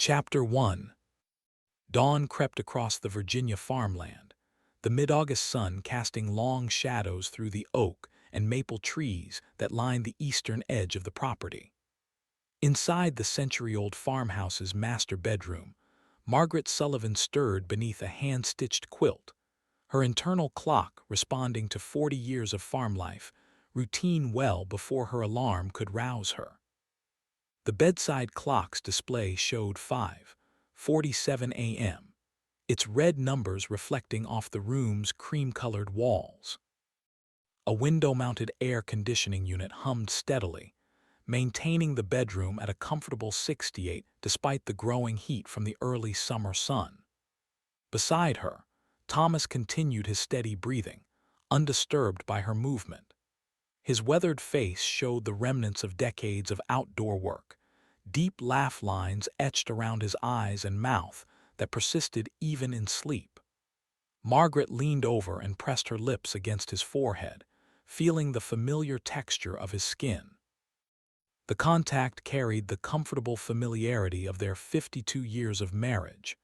Chapter 1. Dawn crept across the Virginia farmland, the mid-August sun casting long shadows through the oak and maple trees that lined the eastern edge of the property. Inside the century-old farmhouse's master bedroom, Margaret Sullivan stirred beneath a hand-stitched quilt, her internal clock responding to 40 years of farm life, routine well before her alarm could rouse her. The bedside clock's display showed 5:47 a.m., its red numbers reflecting off the room's cream-colored walls. A window-mounted air conditioning unit hummed steadily, maintaining the bedroom at a comfortable 68 despite the growing heat from the early summer sun. Beside her, Thomas continued his steady breathing, undisturbed by her movement. His weathered face showed the remnants of decades of outdoor work, deep laugh lines etched around his eyes and mouth that persisted even in sleep. Margaret leaned over and pressed her lips against his forehead, feeling the familiar texture of his skin. The contact carried the comfortable familiarity of their 52 years of marriage,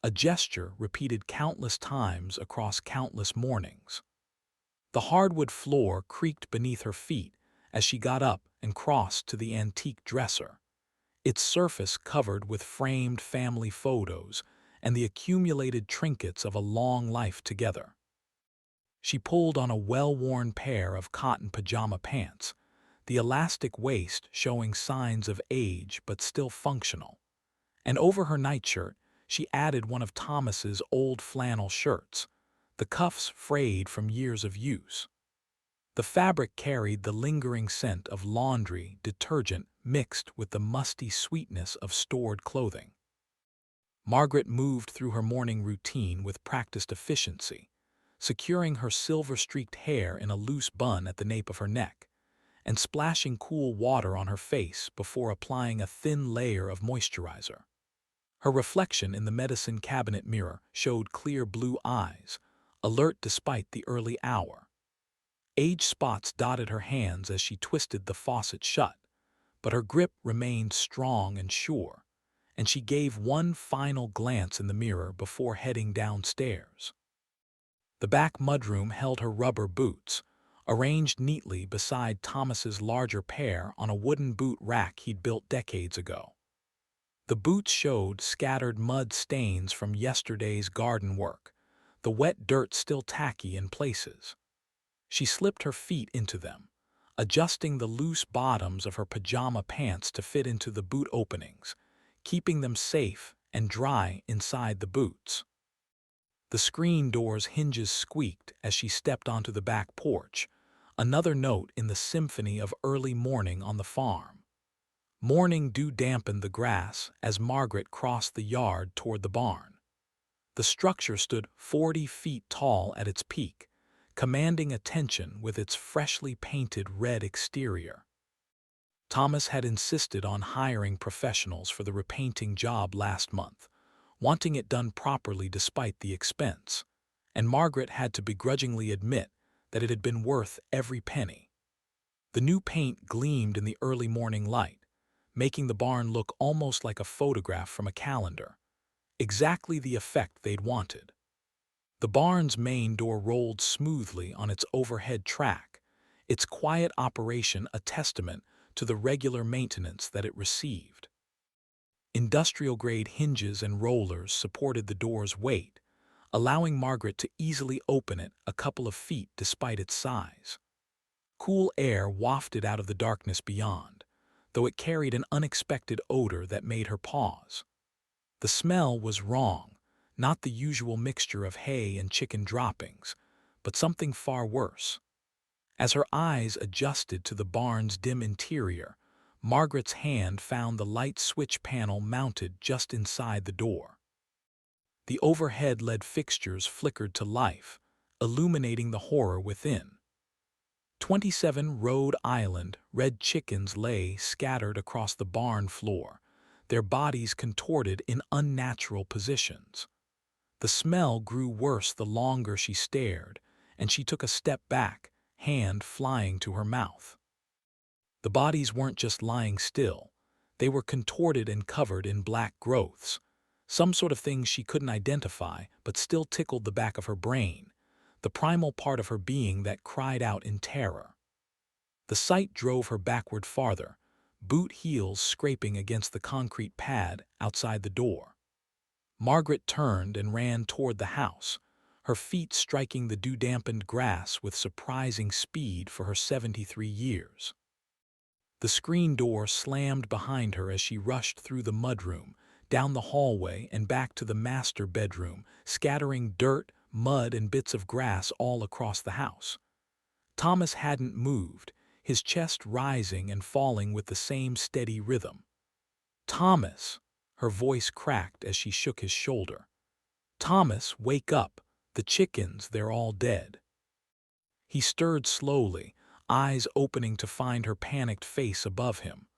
a gesture repeated countless times across countless mornings. The hardwood floor creaked beneath her feet as she got up and crossed to the antique dresser, its surface covered with framed family photos and the accumulated trinkets of a long life together. She pulled on a well-worn pair of cotton pajama pants, the elastic waist showing signs of age but still functional, and over her nightshirt she added one of Thomas's old flannel shirts, the cuffs frayed from years of use. The fabric carried the lingering scent of laundry detergent mixed with the musty sweetness of stored clothing. Margaret moved through her morning routine with practiced efficiency, securing her silver-streaked hair in a loose bun at the nape of her neck, and splashing cool water on her face before applying a thin layer of moisturizer. Her reflection in the medicine cabinet mirror showed clear blue eyes, alert despite the early hour. Age spots dotted her hands as she twisted the faucet shut, but her grip remained strong and sure, and she gave one final glance in the mirror before heading downstairs. The back mudroom held her rubber boots, arranged neatly beside Thomas's larger pair on a wooden boot rack he'd built decades ago. The boots showed scattered mud stains from yesterday's garden work, the wet dirt still tacky in places. She slipped her feet into them, adjusting the loose bottoms of her pajama pants to fit into the boot openings, keeping them safe and dry inside the boots. The screen door's hinges squeaked as she stepped onto the back porch, another note in the symphony of early morning on the farm. Morning dew dampened the grass as Margaret crossed the yard toward the barn. The structure stood 40 feet tall at its peak, commanding attention with its freshly painted red exterior. Thomas had insisted on hiring professionals for the repainting job last month, wanting it done properly despite the expense, and Margaret had to begrudgingly admit that it had been worth every penny. The new paint gleamed in the early morning light, making the barn look almost like a photograph from a calendar, exactly the effect they'd wanted. The barn's main door rolled smoothly on its overhead track, its quiet operation a testament to the regular maintenance that it received. Industrial-grade hinges and rollers supported the door's weight, allowing Margaret to easily open it a couple of feet despite its size. Cool air wafted out of the darkness beyond, though it carried an unexpected odor that made her pause. The smell was wrong, not the usual mixture of hay and chicken droppings, but something far worse. As her eyes adjusted to the barn's dim interior, Margaret's hand found the light switch panel mounted just inside the door. The overhead LED fixtures flickered to life, illuminating the horror within. 27 Rhode Island red chickens lay scattered across the barn floor, their bodies contorted in unnatural positions. The smell grew worse the longer she stared, and she took a step back, hand flying to her mouth. The bodies weren't just lying still, They were contorted and covered in black growths, some sort of thing she couldn't identify but still tickled the back of her brain, the primal part of her being that cried out in terror. The sight drove her backward farther, boot heels scraping against the concrete pad outside the door. Margaret turned and ran toward the house, her feet striking the dew-dampened grass with surprising speed for her 73 years. The screen door slammed behind her as she rushed through the mudroom, down the hallway and back to the master bedroom, scattering dirt, mud, and bits of grass all across the house. Thomas hadn't moved, his chest rising and falling with the same steady rhythm. "Thomas!" Her voice cracked as she shook his shoulder. "Thomas, wake up! The chickens, they're all dead." He stirred slowly, eyes opening to find her panicked face above him.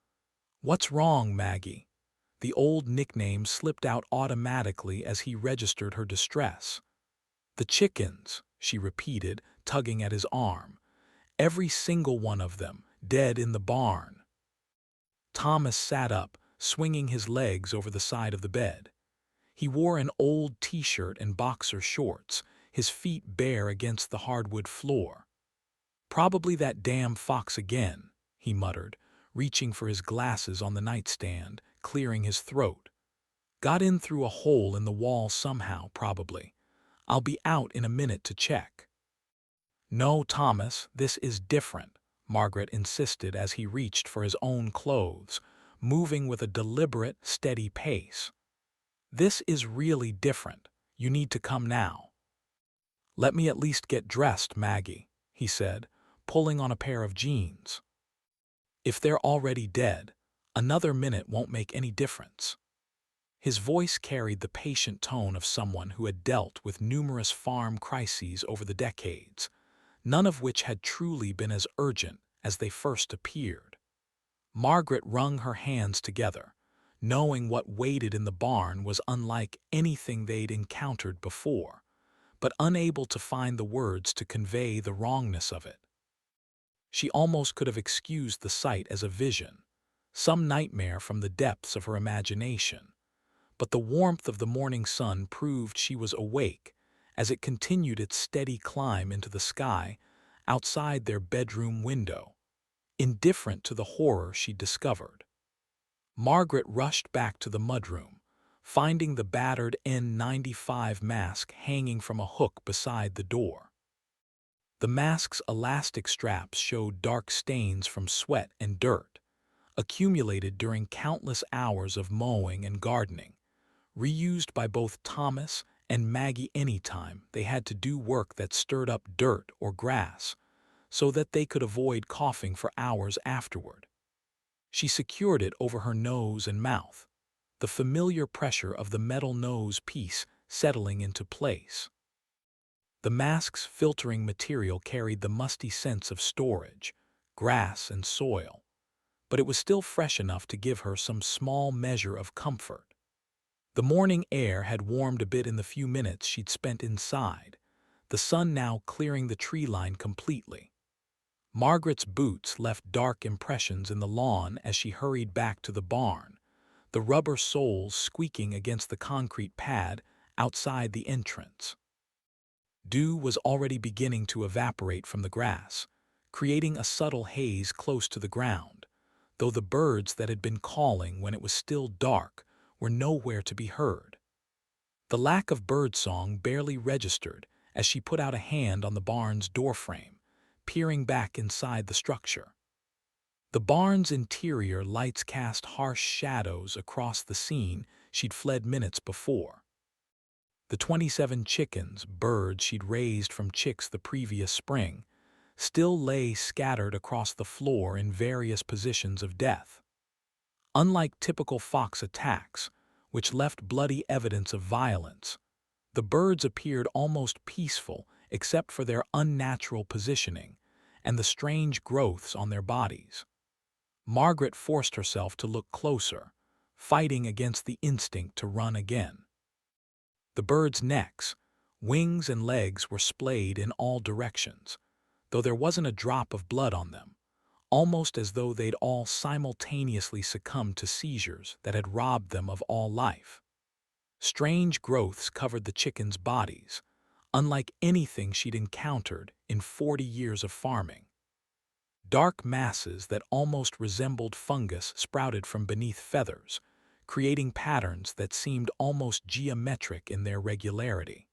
"What's wrong, Maggie?" The old nickname slipped out automatically as he registered her distress. "The chickens," she repeated, tugging at his arm. "Every single one of them, dead in the barn." Thomas sat up, swinging his legs over the side of the bed. He wore an old t-shirt and boxer shorts, his feet bare against the hardwood floor. "Probably that damn fox again," he muttered, reaching for his glasses on the nightstand, clearing his throat. "Got in through a hole in the wall somehow, probably. I'll be out in a minute to check." "No, Thomas, this is different," Margaret insisted as he reached for his own clothes, moving with a deliberate, steady pace. "This is really different. You need to come now." "Let me at least get dressed, Maggie," he said, pulling on a pair of jeans. "If they're already dead, another minute won't make any difference." His voice carried the patient tone of someone who had dealt with numerous farm crises over the decades, none of which had truly been as urgent as they first appeared. Margaret wrung her hands together, knowing what waited in the barn was unlike anything they'd encountered before, but unable to find the words to convey the wrongness of it. She almost could have excused the sight as a vision, some nightmare from the depths of her imagination, but the warmth of the morning sun proved she was awake as it continued its steady climb into the sky outside their bedroom window, indifferent to the horror she'd discovered. Margaret rushed back to the mudroom, finding the battered N95 mask hanging from a hook beside the door. The mask's elastic straps showed dark stains from sweat and dirt, accumulated during countless hours of mowing and gardening, reused by both Thomas and Maggie anytime they had to do work that stirred up dirt or grass, so that they could avoid coughing for hours afterward. She secured it over her nose and mouth, the familiar pressure of the metal nose piece settling into place. The mask's filtering material carried the musty sense of storage, grass and soil, but it was still fresh enough to give her some small measure of comfort. The morning air had warmed a bit in the few minutes she'd spent inside, the sun now clearing the tree line completely. Margaret's boots left dark impressions in the lawn as she hurried back to the barn, the rubber soles squeaking against the concrete pad outside the entrance. Dew was already beginning to evaporate from the grass, creating a subtle haze close to the ground, though the birds that had been calling when it was still dark were nowhere to be heard. The lack of birdsong barely registered as she put out a hand on the barn's doorframe, peering back inside the structure. The barn's interior lights cast harsh shadows across the scene she'd fled minutes before. The 27 chickens, birds she'd raised from chicks the previous spring, still lay scattered across the floor in various positions of death. Unlike typical fox attacks, which left bloody evidence of violence, the birds appeared almost peaceful except for their unnatural positioning and the strange growths on their bodies. Margaret forced herself to look closer, fighting against the instinct to run again. The birds' necks, wings, and legs were splayed in all directions, though there wasn't a drop of blood on them, almost as though they'd all simultaneously succumbed to seizures that had robbed them of all life. Strange growths covered the chickens' bodies, unlike anything she'd encountered in 40 years of farming. Dark masses that almost resembled fungus sprouted from beneath feathers, creating patterns that seemed almost geometric in their regularity.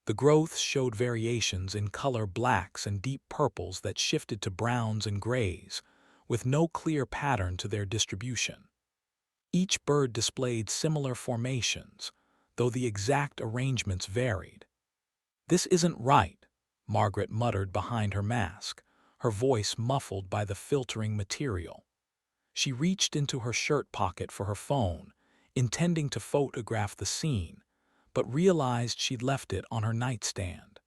The growths showed variations in color, blacks and deep purples that shifted to browns and grays, with no clear pattern to their distribution. Each bird displayed similar formations, though the exact arrangements varied. "This isn't right," Margaret muttered behind her mask, her voice muffled by the filtering material. She reached into her shirt pocket for her phone, intending to photograph the scene, but realized she'd left it on her nightstand.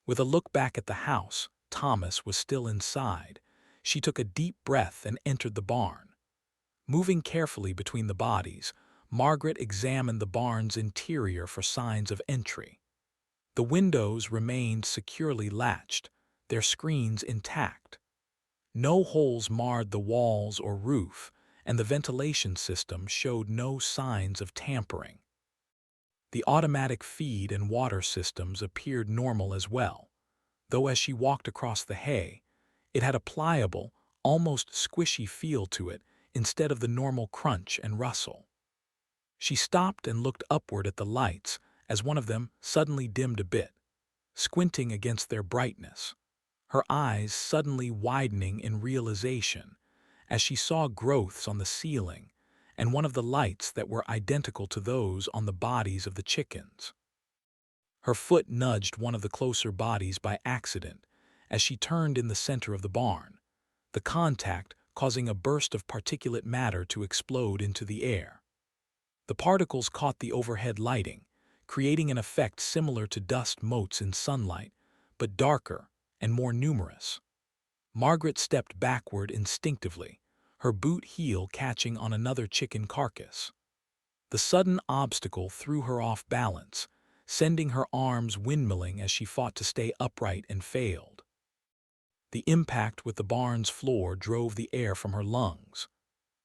With a look back at the house, Thomas was still inside. She took a deep breath and entered the barn. Moving carefully between the bodies, Margaret examined the barn's interior for signs of entry. The windows remained securely latched, their screens intact. No holes marred the walls or roof, and the ventilation system showed no signs of tampering. The automatic feed and water systems appeared normal as well, though as she walked across the hay, it had a pliable, almost squishy feel to it instead of the normal crunch and rustle. She stopped and looked upward at the lights as one of them suddenly dimmed a bit, squinting against their brightness, her eyes suddenly widening in realization as she saw growths on the ceiling and one of the lights that were identical to those on the bodies of the chickens. Her foot nudged one of the closer bodies by accident as she turned in the center of the barn, the contact causing a burst of particulate matter to explode into the air. The particles caught the overhead lighting, creating an effect similar to dust motes in sunlight, but darker and more numerous. Margaret stepped backward instinctively, her boot heel catching on another chicken carcass. The sudden obstacle threw her off balance, sending her arms windmilling as she fought to stay upright and failed. The impact with the barn's floor drove the air from her lungs.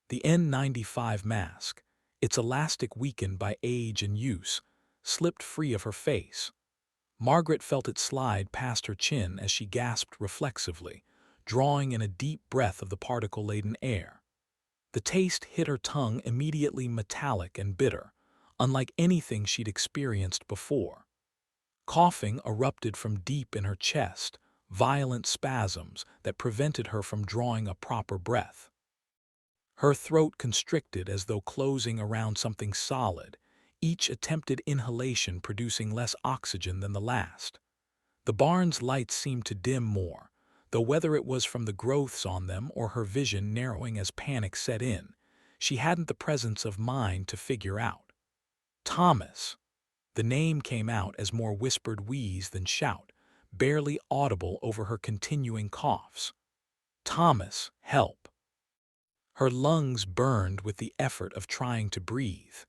The N95 mask, its elastic weakened by age and use, slipped free of her face. Margaret felt it slide past her chin as she gasped reflexively, drawing in a deep breath of the particle-laden air. The taste hit her tongue immediately metallic and bitter, unlike anything she'd experienced before. Coughing erupted from deep in her chest, violent spasms that prevented her from drawing a proper breath. Her throat constricted as though closing around something solid, each attempted inhalation producing less oxygen than the last. The barn's lights seemed to dim more, though whether it was from the growths on them or her vision narrowing as panic set in, she hadn't the presence of mind to figure out. "Thomas!" The name came out as more whispered wheeze than shout, barely audible over her continuing coughs. "Thomas, help!" Her lungs burned with the effort of trying to breathe,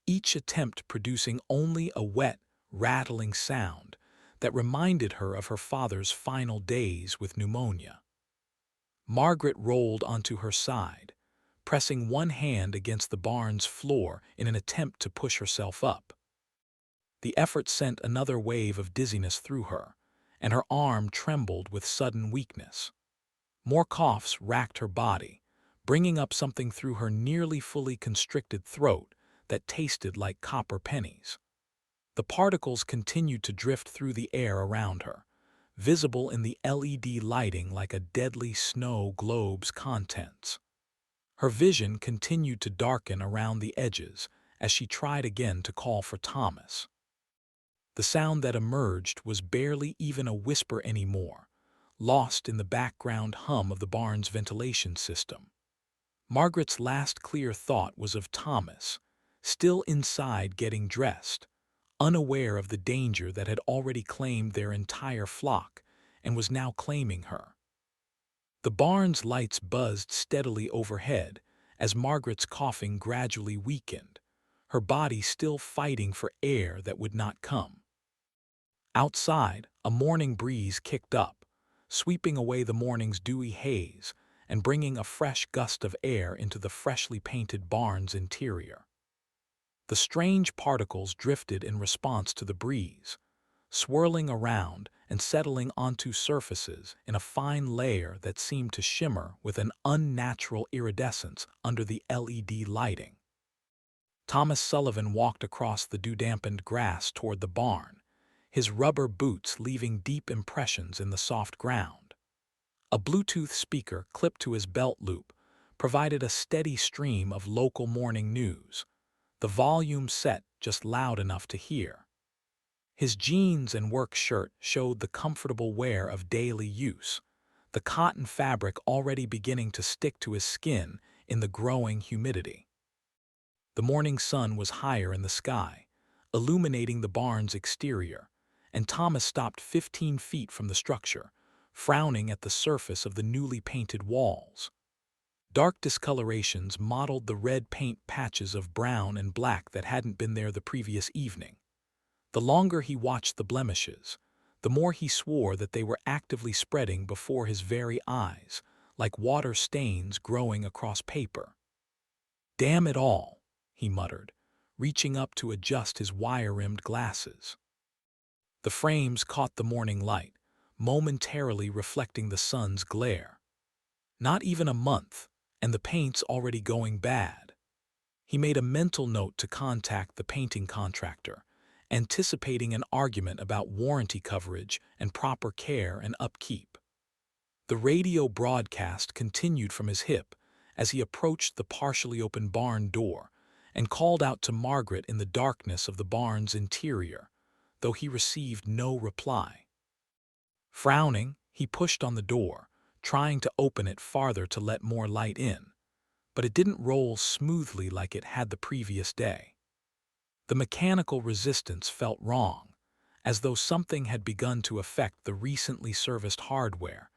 each attempt producing only a wet, rattling sound that reminded her of her father's final days with pneumonia. Margaret rolled onto her side, pressing one hand against the barn's floor in an attempt to push herself up. The effort sent another wave of dizziness through her, and her arm trembled with sudden weakness. More coughs racked her body, bringing up something through her nearly fully constricted throat that tasted like copper pennies. The particles continued to drift through the air around her, visible in the LED lighting like a deadly snow globe's contents. Her vision continued to darken around the edges as she tried again to call for Thomas. The sound that emerged was barely even a whisper anymore, lost in the background hum of the barn's ventilation system. Margaret's last clear thought was of Thomas, still inside getting dressed, unaware of the danger that had already claimed their entire flock and was now claiming her. The barn's lights buzzed steadily overhead as Margaret's coughing gradually weakened, her body still fighting for air that would not come. Outside, a morning breeze kicked up, sweeping away the morning's dewy haze and bringing a fresh gust of air into the freshly painted barn's interior. The strange particles drifted in response to the breeze, swirling around and settling onto surfaces in a fine layer that seemed to shimmer with an unnatural iridescence under the LED lighting. Thomas Sullivan walked across the dew-dampened grass toward the barn, his rubber boots leaving deep impressions in the soft ground. A Bluetooth speaker clipped to his belt loop provided a steady stream of local morning news, the volume set just loud enough to hear. His jeans and work shirt showed the comfortable wear of daily use, the cotton fabric already beginning to stick to his skin in the growing humidity. The morning sun was higher in the sky, illuminating the barn's exterior, and Thomas stopped 15 feet from the structure, frowning at the surface of the newly painted walls. Dark discolorations mottled the red paint patches of brown and black that hadn't been there the previous evening. The longer he watched the blemishes, the more he swore that they were actively spreading before his very eyes, like water stains growing across paper. "Damn it all," he muttered, reaching up to adjust his wire-rimmed glasses. The frames caught the morning light, momentarily reflecting the sun's glare. Not even a month, and the paint's already going bad. He made a mental note to contact the painting contractor, anticipating an argument about warranty coverage and proper care and upkeep. The radio broadcast continued from his hip as he approached the partially open barn door and called out to Margaret in the darkness of the barn's interior, though he received no reply. Frowning, he pushed on the door, trying to open it farther to let more light in, but it didn't roll smoothly like it had the previous day. The mechanical resistance felt wrong, as though something had begun to affect the recently serviced hardware,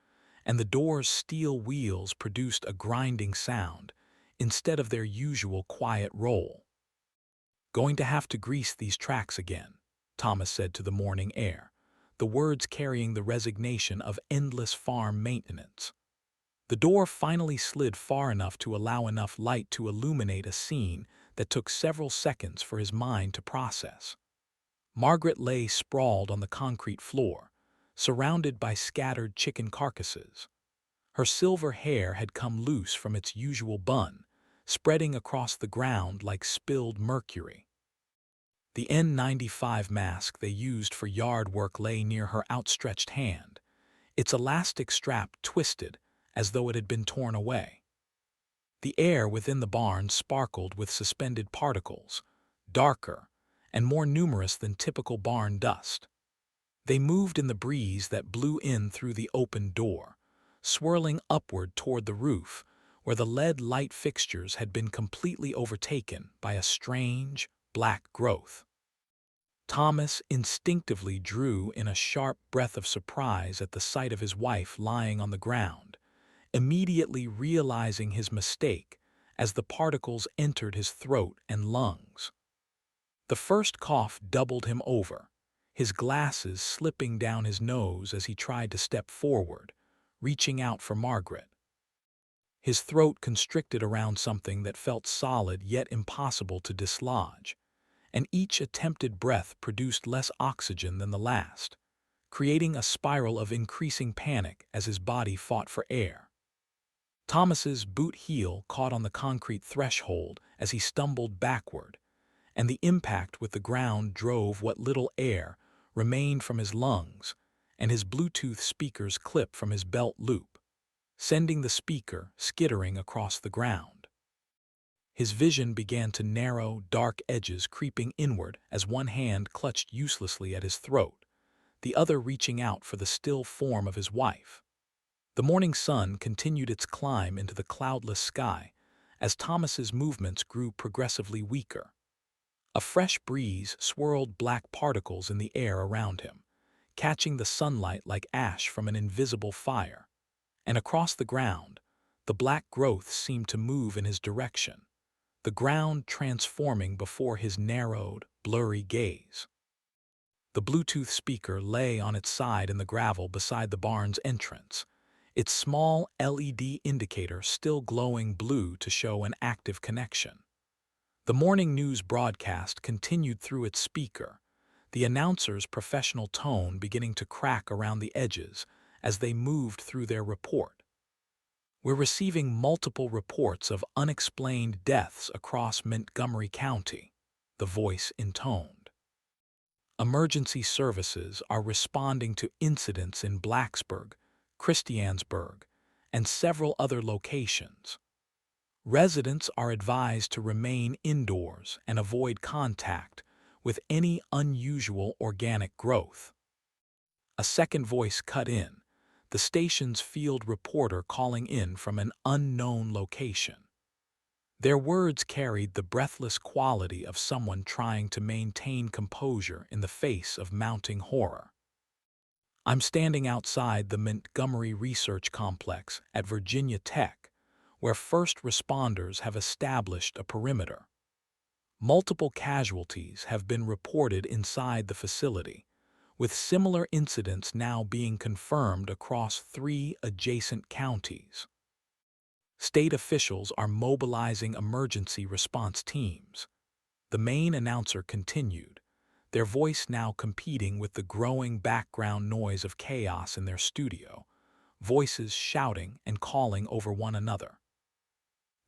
and the door's steel wheels produced a grinding sound instead of their usual quiet roll. "Going to have to grease these tracks again," Thomas said to the morning air, the words carrying the resignation of endless farm maintenance. The door finally slid far enough to allow enough light to illuminate a scene that took several seconds for his mind to process. Margaret lay sprawled on the concrete floor, surrounded by scattered chicken carcasses. Her silver hair had come loose from its usual bun, spreading across the ground like spilled mercury. The N95 mask they used for yard work lay near her outstretched hand, its elastic strap twisted as though it had been torn away. The air within the barn sparkled with suspended particles, darker and more numerous than typical barn dust. They moved in the breeze that blew in through the open door, swirling upward toward the roof, where the lead light fixtures had been completely overtaken by a strange, black growth. Thomas instinctively drew in a sharp breath of surprise at the sight of his wife lying on the ground, immediately realizing his mistake as the particles entered his throat and lungs. The first cough doubled him over, his glasses slipping down his nose as he tried to step forward, reaching out for Margaret. His throat constricted around something that felt solid yet impossible to dislodge, and each attempted breath produced less oxygen than the last, creating a spiral of increasing panic as his body fought for air. Thomas's boot heel caught on the concrete threshold as he stumbled backward, and the impact with the ground drove what little air remained from his lungs and his Bluetooth speaker's clip from his belt loop, sending the speaker skittering across the ground. His vision began to narrow, dark edges creeping inward as one hand clutched uselessly at his throat, the other reaching out for the still form of his wife. The morning sun continued its climb into the cloudless sky as Thomas's movements grew progressively weaker. A fresh breeze swirled black particles in the air around him, catching the sunlight like ash from an invisible fire, and across the ground, the black growth seemed to move in his direction, the ground transforming before his narrowed, blurry gaze. The Bluetooth speaker lay on its side in the gravel beside the barn's entrance, its small LED indicator still glowing blue to show an active connection. The morning news broadcast continued through its speaker, the announcer's professional tone beginning to crack around the edges as they moved through their report. We're receiving multiple reports of unexplained deaths across Montgomery County, the voice intoned. Emergency services are responding to incidents in Blacksburg, Christiansburg, and several other locations. Residents are advised to remain indoors and avoid contact with any unusual organic growth. A second voice cut in, the station's field reporter calling in from an unknown location. Their words carried the breathless quality of someone trying to maintain composure in the face of mounting horror. I'm standing outside the Montgomery Research Complex at Virginia Tech, where first responders have established a perimeter. Multiple casualties have been reported inside the facility, with similar incidents now being confirmed across 3 adjacent counties. State officials are mobilizing emergency response teams. The main announcer continued, their voice now competing with the growing background noise of chaos in their studio, voices shouting and calling over one another.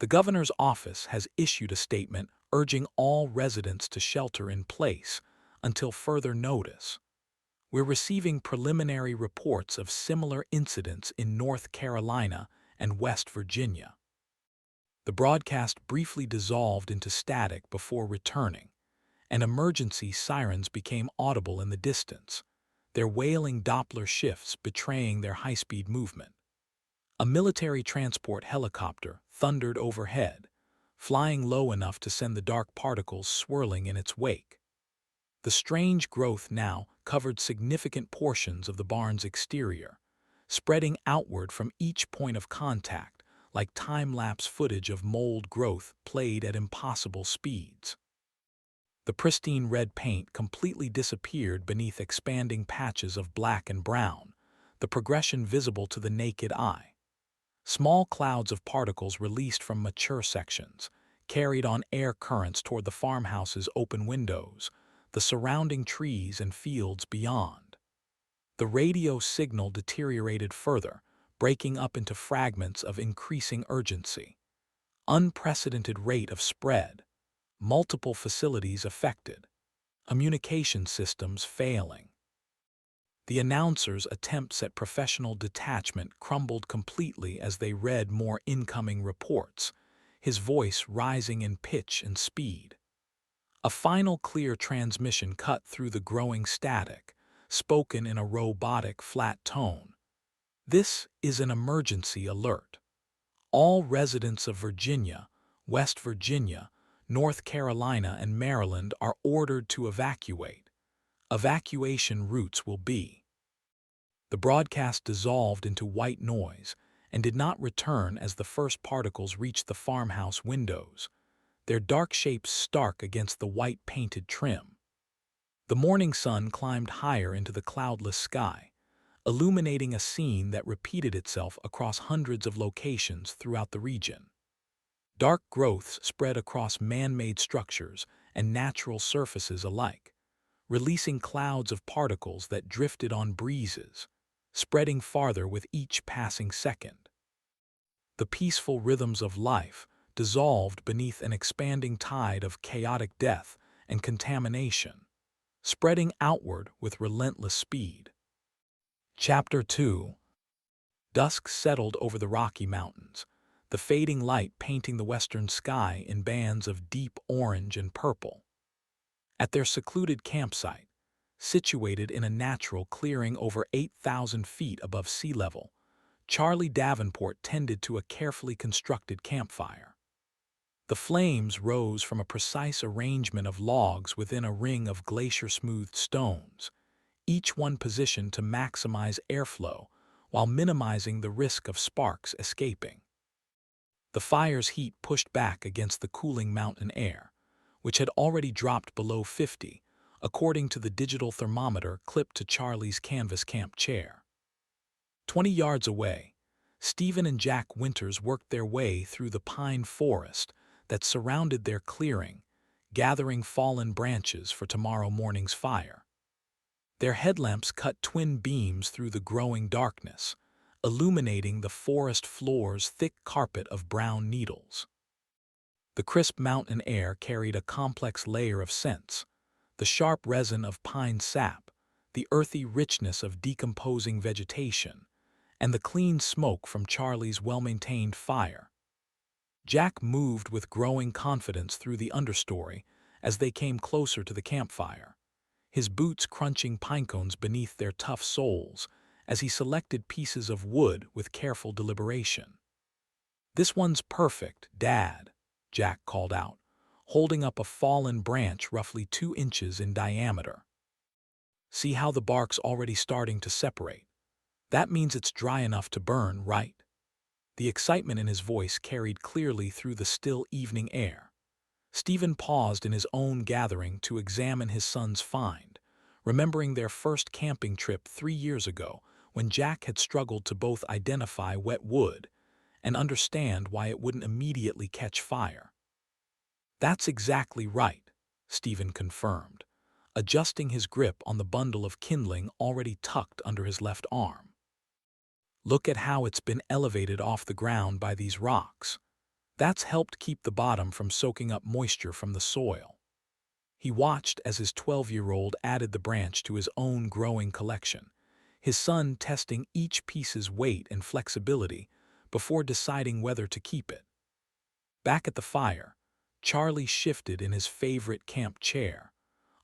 The governor's office has issued a statement urging all residents to shelter in place until further notice. We're receiving preliminary reports of similar incidents in North Carolina and West Virginia. The broadcast briefly dissolved into static before returning, and emergency sirens became audible in the distance, their wailing Doppler shifts betraying their high-speed movement. A military transport helicopter thundered overhead, flying low enough to send the dark particles swirling in its wake. The strange growth now covered significant portions of the barn's exterior, spreading outward from each point of contact like time-lapse footage of mold growth played at impossible speeds. The pristine red paint completely disappeared beneath expanding patches of black and brown, the progression visible to the naked eye. Small clouds of particles released from mature sections, carried on air currents toward the farmhouse's open windows, the surrounding trees and fields beyond. The radio signal deteriorated further, breaking up into fragments of increasing urgency. Unprecedented rate of spread, multiple facilities affected, communication systems failing. The announcer's attempts at professional detachment crumbled completely as they read more incoming reports, his voice rising in pitch and speed. A final clear transmission cut through the growing static, spoken in a robotic, flat tone. This is an emergency alert. All residents of Virginia, West Virginia, North Carolina, and Maryland are ordered to evacuate. Evacuation routes will be. The broadcast dissolved into white noise and did not return as the first particles reached the farmhouse windows, their dark shapes stark against the white painted trim. The morning sun climbed higher into the cloudless sky, illuminating a scene that repeated itself across hundreds of locations throughout the region. Dark growths spread across man-made structures and natural surfaces alike, releasing clouds of particles that drifted on breezes, spreading farther with each passing second. The peaceful rhythms of life dissolved beneath an expanding tide of chaotic death and contamination, spreading outward with relentless speed. Chapter 2. Dusk settled over the Rocky Mountains, the fading light painting the western sky in bands of deep orange and purple. At their secluded campsite, situated in a natural clearing over 8,000 feet above sea level, Charlie Davenport tended to a carefully constructed campfire. The flames rose from a precise arrangement of logs within a ring of glacier-smoothed stones, each one positioned to maximize airflow while minimizing the risk of sparks escaping. The fire's heat pushed back against the cooling mountain air, which had already dropped below 50, according to the digital thermometer clipped to Charlie's canvas camp chair. 20 yards away, Stephen and Jack Winters worked their way through the pine forest that surrounded their clearing, gathering fallen branches for tomorrow morning's fire. Their headlamps cut twin beams through the growing darkness, illuminating the forest floor's thick carpet of brown needles. The crisp mountain air carried a complex layer of scents: the sharp resin of pine sap, the earthy richness of decomposing vegetation, and the clean smoke from Charlie's well-maintained fire. Jack moved with growing confidence through the understory as they came closer to the campfire, his boots crunching pine cones beneath their tough soles as he selected pieces of wood with careful deliberation. "This one's perfect, Dad," Jack called out, holding up a fallen branch roughly 2 inches in diameter. "See how the bark's already starting to separate? That means it's dry enough to burn, right?" The excitement in his voice carried clearly through the still evening air. Stephen paused in his own gathering to examine his son's find, remembering their first camping trip 3 years ago when Jack had struggled to both identify wet wood and understand why it wouldn't immediately catch fire. "That's exactly right," Stephen confirmed, adjusting his grip on the bundle of kindling already tucked under his left arm. "Look at how it's been elevated off the ground by these rocks. That's helped keep the bottom from soaking up moisture from the soil." He watched as his 12-year-old added the branch to his own growing collection, his son testing each piece's weight and flexibility before deciding whether to keep it. Back at the fire, Charlie shifted in his favorite camp chair,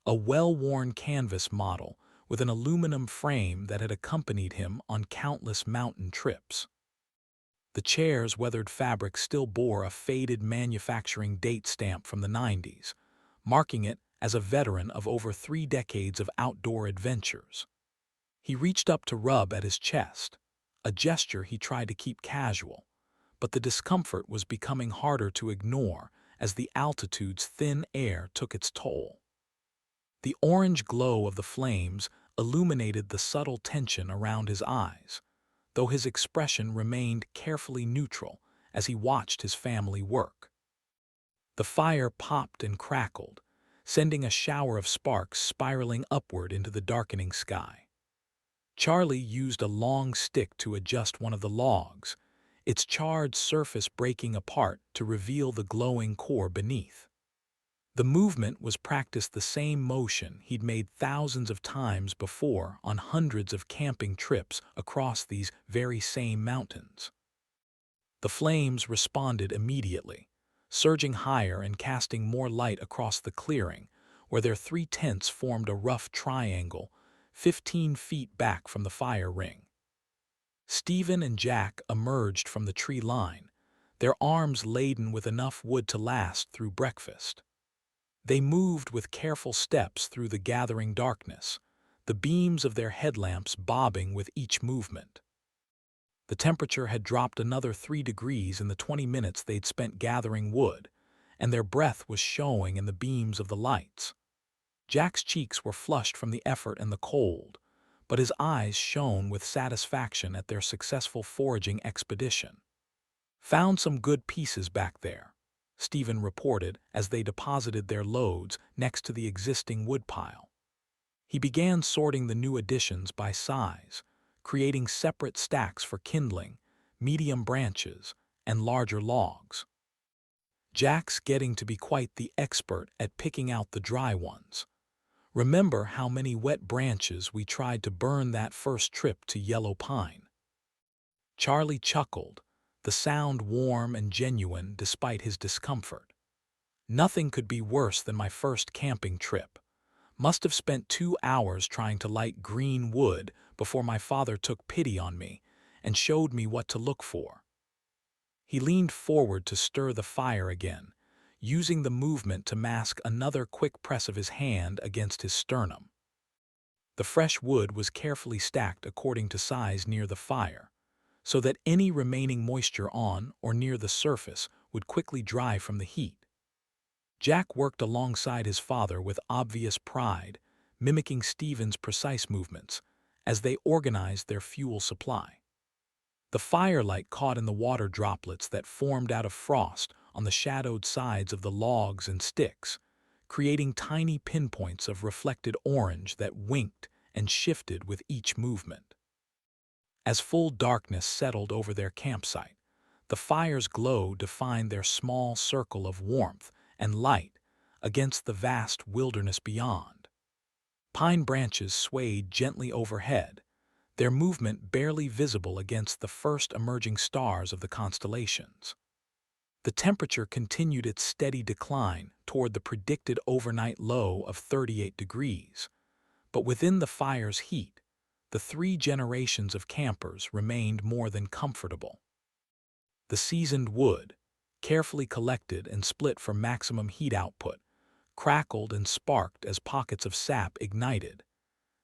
a well-worn canvas model with an aluminum frame that had accompanied him on countless mountain trips. The chair's weathered fabric still bore a faded manufacturing date stamp from the 90s, marking it as a veteran of over 3 decades of outdoor adventures. He reached up to rub at his chest, a gesture he tried to keep casual, but the discomfort was becoming harder to ignore as the altitude's thin air took its toll. The orange glow of the flames illuminated the subtle tension around his eyes, though his expression remained carefully neutral as he watched his family work. The fire popped and crackled, sending a shower of sparks spiraling upward into the darkening sky. Charlie used a long stick to adjust one of the logs, its charred surface breaking apart to reveal the glowing core beneath. The movement was practiced the same motion he'd made thousands of times before on hundreds of camping trips across these very same mountains. The flames responded immediately, surging higher and casting more light across the clearing, where their 3 tents formed a rough triangle 15 feet back from the fire ring. Stephen and Jack emerged from the tree line, their arms laden with enough wood to last through breakfast. They moved with careful steps through the gathering darkness, the beams of their headlamps bobbing with each movement. The temperature had dropped another 3 degrees in the 20 minutes they'd spent gathering wood, and their breath was showing in the beams of the lights. Jack's cheeks were flushed from the effort and the cold, but his eyes shone with satisfaction at their successful foraging expedition. "Found some good pieces back there," Stephen reported as they deposited their loads next to the existing woodpile. He began sorting the new additions by size, creating separate stacks for kindling, medium branches, and larger logs. "Jack's getting to be quite the expert at picking out the dry ones. Remember how many wet branches we tried to burn that first trip to Yellow Pine?" Charlie chuckled, the sound warm and genuine despite his discomfort. "Nothing could be worse than my first camping trip. Must have spent 2 hours trying to light green wood before my father took pity on me and showed me what to look for." He leaned forward to stir the fire again, using the movement to mask another quick press of his hand against his sternum. The fresh wood was carefully stacked according to size near the fire, so that any remaining moisture on or near the surface would quickly dry from the heat. Jack worked alongside his father with obvious pride, mimicking Stephen's precise movements as they organized their fuel supply. The firelight caught in the water droplets that formed out of frost on the shadowed sides of the logs and sticks, creating tiny pinpoints of reflected orange that winked and shifted with each movement. As full darkness settled over their campsite, the fire's glow defined their small circle of warmth and light against the vast wilderness beyond. Pine branches swayed gently overhead, their movement barely visible against the first emerging stars of the constellations. The temperature continued its steady decline toward the predicted overnight low of 38 degrees, but within the fire's heat, the 3 generations of campers remained more than comfortable. The seasoned wood, carefully collected and split for maximum heat output, crackled and sparked as pockets of sap ignited,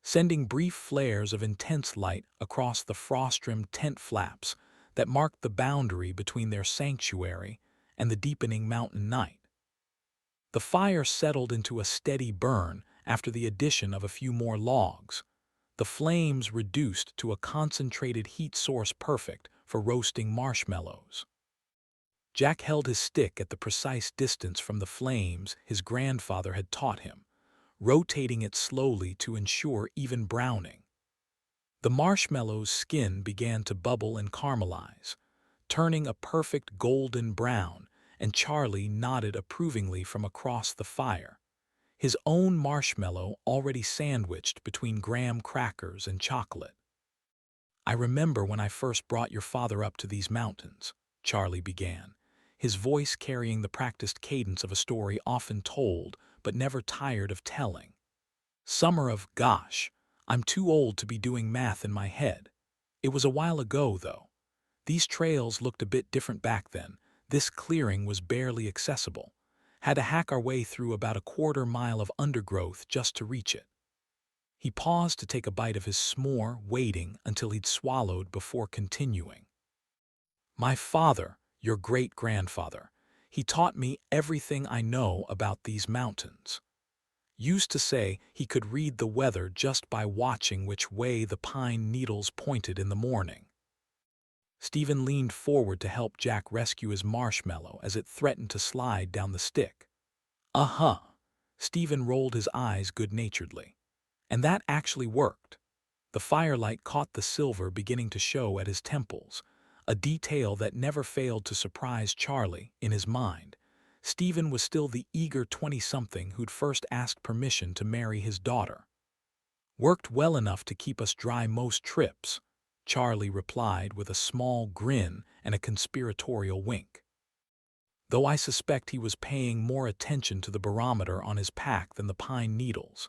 sending brief flares of intense light across the frost-rimmed tent flaps that marked the boundary between their sanctuary and the deepening mountain night. The fire settled into a steady burn after the addition of a few more logs, the flames reduced to a concentrated heat source perfect for roasting marshmallows. Jack held his stick at the precise distance from the flames his grandfather had taught him, rotating it slowly to ensure even browning. The marshmallow's skin began to bubble and caramelize, turning a perfect golden brown, and Charlie nodded approvingly from across the fire, his own marshmallow already sandwiched between graham crackers and chocolate. "I remember when I first brought your father up to these mountains," Charlie began, his voice carrying the practiced cadence of a story often told but never tired of telling. "Summer of, gosh, I'm too old to be doing math in my head. It was a while ago, though. These trails looked a bit different back then. This clearing was barely accessible. Had to hack our way through about a quarter-mile of undergrowth just to reach it." He paused to take a bite of his s'more, waiting until he'd swallowed before continuing. "My father, your great-grandfather, he taught me everything I know about these mountains. Used to say he could read the weather just by watching which way the pine needles pointed in the morning." Stephen leaned forward to help Jack rescue his marshmallow as it threatened to slide down the stick. "Uh-huh." Stephen rolled his eyes good-naturedly. And that actually worked. The firelight caught the silver beginning to show at his temples, a detail that never failed to surprise Charlie in his mind. Stephen was still the eager 20-something who'd first asked permission to marry his daughter. "Worked well enough to keep us dry most trips," Charlie replied with a small grin and a conspiratorial wink. "Though I suspect he was paying more attention to the barometer on his pack than the pine needles.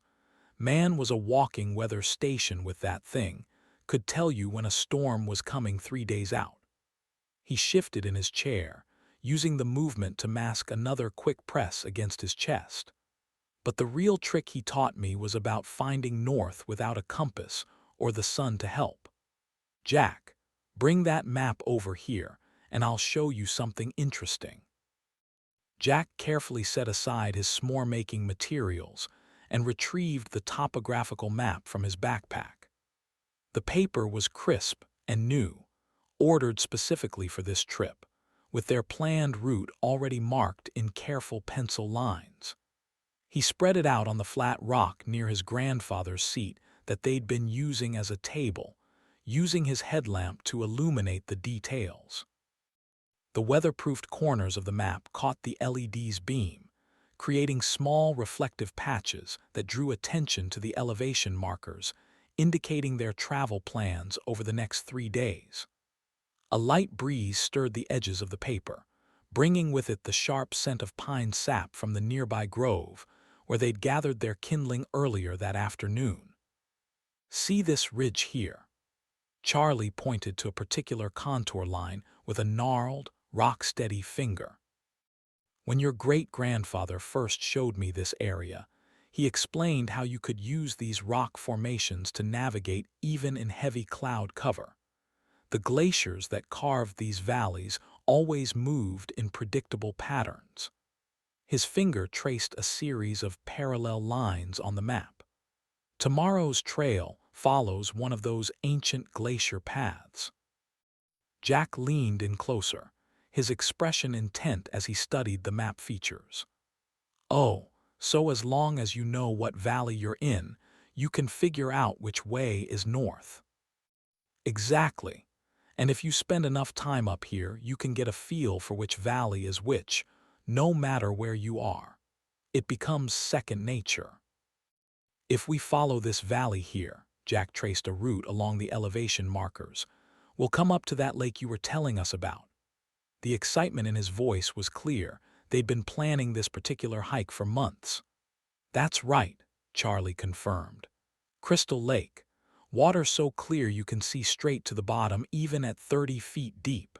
Man was a walking weather station with that thing, could tell you when a storm was coming 3 days out." He shifted in his chair, using the movement to mask another quick press against his chest. "But the real trick he taught me was about finding north without a compass or the sun to help. Jack, bring that map over here, and I'll show you something interesting." Jack carefully set aside his s'more-making materials and retrieved the topographical map from his backpack. The paper was crisp and new, ordered specifically for this trip, with their planned route already marked in careful pencil lines. He spread it out on the flat rock near his grandfather's seat that they'd been using as a table, using his headlamp to illuminate the details. The weatherproofed corners of the map caught the LED's beam, creating small reflective patches that drew attention to the elevation markers, indicating their travel plans over the next 3 days. A light breeze stirred the edges of the paper, bringing with it the sharp scent of pine sap from the nearby grove, where they'd gathered their kindling earlier that afternoon. "See this ridge here?" Charlie pointed to a particular contour line with a gnarled, rock-steady finger. "When your great-grandfather first showed me this area, he explained how you could use these rock formations to navigate even in heavy cloud cover. The glaciers that carved these valleys always moved in predictable patterns." His finger traced a series of parallel lines on the map. Tomorrow's trail follows one of those ancient glacier paths. Jack leaned in closer, his expression intent as he studied the map features. Oh, so as long as you know what valley you're in, you can figure out which way is north. Exactly. And if you spend enough time up here, you can get a feel for which valley is which, no matter where you are. It becomes second nature. If we follow this valley here, Jack traced a route along the elevation markers, we'll come up to that lake you were telling us about. The excitement in his voice was clear. They'd been planning this particular hike for months. That's right, Charlie confirmed. Crystal Lake. Water so clear you can see straight to the bottom even at 30 feet deep.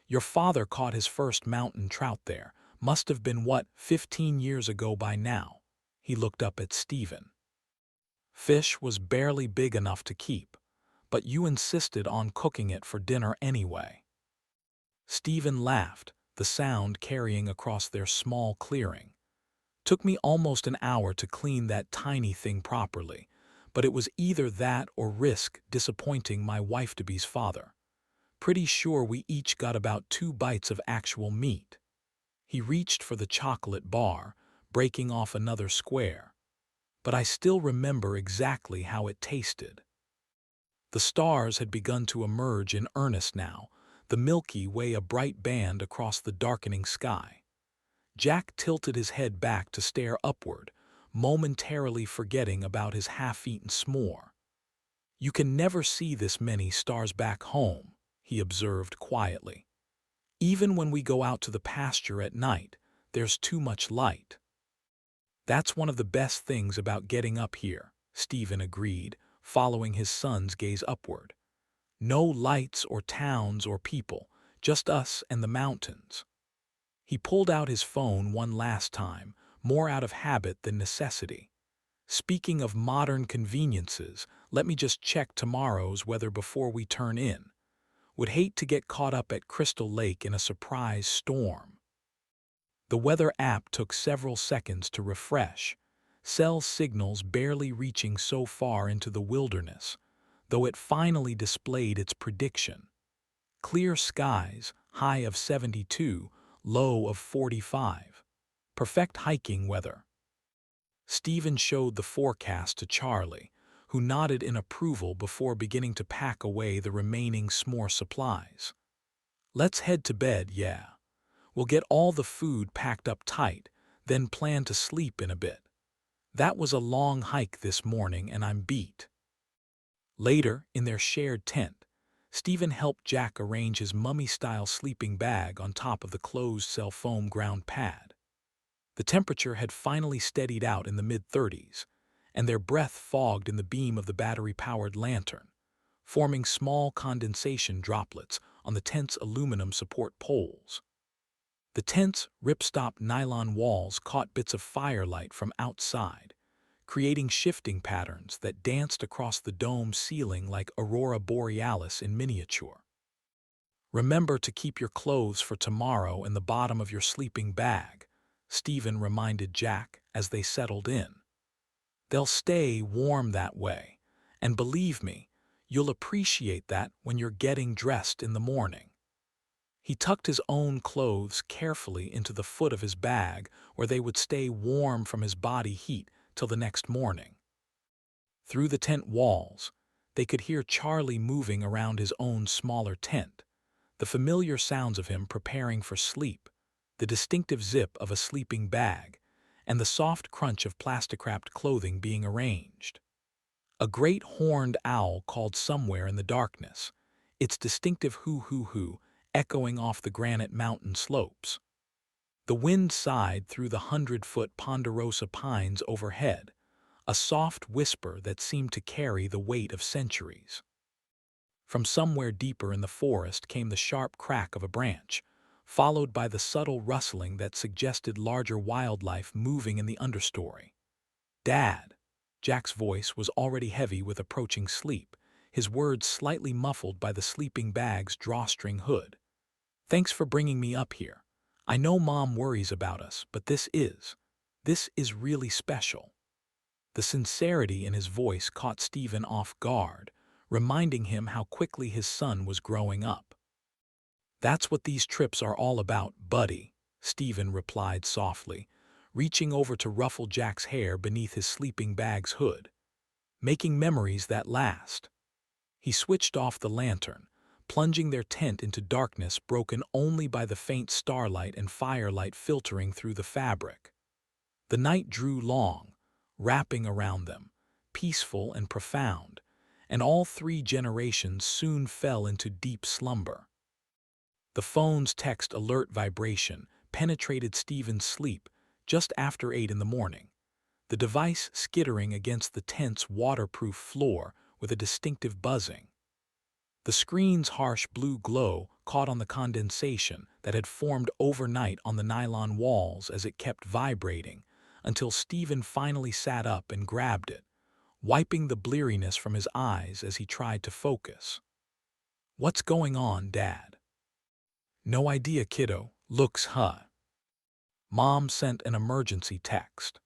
Your father caught his first mountain trout there. Must have been, 15 years ago by now. He looked up at Stephen. Fish was barely big enough to keep, but you insisted on cooking it for dinner anyway. Stephen laughed, the sound carrying across their small clearing. Took me almost an hour to clean that tiny thing properly, but it was either that or risk disappointing my wife-to-be's father. Pretty sure we each got about 2 bites of actual meat. He reached for the chocolate bar, breaking off another square. But I still remember exactly how it tasted. The stars had begun to emerge in earnest now, the Milky Way a bright band across the darkening sky. Jack tilted his head back to stare upward, momentarily forgetting about his half-eaten s'more. You can never see this many stars back home, he observed quietly. Even when we go out to the pasture at night, there's too much light. That's one of the best things about getting up here, Stephen agreed, following his son's gaze upward. No lights or towns or people, just us and the mountains. He pulled out his phone one last time, more out of habit than necessity. Speaking of modern conveniences, let me just check tomorrow's weather before we turn in. Would hate to get caught up at Crystal Lake in a surprise storm. The weather app took several seconds to refresh, cell signals barely reaching so far into the wilderness, though it finally displayed its prediction. Clear skies, high of 72, low of 45. Perfect hiking weather. Stephen showed the forecast to Charlie, who nodded in approval before beginning to pack away the remaining s'more supplies. Let's head to bed, yeah. We'll get all the food packed up tight, then plan to sleep in a bit. That was a long hike this morning and I'm beat. Later, in their shared tent, Stephen helped Jack arrange his mummy-style sleeping bag on top of the closed-cell foam ground pad. The temperature had finally steadied out in the mid-30s, and their breath fogged in the beam of the battery-powered lantern, forming small condensation droplets on the tent's aluminum support poles. The tent's ripstop nylon walls caught bits of firelight from outside, creating shifting patterns that danced across the dome ceiling like aurora borealis in miniature. Remember to keep your clothes for tomorrow in the bottom of your sleeping bag, Stephen reminded Jack as they settled in. They'll stay warm that way, and believe me, you'll appreciate that when you're getting dressed in the morning. He tucked his own clothes carefully into the foot of his bag where they would stay warm from his body heat till the next morning. Through the tent walls, they could hear Charlie moving around his own smaller tent, the familiar sounds of him preparing for sleep, the distinctive zip of a sleeping bag, and the soft crunch of plastic-wrapped clothing being arranged. A great horned owl called somewhere in the darkness, its distinctive hoo-hoo-hoo echoing off the granite mountain slopes. The wind sighed through the 100-foot ponderosa pines overhead, a soft whisper that seemed to carry the weight of centuries. From somewhere deeper in the forest came the sharp crack of a branch, followed by the subtle rustling that suggested larger wildlife moving in the understory. "Dad!" Jack's voice was already heavy with approaching sleep, his words slightly muffled by the sleeping bag's drawstring hood. "Thanks for bringing me up here. I know Mom worries about us, but this is really special." The sincerity in his voice caught Stephen off guard, reminding him how quickly his son was growing up. "That's what these trips are all about, buddy," Stephen replied softly, reaching over to ruffle Jack's hair beneath his sleeping bag's hood. "Making memories that last." He switched off the lantern, plunging their tent into darkness broken only by the faint starlight and firelight filtering through the fabric. The night drew long, wrapping around them, peaceful and profound, and all three generations soon fell into deep slumber. The phone's text alert vibration penetrated Stephen's sleep just after 8 in the morning, the device skittering against the tent's waterproof floor with a distinctive buzzing. The screen's harsh blue glow caught on the condensation that had formed overnight on the nylon walls as it kept vibrating, until Stephen finally sat up and grabbed it, wiping the bleariness from his eyes as he tried to focus. "What's going on, Dad?" "No idea, kiddo. Looks, Mom sent an emergency text."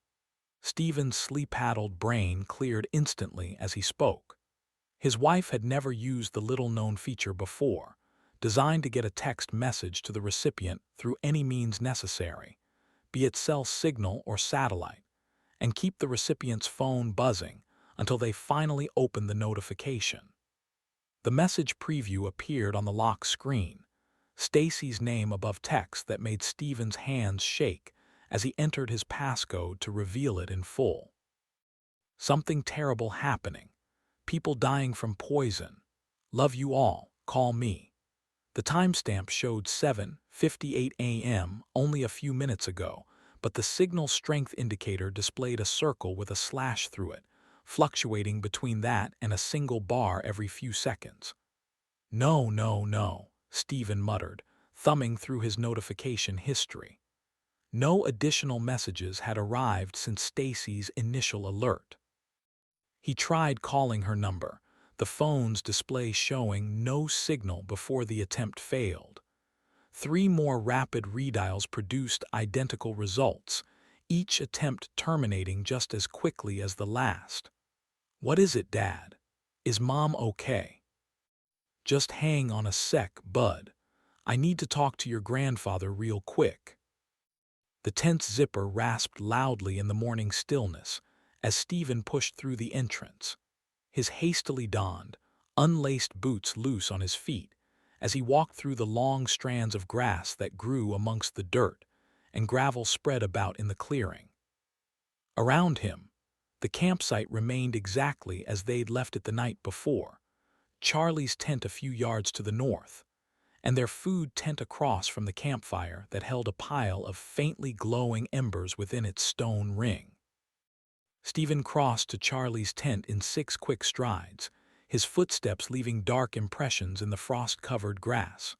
Stephen's sleep-addled brain cleared instantly as he spoke. His wife had never used the little-known feature before, designed to get a text message to the recipient through any means necessary, be it cell signal or satellite, and keep the recipient's phone buzzing until they finally opened the notification. The message preview appeared on the lock screen, Stacy's name above text that made Stephen's hands shake as he entered his passcode to reveal it in full. "Something terrible happening. People dying from poison. Love you all. Call me." The timestamp showed 7:58 a.m. only a few minutes ago, but the signal strength indicator displayed a circle with a slash through it, fluctuating between that and a single bar every few seconds. "No, no, no," Stephen muttered, thumbing through his notification history. No additional messages had arrived since Stacy's initial alert. He tried calling her number, the phone's display showing no signal before the attempt failed. 3 more rapid redials produced identical results, each attempt terminating just as quickly as the last. "What is it, Dad? Is Mom okay?" "Just hang on a sec, bud. I need to talk to your grandfather real quick." The tent's zipper rasped loudly in the morning stillness as Stephen pushed through the entrance, his hastily donned, unlaced boots loose on his feet, as he walked through the long strands of grass that grew amongst the dirt and gravel spread about in the clearing. Around him, the campsite remained exactly as they'd left it the night before, Charlie's tent a few yards to the north, and their food tent across from the campfire that held a pile of faintly glowing embers within its stone ring. Stephen crossed to Charlie's tent in 6 quick strides, his footsteps leaving dark impressions in the frost-covered grass.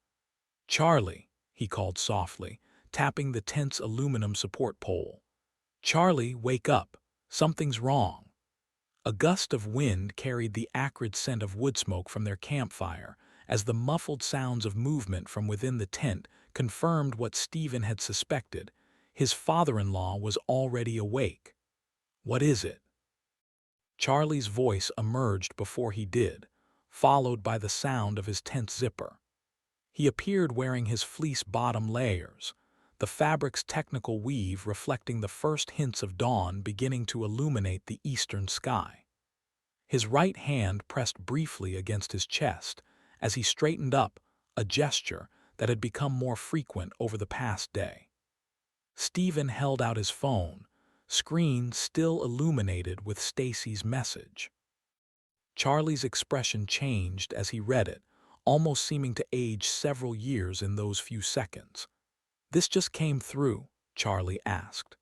"Charlie," he called softly, tapping the tent's aluminum support pole. "Charlie, wake up. Something's wrong." A gust of wind carried the acrid scent of wood smoke from their campfire, as the muffled sounds of movement from within the tent confirmed what Stephen had suspected. His father-in-law was already awake. "What is it?" Charlie's voice emerged before he did, followed by the sound of his tent zipper. He appeared wearing his fleece bottom layers, the fabric's technical weave reflecting the first hints of dawn beginning to illuminate the eastern sky. His right hand pressed briefly against his chest as he straightened up, a gesture that had become more frequent over the past day. Stephen held out his phone, screen still illuminated with Stacy's message. Charlie's expression changed as he read it, almost seeming to age several years in those few seconds. "This just came through?" Charlie asked.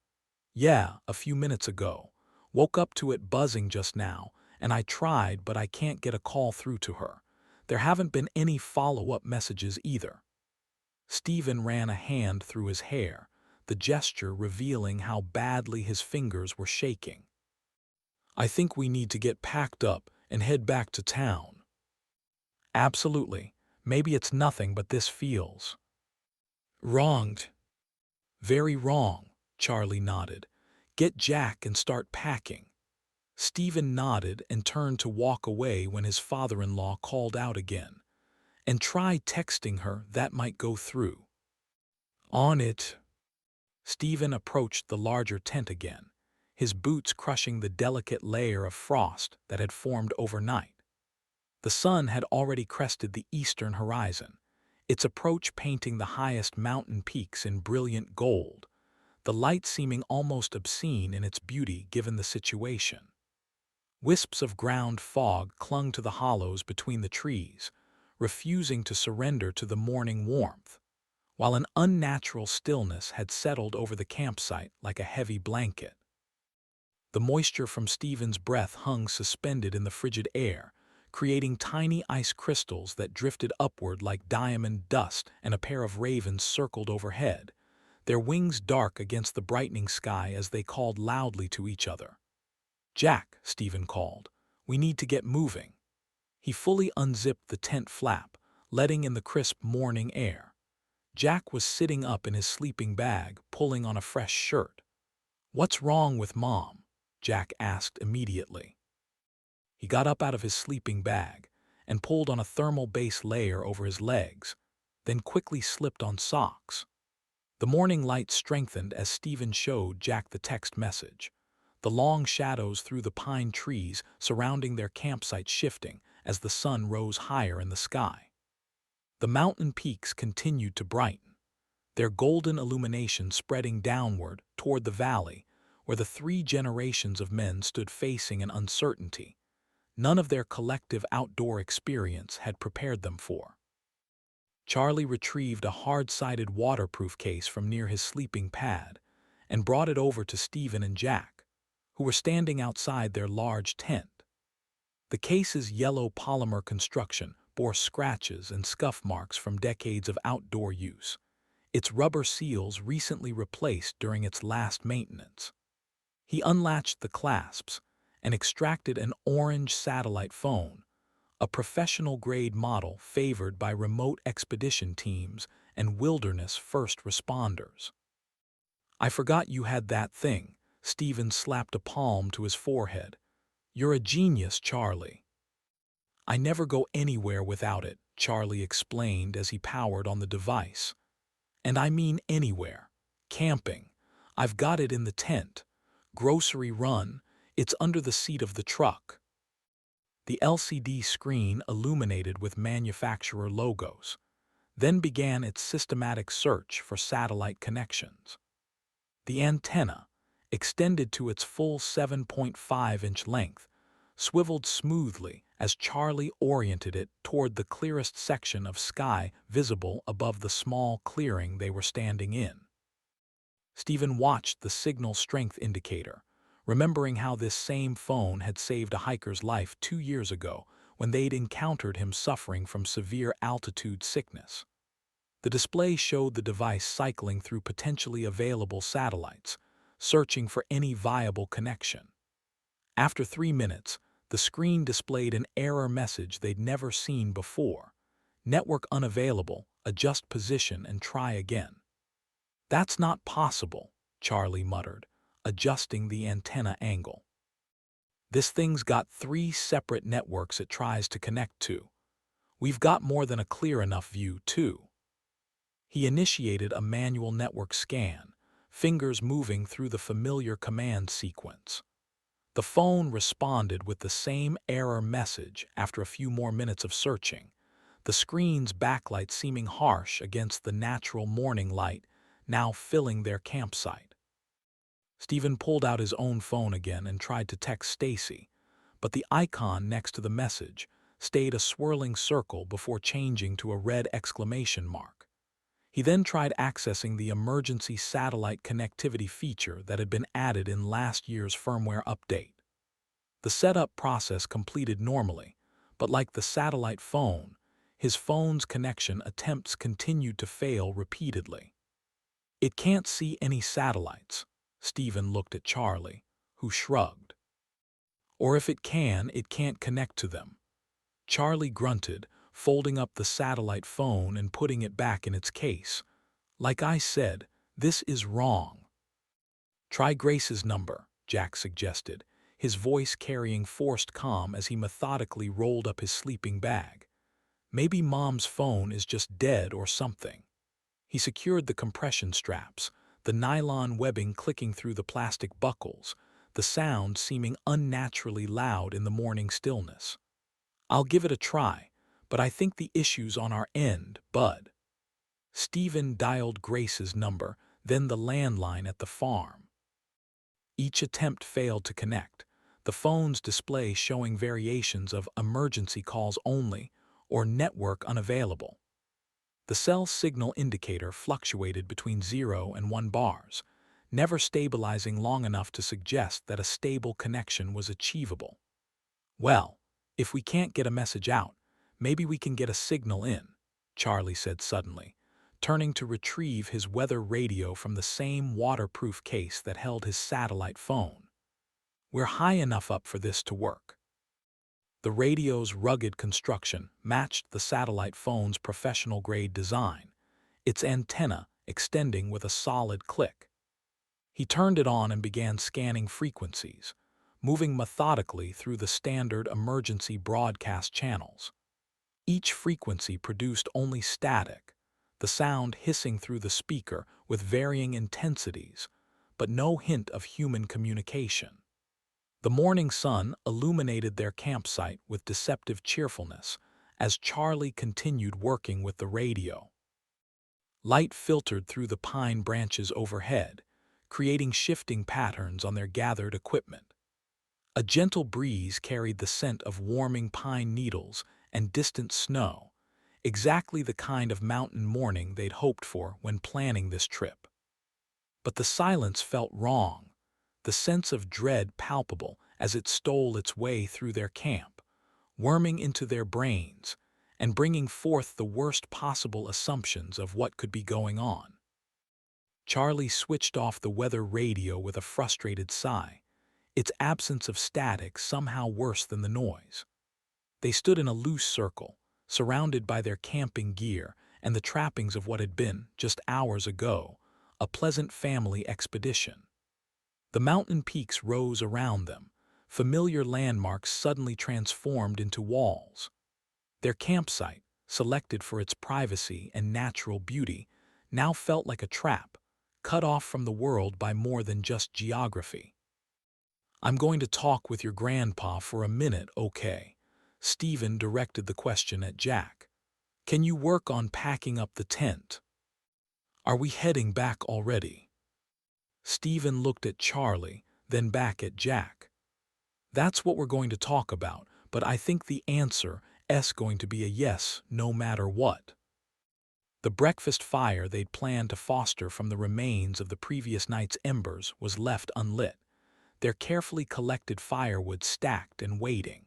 "Yeah, a few minutes ago. Woke up to it buzzing just now, and I tried, but I can't get a call through to her. There haven't been any follow-up messages either." Stephen ran a hand through his hair, the gesture revealing how badly his fingers were shaking. "I think we need to get packed up and head back to town." "Absolutely. Maybe it's nothing, but this feels wronged." "Very wrong," Charlie nodded. "Get Jack and start packing." Stephen nodded and turned to walk away when his father-in-law called out again. "And try texting her, that might go through." "On it." Stephen approached the larger tent again, his boots crushing the delicate layer of frost that had formed overnight. The sun had already crested the eastern horizon, its approach painting the highest mountain peaks in brilliant gold, the light seeming almost obscene in its beauty given the situation. Wisps of ground fog clung to the hollows between the trees, refusing to surrender to the morning warmth, while an unnatural stillness had settled over the campsite like a heavy blanket. The moisture from Stephen's breath hung suspended in the frigid air, creating tiny ice crystals that drifted upward like diamond dust, and a pair of ravens circled overhead, their wings dark against the brightening sky as they called loudly to each other. "Jack," Stephen called, "we need to get moving." He fully unzipped the tent flap, letting in the crisp morning air. Jack was sitting up in his sleeping bag, pulling on a fresh shirt. "What's wrong with Mom?" Jack asked immediately. He got up out of his sleeping bag and pulled on a thermal base layer over his legs, then quickly slipped on socks. The morning light strengthened as Stephen showed Jack the text message, the long shadows through the pine trees surrounding their campsite shifting as the sun rose higher in the sky. The mountain peaks continued to brighten, their golden illumination spreading downward toward the valley where the 3 generations of men stood facing an uncertainty none of their collective outdoor experience had prepared them for. Charlie retrieved a hard-sided waterproof case from near his sleeping pad and brought it over to Stephen and Jack, who were standing outside their large tent. The case's yellow polymer construction bore scratches and scuff marks from decades of outdoor use, its rubber seals recently replaced during its last maintenance. He unlatched the clasps and extracted an orange satellite phone, a professional-grade model favored by remote expedition teams and wilderness first responders. "I forgot you had that thing." Stephen slapped a palm to his forehead. "You're a genius, Charlie." "I never go anywhere without it," Charlie explained as he powered on the device. "And I mean anywhere. Camping. I've got it in the tent. Grocery run. It's under the seat of the truck." The LCD screen illuminated with manufacturer logos, then began its systematic search for satellite connections. The antenna, extended to its full 7.5-inch length, swiveled smoothly as Charlie oriented it toward the clearest section of sky visible above the small clearing they were standing in. Stephen watched the signal strength indicator, remembering how this same phone had saved a hiker's life 2 years ago when they'd encountered him suffering from severe altitude sickness. The display showed the device cycling through potentially available satellites, searching for any viable connection. After 3 minutes, the screen displayed an error message they'd never seen before. "Network unavailable, adjust position and try again." "That's not possible," Charlie muttered, adjusting the antenna angle. "This thing's got 3 separate networks it tries to connect to. We've got more than a clear enough view, too." He initiated a manual network scan, fingers moving through the familiar command sequence. The phone responded with the same error message after a few more minutes of searching, the screen's backlight seeming harsh against the natural morning light now filling their campsite. Stephen pulled out his own phone again and tried to text Stacy, but the icon next to the message stayed a swirling circle before changing to a red exclamation mark. He then tried accessing the emergency satellite connectivity feature that had been added in last year's firmware update. The setup process completed normally, but like the satellite phone, his phone's connection attempts continued to fail repeatedly. "It can't see any satellites." Stephen looked at Charlie, who shrugged. "Or if it can, it can't connect to them." Charlie grunted, folding up the satellite phone and putting it back in its case. "Like I said, this is wrong." "Try Grace's number," Jack suggested, his voice carrying forced calm as he methodically rolled up his sleeping bag. Maybe Mom's phone is just dead or something. He secured the compression straps, the nylon webbing clicking through the plastic buckles, the sound seeming unnaturally loud in the morning stillness. "I'll give it a try, but I think the issue's on our end, bud." Stephen dialed Grace's number, then the landline at the farm. Each attempt failed to connect, the phone's display showing variations of "emergency calls only" or "network unavailable." The cell signal indicator fluctuated between 0 and 1 bars, never stabilizing long enough to suggest that a stable connection was achievable. "Well, if we can't get a message out, maybe we can get a signal in," Charlie said suddenly, turning to retrieve his weather radio from the same waterproof case that held his satellite phone. "We're high enough up for this to work." The radio's rugged construction matched the satellite phone's professional-grade design, its antenna extending with a solid click. He turned it on and began scanning frequencies, moving methodically through the standard emergency broadcast channels. Each frequency produced only static, the sound hissing through the speaker with varying intensities, but no hint of human communication. The morning sun illuminated their campsite with deceptive cheerfulness as Charlie continued working with the radio. Light filtered through the pine branches overhead, creating shifting patterns on their gathered equipment. A gentle breeze carried the scent of warming pine needles and distant snow, exactly the kind of mountain morning they'd hoped for when planning this trip. But the silence felt wrong, the sense of dread palpable as it stole its way through their camp, worming into their brains and bringing forth the worst possible assumptions of what could be going on. Charlie switched off the weather radio with a frustrated sigh, its absence of static somehow worse than the noise. They stood in a loose circle, surrounded by their camping gear and the trappings of what had been, just hours ago, a pleasant family expedition. The mountain peaks rose around them, familiar landmarks suddenly transformed into walls. Their campsite, selected for its privacy and natural beauty, now felt like a trap, cut off from the world by more than just geography. "I'm going to talk with your grandpa for a minute, okay?" Stephen directed the question at Jack. "Can you work on packing up the tent? Are we heading back already?" Stephen looked at Charlie, then back at Jack. "That's what we're going to talk about, but I think the answer is going to be a yes no matter what." The breakfast fire they'd planned to foster from the remains of the previous night's embers was left unlit, their carefully collected firewood stacked and waiting.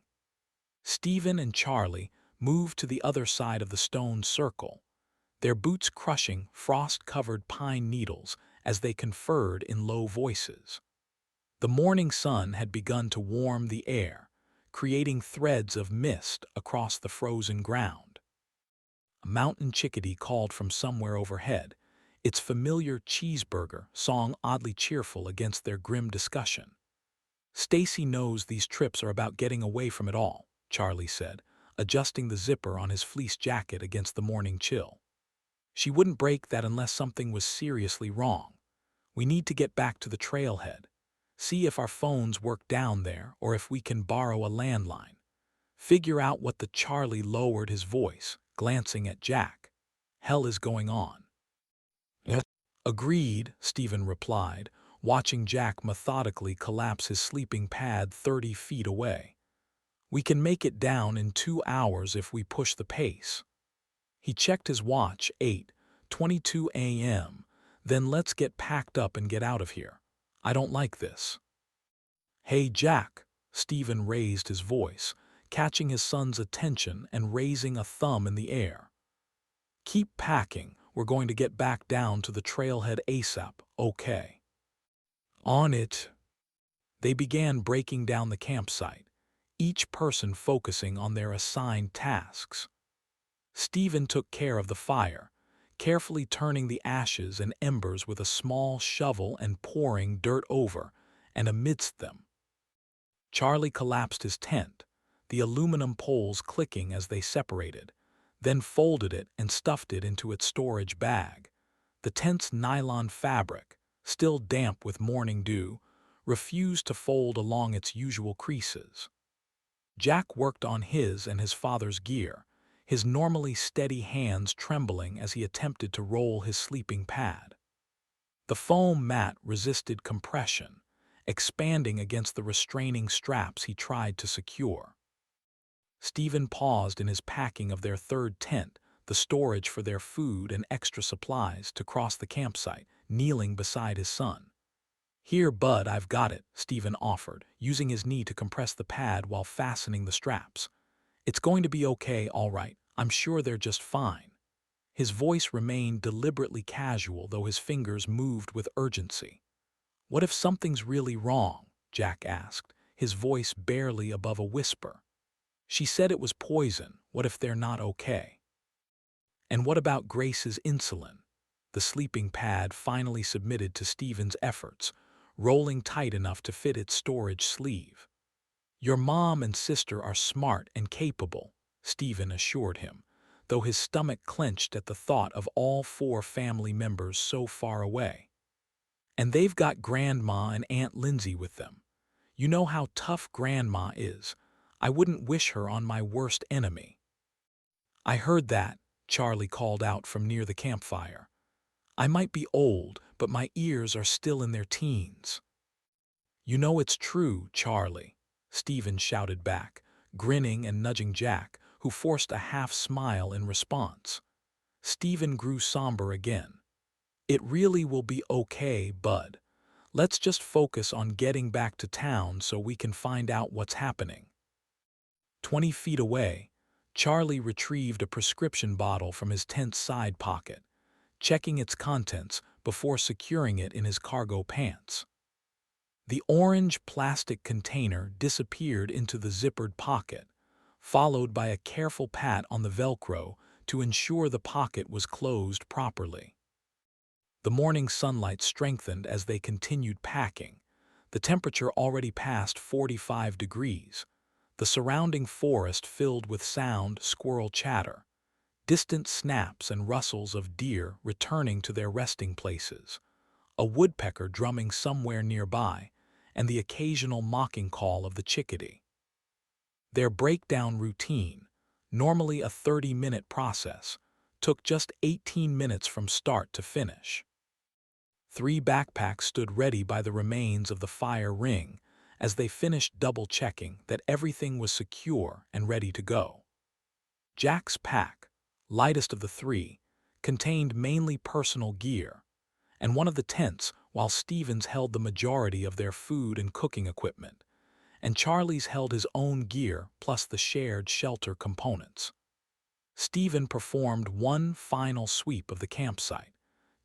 Stephen and Charlie moved to the other side of the stone circle, their boots crushing frost-covered pine needles as they conferred in low voices. The morning sun had begun to warm the air, creating threads of mist across the frozen ground. A mountain chickadee called from somewhere overhead, its familiar cheeseburger song oddly cheerful against their grim discussion. "Stacy knows these trips are about getting away from it all," Charlie said, adjusting the zipper on his fleece jacket against the morning chill. "She wouldn't break that unless something was seriously wrong. We need to get back to the trailhead, see if our phones work down there or if we can borrow a landline. Figure out what the—" Charlie lowered his voice, glancing at Jack. "Hell is going on." "Yes." "Agreed," Stephen replied, watching Jack methodically collapse his sleeping pad 30 feet away. "We can make it down in 2 hours if we push the pace." He checked his watch, 8:22 a.m., "Then let's get packed up and get out of here. I don't like this." "Hey, Jack," Stephen raised his voice, catching his son's attention and raising a thumb in the air. "Keep packing, we're going to get back down to the trailhead ASAP, okay?" "On it." They began breaking down the campsite, each person focusing on their assigned tasks. Stephen took care of the fire, carefully turning the ashes and embers with a small shovel and pouring dirt over and amidst them. Charlie collapsed his tent, the aluminum poles clicking as they separated, then folded it and stuffed it into its storage bag. The tent's nylon fabric, still damp with morning dew, refused to fold along its usual creases. Jack worked on his and his father's gear, his normally steady hands trembling as he attempted to roll his sleeping pad. The foam mat resisted compression, expanding against the restraining straps he tried to secure. Stephen paused in his packing of their third tent, the storage for their food and extra supplies, to cross the campsite, kneeling beside his son. "Here, bud, I've got it," Stephen offered, using his knee to compress the pad while fastening the straps. "It's going to be okay, all right. I'm sure they're just fine." His voice remained deliberately casual, though his fingers moved with urgency. "What if something's really wrong?" Jack asked, his voice barely above a whisper. "She said it was poison. What if they're not okay?" "And what about Grace's insulin?" The sleeping pad finally submitted to Stephen's efforts, rolling tight enough to fit its storage sleeve. "Your mom and sister are smart and capable," Stephen assured him, though his stomach clenched at the thought of all 4 family members so far away. "And they've got Grandma and Aunt Lindsay with them. You know how tough Grandma is. I wouldn't wish her on my worst enemy." "I heard that," Charlie called out from near the campfire. "I might be old, but my ears are still in their teens." "You know it's true, Charlie," Stephen shouted back, grinning and nudging Jack, who forced a half-smile in response. Stephen grew somber again. "It really will be okay, bud. Let's just focus on getting back to town so we can find out what's happening." 20 feet away, Charlie retrieved a prescription bottle from his tent's side pocket, checking its contents before securing it in his cargo pants. The orange plastic container disappeared into the zippered pocket, followed by a careful pat on the Velcro to ensure the pocket was closed properly. The morning sunlight strengthened as they continued packing, the temperature already past 45 degrees, the surrounding forest filled with sound, squirrel chatter, distant snaps and rustles of deer returning to their resting places, a woodpecker drumming somewhere nearby, and the occasional mocking call of the chickadee. Their breakdown routine, normally a 30-minute process, took just 18 minutes from start to finish. 3 backpacks stood ready by the remains of the fire ring as they finished double-checking that everything was secure and ready to go. Jack's pack, lightest of the 3, contained mainly personal gear, and one of the tents, while Stephen's held the majority of their food and cooking equipment, and Charlie's held his own gear plus the shared shelter components. Stephen performed one final sweep of the campsite,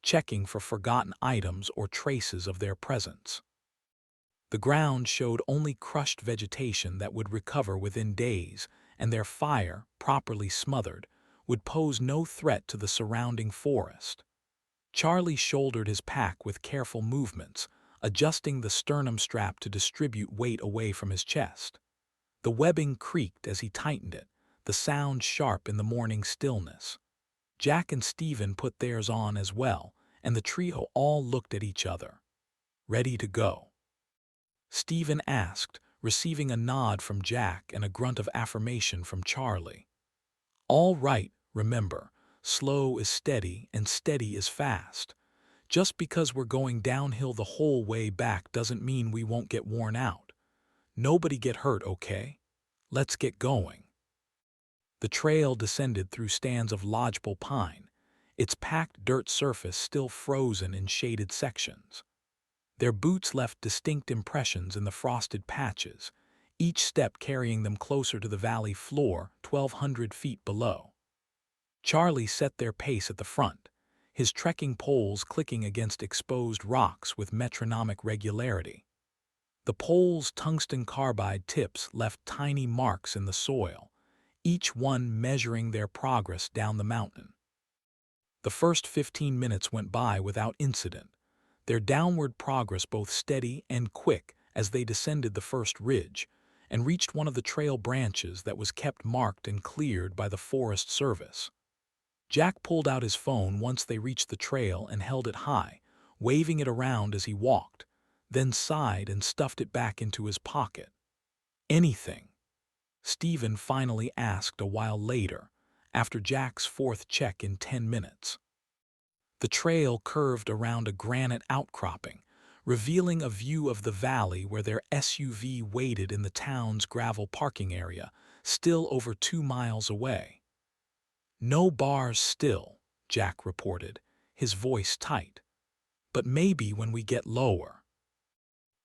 checking for forgotten items or traces of their presence. The ground showed only crushed vegetation that would recover within days, and their fire, properly smothered, would pose no threat to the surrounding forest. Charlie shouldered his pack with careful movements, adjusting the sternum strap to distribute weight away from his chest. The webbing creaked as he tightened it, the sound sharp in the morning stillness. Jack and Stephen put theirs on as well, and the trio all looked at each other. "Ready to go?" Stephen asked, receiving a nod from Jack and a grunt of affirmation from Charlie. "All right, remember, slow is steady and steady is fast. Just because we're going downhill the whole way back doesn't mean we won't get worn out. Nobody get hurt, okay? Let's get going." The trail descended through stands of lodgepole pine, its packed dirt surface still frozen in shaded sections. Their boots left distinct impressions in the frosted patches, each step carrying them closer to the valley floor 1,200 feet below. Charlie set their pace at the front, his trekking poles clicking against exposed rocks with metronomic regularity. The poles' tungsten carbide tips left tiny marks in the soil, each one measuring their progress down the mountain. The first 15 minutes went by without incident, their downward progress both steady and quick as they descended the first ridge, and reached one of the trail branches that was kept marked and cleared by the Forest Service. Jack pulled out his phone once they reached the trail and held it high, waving it around as he walked, then sighed and stuffed it back into his pocket. "Anything?" Stephen finally asked a while later, after Jack's fourth check in 10 minutes. The trail curved around a granite outcropping, revealing a view of the valley where their SUV waited in the town's gravel parking area, still over 2 miles away. "No bars still," Jack reported, his voice tight. "But maybe when we get lower."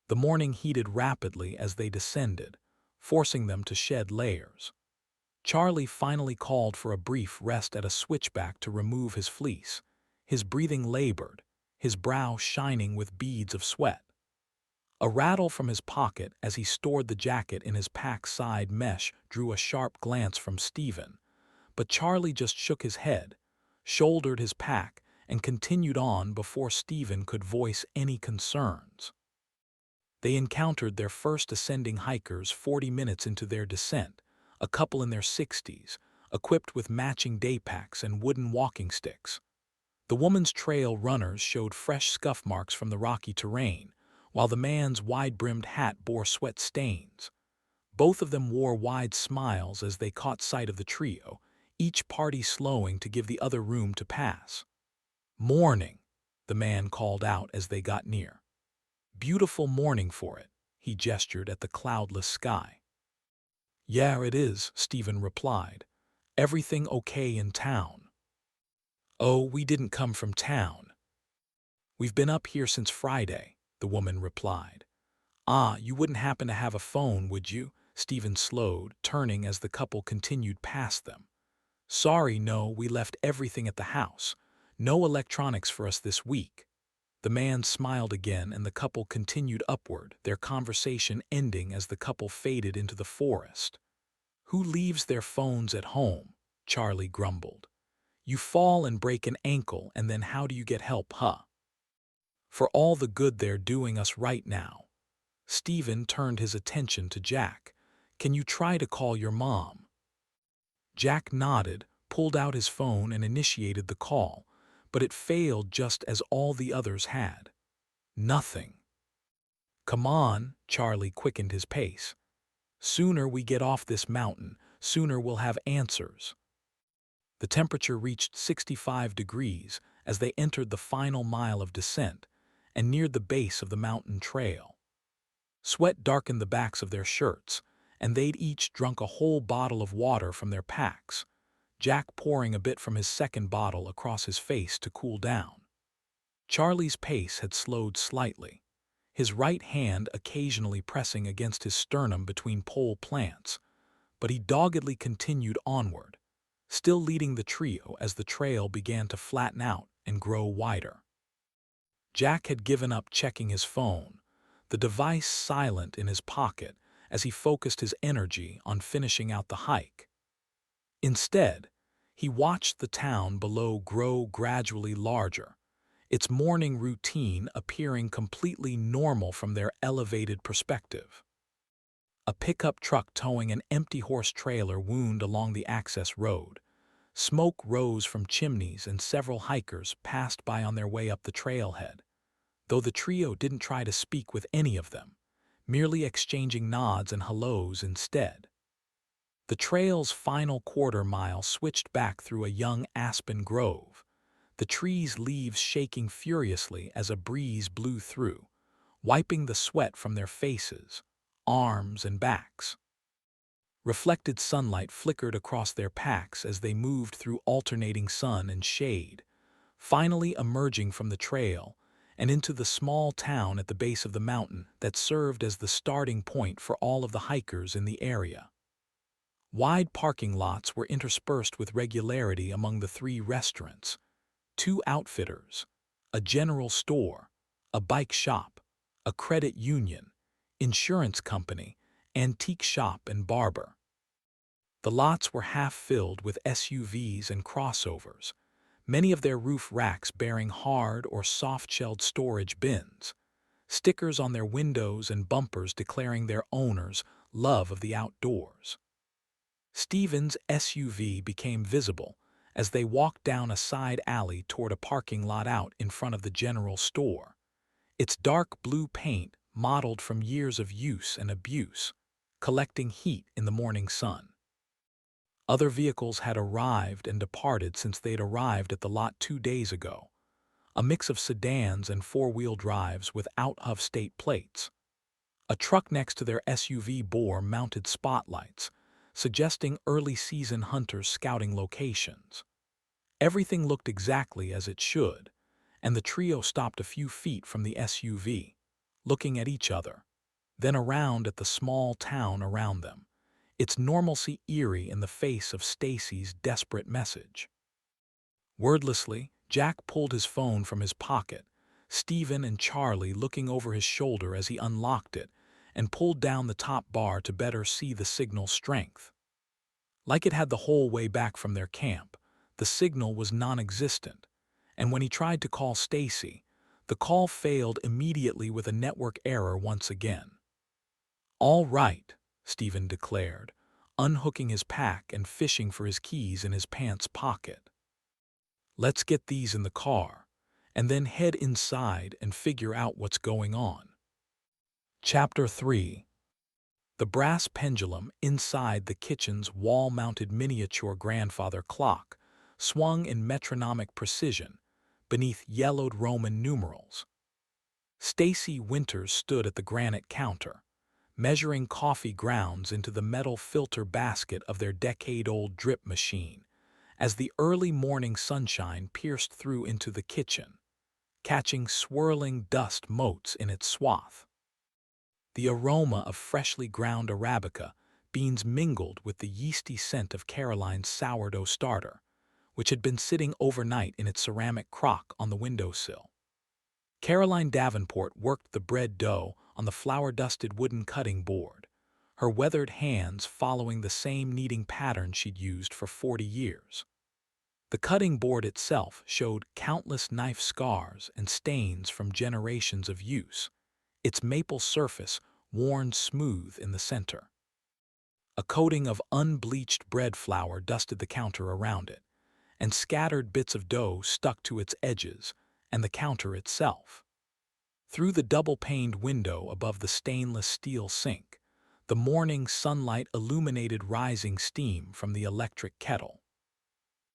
The morning heated rapidly as they descended, forcing them to shed layers. Charlie finally called for a brief rest at a switchback to remove his fleece, his breathing labored, his brow shining with beads of sweat. A rattle from his pocket as he stored the jacket in his pack side mesh drew a sharp glance from Stephen, but Charlie just shook his head, shouldered his pack, and continued on before Stephen could voice any concerns. They encountered their first ascending hikers 40 minutes into their descent, a couple in their 60s, equipped with matching day packs and wooden walking sticks. The woman's trail runners showed fresh scuff marks from the rocky terrain, while the man's wide-brimmed hat bore sweat stains. Both of them wore wide smiles as they caught sight of the trio, each party slowing to give the other room to pass. "Morning," the man called out as they got near. "Beautiful morning for it," he gestured at the cloudless sky. "Yeah, it is," Stephen replied. "Everything okay in town?" "Oh, we didn't come from town. We've been up here since Friday," the woman replied. "Ah, you wouldn't happen to have a phone, would you?" Stephen slowed, turning as the couple continued past them. "Sorry, no, we left everything at the house. No electronics for us this week." The man smiled again and the couple continued upward, their conversation ending as the couple faded into the forest. "Who leaves their phones at home?" Charlie grumbled. "You fall and break an ankle, and then how do you get help, huh? For all the good they're doing us right now." Stephen turned his attention to Jack. "Can you try to call your mom?" Jack nodded, pulled out his phone and initiated the call, but it failed just as all the others had. Nothing. "Come on," Charlie quickened his pace. "Sooner we get off this mountain, sooner we'll have answers." The temperature reached 65 degrees as they entered the final mile of descent and neared the base of the mountain trail. Sweat darkened the backs of their shirts, and they'd each drunk a whole bottle of water from their packs, Jack pouring a bit from his second bottle across his face to cool down. Charlie's pace had slowed slightly, his right hand occasionally pressing against his sternum between pole plants, but he doggedly continued onward, still leading the trio as the trail began to flatten out and grow wider. Jack had given up checking his phone, the device silent in his pocket as he focused his energy on finishing out the hike. Instead, he watched the town below grow gradually larger, its morning routine appearing completely normal from their elevated perspective. A pickup truck towing an empty horse trailer wound along the access road. Smoke rose from chimneys and several hikers passed by on their way up the trailhead, though the trio didn't try to speak with any of them, merely exchanging nods and hellos instead. The trail's final quarter mile switched back through a young aspen grove, the tree's leaves shaking furiously as a breeze blew through, wiping the sweat from their faces, arms, and backs. Reflected sunlight flickered across their packs as they moved through alternating sun and shade, finally emerging from the trail and into the small town at the base of the mountain that served as the starting point for all of the hikers in the area. Wide parking lots were interspersed with regularity among the 3 restaurants, 2 outfitters, a general store, a bike shop, a credit union, insurance company, antique shop, and barber. The lots were half filled with SUVs and crossovers, many of their roof racks bearing hard or soft-shelled storage bins, stickers on their windows and bumpers declaring their owners love of the outdoors. Stephen's SUV became visible as they walked down a side alley toward a parking lot out in front of the general store. Its dark blue paint mottled from years of use and abuse, collecting heat in the morning sun. Other vehicles had arrived and departed since they'd arrived at the lot 2 days ago, a mix of sedans and four-wheel drives with out-of-state plates. A truck next to their SUV bore mounted spotlights, suggesting early-season hunters scouting locations. Everything looked exactly as it should, and the trio stopped a few feet from the SUV, looking at each other, then around at the small town around them, its normalcy eerie in the face of Stacy's desperate message. Wordlessly, Jack pulled his phone from his pocket, Stephen and Charlie looking over his shoulder as he unlocked it and pulled down the top bar to better see the signal's strength. Like it had the whole way back from their camp, the signal was non-existent, and when he tried to call Stacy, the call failed immediately with a network error once again. "All right," Stephen declared, unhooking his pack and fishing for his keys in his pants pocket. "Let's get these in the car, and then head inside and figure out what's going on." Chapter 3. The brass pendulum inside the kitchen's wall-mounted miniature grandfather clock swung in metronomic precision beneath yellowed Roman numerals. Stacy Winters stood at the granite counter, measuring coffee grounds into the metal filter basket of their decade-old drip machine, as the early morning sunshine pierced through into the kitchen, catching swirling dust motes in its swath. The aroma of freshly ground Arabica beans mingled with the yeasty scent of Caroline's sourdough starter, which had been sitting overnight in its ceramic crock on the windowsill. Caroline Davenport worked the bread dough on the flour-dusted wooden cutting board, her weathered hands following the same kneading pattern she'd used for 40 years. The cutting board itself showed countless knife scars and stains from generations of use, its maple surface worn smooth in the center. A coating of unbleached bread flour dusted the counter around it, and scattered bits of dough stuck to its edges and the counter itself. Through the double-paned window above the stainless steel sink, the morning sunlight illuminated rising steam from the electric kettle.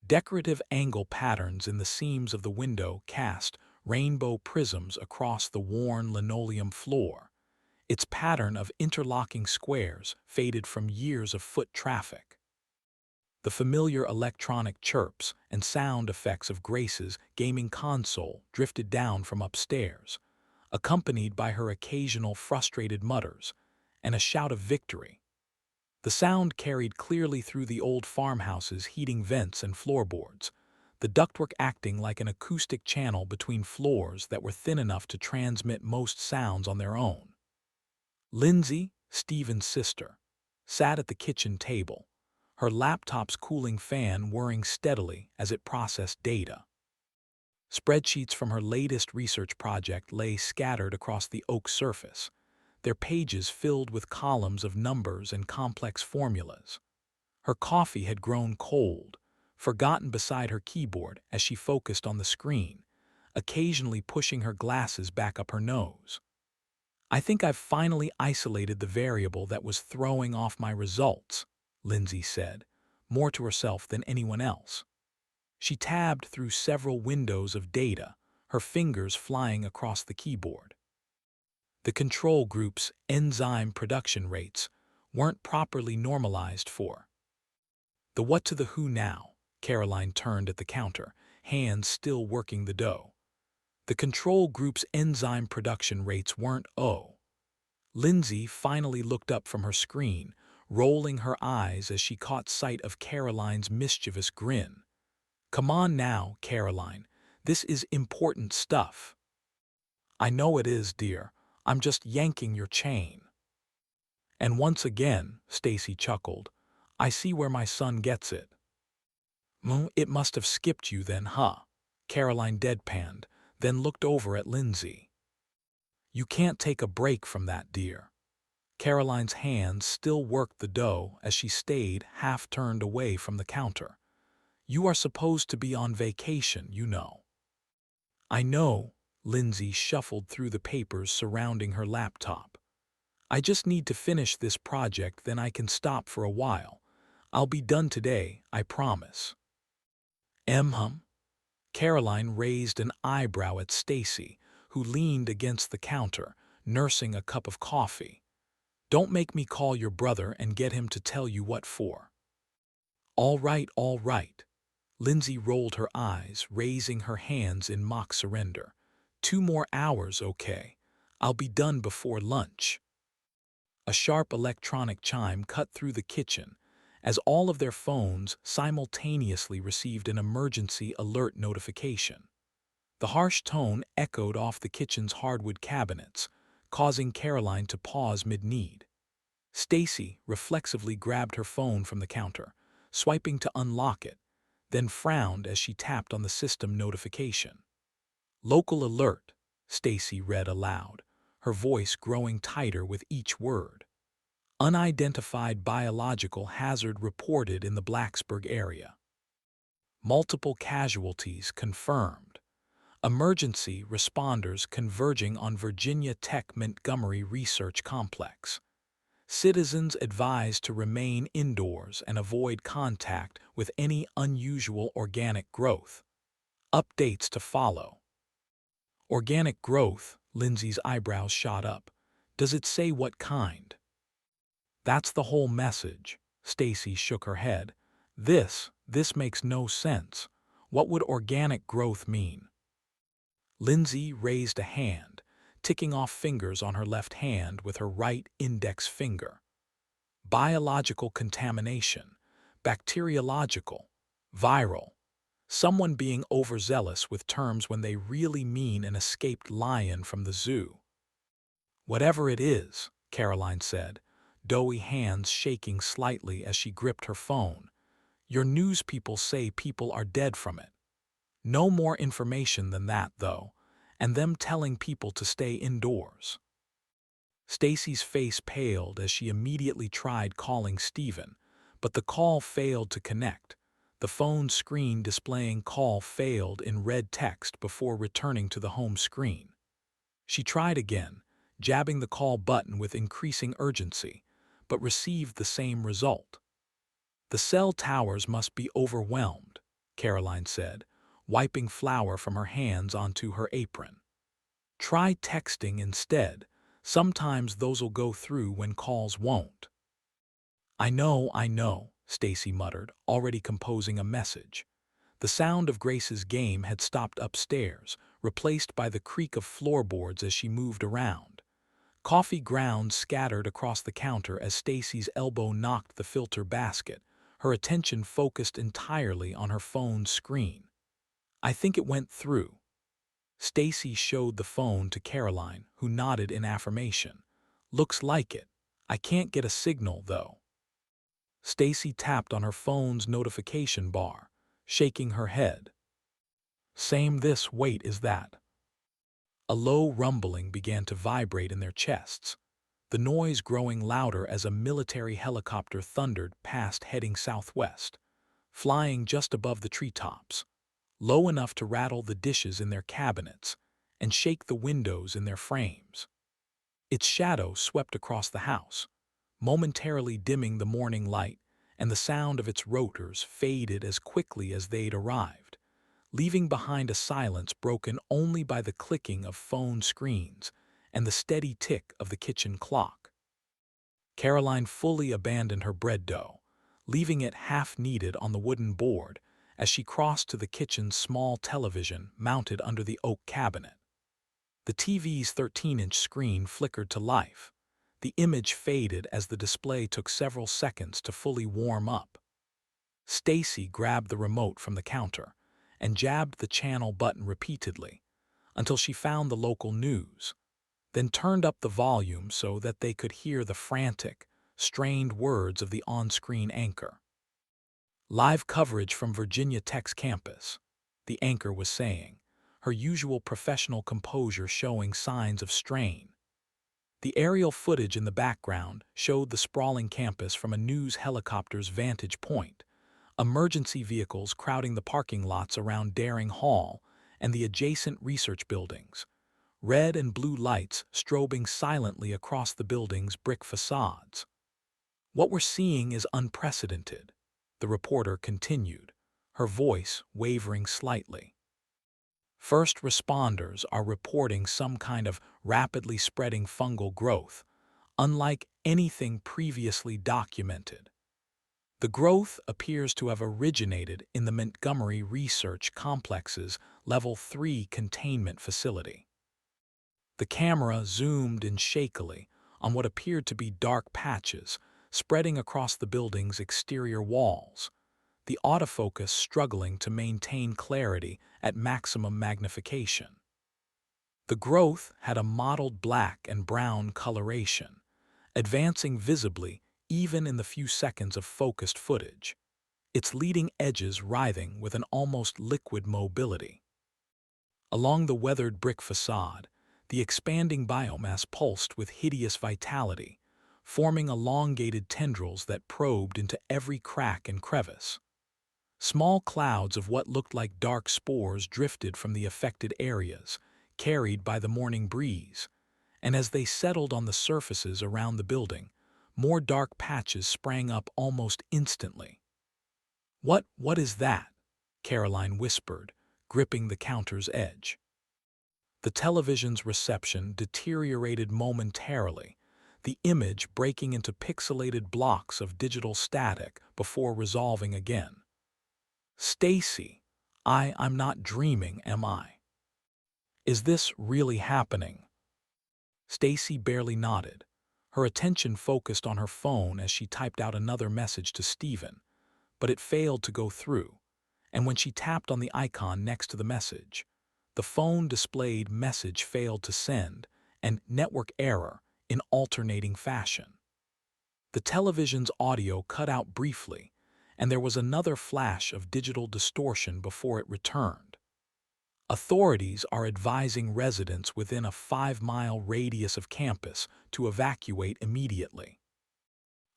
Decorative angle patterns in the seams of the window cast rainbow prisms across the worn linoleum floor, its pattern of interlocking squares faded from years of foot traffic. The familiar electronic chirps and sound effects of Grace's gaming console drifted down from upstairs, accompanied by her occasional frustrated mutters and a shout of victory. The sound carried clearly through the old farmhouse's heating vents and floorboards, the ductwork acting like an acoustic channel between floors that were thin enough to transmit most sounds on their own. Lindsay, Stephen's sister, sat at the kitchen table, her laptop's cooling fan whirring steadily as it processed data. Spreadsheets from her latest research project lay scattered across the oak surface, their pages filled with columns of numbers and complex formulas. Her coffee had grown cold, forgotten beside her keyboard as she focused on the screen, occasionally pushing her glasses back up her nose. "I think I've finally isolated the variable that was throwing off my results," Lindsay said, more to herself than anyone else. She tabbed through several windows of data, her fingers flying across the keyboard. The control group's enzyme production rates weren't properly normalized for. "The what to the who now?" Caroline turned at the counter, hands still working the dough. "The control group's enzyme production rates weren't Lindsay finally looked up from her screen, rolling her eyes as she caught sight of Caroline's mischievous grin. "Come on now, Caroline. This is important stuff." "I know it is, dear. I'm just yanking your chain." "And once again," Stacy chuckled, "I see where my son gets it." It must have skipped you then, huh?" Caroline deadpanned, then looked over at Lindsay. "You can't take a break from that, dear." Caroline's hands still worked the dough as she stayed half-turned away from the counter. "You are supposed to be on vacation, you know." "I know." Lindsay shuffled through the papers surrounding her laptop. "I just need to finish this project, then I can stop for a while. I'll be done today, I promise." Hum. Caroline raised an eyebrow at Stacy, who leaned against the counter, nursing a cup of coffee. "Don't make me call your brother and get him to tell you what for." All right, all right." Lindsay rolled her eyes, raising her hands in mock surrender. "2 more hours, okay? I'll be done before lunch." A sharp electronic chime cut through the kitchen as all of their phones simultaneously received an emergency alert notification. The harsh tone echoed off the kitchen's hardwood cabinets, causing Caroline to pause mid-need. Stacy reflexively grabbed her phone from the counter, swiping to unlock it, then frowned as she tapped on the system notification. "Local alert," Stacy read aloud, her voice growing tighter with each word. "Unidentified biological hazard reported in the Blacksburg area. Multiple casualties confirmed. Emergency responders converging on Virginia Tech Montgomery Research Complex. Citizens advised to remain indoors and avoid contact with any unusual organic growth. Updates to follow." "Organic growth?" Lindsay's eyebrows shot up. "Does it say what kind?" "That's the whole message." Stacy shook her head. This makes no sense. What would organic growth mean?" Lindsay raised a hand, ticking off fingers on her left hand with her right index finger. "Biological contamination, bacteriological, viral. Someone being overzealous with terms when they really mean an escaped lion from the zoo." "Whatever it is," Caroline said, doughy hands shaking slightly as she gripped her phone, "your news people say people are dead from it. No more information than that, though, and them telling people to stay indoors." Stacy's face paled as she immediately tried calling Stephen, but the call failed to connect, the phone screen displaying "call failed" in red text before returning to the home screen. She tried again, jabbing the call button with increasing urgency, but received the same result. "The cell towers must be overwhelmed," Caroline said, wiping flour from her hands onto her apron. "Try texting instead. Sometimes those'll go through when calls won't." I know," Stacy muttered, already composing a message. The sound of Grace's game had stopped upstairs, replaced by the creak of floorboards as she moved around. Coffee grounds scattered across the counter as Stacy's elbow knocked the filter basket, her attention focused entirely on her phone's screen. "I think it went through." Stacy showed the phone to Caroline, who nodded in affirmation. "Looks like it. I can't get a signal, though." Stacy tapped on her phone's notification bar, shaking her head. "Same this, wait, is that?" A low rumbling began to vibrate in their chests, the noise growing louder as a military helicopter thundered past heading southwest, flying just above the treetops, low enough to rattle the dishes in their cabinets and shake the windows in their frames. Its shadow swept across the house, momentarily dimming the morning light, and the sound of its rotors faded as quickly as they'd arrived, leaving behind a silence broken only by the clicking of phone screens and the steady tick of the kitchen clock. Caroline fully abandoned her bread dough, leaving it half-kneaded on the wooden board as she crossed to the kitchen's small television mounted under the oak cabinet. The TV's 13-inch screen flickered to life. The image faded as the display took several seconds to fully warm up. Stacy grabbed the remote from the counter and jabbed the channel button repeatedly until she found the local news, then turned up the volume so that they could hear the frantic, strained words of the on-screen anchor. "Live coverage from Virginia Tech's campus," the anchor was saying, her usual professional composure showing signs of strain. The aerial footage in the background showed the sprawling campus from a news helicopter's vantage point, emergency vehicles crowding the parking lots around Daring Hall and the adjacent research buildings, red and blue lights strobing silently across the building's brick facades. "What we're seeing is unprecedented," the reporter continued, her voice wavering slightly. "First responders are reporting some kind of rapidly spreading fungal growth, unlike anything previously documented. The growth appears to have originated in the Montgomery Research Complex's Level 3 containment facility." The camera zoomed in shakily on what appeared to be dark patches spreading across the building's exterior walls, the autofocus struggling to maintain clarity at maximum magnification. The growth had a mottled black and brown coloration, advancing visibly even in the few seconds of focused footage, its leading edges writhing with an almost liquid mobility. Along the weathered brick facade, the expanding biomass pulsed with hideous vitality, forming elongated tendrils that probed into every crack and crevice. Small clouds of what looked like dark spores drifted from the affected areas, carried by the morning breeze, and as they settled on the surfaces around the building, more dark patches sprang up almost instantly. What is that?" Caroline whispered, gripping the counter's edge. The television's reception deteriorated momentarily, the image breaking into pixelated blocks of digital static before resolving again. "Stacy, I'm not dreaming, am I? Is this really happening?" Stacy barely nodded, her attention focused on her phone as she typed out another message to Stephen, but it failed to go through, and when she tapped on the icon next to the message, the phone displayed "message failed to send" and "network error" in alternating fashion. The television's audio cut out briefly, and there was another flash of digital distortion before it returned. "Authorities are advising residents within a 5-mile radius of campus to evacuate immediately.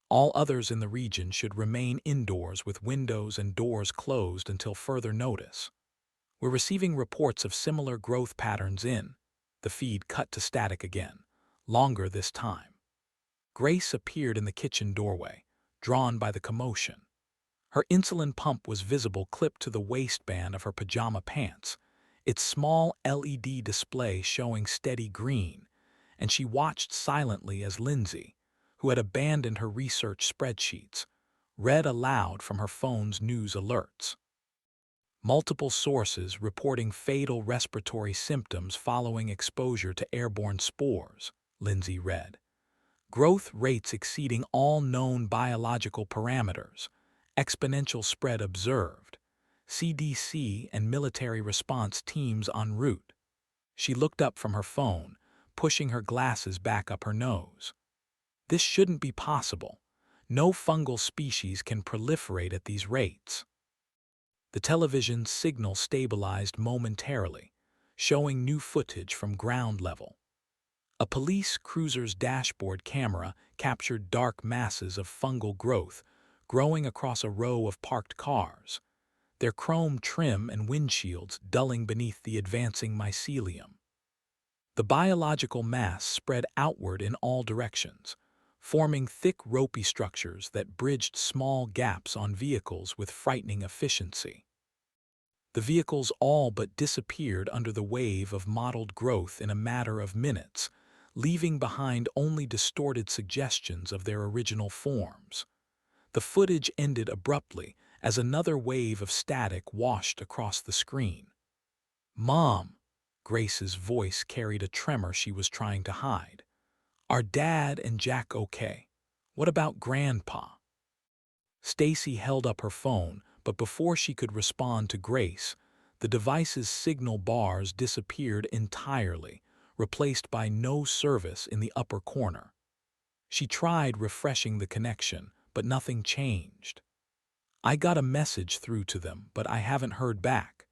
All others in the region should remain indoors with windows and doors closed until further notice. We're receiving reports of similar growth patterns in..." The feed cut to static again, longer this time. Grace appeared in the kitchen doorway, drawn by the commotion. Her insulin pump was visible clipped to the waistband of her pajama pants, its small LED display showing steady green, and she watched silently as Lindsay, who had abandoned her research spreadsheets, read aloud from her phone's news alerts. "Multiple sources reporting fatal respiratory symptoms following exposure to airborne spores," Lindsay read. "Growth rates exceeding all known biological parameters. Exponential spread observed. CDC and military response teams en route." She looked up from her phone, pushing her glasses back up her nose. "This shouldn't be possible. No fungal species can proliferate at these rates." The television's signal stabilized momentarily, showing new footage from ground level. A police cruiser's dashboard camera captured dark masses of fungal growth growing across a row of parked cars, their chrome trim and windshields dulling beneath the advancing mycelium. The biological mass spread outward in all directions, forming thick ropey structures that bridged small gaps on vehicles with frightening efficiency. The vehicles all but disappeared under the wave of mottled growth in a matter of minutes, leaving behind only distorted suggestions of their original forms. The footage ended abruptly as another wave of static washed across the screen. "Mom," Grace's voice carried a tremor she was trying to hide. "Are Dad and Jack okay? What about Grandpa?" Stacy held up her phone, but before she could respond to Grace, the device's signal bars disappeared entirely, replaced by no service in the upper corner. She tried refreshing the connection, but nothing changed. "I got a message through to them, but I haven't heard back.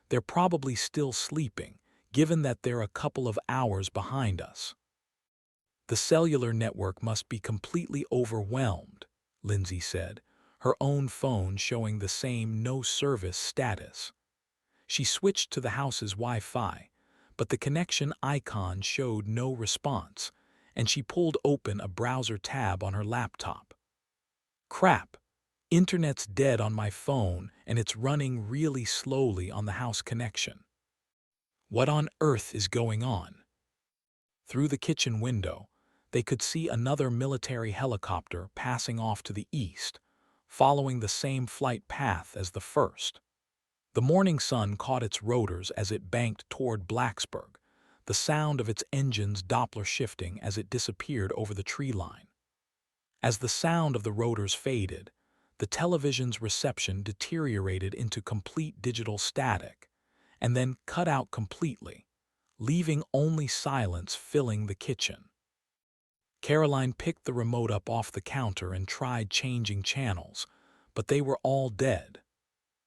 They're probably still sleeping, given that they're a couple of hours behind us." The cellular network must be completely overwhelmed, Lindsay said, her own phone showing the same no-service status. She switched to the house's Wi-Fi, but the connection icon showed no response, and she pulled open a browser tab on her laptop. Crap! Internet's dead on my phone, and it's running really slowly on the house connection. What on earth is going on? Through the kitchen window, they could see another military helicopter passing off to the east, following the same flight path as the first. The morning sun caught its rotors as it banked toward Blacksburg, the sound of its engines Doppler shifting as it disappeared over the tree line. As the sound of the rotors faded, the television's reception deteriorated into complete digital static, and then cut out completely, leaving only silence filling the kitchen. Caroline picked the remote up off the counter and tried changing channels, but they were all dead.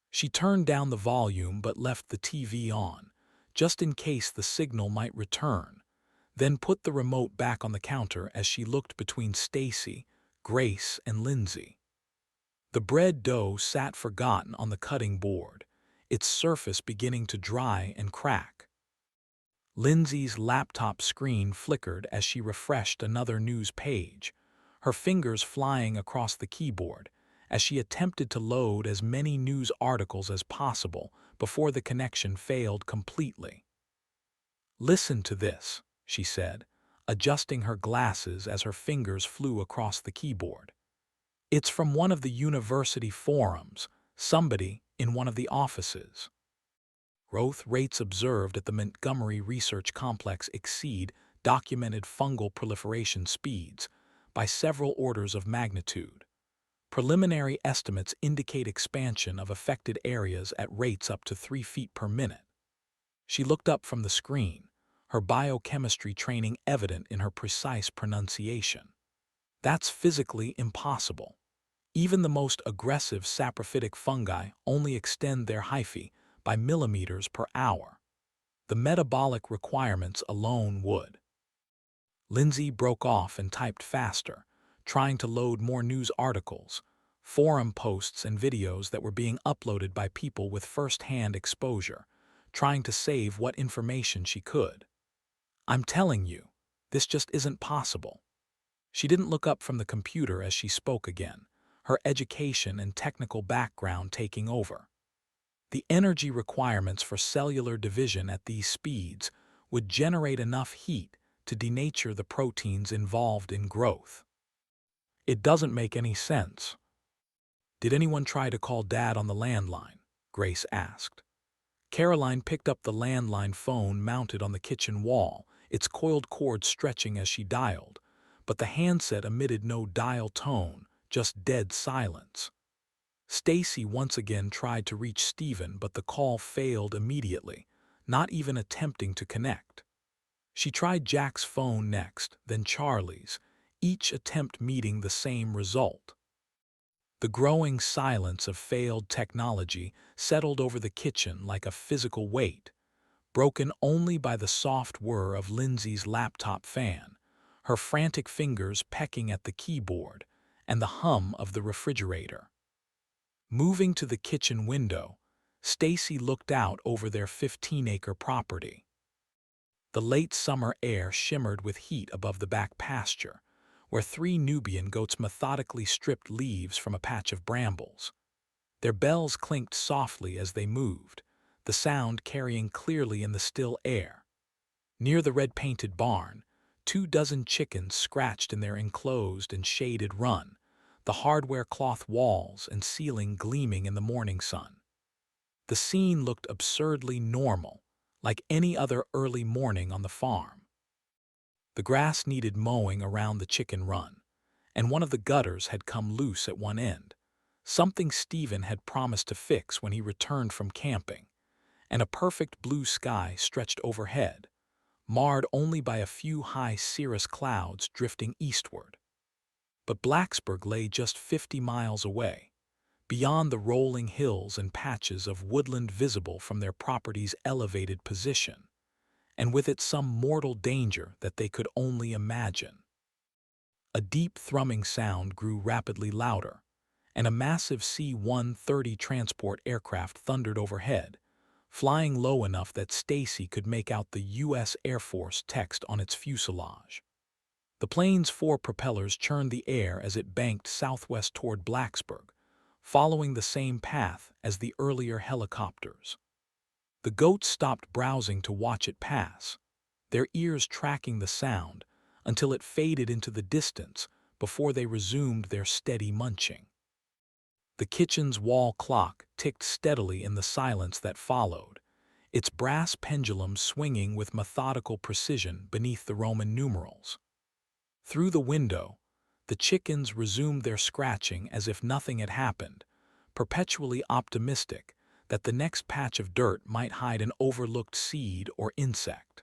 She turned down the volume but left the TV on, just in case the signal might return, then put the remote back on the counter as she looked between Stacy, Grace, and Lindsay. The bread dough sat forgotten on the cutting board, its surface beginning to dry and crack. Lindsay's laptop screen flickered as she refreshed another news page, her fingers flying across the keyboard as she attempted to load as many news articles as possible before the connection failed completely. "Listen to this," she said, adjusting her glasses as her fingers flew across the keyboard. "It's from one of the university forums, somebody in one of the offices. Growth rates observed at the Montgomery Research Complex exceed documented fungal proliferation speeds by several orders of magnitude. Preliminary estimates indicate expansion of affected areas at rates up to 3 feet per minute." She looked up from the screen, her biochemistry training evident in her precise pronunciation. "That's physically impossible. Even the most aggressive saprophytic fungi only extend their hyphae by millimeters per hour. The metabolic requirements alone would." Lindsay broke off and typed faster, trying to load more news articles, forum posts and videos that were being uploaded by people with first-hand exposure, trying to save what information she could. "I'm telling you, this just isn't possible." She didn't look up from the computer as she spoke again, her education and technical background taking over. The energy requirements for cellular division at these speeds would generate enough heat to denature the proteins involved in growth. "It doesn't make any sense." "Did anyone try to call Dad on the landline?" Grace asked. Caroline picked up the landline phone mounted on the kitchen wall, its coiled cord stretching as she dialed, but the handset emitted no dial tone, just dead silence. Stacy once again tried to reach Stephen, but the call failed immediately, not even attempting to connect. She tried Jack's phone next, then Charlie's, each attempt meeting the same result. The growing silence of failed technology settled over the kitchen like a physical weight, broken only by the soft whir of Lindsay's laptop fan, her frantic fingers pecking at the keyboard, and the hum of the refrigerator. Moving to the kitchen window, Stacy looked out over their 15-acre property. The late summer air shimmered with heat above the back pasture, where 3 Nubian goats methodically stripped leaves from a patch of brambles. Their bells clinked softly as they moved, the sound carrying clearly in the still air. Near the red-painted barn, 24 chickens scratched in their enclosed and shaded run, the hardware cloth walls and ceiling gleaming in the morning sun. The scene looked absurdly normal, like any other early morning on the farm. The grass needed mowing around the chicken run, and one of the gutters had come loose at one end, something Stephen had promised to fix when he returned from camping, and a perfect blue sky stretched overhead, marred only by a few high cirrus clouds drifting eastward. But Blacksburg lay just 50 miles away, beyond the rolling hills and patches of woodland visible from their property's elevated position, and with it some mortal danger that they could only imagine. A deep thrumming sound grew rapidly louder, and a massive C-130 transport aircraft thundered overhead, flying low enough that Stacy could make out the U.S. Air Force text on its fuselage. The plane's four propellers churned the air as it banked southwest toward Blacksburg, following the same path as the earlier helicopters. The goats stopped browsing to watch it pass, their ears tracking the sound until it faded into the distance before they resumed their steady munching. The kitchen's wall clock ticked steadily in the silence that followed, its brass pendulum swinging with methodical precision beneath the Roman numerals. Through the window, the chickens resumed their scratching as if nothing had happened, perpetually optimistic that the next patch of dirt might hide an overlooked seed or insect.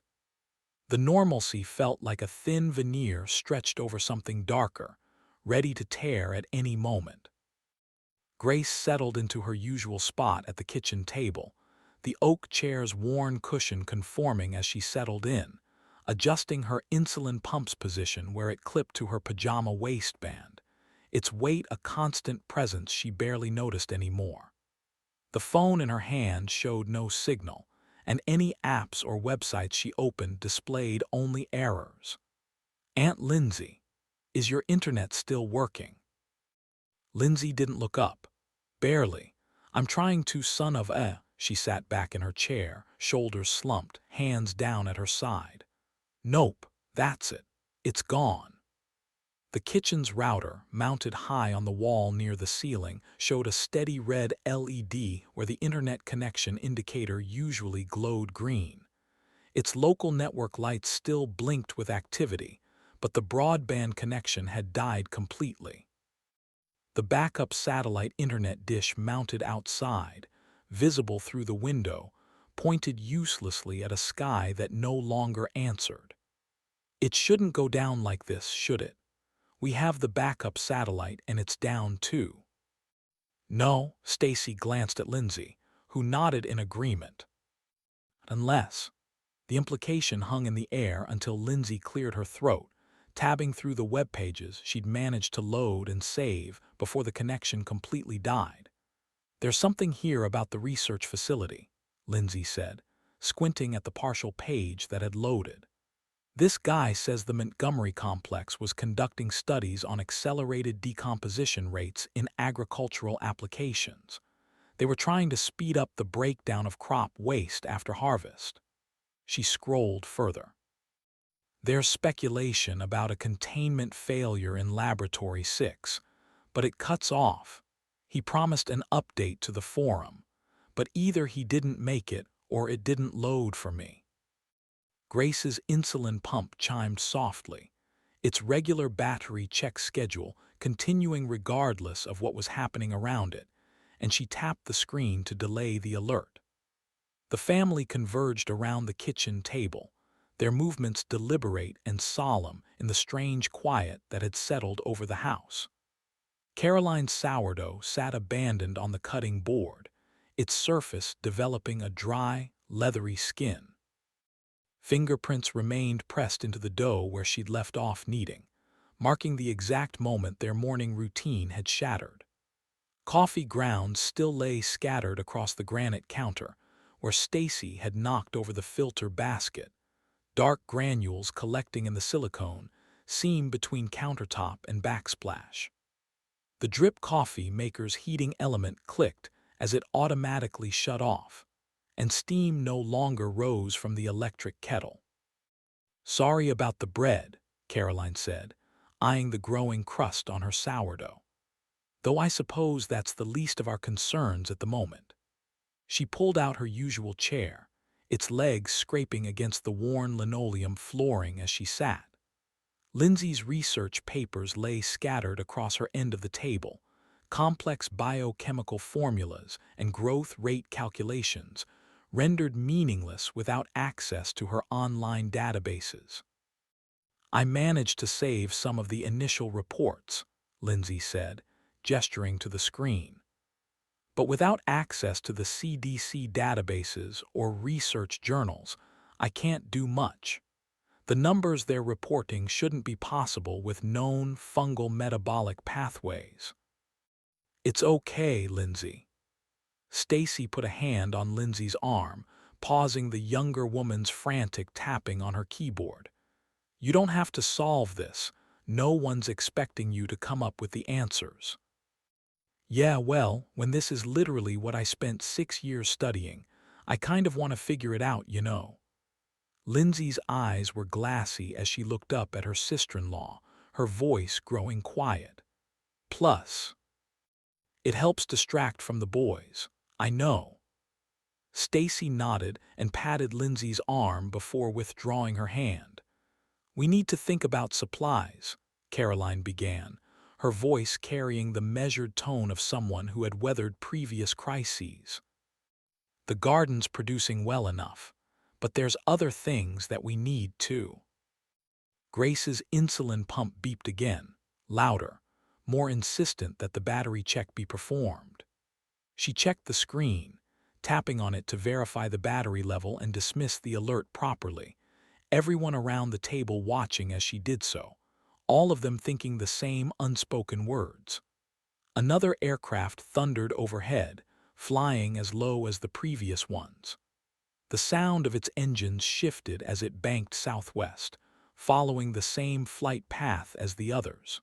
The normalcy felt like a thin veneer stretched over something darker, ready to tear at any moment. Grace settled into her usual spot at the kitchen table, the oak chair's worn cushion conforming as she settled in, adjusting her insulin pump's position where it clipped to her pajama waistband, its weight a constant presence she barely noticed anymore. The phone in her hand showed no signal, and any apps or websites she opened displayed only errors. "Aunt Lindsay, is your internet still working?" Lindsay didn't look up. "Barely. I'm trying to, son of a..." She sat back in her chair, shoulders slumped, hands down at her side. "Nope, that's it. It's gone." The kitchen's router, mounted high on the wall near the ceiling, showed a steady red LED where the internet connection indicator usually glowed green. Its local network lights still blinked with activity, but the broadband connection had died completely. The backup satellite internet dish mounted outside, visible through the window, pointed uselessly at a sky that no longer answered. "It shouldn't go down like this, should it? We have the backup satellite and it's down too." "No," Stacy glanced at Lindsay, who nodded in agreement. "Unless..." The implication hung in the air until Lindsay cleared her throat, tabbing through the web pages she'd managed to load and save before the connection completely died. "There's something here about the research facility," Lindsay said, squinting at the partial page that had loaded. "This guy says the Montgomery complex was conducting studies on accelerated decomposition rates in agricultural applications. They were trying to speed up the breakdown of crop waste after harvest." She scrolled further. "There's speculation about a containment failure in Laboratory 6, but it cuts off. He promised an update to the forum, but either he didn't make it or it didn't load for me." Grace's insulin pump chimed softly, its regular battery check schedule continuing regardless of what was happening around it, and she tapped the screen to delay the alert. The family converged around the kitchen table, their movements deliberate and solemn in the strange quiet that had settled over the house. Caroline's sourdough sat abandoned on the cutting board, its surface developing a dry, leathery skin. Fingerprints remained pressed into the dough where she'd left off kneading, marking the exact moment their morning routine had shattered. Coffee grounds still lay scattered across the granite counter, where Stacy had knocked over the filter basket, dark granules collecting in the silicone seam between countertop and backsplash. The drip coffee maker's heating element clicked as it automatically shut off, and steam no longer rose from the electric kettle. "Sorry about the bread," Caroline said, eyeing the growing crust on her sourdough. "Though I suppose that's the least of our concerns at the moment." She pulled out her usual chair, its legs scraping against the worn linoleum flooring as she sat. Lindsay's research papers lay scattered across her end of the table, complex biochemical formulas and growth rate calculations, rendered meaningless without access to her online databases. "I managed to save some of the initial reports," Lindsay said, gesturing to the screen. "But without access to the CDC databases or research journals, I can't do much. The numbers they're reporting shouldn't be possible with known fungal metabolic pathways. It's okay, Lindsay. Stacy put a hand on Lindsay's arm, pausing the younger woman's frantic tapping on her keyboard. You don't have to solve this. No one's expecting you to come up with the answers. Yeah, well, when this is literally what I spent 6 years studying, I kind of want to figure it out, you know. Lindsay's eyes were glassy as she looked up at her sister-in-law, her voice growing quiet. Plus, it helps distract from the boys. I know. Stacy nodded and patted Lindsay's arm before withdrawing her hand. We need to think about supplies, Caroline began, her voice carrying the measured tone of someone who had weathered previous crises. The garden's producing well enough, but there's other things that we need too. Grace's insulin pump beeped again, louder, more insistent that the battery check be performed. She checked the screen, tapping on it to verify the battery level and dismiss the alert properly, everyone around the table watching as she did so, all of them thinking the same unspoken words. Another aircraft thundered overhead, flying as low as the previous ones. The sound of its engines shifted as it banked southwest, following the same flight path as the others.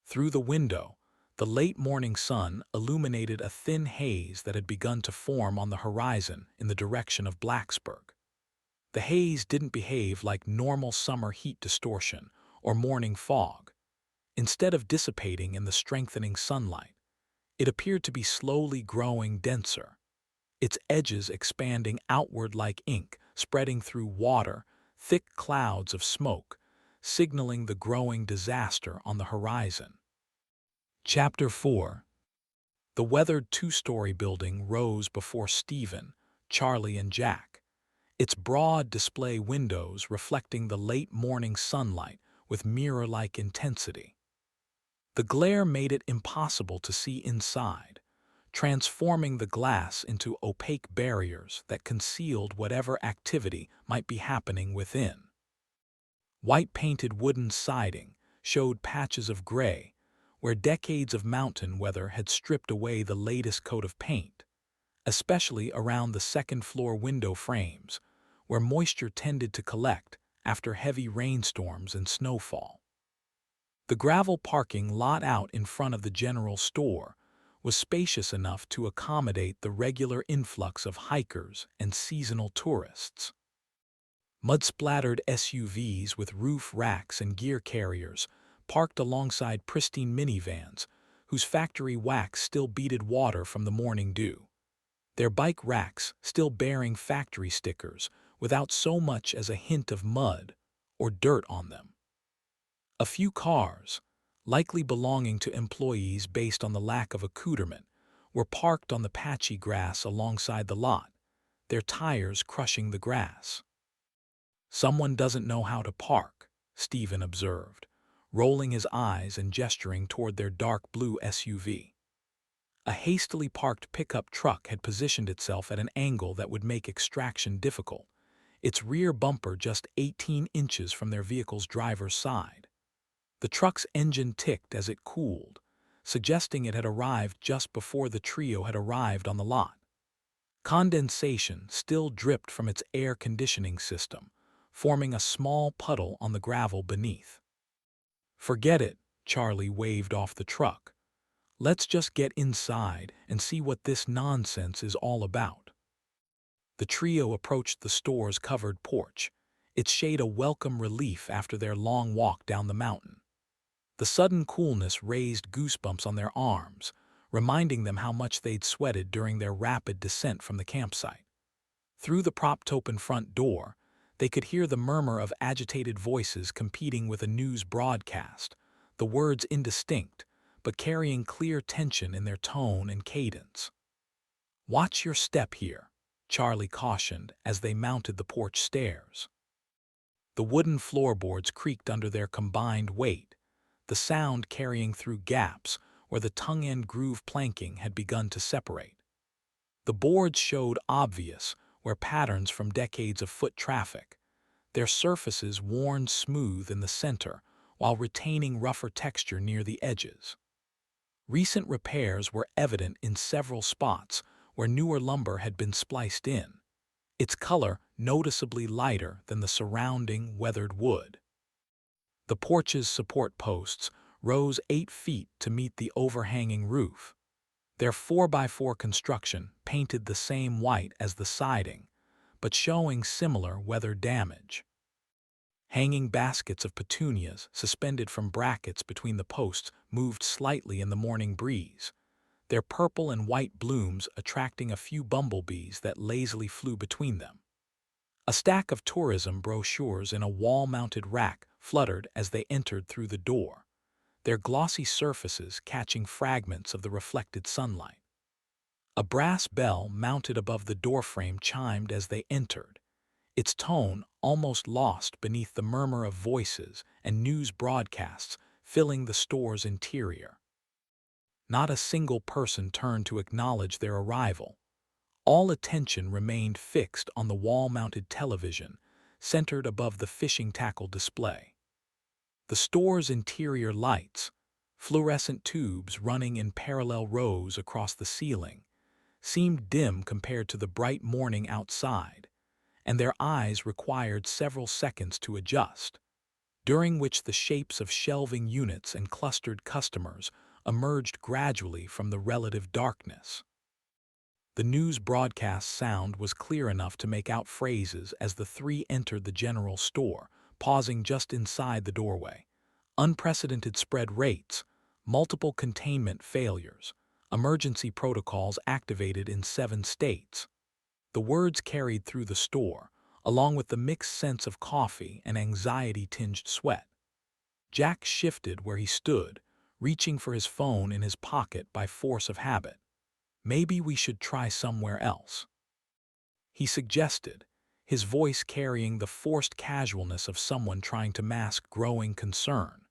Through the window, the late morning sun illuminated a thin haze that had begun to form on the horizon in the direction of Blacksburg. The haze didn't behave like normal summer heat distortion or morning fog. Instead of dissipating in the strengthening sunlight, it appeared to be slowly growing denser, its edges expanding outward like ink, spreading through water, thick clouds of smoke, signaling the growing disaster on the horizon. Chapter 4. The weathered two-story building rose before Stephen, Charlie, and Jack, its broad display windows reflecting the late morning sunlight with mirror-like intensity. The glare made it impossible to see inside, transforming the glass into opaque barriers that concealed whatever activity might be happening within. White-painted wooden siding showed patches of gray, where decades of mountain weather had stripped away the latest coat of paint, especially around the second-floor window frames, where moisture tended to collect after heavy rainstorms and snowfall. The gravel parking lot out in front of the general store was spacious enough to accommodate the regular influx of hikers and seasonal tourists. Mud-splattered SUVs with roof racks and gear carriers parked alongside pristine minivans, whose factory wax still beaded water from the morning dew. Their bike racks still bearing factory stickers without so much as a hint of mud or dirt on them. A few cars, likely belonging to employees based on the lack of accoutrement, were parked on the patchy grass alongside the lot, their tires crushing the grass. Someone doesn't know how to park, Stephen observed, rolling his eyes and gesturing toward their dark blue SUV. A hastily parked pickup truck had positioned itself at an angle that would make extraction difficult, its rear bumper just 18 inches from their vehicle's driver's side. The truck's engine ticked as it cooled, suggesting it had arrived just before the trio had arrived on the lot. Condensation still dripped from its air conditioning system, forming a small puddle on the gravel beneath. "Forget it," Charlie waved off the truck. "Let's just get inside and see what this nonsense is all about." The trio approached the store's covered porch, its shade a welcome relief after their long walk down the mountain. The sudden coolness raised goosebumps on their arms, reminding them how much they'd sweated during their rapid descent from the campsite. Through the propped-open front door, they could hear the murmur of agitated voices competing with a news broadcast, the words indistinct, but carrying clear tension in their tone and cadence. "Watch your step here," Charlie cautioned as they mounted the porch stairs. The wooden floorboards creaked under their combined weight, the sound carrying through gaps where the tongue-end groove planking had begun to separate. The boards showed obvious where patterns from decades of foot traffic, their surfaces worn smooth in the center while retaining rougher texture near the edges. Recent repairs were evident in several spots where newer lumber had been spliced in, its color noticeably lighter than the surrounding weathered wood. The porch's support posts rose 8 feet to meet the overhanging roof, their 4x4 construction painted the same white as the siding, but showing similar weather damage. Hanging baskets of petunias suspended from brackets between the posts moved slightly in the morning breeze, their purple and white blooms attracting a few bumblebees that lazily flew between them. A stack of tourism brochures in a wall-mounted rack fluttered as they entered through the door, their glossy surfaces catching fragments of the reflected sunlight. A brass bell mounted above the doorframe chimed as they entered, its tone almost lost beneath the murmur of voices and news broadcasts filling the store's interior. Not a single person turned to acknowledge their arrival. All attention remained fixed on the wall-mounted television centered above the fishing tackle display. The store's interior lights, fluorescent tubes running in parallel rows across the ceiling, seemed dim compared to the bright morning outside, and their eyes required several seconds to adjust, during which the shapes of shelving units and clustered customers emerged gradually from the relative darkness. The news broadcast sound was clear enough to make out phrases as the three entered the general store, pausing just inside the doorway. Unprecedented spread rates, multiple containment failures, emergency protocols activated in 7 states. The words carried through the store, along with the mixed sense of coffee and anxiety-tinged sweat. Jack shifted where he stood, reaching for his phone in his pocket by force of habit. Maybe we should try somewhere else, he suggested, his voice carrying the forced casualness of someone trying to mask growing concern.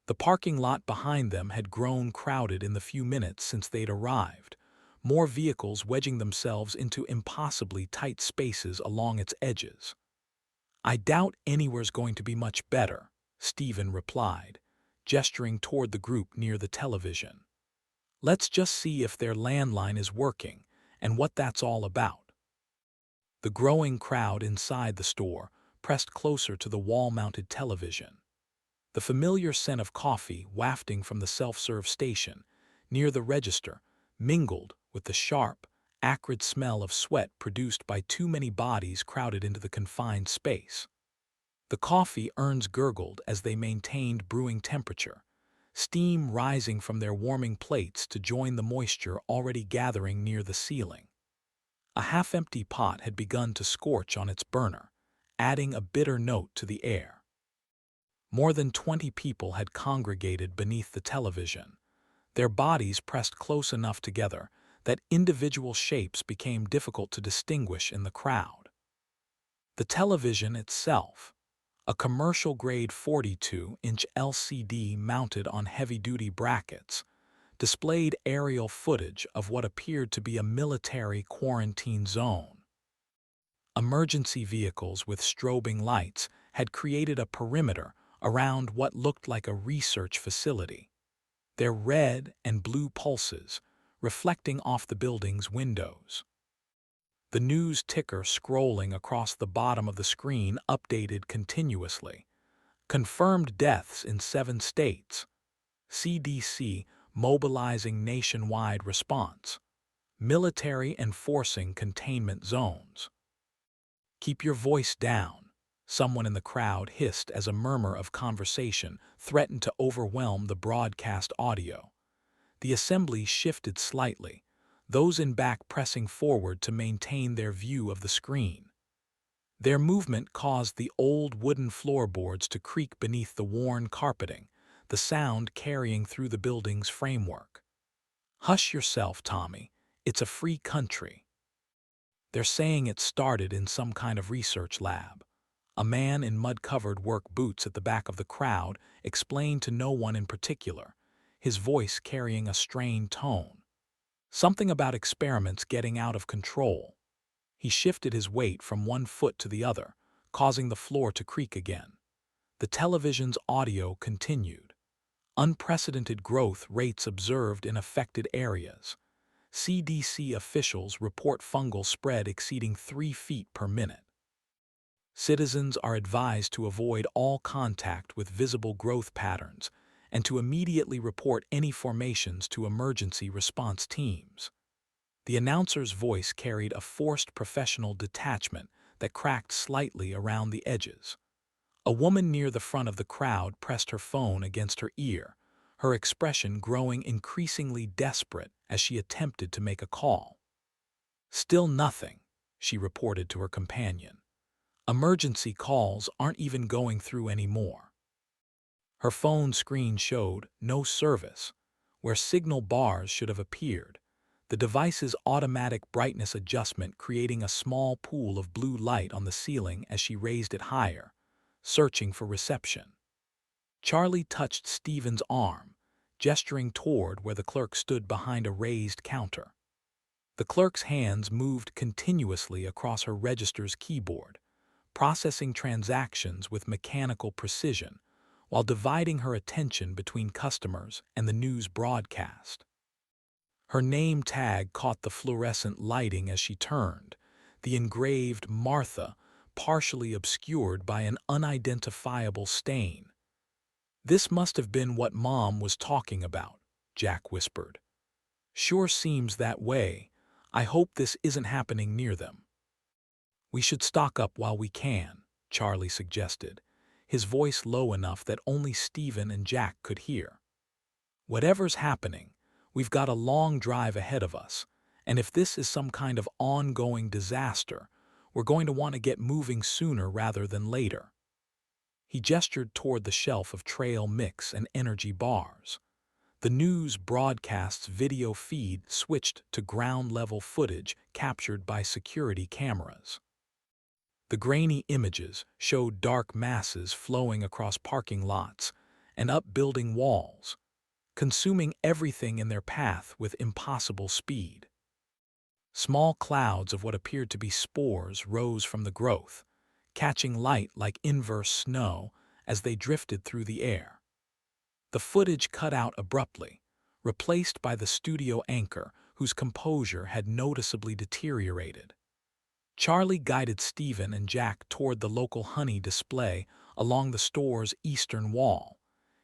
The parking lot behind them had grown crowded in the few minutes since they'd arrived, more vehicles wedging themselves into impossibly tight spaces along its edges. "I doubt anywhere's going to be much better," Stephen replied, gesturing toward the group near the television. "Let's just see if their landline is working and what that's all about." The growing crowd inside the store pressed closer to the wall-mounted television. The familiar scent of coffee wafting from the self-serve station near the register mingled with the sharp, acrid smell of sweat produced by too many bodies crowded into the confined space. The coffee urns gurgled as they maintained brewing temperature, steam rising from their warming plates to join the moisture already gathering near the ceiling. A half-empty pot had begun to scorch on its burner, adding a bitter note to the air. More than 20 people had congregated beneath the television, their bodies pressed close enough together that individual shapes became difficult to distinguish in the crowd. The television itself, a commercial-grade 42-inch LCD mounted on heavy-duty brackets, displayed aerial footage of what appeared to be a military quarantine zone. Emergency vehicles with strobing lights had created a perimeter around what looked like a research facility, their red and blue pulses reflecting off the building's windows. The news ticker scrolling across the bottom of the screen updated continuously. Confirmed deaths in 7 states. CDC mobilizing nationwide response. Military enforcing containment zones. "Keep your voice down," someone in the crowd hissed as a murmur of conversation threatened to overwhelm the broadcast audio. The assembly shifted slightly, those in back pressing forward to maintain their view of the screen. Their movement caused the old wooden floorboards to creak beneath the worn carpeting, the sound carrying through the building's framework. "Hush yourself, Tommy. It's a free country." "They're saying it started in some kind of research lab." A man in mud-covered work boots at the back of the crowd explained to no one in particular, his voice carrying a strained tone. Something about experiments getting out of control. He shifted his weight from one foot to the other, causing the floor to creak again. The television's audio continued. Unprecedented growth rates observed in affected areas. CDC officials report fungal spread exceeding 3 feet per minute. Citizens are advised to avoid all contact with visible growth patterns and to immediately report any formations to emergency response teams. The announcer's voice carried a forced professional detachment that cracked slightly around the edges. A woman near the front of the crowd pressed her phone against her ear, her expression growing increasingly desperate as she attempted to make a call. "Still nothing," she reported to her companion. "Emergency calls aren't even going through anymore." Her phone screen showed "no service," where signal bars should have appeared, the device's automatic brightness adjustment creating a small pool of blue light on the ceiling as she raised it higher, searching for reception. Charlie touched Stephen's arm, gesturing toward where the clerk stood behind a raised counter. The clerk's hands moved continuously across her register's keyboard, processing transactions with mechanical precision while dividing her attention between customers and the news broadcast. Her name tag caught the fluorescent lighting as she turned, the engraved Martha partially obscured by an unidentifiable stain. "This must have been what Mom was talking about," Jack whispered. "Sure seems that way. I hope this isn't happening near them." "We should stock up while we can," Charlie suggested, his voice low enough that only Stephen and Jack could hear. "Whatever's happening, we've got a long drive ahead of us, and if this is some kind of ongoing disaster, we're going to want to get moving sooner rather than later." He gestured toward the shelf of trail mix and energy bars. The news broadcast's video feed switched to ground-level footage captured by security cameras. The grainy images showed dark masses flowing across parking lots and up building walls, consuming everything in their path with impossible speed. Small clouds of what appeared to be spores rose from the growth, catching light like inverse snow as they drifted through the air. The footage cut out abruptly, replaced by the studio anchor whose composure had noticeably deteriorated. Charlie guided Stephen and Jack toward the local honey display along the store's eastern wall,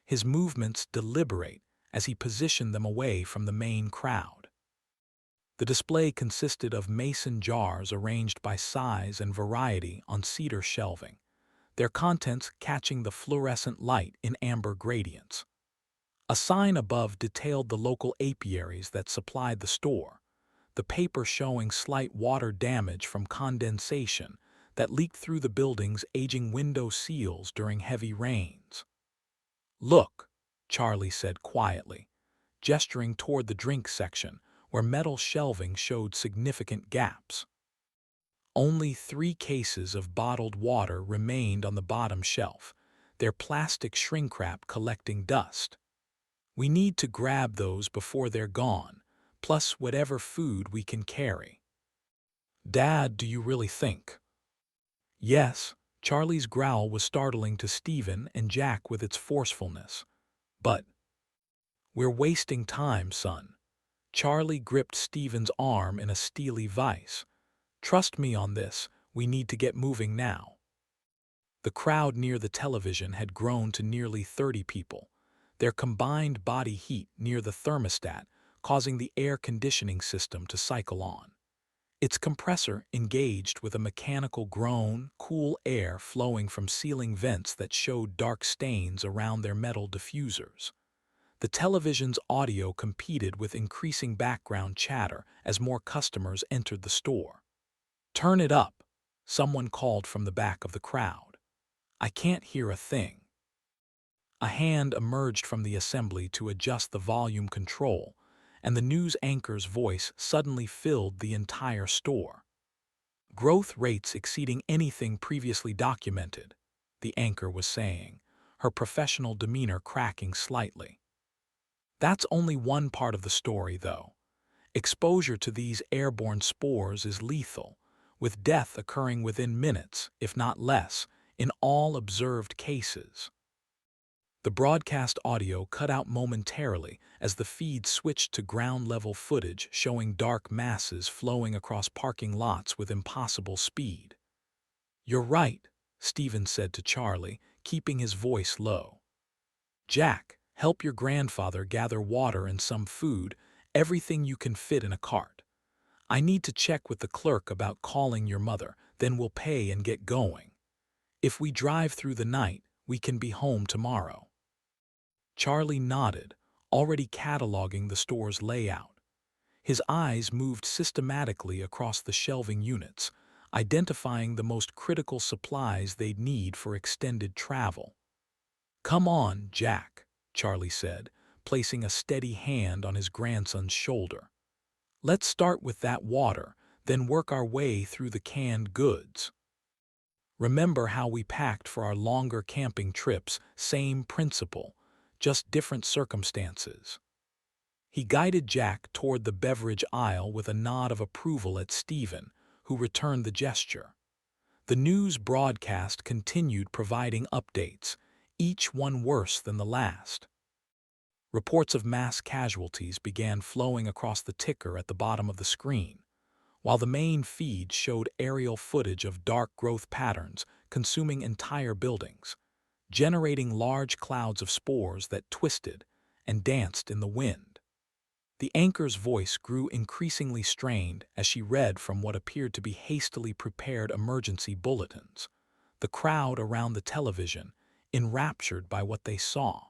his movements deliberate as he positioned them away from the main crowd. The display consisted of mason jars arranged by size and variety on cedar shelving, their contents catching the fluorescent light in amber gradients. A sign above detailed the local apiaries that supplied the store, the paper showing slight water damage from condensation that leaked through the building's aging window seals during heavy rains. "Look," Charlie said quietly, gesturing toward the drink section where metal shelving showed significant gaps. Only 3 cases of bottled water remained on the bottom shelf, their plastic shrink wrap collecting dust. "We need to grab those before they're gone, plus whatever food we can carry." "Dad, do you really think?" Yes, Charlie's growl was startling to Stephen and Jack with its forcefulness. "But we're wasting time, son." Charlie gripped Stephen's arm in a steely vice. "Trust me on this, we need to get moving now." The crowd near the television had grown to nearly 30 people, their combined body heat near the thermostat causing the air conditioning system to cycle on. Its compressor engaged with a mechanical groan, cool air flowing from ceiling vents that showed dark stains around their metal diffusers. The television's audio competed with increasing background chatter as more customers entered the store. "Turn it up," someone called from the back of the crowd. "I can't hear a thing." A hand emerged from the assembly to adjust the volume control, and the news anchor's voice suddenly filled the entire store. "Growth rates exceeding anything previously documented," the anchor was saying, her professional demeanor cracking slightly. "That's only one part of the story, though. Exposure to these airborne spores is lethal, with death occurring within minutes, if not less, in all observed cases. The broadcast audio cut out momentarily as the feed switched to ground-level footage showing dark masses flowing across parking lots with impossible speed. "You're right," Stephen said to Charlie, keeping his voice low. "Jack, help your grandfather gather water and some food, everything you can fit in a cart. I need to check with the clerk about calling your mother, then we'll pay and get going. If we drive through the night, we can be home tomorrow." Charlie nodded, already cataloging the store's layout. His eyes moved systematically across the shelving units, identifying the most critical supplies they'd need for extended travel. "Come on, Jack," Charlie said, placing a steady hand on his grandson's shoulder. "Let's start with that water, then work our way through the canned goods. Remember how we packed for our longer camping trips, same principle, just different circumstances." He guided Jack toward the beverage aisle with a nod of approval at Stephen, who returned the gesture. The news broadcast continued providing updates, each one worse than the last. Reports of mass casualties began flowing across the ticker at the bottom of the screen, while the main feed showed aerial footage of dark growth patterns consuming entire buildings, generating large clouds of spores that twisted and danced in the wind. The anchor's voice grew increasingly strained as she read from what appeared to be hastily prepared emergency bulletins, the crowd around the television enraptured by what they saw.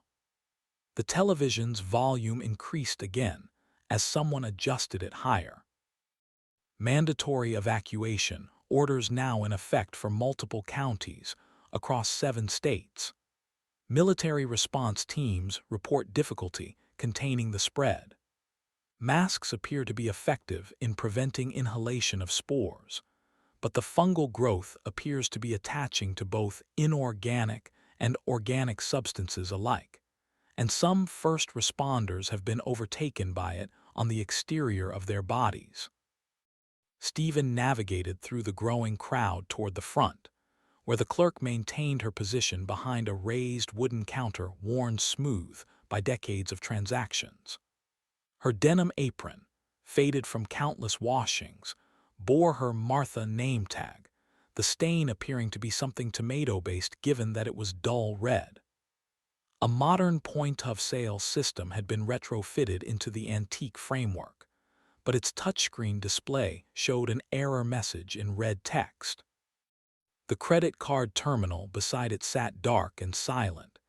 The television's volume increased again as someone adjusted it higher. "Mandatory evacuation, orders now in effect for multiple counties across 7 states. Military response teams report difficulty containing the spread. Masks appear to be effective in preventing inhalation of spores, but the fungal growth appears to be attaching to both inorganic and organic substances alike, and some first responders have been overtaken by it on the exterior of their bodies." Stephen navigated through the growing crowd toward the front, where the clerk maintained her position behind a raised wooden counter worn smooth by decades of transactions. Her denim apron, faded from countless washings, bore her Martha name tag, the stain appearing to be something tomato-based given that it was dull red. A modern point-of-sale system had been retrofitted into the antique framework, but its touchscreen display showed an error message in red text. The credit card terminal beside it sat dark and silent,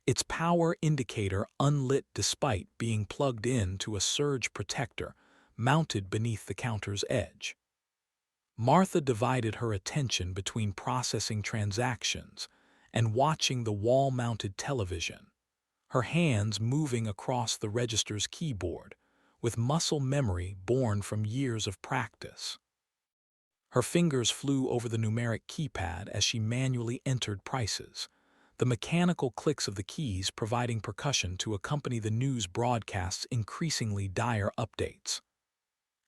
its power indicator unlit despite being plugged in to a surge protector mounted beneath the counter's edge. Martha divided her attention between processing transactions and watching the wall-mounted television, her hands moving across the register's keyboard, with muscle memory born from years of practice. Her fingers flew over the numeric keypad as she manually entered prices, the mechanical clicks of the keys providing percussion to accompany the news broadcast's increasingly dire updates.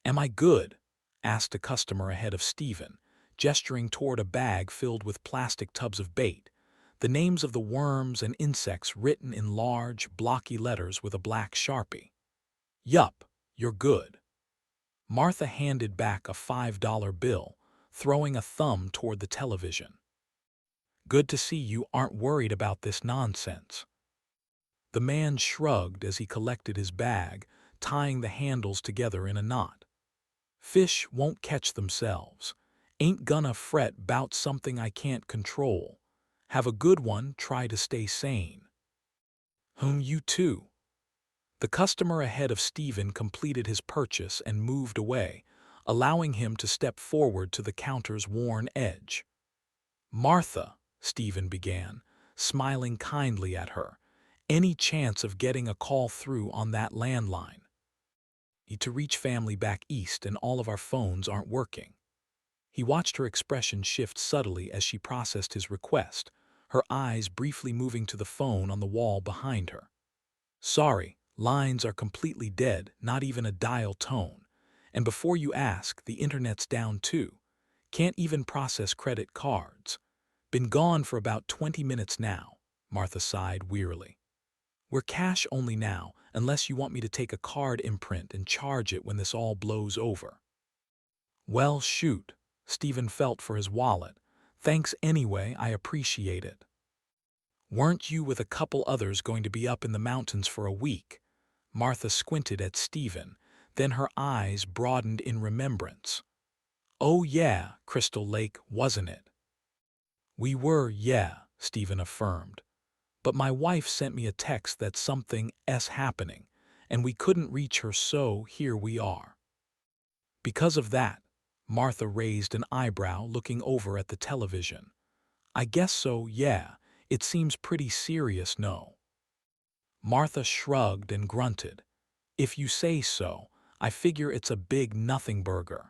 "Am I good?" asked a customer ahead of Stephen, gesturing toward a bag filled with plastic tubs of bait, the names of the worms and insects written in large, blocky letters with a black Sharpie. "Yup, you're good." Martha handed back a $5 bill, throwing a thumb toward the television. "Good to see you aren't worried about this nonsense." The man shrugged as he collected his bag, tying the handles together in a knot. "Fish won't catch themselves. Ain't gonna fret 'bout something I can't control. Have a good one, try to stay sane." You too." The customer ahead of Stephen completed his purchase and moved away, allowing him to step forward to the counter's worn edge. "Martha," Stephen began, smiling kindly at her, "any chance of getting a call through on that landline? Need to reach family back east and all of our phones aren't working." He watched her expression shift subtly as she processed his request, her eyes briefly moving to the phone on the wall behind her. "Sorry, lines are completely dead, not even a dial tone. And before you ask, the internet's down too. Can't even process credit cards. Been gone for about 20 minutes now, Martha sighed wearily. We're cash only now, unless you want me to take a card imprint and charge it when this all blows over. Well, shoot, Stephen felt for his wallet. Thanks anyway, I appreciate it. Weren't you with a couple others going to be up in the mountains for a week? Martha squinted at Stephen, then her eyes broadened in remembrance. Oh yeah, Crystal Lake, wasn't it? We were, yeah, Stephen affirmed. But my wife sent me a text that something's happening, and we couldn't reach her, so here we are. Because of that, Martha raised an eyebrow, looking over at the television. I guess so, yeah. It seems pretty serious, no? Martha shrugged and grunted. If you say so, I figure it's a big nothing burger.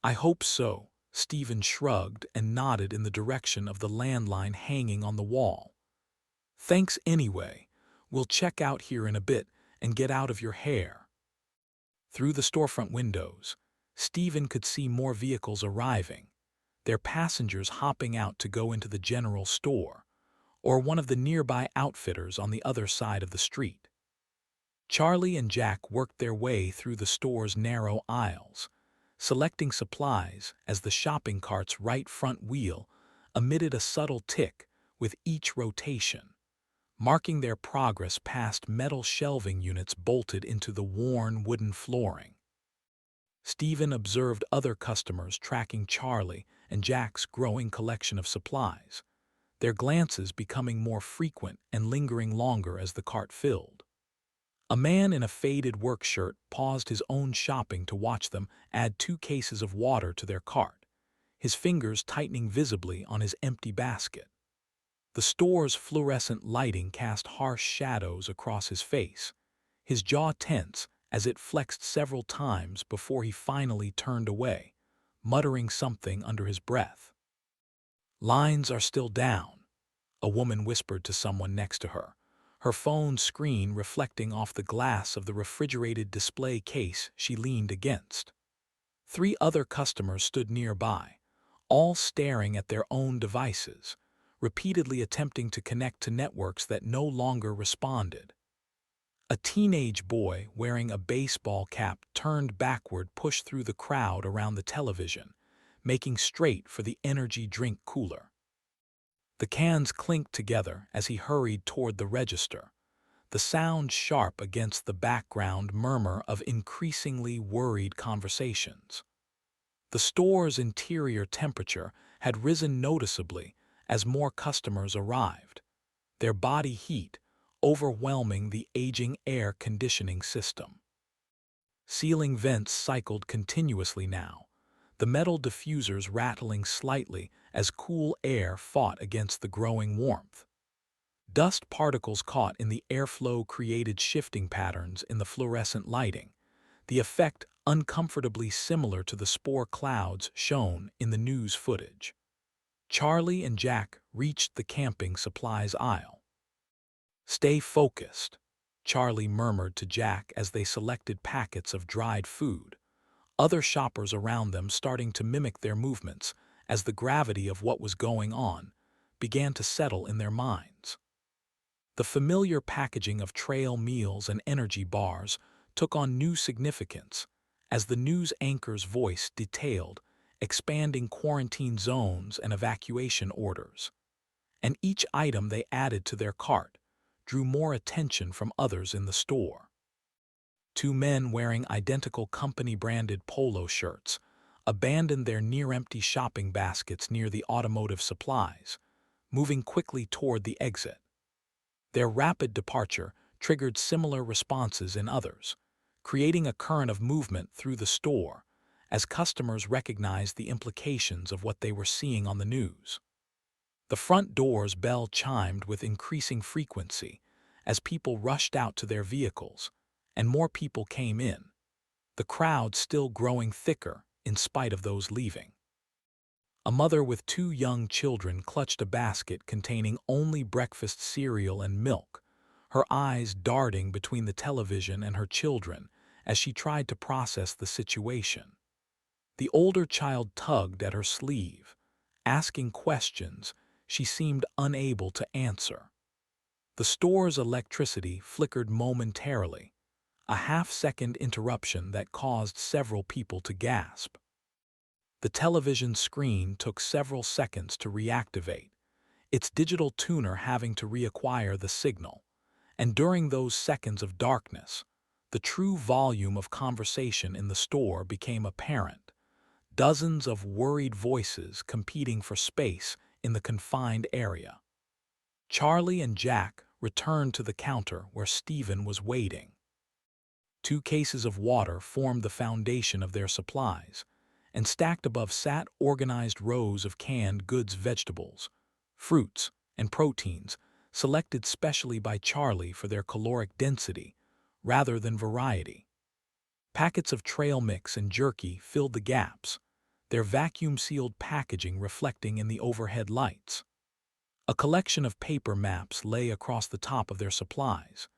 I hope so, Stephen shrugged and nodded in the direction of the landline hanging on the wall. Thanks anyway. We'll check out here in a bit and get out of your hair. Through the storefront windows, Stephen could see more vehicles arriving, their passengers hopping out to go into the general store, or one of the nearby outfitters on the other side of the street. Charlie and Jack worked their way through the store's narrow aisles, selecting supplies as the shopping cart's right front wheel emitted a subtle tick with each rotation, marking their progress past metal shelving units bolted into the worn wooden flooring. Stephen observed other customers tracking Charlie and Jack's growing collection of supplies, their glances becoming more frequent and lingering longer as the cart filled. A man in a faded work shirt paused his own shopping to watch them add 2 cases of water to their cart, his fingers tightening visibly on his empty basket. The store's fluorescent lighting cast harsh shadows across his face, his jaw tense as it flexed several times before he finally turned away, muttering something under his breath. Lines are still down, a woman whispered to someone next to her, her phone screen reflecting off the glass of the refrigerated display case she leaned against. 3 other customers stood nearby, all staring at their own devices, repeatedly attempting to connect to networks that no longer responded. A teenage boy wearing a baseball cap turned backward pushed through the crowd around the television, making straight for the energy drink cooler. The cans clinked together as he hurried toward the register, the sound sharp against the background murmur of increasingly worried conversations. The store's interior temperature had risen noticeably as more customers arrived, their body heat overwhelming the aging air conditioning system. Ceiling vents cycled continuously now, the metal diffusers rattling slightly as cool air fought against the growing warmth. Dust particles caught in the airflow created shifting patterns in the fluorescent lighting, the effect uncomfortably similar to the spore clouds shown in the news footage. Charlie and Jack reached the camping supplies aisle. Stay focused, Charlie murmured to Jack as they selected packets of dried food, other shoppers around them starting to mimic their movements as the gravity of what was going on began to settle in their minds. The familiar packaging of trail meals and energy bars took on new significance as the news anchor's voice detailed expanding quarantine zones and evacuation orders. And each item they added to their cart drew more attention from others in the store. 2 men wearing identical company-branded polo shirts abandoned their near-empty shopping baskets near the automotive supplies, moving quickly toward the exit. Their rapid departure triggered similar responses in others, creating a current of movement through the store as customers recognized the implications of what they were seeing on the news. The front door's bell chimed with increasing frequency as people rushed out to their vehicles, and more people came in, the crowd still growing thicker in spite of those leaving. A mother with 2 young children clutched a basket containing only breakfast cereal and milk, her eyes darting between the television and her children as she tried to process the situation. The older child tugged at her sleeve, asking questions she seemed unable to answer. The store's electricity flickered momentarily, a half-second interruption that caused several people to gasp. The television screen took several seconds to reactivate, its digital tuner having to reacquire the signal. And during those seconds of darkness, the true volume of conversation in the store became apparent. Dozens of worried voices competing for space in the confined area. Charlie and Jack returned to the counter where Stephen was waiting. 2 cases of water formed the foundation of their supplies, and stacked above sat organized rows of canned goods, vegetables, fruits, and proteins, selected specially by Charlie for their caloric density rather than variety. Packets of trail mix and jerky filled the gaps, their vacuum-sealed packaging reflecting in the overhead lights. A collection of paper maps lay across the top of their supplies,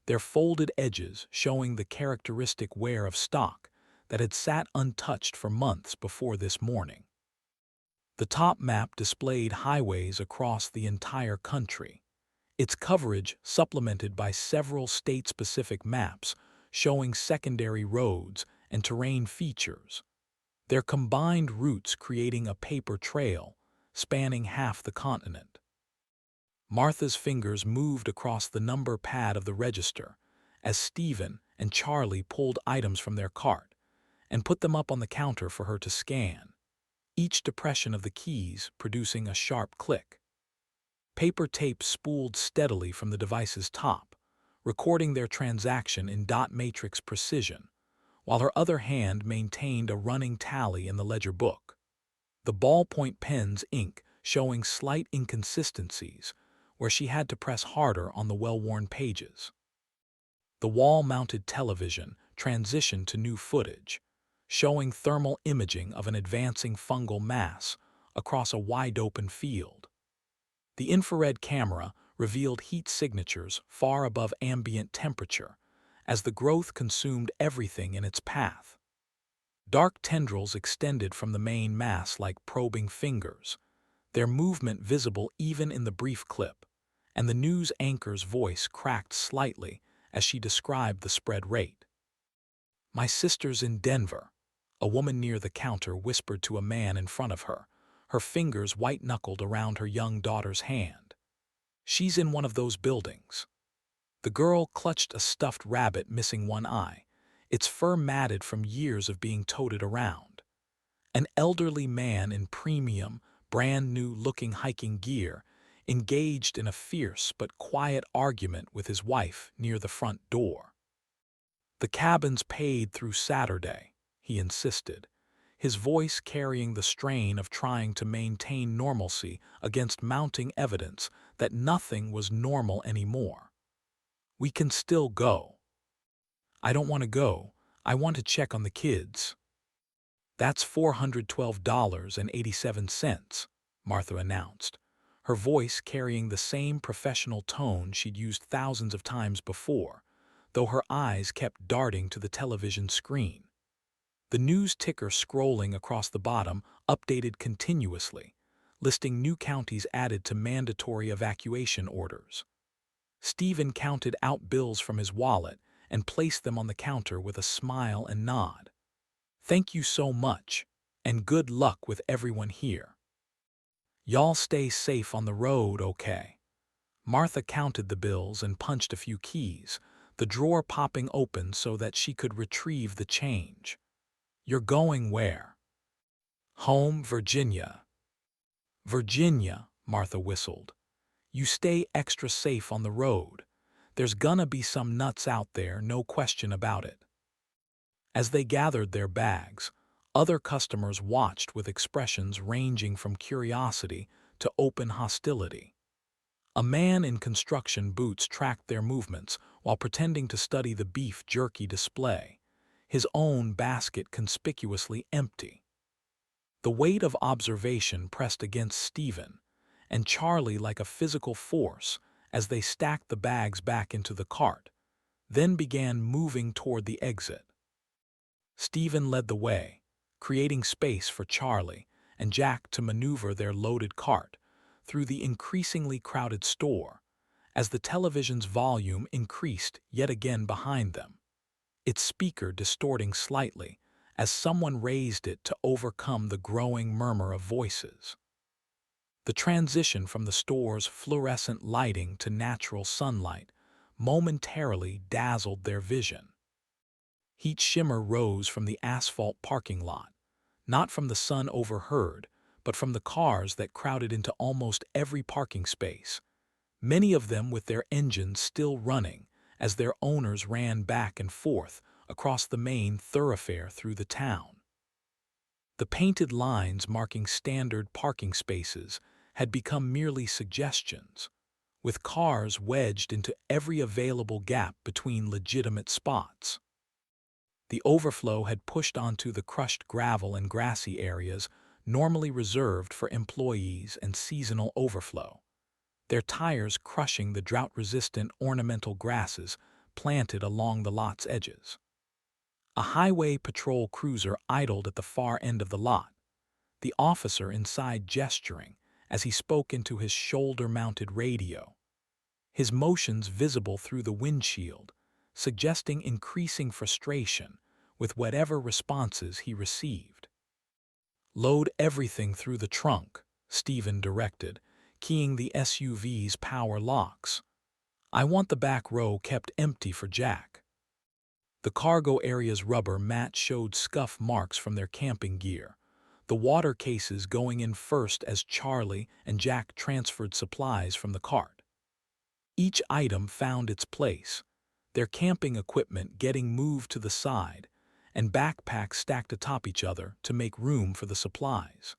their folded edges showing the characteristic wear of stock that had sat untouched for months before this morning. The top map displayed highways across the entire country, its coverage supplemented by several state-specific maps showing secondary roads and terrain features, their combined routes creating a paper trail spanning half the continent. Martha's fingers moved across the number pad of the register as Stephen and Charlie pulled items from their cart and put them up on the counter for her to scan, each depression of the keys producing a sharp click. Paper tape spooled steadily from the device's top, recording their transaction in dot matrix precision, while her other hand maintained a running tally in the ledger book. The ballpoint pen's ink showing slight inconsistencies where she had to press harder on the well-worn pages. The wall-mounted television transitioned to new footage, showing thermal imaging of an advancing fungal mass across a wide-open field. The infrared camera revealed heat signatures far above ambient temperature as the growth consumed everything in its path. Dark tendrils extended from the main mass like probing fingers, their movement visible even in the brief clip, and the news anchor's voice cracked slightly as she described the spread rate. "My sister's in Denver," a woman near the counter whispered to a man in front of her, her fingers white-knuckled around her young daughter's hand. "She's in one of those buildings." The girl clutched a stuffed rabbit missing one eye, its fur matted from years of being toted around. An elderly man in premium, brand-new-looking hiking gear engaged in a fierce but quiet argument with his wife near the front door. "The cabin's paid through Saturday," he insisted, his voice carrying the strain of trying to maintain normalcy against mounting evidence that nothing was normal anymore. "We can still go." "I don't want to go. I want to check on the kids." "That's $412.87, Martha announced, her voice carrying the same professional tone she'd used thousands of times before, though her eyes kept darting to the television screen. The news ticker scrolling across the bottom updated continuously, listing new counties added to mandatory evacuation orders. Stephen counted out bills from his wallet and placed them on the counter with a smile and nod. "Thank you so much, and good luck with everyone here. Y'all stay safe on the road, okay?" Martha counted the bills and punched a few keys, the drawer popping open so that she could retrieve the change. "You're going where?" "Home, Virginia." "Virginia," Martha whistled. "You stay extra safe on the road. There's gonna be some nuts out there, no question about it." As they gathered their bags, other customers watched with expressions ranging from curiosity to open hostility. A man in construction boots tracked their movements while pretending to study the beef jerky display, his own basket conspicuously empty. The weight of observation pressed against Stephen and Charlie like a physical force as they stacked the bags back into the cart, then began moving toward the exit. Stephen led the way, creating space for Charlie and Jack to maneuver their loaded cart through the increasingly crowded store as the television's volume increased yet again behind them, its speaker distorting slightly as someone raised it to overcome the growing murmur of voices. The transition from the store's fluorescent lighting to natural sunlight momentarily dazzled their vision. Heat shimmer rose from the asphalt parking lot, not from the sun overhead, but from the cars that crowded into almost every parking space, many of them with their engines still running as their owners ran back and forth across the main thoroughfare through the town. The painted lines marking standard parking spaces had become merely suggestions, with cars wedged into every available gap between legitimate spots. The overflow had pushed onto the crushed gravel and grassy areas normally reserved for employees and seasonal overflow, their tires crushing the drought-resistant ornamental grasses planted along the lot's edges. A highway patrol cruiser idled at the far end of the lot, the officer inside gesturing as he spoke into his shoulder-mounted radio, his motions visible through the windshield, suggesting increasing frustration with whatever responses he received. "Load everything through the trunk," Stephen directed, keying the SUV's power locks. "I want the back row kept empty for Jack." The cargo area's rubber mat showed scuff marks from their camping gear, the water cases going in first as Charlie and Jack transferred supplies from the cart. Each item found its place, their camping equipment getting moved to the side, and backpacks stacked atop each other to make room for the supplies.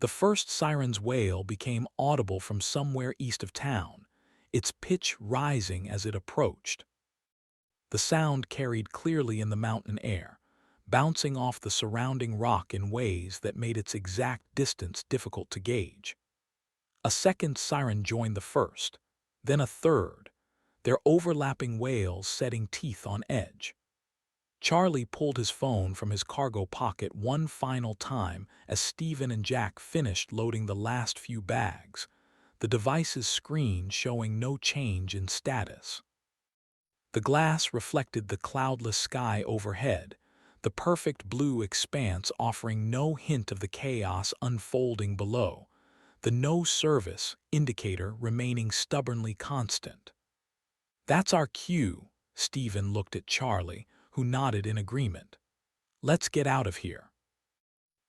The first siren's wail became audible from somewhere east of town, its pitch rising as it approached. The sound carried clearly in the mountain air, bouncing off the surrounding rock in ways that made its exact distance difficult to gauge. A second siren joined the first, then a third, their overlapping wails setting teeth on edge. Charlie pulled his phone from his cargo pocket one final time as Stephen and Jack finished loading the last few bags, the device's screen showing no change in status. The glass reflected the cloudless sky overhead, the perfect blue expanse offering no hint of the chaos unfolding below, the no service indicator remaining stubbornly constant. "That's our cue," Stephen looked at Charlie, who nodded in agreement. "Let's get out of here."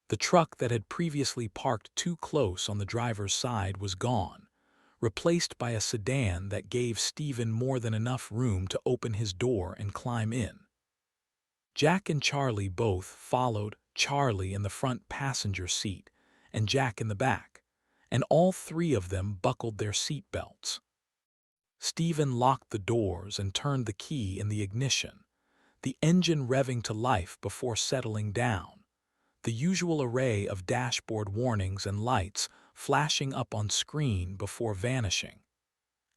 The truck that had previously parked too close on the driver's side was gone, replaced by a sedan that gave Stephen more than enough room to open his door and climb in. Jack and Charlie both followed, Charlie in the front passenger seat and Jack in the back, and all three of them buckled their seat belts. Stephen locked the doors and turned the key in the ignition, the engine revving to life before settling down, the usual array of dashboard warnings and lights flashing up on screen before vanishing,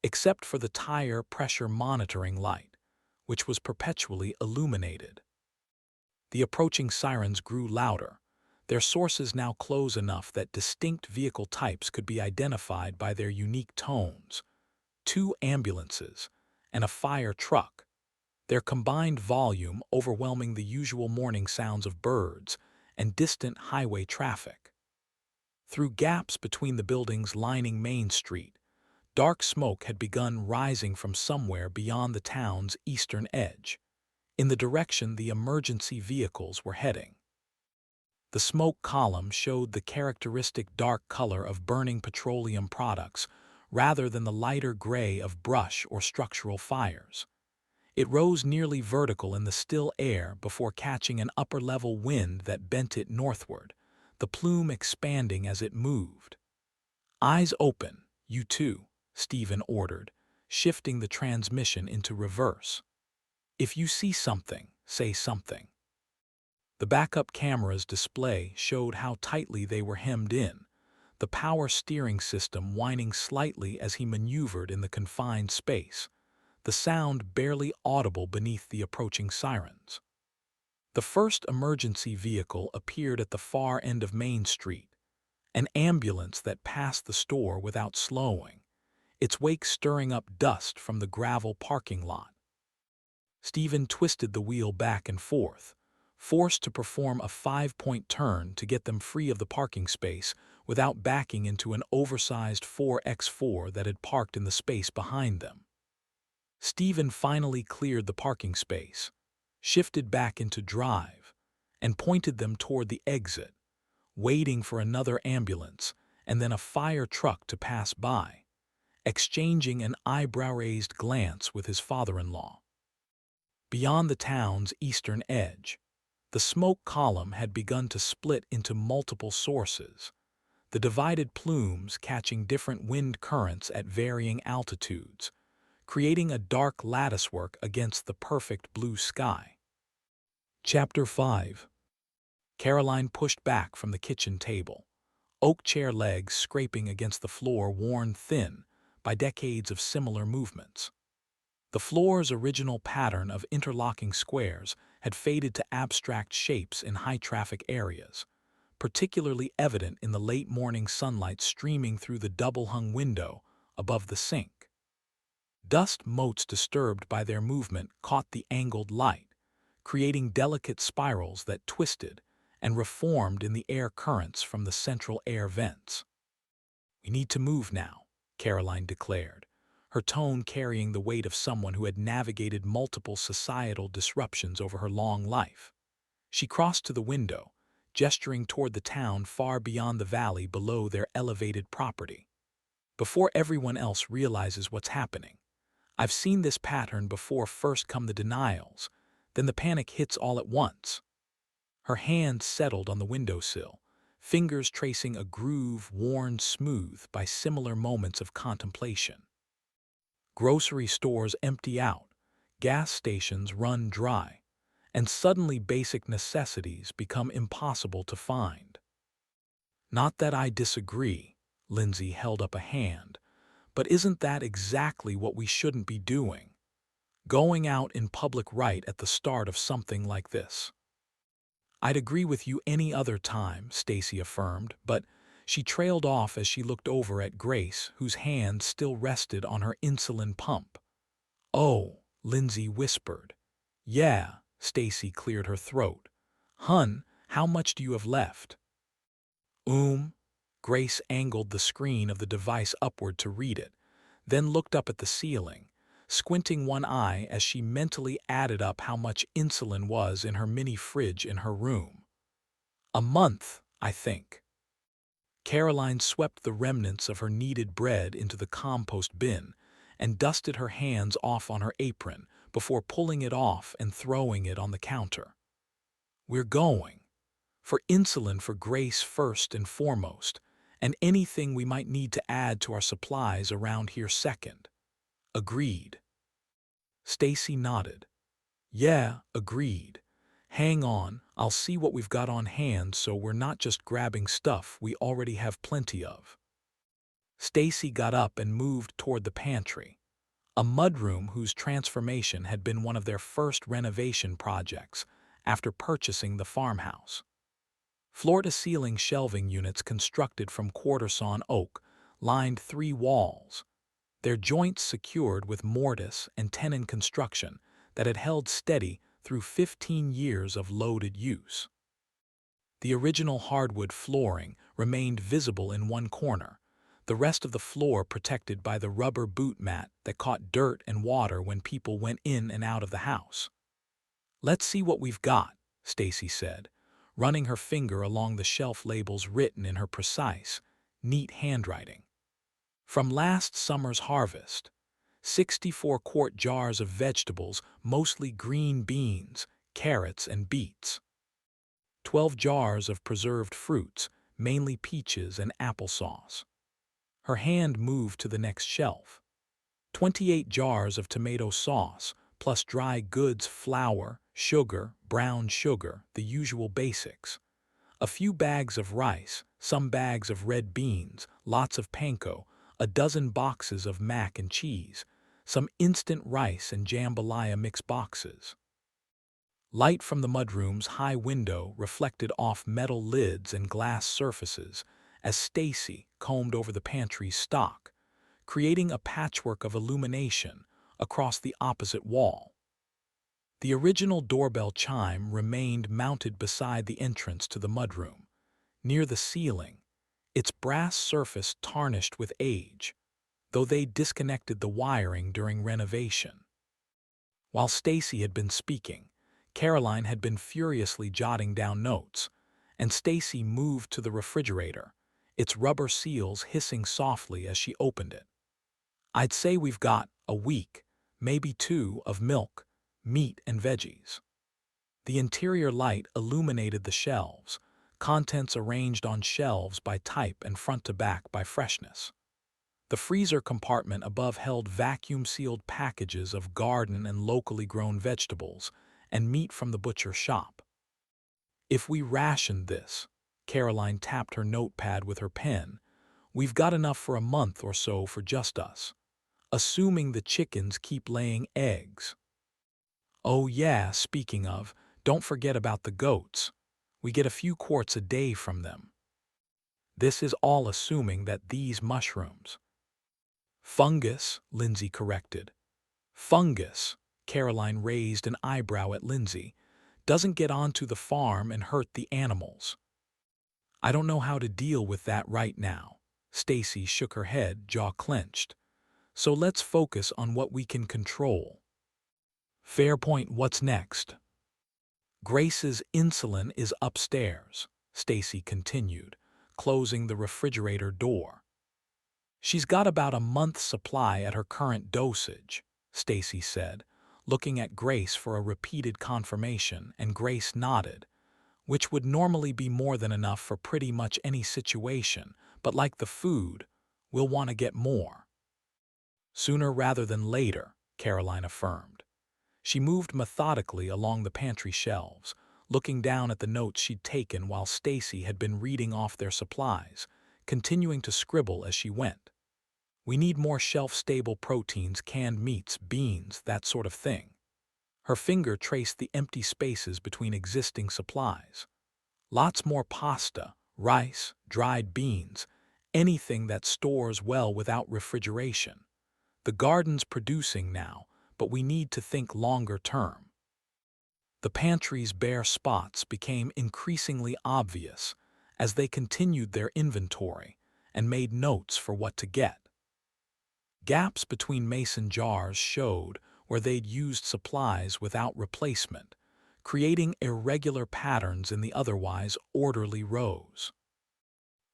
except for the tire pressure monitoring light, which was perpetually illuminated. The approaching sirens grew louder, their sources now close enough that distinct vehicle types could be identified by their unique tones: 2 ambulances and a fire truck, their combined volume overwhelming the usual morning sounds of birds and distant highway traffic. Through gaps between the buildings lining Main Street, dark smoke had begun rising from somewhere beyond the town's eastern edge, in the direction the emergency vehicles were heading. The smoke column showed the characteristic dark color of burning petroleum products rather than the lighter gray of brush or structural fires. It rose nearly vertical in the still air before catching an upper-level wind that bent it northward, the plume expanding as it moved. "Eyes open, you two," Stephen ordered, shifting the transmission into reverse. "If you see something, say something." The backup camera's display showed how tightly they were hemmed in, the power steering system whining slightly as he maneuvered in the confined space, the sound barely audible beneath the approaching sirens. The first emergency vehicle appeared at the far end of Main Street, an ambulance that passed the store without slowing, its wake stirring up dust from the gravel parking lot. Stephen twisted the wheel back and forth, forced to perform a 5-point turn to get them free of the parking space without backing into an oversized 4x4 that had parked in the space behind them. Stephen finally cleared the parking space, shifted back into drive, and pointed them toward the exit, waiting for another ambulance and then a fire truck to pass by, exchanging an eyebrow-raised glance with his father-in-law. Beyond the town's eastern edge, the smoke column had begun to split into multiple sources, the divided plumes catching different wind currents at varying altitudes, creating a dark latticework against the perfect blue sky. Chapter 5. Caroline pushed back from the kitchen table, oak chair legs scraping against the floor worn thin by decades of similar movements. The floor's original pattern of interlocking squares had faded to abstract shapes in high-traffic areas, particularly evident in the late morning sunlight streaming through the double-hung window above the sink. Dust motes disturbed by their movement caught the angled light, creating delicate spirals that twisted and reformed in the air currents from the central air vents. "We need to move now," Caroline declared, her tone carrying the weight of someone who had navigated multiple societal disruptions over her long life. She crossed to the window, gesturing toward the town far beyond the valley below their elevated property. "Before everyone else realizes what's happening. I've seen this pattern before. First come the denials, then the panic hits all at once." Her hand settled on the windowsill, fingers tracing a groove worn smooth by similar moments of contemplation. Grocery stores empty out, gas stations run dry, and suddenly basic necessities become impossible to find. "Not that I disagree," Lindsay held up a hand, "but isn't that exactly what we shouldn't be doing? Going out in public right at the start of something like this?" "I'd agree with you any other time," Stacy affirmed, but she trailed off as she looked over at Grace, whose hand still rested on her insulin pump. "Oh," Lindsay whispered. "Yeah," Stacy cleared her throat. "Hun, how much do you have left?" Grace angled the screen of the device upward to read it, then looked up at the ceiling, squinting one eye as she mentally added up how much insulin was in her mini fridge in her room. "A month, I think." Caroline swept the remnants of her kneaded bread into the compost bin and dusted her hands off on her apron before pulling it off and throwing it on the counter. "We're going. For insulin for Grace first and foremost, and anything we might need to add to our supplies around here second." "Agreed." Stacy nodded. "Yeah, agreed. Hang on, I'll see what we've got on hand so we're not just grabbing stuff we already have plenty of." Stacy got up and moved toward the pantry, a mudroom whose transformation had been one of their first renovation projects after purchasing the farmhouse. Floor-to-ceiling shelving units constructed from quarter-sawn oak lined 3 walls, their joints secured with mortise and tenon construction that had held steady through 15 years of loaded use. The original hardwood flooring remained visible in one corner, the rest of the floor protected by the rubber boot mat that caught dirt and water when people went in and out of the house. "Let's see what we've got," Stacy said, running her finger along the shelf labels written in her precise, neat handwriting. "From last summer's harvest, 64-quart jars of vegetables, mostly green beans, carrots, and beets. 12 jars of preserved fruits, mainly peaches and applesauce." Her hand moved to the next shelf. 28 jars of tomato sauce, plus dry goods, flour, sugar, brown sugar, the usual basics. A few bags of rice, some bags of red beans, lots of panko, a dozen boxes of mac and cheese, some instant rice and jambalaya mix boxes. Light from the mudroom's high window reflected off metal lids and glass surfaces as Stacy combed over the pantry's stock, creating a patchwork of illumination across the opposite wall. The original doorbell chime remained mounted beside the entrance to the mudroom, near the ceiling, its brass surface tarnished with age, though they disconnected the wiring during renovation. While Stacy had been speaking, Caroline had been furiously jotting down notes, and Stacy moved to the refrigerator, its rubber seals hissing softly as she opened it. "I'd say we've got a week, maybe two, of milk, meat, and veggies." The interior light illuminated the shelves, contents arranged on shelves by type and front to back by freshness. The freezer compartment above held vacuum-sealed packages of garden and locally grown vegetables and meat from the butcher shop. "If we rationed this," Caroline tapped her notepad with her pen, "we've got enough for a month or so for just us, assuming the chickens keep laying eggs. Oh yeah, speaking of, don't forget about the goats. We get a few quarts a day from them. This is all assuming that these mushrooms—" "Fungus," Lindsay corrected. "Fungus," Caroline raised an eyebrow at Lindsay, "doesn't get onto the farm and hurt the animals." "I don't know how to deal with that right now." Stacy shook her head, jaw clenched. "So let's focus on what we can control." "Fair point. What's next?" "Grace's insulin is upstairs," Stacy continued, closing the refrigerator door. "She's got about a month's supply at her current dosage," Stacy said, looking at Grace for a repeated confirmation, and Grace nodded, "which would normally be more than enough for pretty much any situation, but like the food, we'll want to get more." "Sooner rather than later," Caroline affirmed. She moved methodically along the pantry shelves, looking down at the notes she'd taken while Stacy had been reading off their supplies, continuing to scribble as she went. "We need more shelf-stable proteins, canned meats, beans, that sort of thing." Her finger traced the empty spaces between existing supplies. "Lots more pasta, rice, dried beans, anything that stores well without refrigeration. The garden's producing now, but we need to think longer term." The pantry's bare spots became increasingly obvious as they continued their inventory and made notes for what to get. Gaps between mason jars showed where they'd used supplies without replacement, creating irregular patterns in the otherwise orderly rows.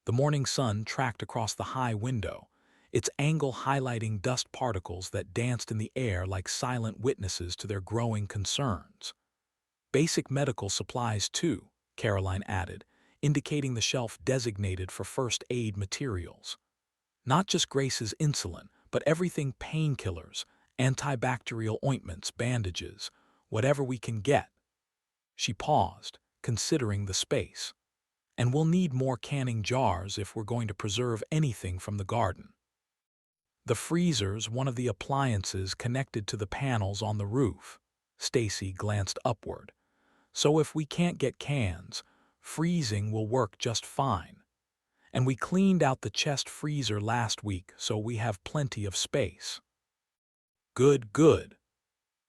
The morning sun tracked across the high window, its angle highlighting dust particles that danced in the air like silent witnesses to their growing concerns. "Basic medical supplies, too," Caroline added, indicating the shelf designated for first aid materials. "Not just Grace's insulin, but everything: painkillers, antibacterial ointments, bandages, whatever we can get." She paused, considering the space. "And we'll need more canning jars if we're going to preserve anything from the garden." "The freezer's one of the appliances connected to the panels on the roof." Stacy glanced upward. "So if we can't get cans, freezing will work just fine. And we cleaned out the chest freezer last week, so we have plenty of space." "Good, good."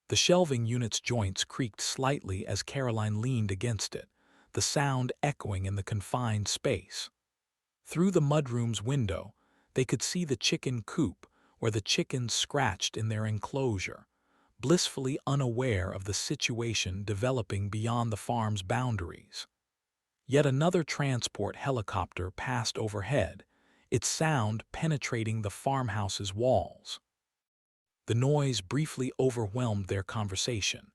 The shelving unit's joints creaked slightly as Caroline leaned against it, the sound echoing in the confined space. Through the mudroom's window, they could see the chicken coop where the chickens scratched in their enclosure, blissfully unaware of the situation developing beyond the farm's boundaries. Yet another transport helicopter passed overhead, its sound penetrating the farmhouse's walls. The noise briefly overwhelmed their conversation,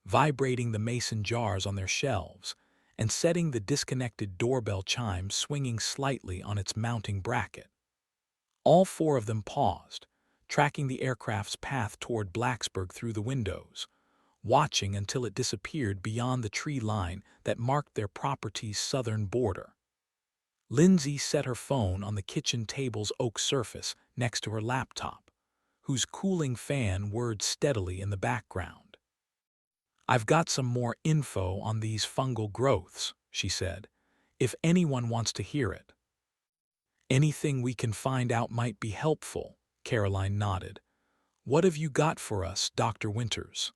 vibrating the mason jars on their shelves and setting the disconnected doorbell chime swinging slightly on its mounting bracket. All four of them paused, tracking the aircraft's path toward Blacksburg through the windows, watching until it disappeared beyond the tree line that marked their property's southern border. Lindsay set her phone on the kitchen table's oak surface next to her laptop, whose cooling fan whirred steadily in the background. "I've got some more info on these fungal growths," she said, "if anyone wants to hear it." "Anything we can find out might be helpful," Caroline nodded. "What have you got for us, Dr. Winters?"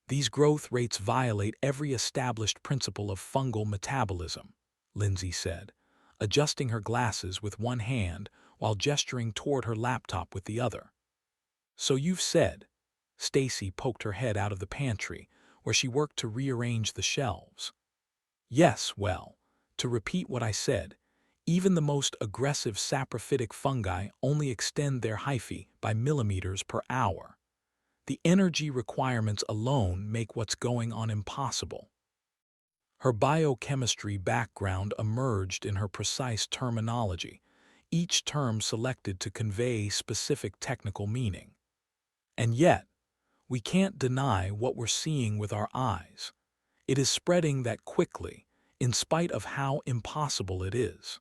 "These growth rates violate every established principle of fungal metabolism," Lindsay said, adjusting her glasses with one hand while gesturing toward her laptop with the other. "So you've said," Stacy poked her head out of the pantry, where she worked to rearrange the shelves. "Yes, well, to repeat what I said, even the most aggressive saprophytic fungi only extend their hyphae by millimeters per hour. The energy requirements alone make what's going on impossible." Her biochemistry background emerged in her precise terminology, each term selected to convey specific technical meaning. "And yet, we can't deny what we're seeing with our eyes. It is spreading that quickly, in spite of how impossible it is."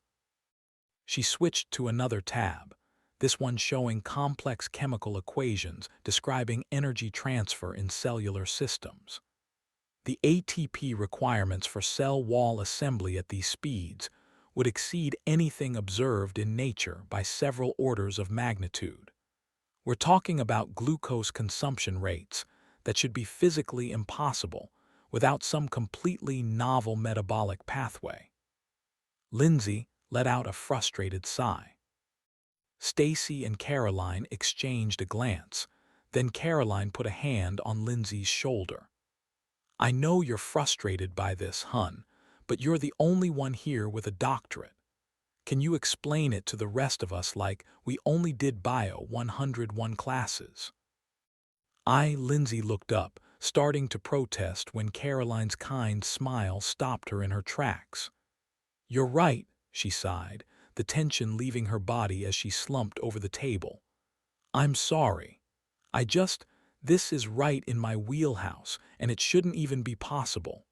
She switched to another tab, this one showing complex chemical equations describing energy transfer in cellular systems. The ATP requirements for cell wall assembly at these speeds would exceed anything observed in nature by several orders of magnitude. We're talking about glucose consumption rates that should be physically impossible without some completely novel metabolic pathway. Lindsay let out a frustrated sigh. Stacy and Caroline exchanged a glance, then Caroline put a hand on Lindsay's shoulder. "I know you're frustrated by this, hun, but you're the only one here with a doctorate. Can you explain it to the rest of us like we only did Bio 101 classes?" Lindsay looked up, starting to protest when Caroline's kind smile stopped her in her tracks. "You're right," she sighed, the tension leaving her body as she slumped over the table. "I'm sorry. This is right in my wheelhouse, and it shouldn't even be possible."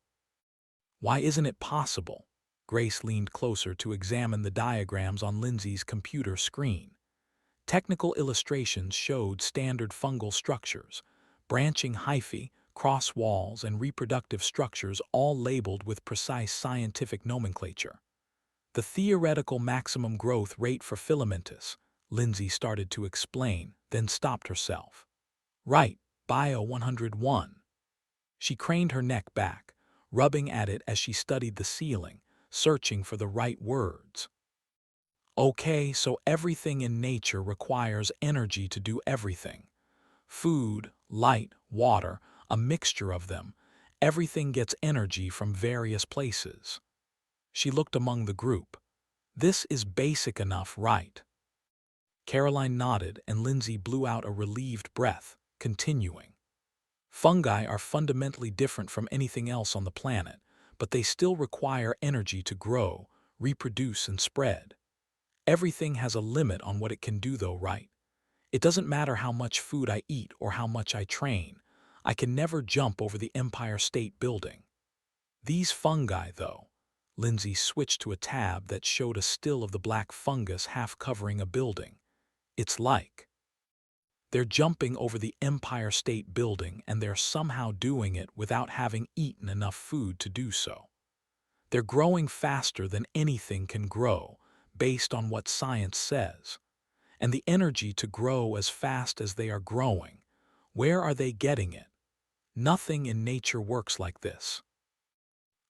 "Why isn't it possible?" Grace leaned closer to examine the diagrams on Lindsay's computer screen. Technical illustrations showed standard fungal structures, branching hyphae, cross walls, and reproductive structures all labeled with precise scientific nomenclature. "The theoretical maximum growth rate for filamentous," Lindsay started to explain, then stopped herself. "Right, Bio 101. She craned her neck back, rubbing at it as she studied the ceiling, searching for the right words. "Okay, so everything in nature requires energy to do everything. Food, light, water, a mixture of them. Everything gets energy from various places." She looked among the group. "This is basic enough, right?" Caroline nodded and Lindsay blew out a relieved breath, continuing. "Fungi are fundamentally different from anything else on the planet, but they still require energy to grow, reproduce, and spread. Everything has a limit on what it can do though, right? It doesn't matter how much food I eat or how much I train. I can never jump over the Empire State Building. These fungi, though." Lindsay switched to a tab that showed a still of the black fungus half covering a building. "It's like they're jumping over the Empire State Building and they're somehow doing it without having eaten enough food to do so. They're growing faster than anything can grow, based on what science says. And the energy to grow as fast as they are growing, where are they getting it? Nothing in nature works like this."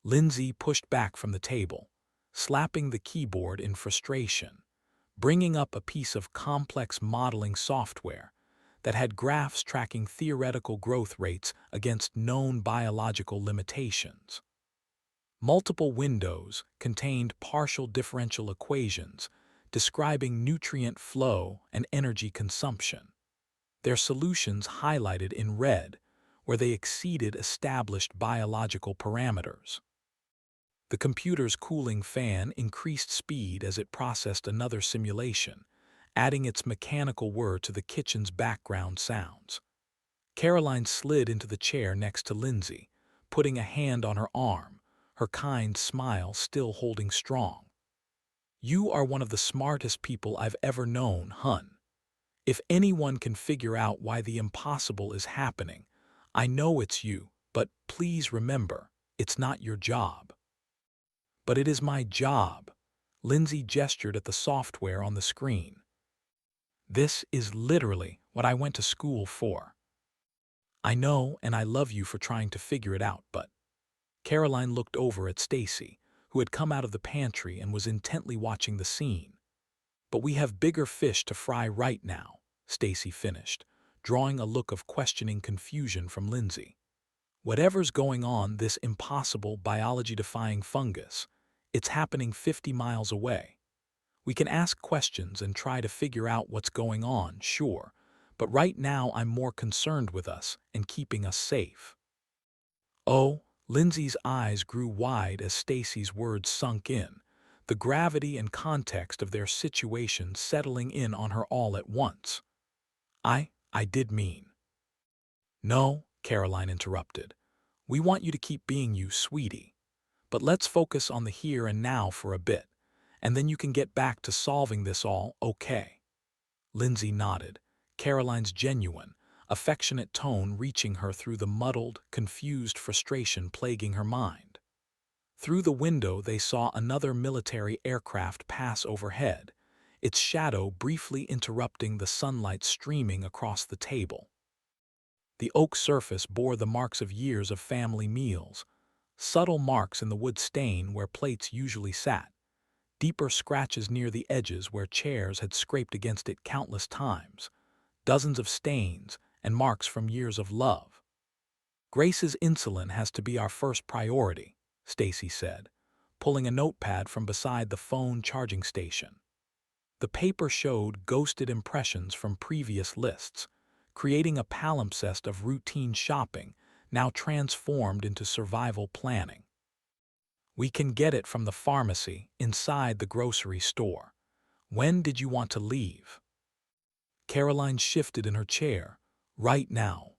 Lindsay pushed back from the table, slapping the keyboard in frustration, bringing up a piece of complex modeling software that had graphs tracking theoretical growth rates against known biological limitations. Multiple windows contained partial differential equations describing nutrient flow and energy consumption, their solutions highlighted in red where they exceeded established biological parameters. The computer's cooling fan increased speed as it processed another simulation, adding its mechanical whir to the kitchen's background sounds. Caroline slid into the chair next to Lindsay, putting a hand on her arm, her kind smile still holding strong. "You are one of the smartest people I've ever known, hun. If anyone can figure out why the impossible is happening, I know it's you, But please remember, it's not your job. But it is my job. Lindsay gestured at the software on the screen. This is literally what I went to school for. I know, and I love you for trying to figure it out, but Caroline looked over at Stacy, who had come out of the pantry and was intently watching the scene. But we have bigger fish to fry right now, Stacy finished, drawing a look of questioning confusion from Lindsay. Whatever's going on, this impossible biology-defying fungus, it's happening 50 miles away. We can ask questions and try to figure out what's going on, sure, but right now I'm more concerned with us and keeping us safe. Oh, Lindsay's eyes grew wide as Stacy's words sunk in, the gravity and context of their situation settling in on her all at once. I did mean. No, Caroline interrupted. We want you to keep being you, sweetie. But let's focus on the here and now for a bit, and then you can get back to solving this all, okay? Lindsay nodded, Caroline's genuine, affectionate tone reaching her through the muddled, confused frustration plaguing her mind. Through the window they saw another military aircraft pass overhead, its shadow briefly interrupting the sunlight streaming across the table. The oak surface bore the marks of years of family meals, subtle marks in the wood stain where plates usually sat, deeper scratches near the edges where chairs had scraped against it countless times, dozens of stains and marks from years of love. Grace's insulin has to be our first priority, Stacy said, pulling a notepad from beside the phone charging station. The paper showed ghosted impressions from previous lists, creating a palimpsest of routine shopping now transformed into survival planning. We can get it from the pharmacy inside the grocery store. When did you want to leave? Caroline shifted in her chair. Right now.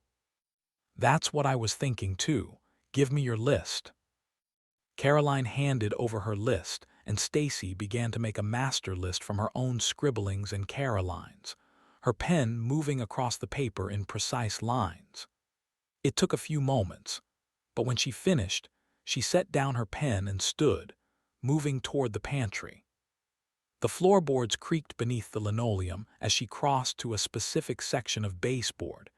That's what I was thinking too. Give me your list. Caroline handed over her list, and Stacy began to make a master list from her own scribblings and Caroline's, her pen moving across the paper in precise lines. It took a few moments, but when she finished, she set down her pen and stood, moving toward the pantry. The floorboards creaked beneath the linoleum as she crossed to a specific section of baseboard,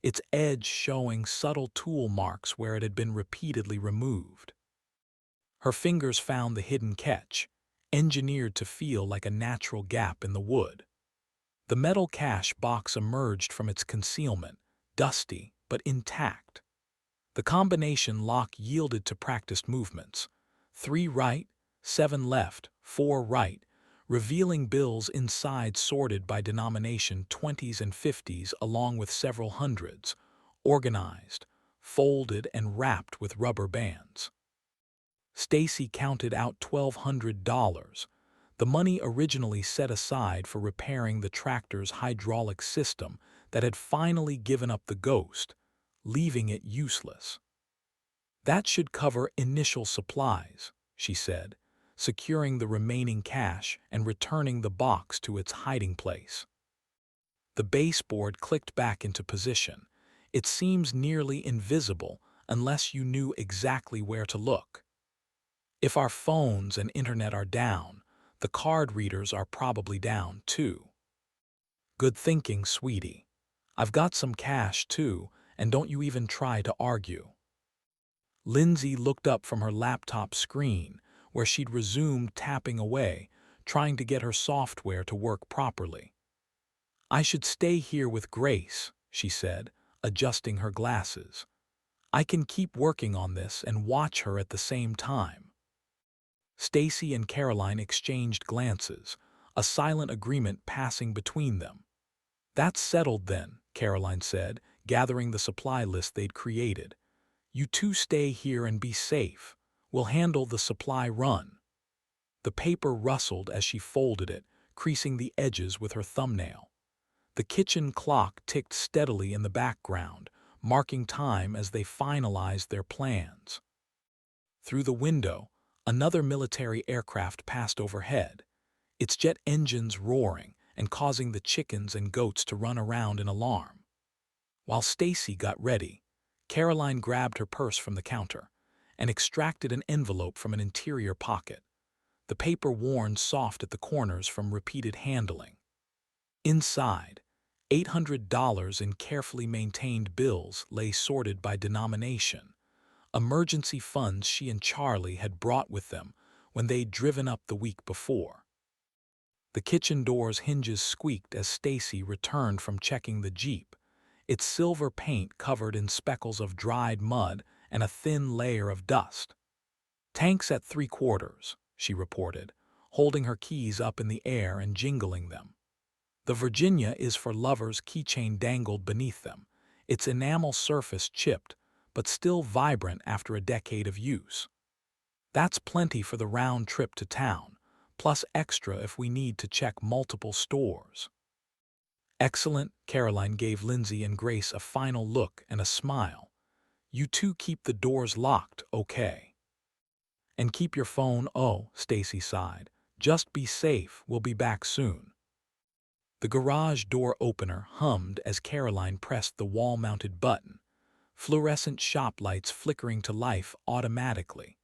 its edge showing subtle tool marks where it had been repeatedly removed. Her fingers found the hidden catch, engineered to feel like a natural gap in the wood. The metal cash box emerged from its concealment, dusty but intact. The combination lock yielded to practiced movements, 3 right, 7 left, 4 right, revealing bills inside sorted by denomination 20s and 50s along with several hundreds, organized, folded and wrapped with rubber bands. Stacy counted out $1,200, the money originally set aside for repairing the tractor's hydraulic system that had finally given up the ghost, leaving it useless. That should cover initial supplies, she said, securing the remaining cash and returning the box to its hiding place. The baseboard clicked back into position. It seems nearly invisible unless you knew exactly where to look. If our phones and internet are down, the card readers are probably down too. Good thinking, sweetie. I've got some cash too, and don't you even try to argue. Lindsay looked up from her laptop screen, where she'd resumed tapping away, trying to get her software to work properly. I should stay here with Grace, she said, adjusting her glasses. I can keep working on this and watch her at the same time. Stacy and Caroline exchanged glances, a silent agreement passing between them. That's settled then, Caroline said, gathering the supply list they'd created. You two stay here and be safe. We'll handle the supply run. The paper rustled as she folded it, creasing the edges with her thumbnail. The kitchen clock ticked steadily in the background, marking time as they finalized their plans. Through the window, another military aircraft passed overhead, its jet engines roaring and causing the chickens and goats to run around in alarm. While Stacy got ready, Caroline grabbed her purse from the counter and extracted an envelope from an interior pocket, the paper worn soft at the corners from repeated handling. Inside, $800 in carefully maintained bills lay sorted by denomination, emergency funds she and Charlie had brought with them when they'd driven up the week before. The kitchen door's hinges squeaked as Stacy returned from checking the Jeep, its silver paint covered in speckles of dried mud and a thin layer of dust. "Tank's at 3/4, she reported, holding her keys up in the air and jingling them. The Virginia is for lovers' keychain dangled beneath them, its enamel surface chipped, but still vibrant after a decade of use. That's plenty for the round trip to town, plus extra if we need to check multiple stores." "Excellent," Caroline gave Lindsay and Grace a final look and a smile. "You two keep the doors locked, okay? And keep your phone." "Oh," Stacy sighed. "Just be safe, we'll be back soon." The garage door opener hummed as Caroline pressed the wall-mounted button, fluorescent shop lights flickering to life automatically,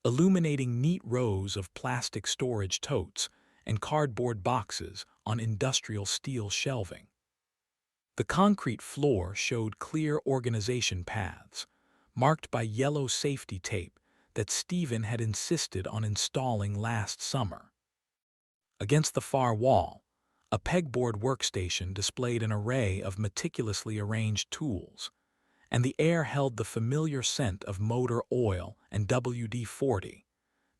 illuminating neat rows of plastic storage totes and cardboard boxes on industrial steel shelving. The concrete floor showed clear organization paths, marked by yellow safety tape that Stephen had insisted on installing last summer. Against the far wall, a pegboard workstation displayed an array of meticulously arranged tools, and the air held the familiar scent of motor oil and WD-40,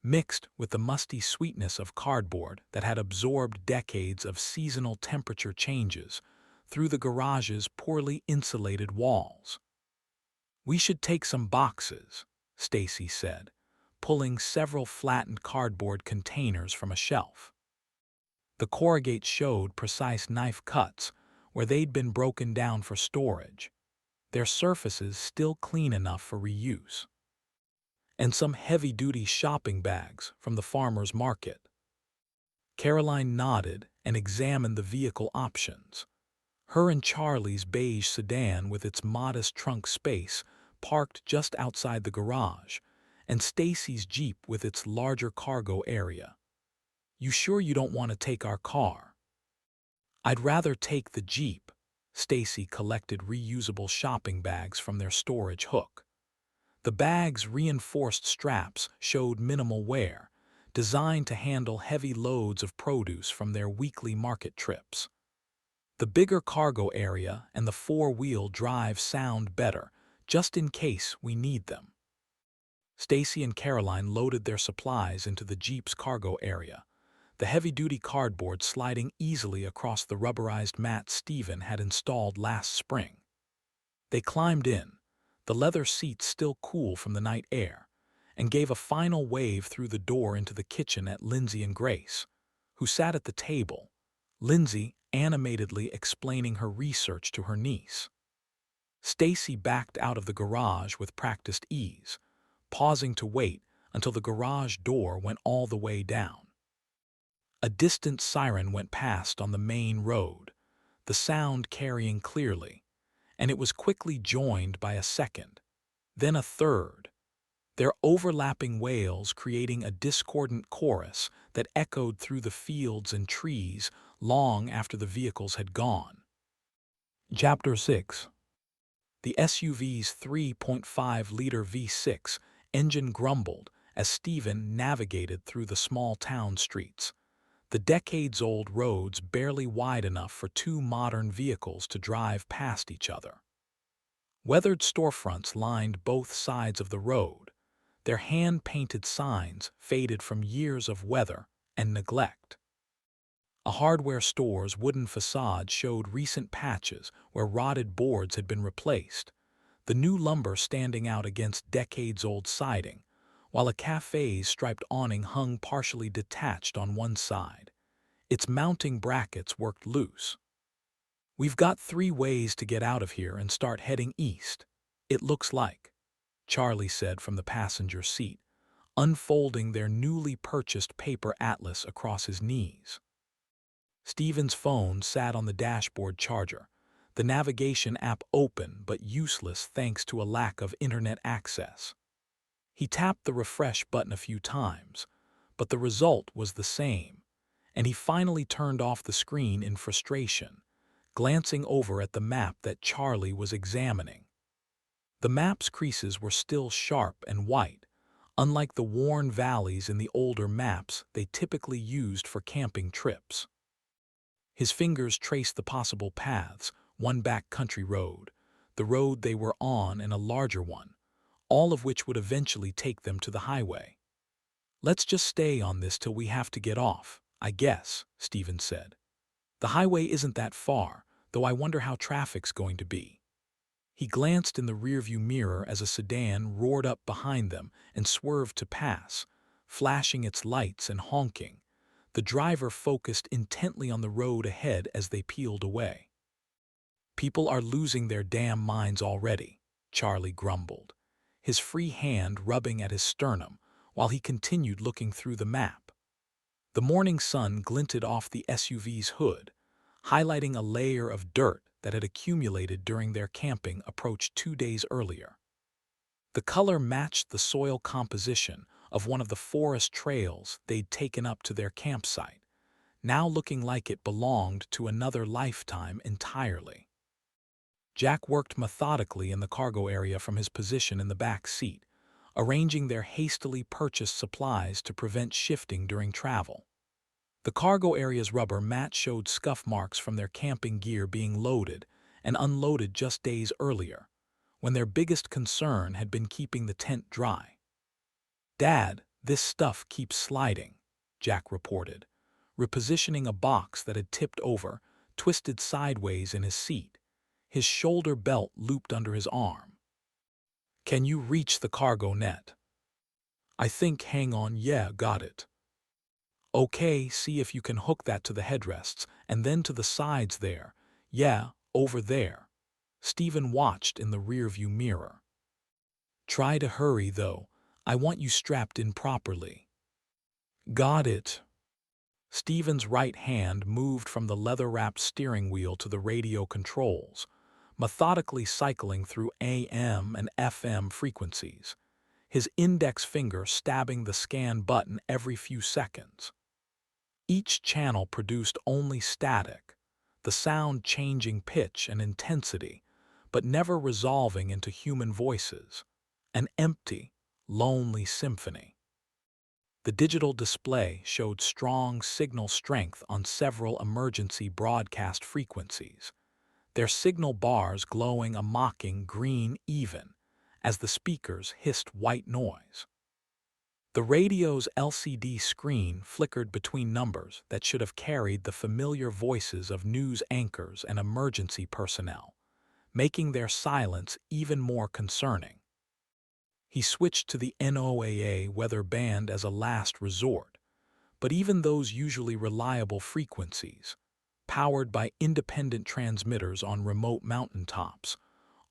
mixed with the musty sweetness of cardboard that had absorbed decades of seasonal temperature changes through the garage's poorly insulated walls. "We should take some boxes," Stacy said, pulling several flattened cardboard containers from a shelf. The corrugate showed precise knife cuts where they'd been broken down for storage, their surfaces still clean enough for reuse. "And some heavy-duty shopping bags from the farmer's market." Caroline nodded and examined the vehicle options. Her and Charlie's beige sedan with its modest trunk space parked just outside the garage, and Stacy's Jeep with its larger cargo area. "You sure you don't want to take our car?" "I'd rather take the Jeep." Stacy collected reusable shopping bags from their storage hook. The bag's reinforced straps showed minimal wear, designed to handle heavy loads of produce from their weekly market trips. The bigger cargo area and the four-wheel drive sound better, just in case we need them. Stacy and Caroline loaded their supplies into the Jeep's cargo area, the heavy-duty cardboard sliding easily across the rubberized mat Stephen had installed last spring. They climbed in, the leather seats still cool from the night air, and gave a final wave through the door into the kitchen at Lindsay and Grace, who sat at the table, Lindsay animatedly explaining her research to her niece. Stacy backed out of the garage with practiced ease, pausing to wait until the garage door went all the way down. A distant siren went past on the main road, the sound carrying clearly, and it was quickly joined by a second, then a third, their overlapping wails creating a discordant chorus that echoed through the fields and trees long after the vehicles had gone. Chapter 6. The SUV's 3.5-liter V6 engine grumbled as Stephen navigated through the small town streets, the decades-old roads barely wide enough for two modern vehicles to drive past each other. Weathered storefronts lined both sides of the road, their hand-painted signs faded from years of weather and neglect. A hardware store's wooden facade showed recent patches where rotted boards had been replaced, the new lumber standing out against decades-old siding, while a cafe's striped awning hung partially detached on one side. Its mounting brackets worked loose. "We've got 3 ways to get out of here and start heading east, it looks like," Charlie said from the passenger seat, unfolding their newly purchased paper atlas across his knees. Stephen's phone sat on the dashboard charger, the navigation app open but useless thanks to a lack of internet access. He tapped the refresh button a few times, but the result was the same, and he finally turned off the screen in frustration, glancing over at the map that Charlie was examining. The map's creases were still sharp and white, unlike the worn valleys in the older maps they typically used for camping trips. His fingers traced the possible paths, one back country road, the road they were on and a larger one, all of which would eventually take them to the highway. "Let's just stay on this till we have to get off, I guess," Stephen said. "The highway isn't that far, though I wonder how traffic's going to be." He glanced in the rearview mirror as a sedan roared up behind them and swerved to pass, flashing its lights and honking. The driver focused intently on the road ahead as they peeled away. "People are losing their damn minds already," Charlie grumbled, his free hand rubbing at his sternum while he continued looking through the map. The morning sun glinted off the SUV's hood, highlighting a layer of dirt that had accumulated during their camping approach 2 days earlier. The color matched the soil composition of one of the forest trails they'd taken up to their campsite, now looking like it belonged to another lifetime entirely. Jack worked methodically in the cargo area from his position in the back seat, arranging their hastily purchased supplies to prevent shifting during travel. The cargo area's rubber mat showed scuff marks from their camping gear being loaded and unloaded just days earlier, when their biggest concern had been keeping the tent dry. "Dad, this stuff keeps sliding," Jack reported, repositioning a box that had tipped over, twisted sideways in his seat, his shoulder belt looped under his arm. "Can you reach the cargo net?" "I think, hang on, yeah, got it." "Okay, see if you can hook that to the headrests, and then to the sides there. Yeah, over there." Stephen watched in the rearview mirror. "Try to hurry, though. I want you strapped in properly." "Got it." Stephen's right hand moved from the leather-wrapped steering wheel to the radio controls, methodically cycling through AM and FM frequencies, his index finger stabbing the scan button every few seconds. Each channel produced only static, the sound changing pitch and intensity, but never resolving into human voices, an empty, lonely symphony. The digital display showed strong signal strength on several emergency broadcast frequencies, their signal bars glowing a mocking green even as the speakers hissed white noise. The radio's LCD screen flickered between numbers that should have carried the familiar voices of news anchors and emergency personnel, making their silence even more concerning. He switched to the NOAA weather band as a last resort, but even those usually reliable frequencies, powered by independent transmitters on remote mountaintops,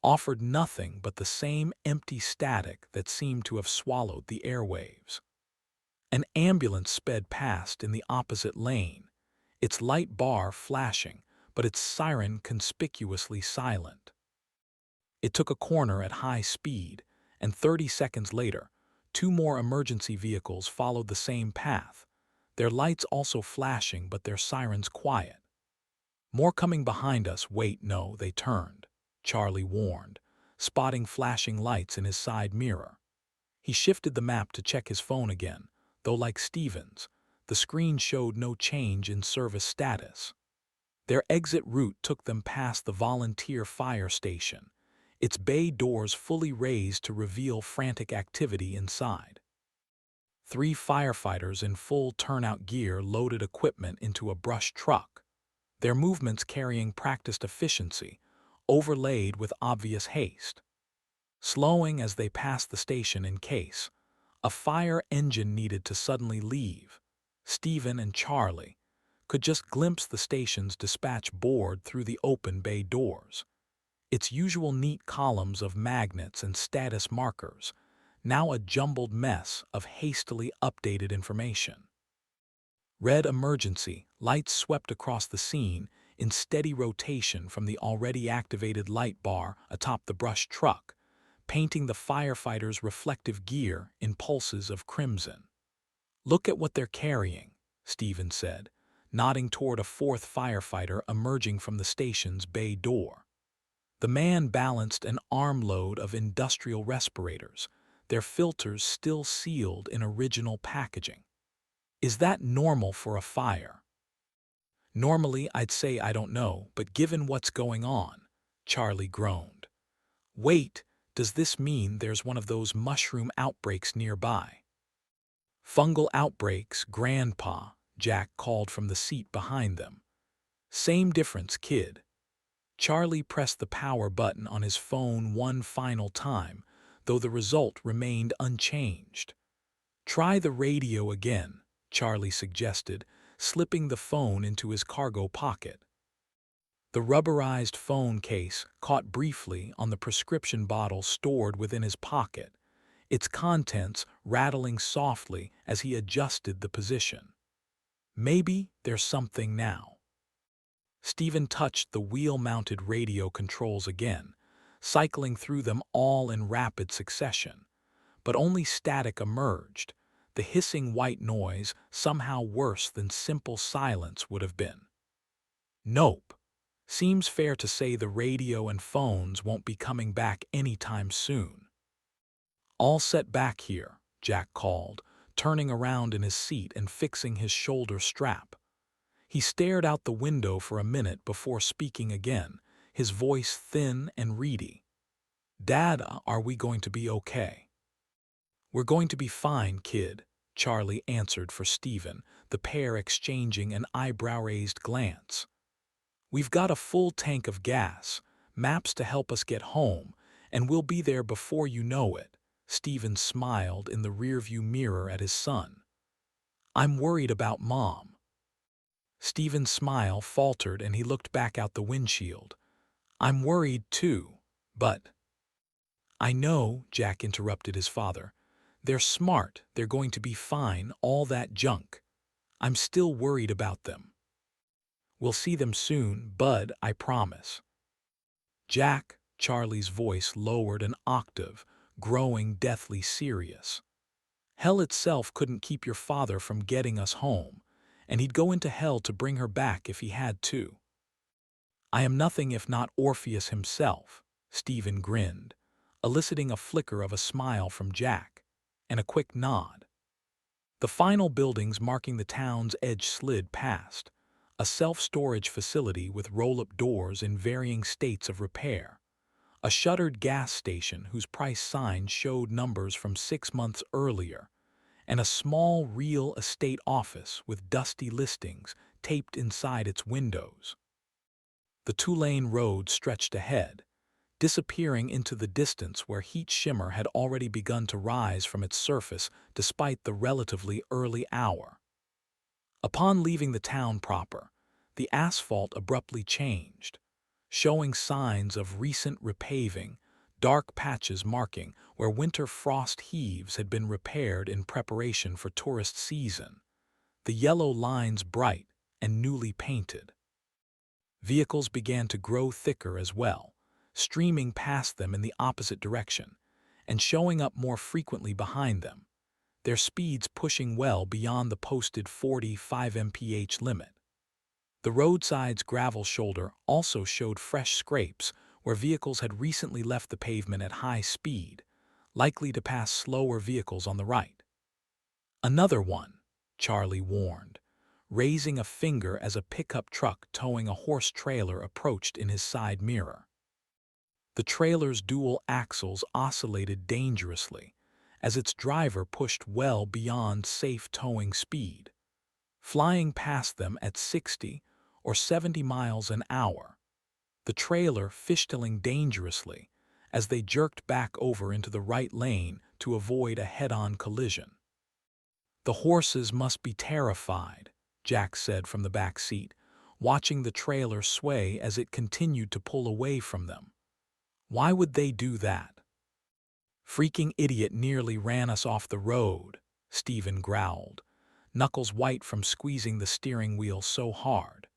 offered nothing but the same empty static that seemed to have swallowed the airwaves. An ambulance sped past in the opposite lane, its light bar flashing, but its siren conspicuously silent. It took a corner at high speed, and 30 seconds later, 2 more emergency vehicles followed the same path, their lights also flashing but their sirens quiet. "More coming behind us, wait, no, they turned," Charlie warned, spotting flashing lights in his side mirror. He shifted the map to check his phone again, though like Stephen's, the screen showed no change in service status. Their exit route took them past the volunteer fire station, its bay doors fully raised to reveal frantic activity inside. 3 firefighters in full turnout gear loaded equipment into a brush truck, their movements carrying practiced efficiency, overlaid with obvious haste. Slowing as they passed the station in case a fire engine needed to suddenly leave, Stephen and Charlie could just glimpse the station's dispatch board through the open bay doors, its usual neat columns of magnets and status markers, now a jumbled mess of hastily updated information. Red emergency lights swept across the scene, in steady rotation from the already activated light bar atop the brushed truck, painting the firefighters' reflective gear in pulses of crimson. "Look at what they're carrying," Stephen said, nodding toward a fourth firefighter emerging from the station's bay door. The man balanced an armload of industrial respirators, their filters still sealed in original packaging. "Is that normal for a fire?" "Normally, I'd say I don't know, but given what's going on," Charlie groaned. "Wait, does this mean there's one of those mushroom outbreaks nearby?" "Fungal outbreaks, Grandpa," Jack called from the seat behind them. "Same difference, kid." Charlie pressed the power button on his phone one final time, though the result remained unchanged. "Try the radio again," Charlie suggested, slipping the phone into his cargo pocket. The rubberized phone case caught briefly on the prescription bottle stored within his pocket, its contents rattling softly as he adjusted the position. "Maybe there's something now." Stephen touched the wheel-mounted radio controls again, cycling through them all in rapid succession. But only static emerged, the hissing white noise somehow worse than simple silence would have been. "Nope. Seems fair to say the radio and phones won't be coming back anytime soon." "All set back here," Jack called, turning around in his seat and fixing his shoulder strap. He stared out the window for a minute before speaking again, his voice thin and reedy. "Dad, are we going to be okay?" "We're going to be fine, kid," Charlie answered for Stephen, the pair exchanging an eyebrow-raised glance. "We've got a full tank of gas, maps to help us get home, and we'll be there before you know it." Stephen smiled in the rearview mirror at his son. "I'm worried about Mom." Stephen's smile faltered and he looked back out the windshield. "I'm worried too, but—" "I know," Jack interrupted his father. "They're smart, they're going to be fine, all that junk. I'm still worried about them." "We'll see them soon, Bud, I promise." "Jack," Charlie's voice lowered an octave, growing deathly serious. "Hell itself couldn't keep your father from getting us home, and he'd go into hell to bring her back if he had to." "I am nothing if not Orpheus himself," Stephen grinned, eliciting a flicker of a smile from Jack, and a quick nod. The final buildings marking the town's edge slid past, a self-storage facility with roll-up doors in varying states of repair, a shuttered gas station whose price sign showed numbers from 6 months earlier, and a small real estate office with dusty listings taped inside its windows. The two-lane road stretched ahead, disappearing into the distance where heat shimmer had already begun to rise from its surface despite the relatively early hour. Upon leaving the town proper, the asphalt abruptly changed, showing signs of recent repaving, dark patches marking where winter frost heaves had been repaired in preparation for tourist season, the yellow lines bright and newly painted. Vehicles began to grow thicker as well, streaming past them in the opposite direction, and showing up more frequently behind them, their speeds pushing well beyond the posted 45 mph limit. The roadside's gravel shoulder also showed fresh scrapes where vehicles had recently left the pavement at high speed, likely to pass slower vehicles on the right. "Another one," Charlie warned, raising a finger as a pickup truck towing a horse trailer approached in his side mirror. The trailer's dual axles oscillated dangerously as its driver pushed well beyond safe towing speed, flying past them at 60 or 70 miles an hour, the trailer fishtailing dangerously as they jerked back over into the right lane to avoid a head-on collision. "The horses must be terrified," Jack said from the back seat, watching the trailer sway as it continued to pull away from them. "Why would they do that?" "Freaking idiot nearly ran us off the road," Stephen growled, knuckles white from squeezing the steering wheel so hard.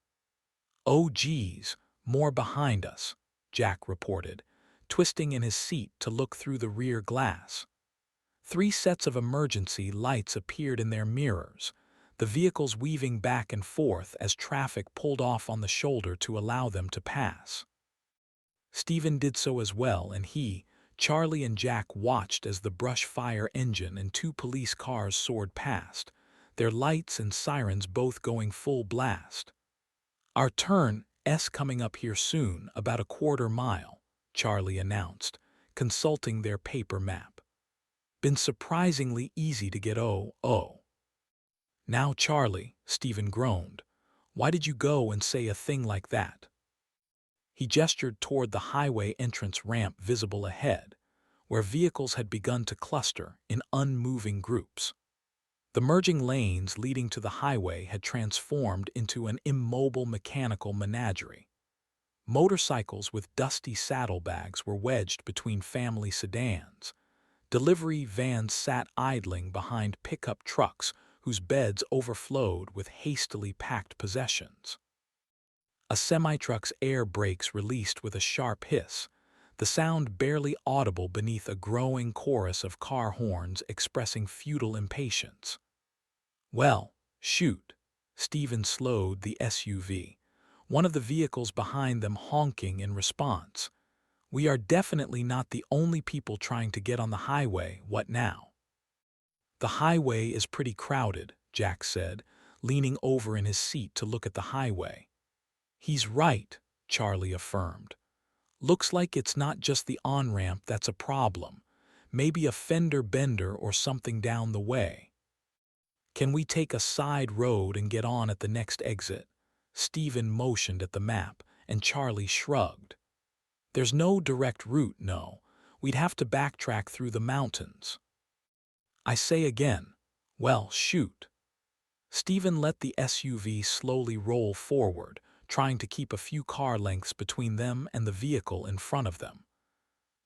"Oh geez, more behind us," Jack reported, twisting in his seat to look through the rear glass. 3 sets of emergency lights appeared in their mirrors, the vehicles weaving back and forth as traffic pulled off on the shoulder to allow them to pass. Stephen did so as well, and he, Charlie and Jack watched as the brush fire engine and 2 police cars soared past, their lights and sirens both going full blast. "Our turn's coming up here soon, about a quarter mile," Charlie announced, consulting their paper map. "Been surprisingly easy to get oh. "Now, Charlie," Stephen groaned, "why did you go and say a thing like that?" He gestured toward the highway entrance ramp visible ahead, where vehicles had begun to cluster in unmoving groups. The merging lanes leading to the highway had transformed into an immobile mechanical menagerie. Motorcycles with dusty saddlebags were wedged between family sedans. Delivery vans sat idling behind pickup trucks whose beds overflowed with hastily packed possessions. A semi-truck's air brakes released with a sharp hiss, the sound barely audible beneath a growing chorus of car horns expressing futile impatience. "Well, shoot." Stephen slowed the SUV, one of the vehicles behind them honking in response. "We are definitely not the only people trying to get on the highway, what now?" "The highway is pretty crowded," Jack said, leaning over in his seat to look at the highway. "He's right," Charlie affirmed. "Looks like it's not just the on-ramp that's a problem. Maybe a fender bender or something down the way." "Can we take a side road and get on at the next exit?" Stephen motioned at the map, and Charlie shrugged. "There's no direct route, no. We'd have to backtrack through the mountains." "I say again, well, shoot." Stephen let the SUV slowly roll forward, trying to keep a few car lengths between them and the vehicle in front of them.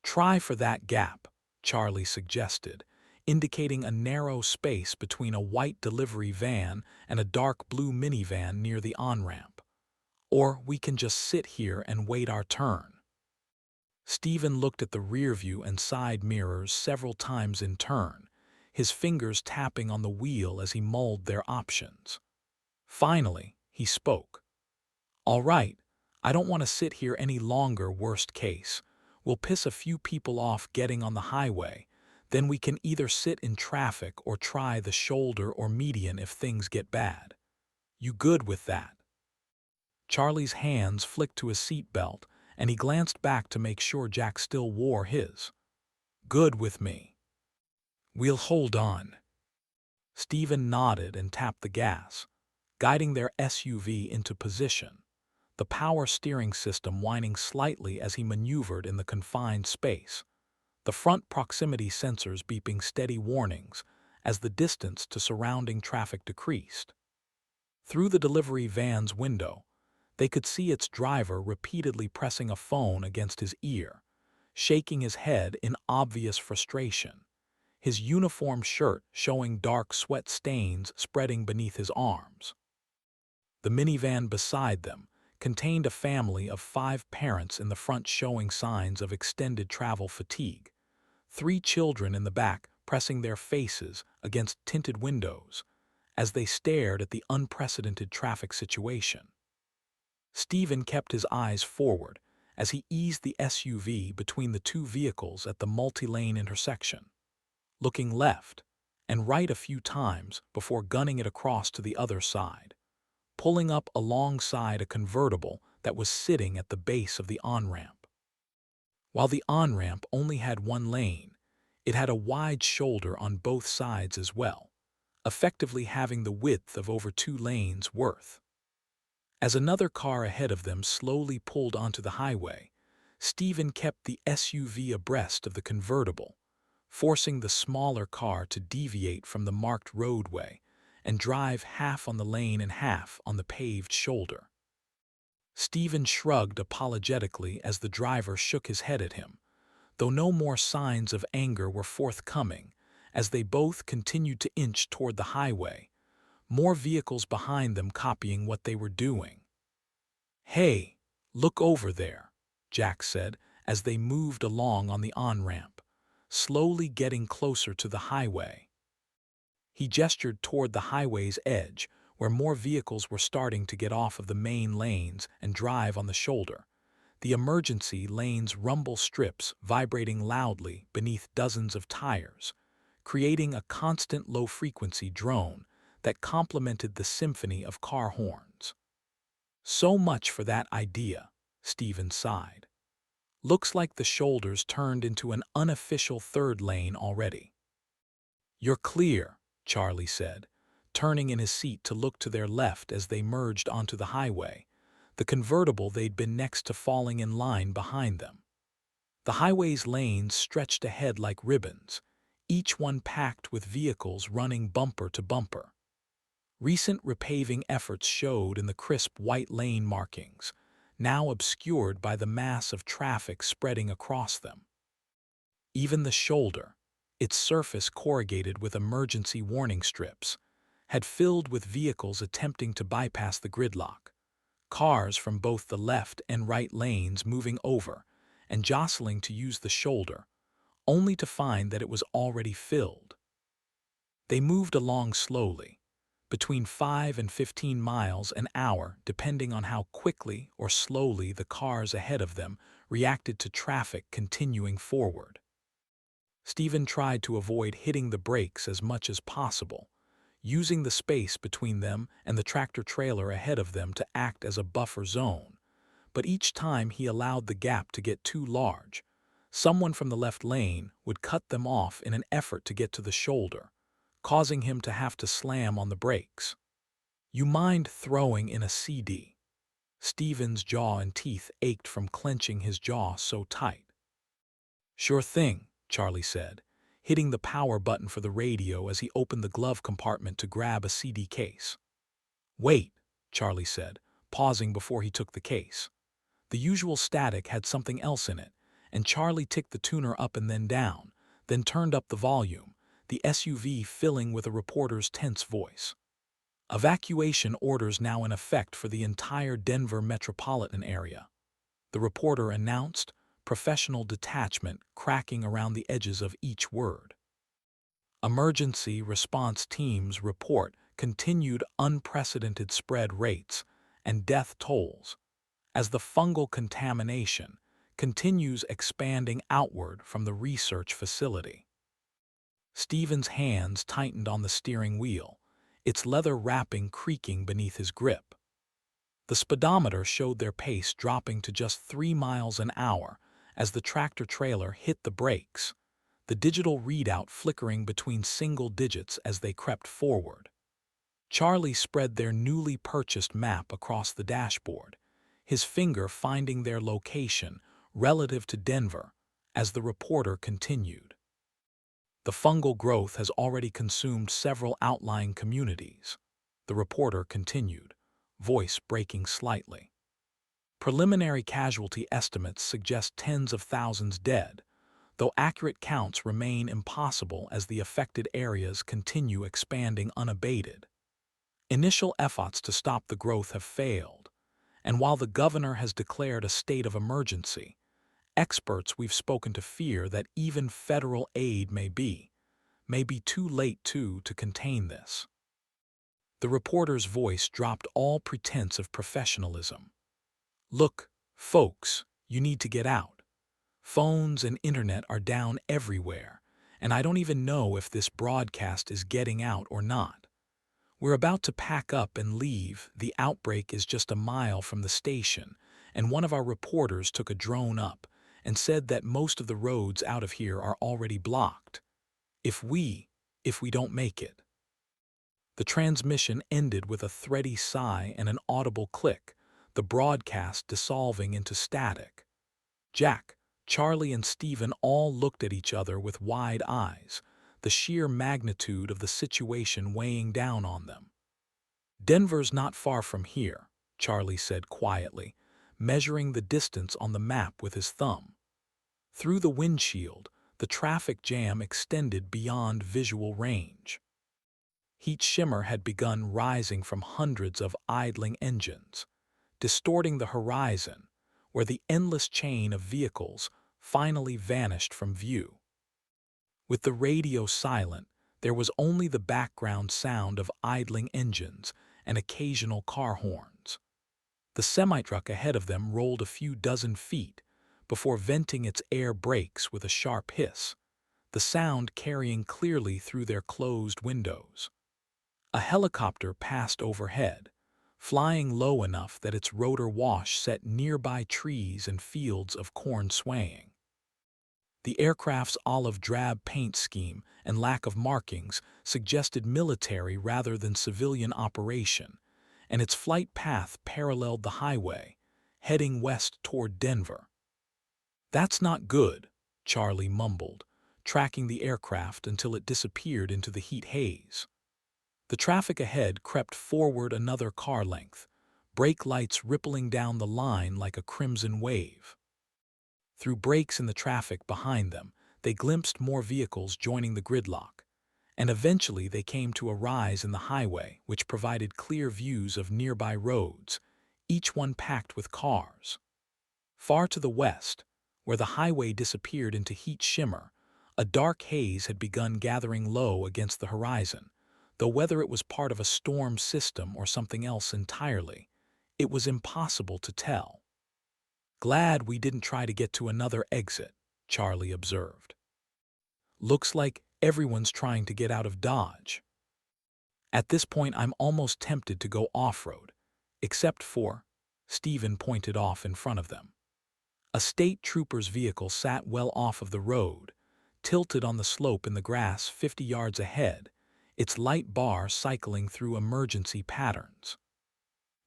"Try for that gap," Charlie suggested, indicating a narrow space between a white delivery van and a dark blue minivan near the on-ramp. "Or we can just sit here and wait our turn." Stephen looked at the rear view and side mirrors several times in turn, his fingers tapping on the wheel as he mulled their options. Finally, he spoke. "All right, I don't want to sit here any longer, worst case. We'll piss a few people off getting on the highway. Then we can either sit in traffic or try the shoulder or median if things get bad. You good with that?" Charlie's hands flicked to his seatbelt, and he glanced back to make sure Jack still wore his. "Good with me." "We'll hold on." Stephen nodded and tapped the gas, guiding their SUV into position, the power steering system whining slightly as he maneuvered in the confined space, the front proximity sensors beeping steady warnings as the distance to surrounding traffic decreased. Through the delivery van's window, they could see its driver repeatedly pressing a phone against his ear, shaking his head in obvious frustration, his uniform shirt showing dark sweat stains spreading beneath his arms. The minivan beside them contained a family of 5 parents in the front showing signs of extended travel fatigue, 3 children in the back pressing their faces against tinted windows as they stared at the unprecedented traffic situation. Stephen kept his eyes forward as he eased the SUV between the 2 vehicles at the multi-lane intersection, looking left and right a few times before gunning it across to the other side, pulling up alongside a convertible that was sitting at the base of the on-ramp. While the on-ramp only had 1 lane, it had a wide shoulder on both sides as well, effectively having the width of over 2 lanes worth. As another car ahead of them slowly pulled onto the highway, Stephen kept the SUV abreast of the convertible, forcing the smaller car to deviate from the marked roadway and drive half on the lane and half on the paved shoulder. Stephen shrugged apologetically as the driver shook his head at him, though no more signs of anger were forthcoming as they both continued to inch toward the highway, more vehicles behind them copying what they were doing. "Hey, look over there," Jack said as they moved along on the on-ramp, slowly getting closer to the highway. He gestured toward the highway's edge, where more vehicles were starting to get off of the main lanes and drive on the shoulder. The emergency lanes rumble strips vibrating loudly beneath dozens of tires, creating a constant low-frequency drone that complemented the symphony of car horns. "So much for that idea," Stephen sighed. "Looks like the shoulders turned into an unofficial third lane already." "You're clear," Charlie said, turning in his seat to look to their left as they merged onto the highway, the convertible they'd been next to falling in line behind them. The highway's lanes stretched ahead like ribbons, each one packed with vehicles running bumper to bumper. Recent repaving efforts showed in the crisp white lane markings, now obscured by the mass of traffic spreading across them. Even the shoulder, its surface corrugated with emergency warning strips, had filled with vehicles attempting to bypass the gridlock, cars from both the left and right lanes moving over and jostling to use the shoulder, only to find that it was already filled. They moved along slowly, between 5 and 15 miles an hour depending on how quickly or slowly the cars ahead of them reacted to traffic continuing forward. Stephen tried to avoid hitting the brakes as much as possible, using the space between them and the tractor-trailer ahead of them to act as a buffer zone. But each time he allowed the gap to get too large, someone from the left lane would cut them off in an effort to get to the shoulder, causing him to have to slam on the brakes. "You mind throwing in a CD?" Stephen's jaw and teeth ached from clenching his jaw so tight. "Sure thing," Charlie said, hitting the power button for the radio as he opened the glove compartment to grab a CD case. "Wait," Charlie said, pausing before he took the case. The usual static had something else in it, and Charlie ticked the tuner up and then down, then turned up the volume, the SUV filling with a reporter's tense voice. "Evacuation orders now in effect for the entire Denver metropolitan area," the reporter announced, professional detachment cracking around the edges of each word. Emergency response teams report continued unprecedented spread rates and death tolls as the fungal contamination continues expanding outward from the research facility. Stephen's hands tightened on the steering wheel, its leather wrapping creaking beneath his grip. The speedometer showed their pace dropping to just 3 miles an hour as the tractor-trailer hit the brakes, the digital readout flickering between single digits as they crept forward. Charlie spread their newly purchased map across the dashboard, his finger finding their location relative to Denver as the reporter continued. "The fungal growth has already consumed several outlying communities," the reporter continued, voice breaking slightly. "Preliminary casualty estimates suggest tens of thousands dead, though accurate counts remain impossible as the affected areas continue expanding unabated. Initial efforts to stop the growth have failed, and while the governor has declared a state of emergency, experts we've spoken to fear that even federal aid may be too late to contain this." The reporter's voice dropped all pretense of professionalism. "Look, folks, you need to get out. Phones and internet are down everywhere, and I don't even know if this broadcast is getting out or not. We're about to pack up and leave. The outbreak is just a mile from the station, and one of our reporters took a drone up and said that most of the roads out of here are already blocked. If we don't make it." The transmission ended with a thready sigh and an audible click, the broadcast dissolving into static. Jack, Charlie, and Stephen all looked at each other with wide eyes, the sheer magnitude of the situation weighing down on them. "Denver's not far from here," Charlie said quietly, measuring the distance on the map with his thumb. Through the windshield, the traffic jam extended beyond visual range. Heat shimmer had begun rising from hundreds of idling engines, distorting the horizon, where the endless chain of vehicles finally vanished from view. With the radio silent, there was only the background sound of idling engines and occasional car horns. The semi-truck ahead of them rolled a few dozen feet before venting its air brakes with a sharp hiss, the sound carrying clearly through their closed windows. A helicopter passed overhead, flying low enough that its rotor wash set nearby trees and fields of corn swaying. The aircraft's olive-drab paint scheme and lack of markings suggested military rather than civilian operation, and its flight path paralleled the highway, heading west toward Denver. "That's not good," Charlie mumbled, tracking the aircraft until it disappeared into the heat haze. The traffic ahead crept forward another car length, brake lights rippling down the line like a crimson wave. Through breaks in the traffic behind them, they glimpsed more vehicles joining the gridlock, and eventually they came to a rise in the highway which provided clear views of nearby roads, each one packed with cars. Far to the west, where the highway disappeared into heat shimmer, a dark haze had begun gathering low against the horizon, though whether it was part of a storm system or something else entirely, it was impossible to tell. "Glad we didn't try to get to another exit," Charlie observed. "Looks like everyone's trying to get out of Dodge. At this point, I'm almost tempted to go off-road, except for," Stephen pointed off in front of them. A state trooper's vehicle sat well off of the road, tilted on the slope in the grass 50 yards ahead, its light bar cycling through emergency patterns.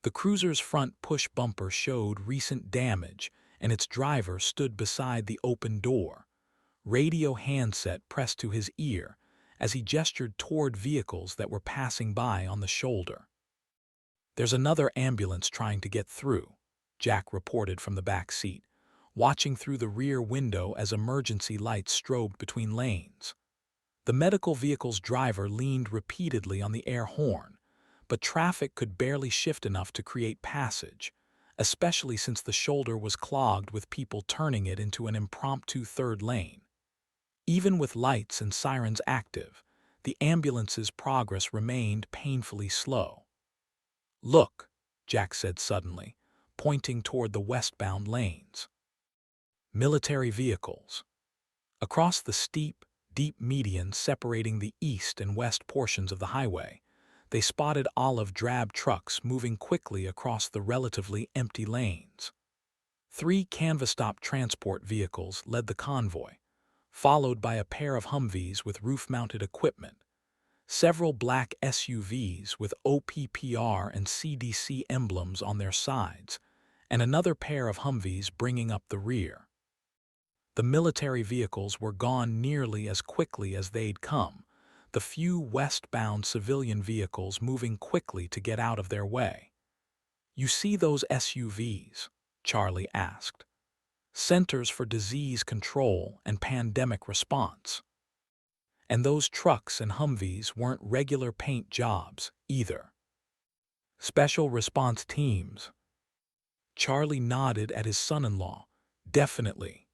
The cruiser's front push bumper showed recent damage, and its driver stood beside the open door, radio handset pressed to his ear as he gestured toward vehicles that were passing by on the shoulder. "There's another ambulance trying to get through," Jack reported from the back seat, watching through the rear window as emergency lights strobed between lanes. The medical vehicle's driver leaned repeatedly on the air horn, but traffic could barely shift enough to create passage, especially since the shoulder was clogged with people turning it into an impromptu third lane. Even with lights and sirens active, the ambulance's progress remained painfully slow. "Look," Jack said suddenly, pointing toward the westbound lanes. Military vehicles. Across the steep, deep median separating the east and west portions of the highway, they spotted olive-drab trucks moving quickly across the relatively empty lanes. 3 canvas-top transport vehicles led the convoy, followed by a pair of Humvees with roof-mounted equipment, several black SUVs with OPPR and CDC emblems on their sides, and another pair of Humvees bringing up the rear. The military vehicles were gone nearly as quickly as they'd come, the few westbound civilian vehicles moving quickly to get out of their way. "You see those SUVs?" Charlie asked. "Centers for Disease Control and Pandemic Response. And those trucks and Humvees weren't regular paint jobs, either. Special response teams." Charlie nodded at his son-in-law. "Definitely."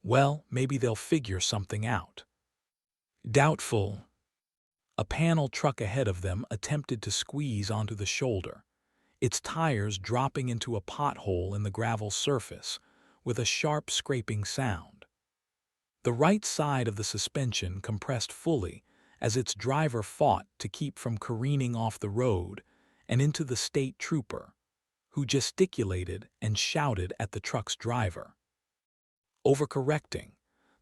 "Well, maybe they'll figure something out." "Doubtful." A panel truck ahead of them attempted to squeeze onto the shoulder, its tires dropping into a pothole in the gravel surface with a sharp scraping sound. The right side of the suspension compressed fully as its driver fought to keep from careening off the road and into the state trooper, who gesticulated and shouted at the truck's driver. Overcorrecting,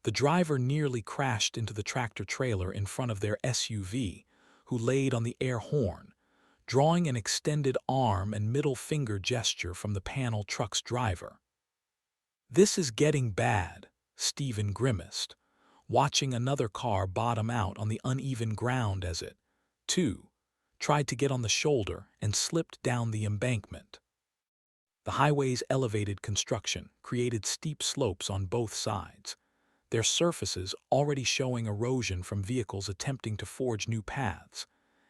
the driver nearly crashed into the tractor-trailer in front of their SUV, who laid on the air horn, drawing an extended arm and middle finger gesture from the panel truck's driver. "This is getting bad," Stephen grimaced, watching another car bottom out on the uneven ground as it, too, tried to get on the shoulder and slipped down the embankment. The highway's elevated construction created steep slopes on both sides, their surfaces already showing erosion from vehicles attempting to forge new paths,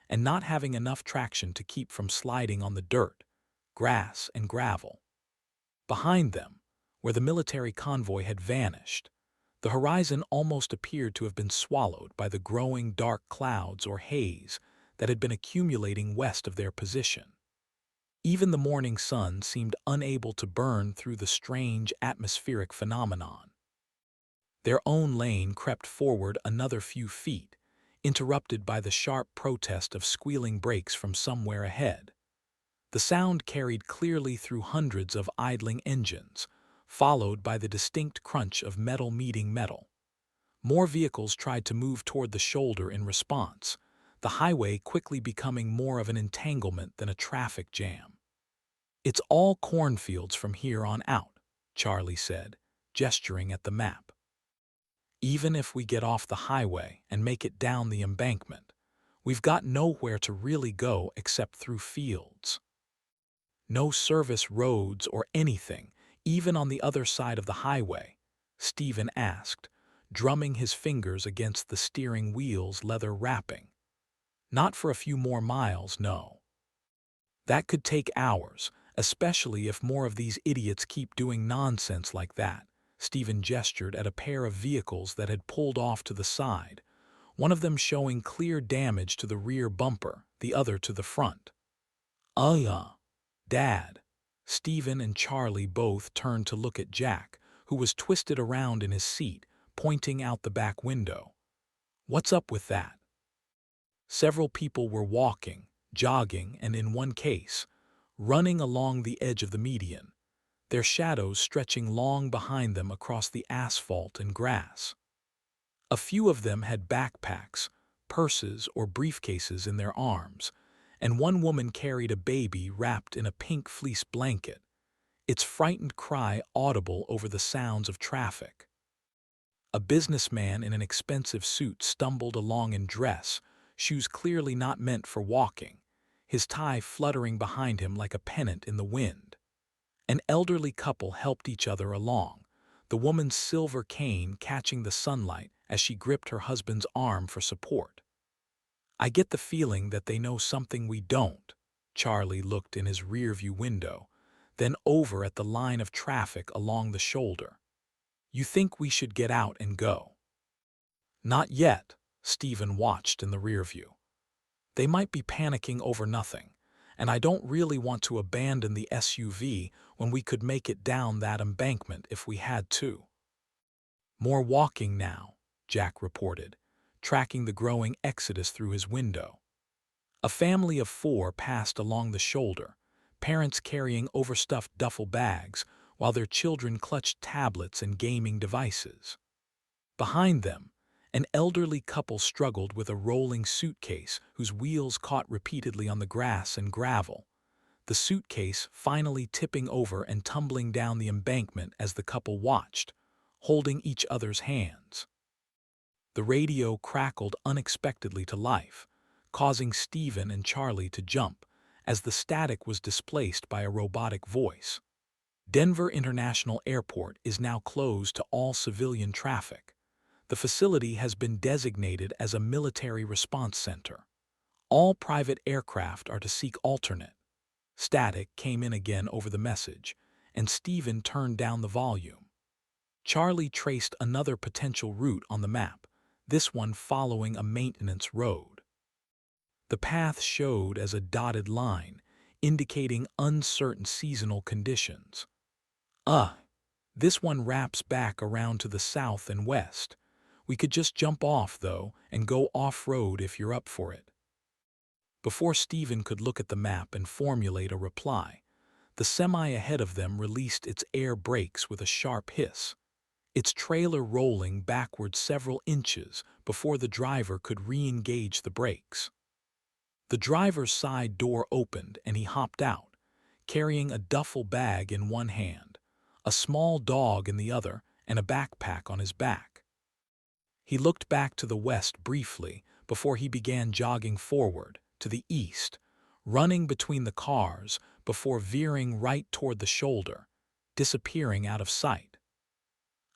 and not having enough traction to keep from sliding on the dirt, grass, and gravel. Behind them, where the military convoy had vanished, the horizon almost appeared to have been swallowed by the growing dark clouds or haze that had been accumulating west of their position. Even the morning sun seemed unable to burn through the strange atmospheric phenomenon. Their own lane crept forward another few feet, interrupted by the sharp protest of squealing brakes from somewhere ahead. The sound carried clearly through hundreds of idling engines, followed by the distinct crunch of metal meeting metal. More vehicles tried to move toward the shoulder in response, the highway quickly becoming more of an entanglement than a traffic jam. "It's all cornfields from here on out," Charlie said, gesturing at the map. "Even if we get off the highway and make it down the embankment, we've got nowhere to really go except through fields. No service roads or anything, even on the other side of the highway," Stephen asked, drumming his fingers against the steering wheel's leather wrapping. "Not for a few more miles, no. That could take hours, especially if more of these idiots keep doing nonsense like that." Stephen gestured at a pair of vehicles that had pulled off to the side, one of them showing clear damage to the rear bumper, the other to the front. Yeah, Dad." Stephen and Charlie both turned to look at Jack, who was twisted around in his seat, pointing out the back window. "What's up with that?" Several people were walking, jogging, and in one case, running along the edge of the median, their shadows stretching long behind them across the asphalt and grass. A few of them had backpacks, purses, or briefcases in their arms, and one woman carried a baby wrapped in a pink fleece blanket, its frightened cry audible over the sounds of traffic. A businessman in an expensive suit stumbled along in dress, shoes clearly not meant for walking, his tie fluttering behind him like a pennant in the wind. An elderly couple helped each other along, the woman's silver cane catching the sunlight as she gripped her husband's arm for support. "I get the feeling that they know something we don't." Charlie looked in his rearview window, then over at the line of traffic along the shoulder. "You think we should get out and go?" "Not yet," Stephen watched in the rearview. "They might be panicking over nothing, and I don't really want to abandon the SUV when we could make it down that embankment if we had to." "More walking now," Jack reported, tracking the growing exodus through his window. A family of 4 passed along the shoulder, parents carrying overstuffed duffel bags while their children clutched tablets and gaming devices. Behind them, an elderly couple struggled with a rolling suitcase whose wheels caught repeatedly on the grass and gravel, the suitcase finally tipping over and tumbling down the embankment as the couple watched, holding each other's hands. The radio crackled unexpectedly to life, causing Stephen and Charlie to jump as the static was displaced by a robotic voice. "Denver International Airport is now closed to all civilian traffic. The facility has been designated as a military response center. All private aircraft are to seek alternate." Static came in again over the message, and Stephen turned down the volume. Charlie traced another potential route on the map, this one following a maintenance road. The path showed as a dotted line, indicating uncertain seasonal conditions. This one wraps back around to the south and west. We could just jump off, though, and go off-road if you're up for it." Before Stephen could look at the map and formulate a reply, the semi ahead of them released its air brakes with a sharp hiss, its trailer rolling backward several inches before the driver could re-engage the brakes. The driver's side door opened and he hopped out, carrying a duffel bag in one hand, a small dog in the other, and a backpack on his back. He looked back to the west briefly before he began jogging forward, to the east, running between the cars before veering right toward the shoulder, disappearing out of sight.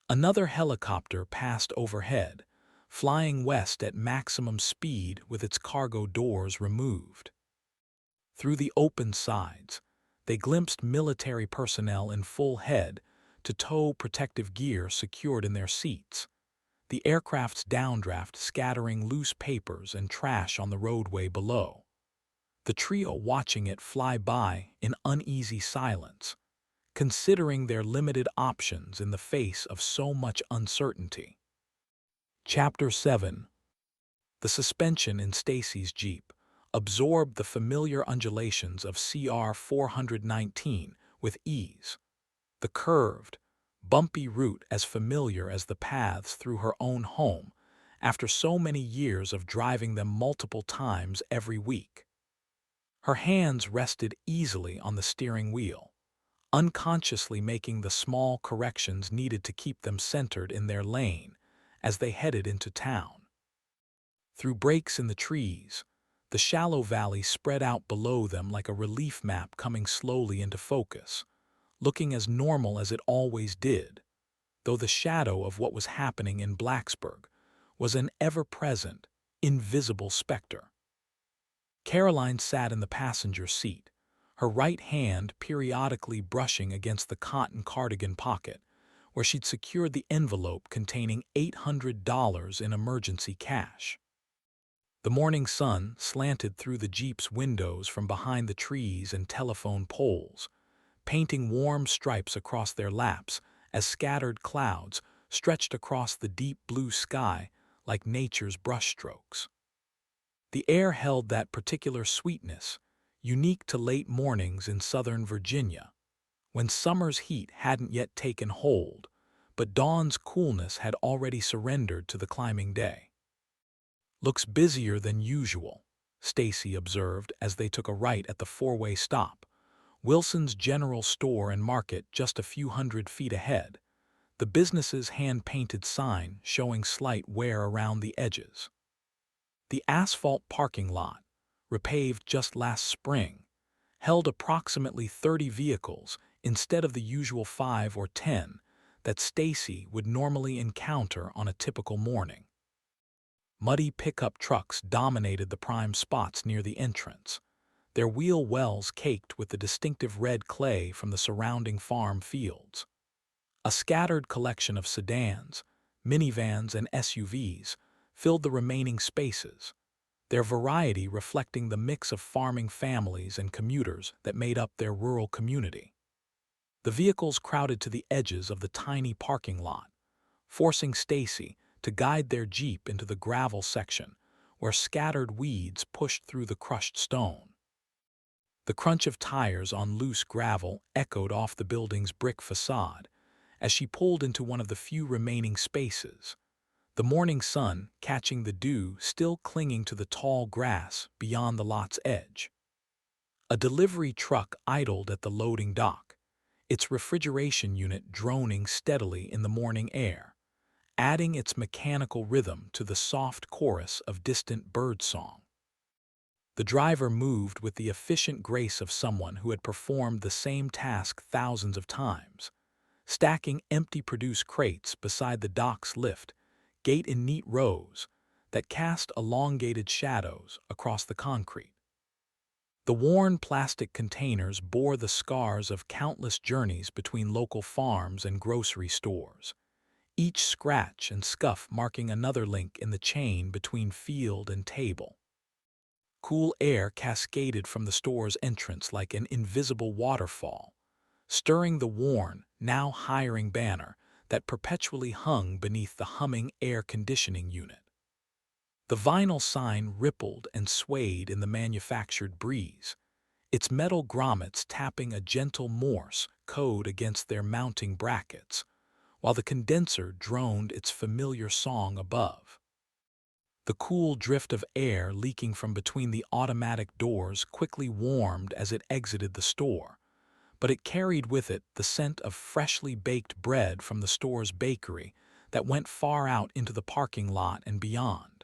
Another helicopter passed overhead, flying west at maximum speed with its cargo doors removed. Through the open sides, they glimpsed military personnel in full head-to-toe protective gear secured in their seats, the aircraft's downdraft scattering loose papers and trash on the roadway below. The trio watching it fly by in uneasy silence, considering their limited options in the face of so much uncertainty. Chapter 7. The suspension in Stacy's Jeep absorbed the familiar undulations of CR 419 with ease, the curved, bumpy route as familiar as the paths through her own home after so many years of driving them multiple times every week. Her hands rested easily on the steering wheel, unconsciously making the small corrections needed to keep them centered in their lane as they headed into town. Through breaks in the trees, the shallow valley spread out below them like a relief map coming slowly into focus, looking as normal as it always did, though the shadow of what was happening in Blacksburg was an ever-present, invisible specter. Caroline sat in the passenger seat, her right hand periodically brushing against the cotton cardigan pocket, where she'd secured the envelope containing $800 in emergency cash. The morning sun slanted through the Jeep's windows from behind the trees and telephone poles, painting warm stripes across their laps as scattered clouds stretched across the deep blue sky like nature's brushstrokes. The air held that particular sweetness, unique to late mornings in southern Virginia, when summer's heat hadn't yet taken hold, but dawn's coolness had already surrendered to the climbing day. "Looks busier than usual," Stacy observed as they took a right at the four-way stop, Wilson's General Store and Market just a few hundred feet ahead, the business's hand-painted sign showing slight wear around the edges. The asphalt parking lot, repaved just last spring, held approximately 30 vehicles instead of the usual 5 or 10 that Stacy would normally encounter on a typical morning. Muddy pickup trucks dominated the prime spots near the entrance, their wheel wells caked with the distinctive red clay from the surrounding farm fields. A scattered collection of sedans, minivans, and SUVs filled the remaining spaces, their variety reflecting the mix of farming families and commuters that made up their rural community. The vehicles crowded to the edges of the tiny parking lot, forcing Stacy to guide their Jeep into the gravel section, where scattered weeds pushed through the crushed stone. The crunch of tires on loose gravel echoed off the building's brick facade as she pulled into one of the few remaining spaces, the morning sun catching the dew still clinging to the tall grass beyond the lot's edge. A delivery truck idled at the loading dock, its refrigeration unit droning steadily in the morning air, adding its mechanical rhythm to the soft chorus of distant birdsong. The driver moved with the efficient grace of someone who had performed the same task thousands of times, stacking empty produce crates beside the dock's lift gate in neat rows that cast elongated shadows across the concrete. The worn plastic containers bore the scars of countless journeys between local farms and grocery stores, each scratch and scuff marking another link in the chain between field and table. Cool air cascaded from the store's entrance like an invisible waterfall, stirring the worn, now hiring banner that perpetually hung beneath the humming air conditioning unit. The vinyl sign rippled and swayed in the manufactured breeze, its metal grommets tapping a gentle Morse code against their mounting brackets, while the condenser droned its familiar song above. The cool drift of air leaking from between the automatic doors quickly warmed as it exited the store, but it carried with it the scent of freshly baked bread from the store's bakery that went far out into the parking lot and beyond.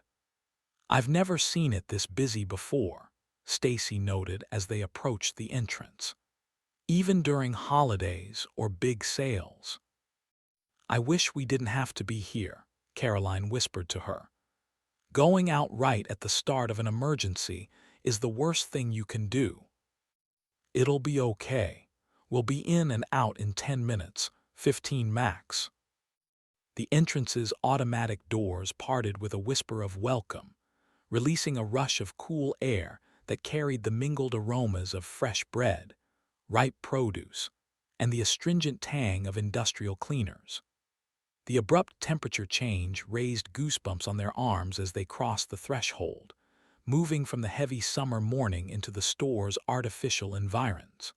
"I've never seen it this busy before," Stacy noted as they approached the entrance, "even during holidays or big sales." "I wish we didn't have to be here," Caroline whispered to her. "Going out right at the start of an emergency is the worst thing you can do." It'll be okay. We'll be in and out in 10 minutes, 15 max. The entrance's automatic doors parted with a whisper of welcome, releasing a rush of cool air that carried the mingled aromas of fresh bread, ripe produce, and the astringent tang of industrial cleaners. The abrupt temperature change raised goosebumps on their arms as they crossed the threshold, moving from the heavy summer morning into the store's artificial environs.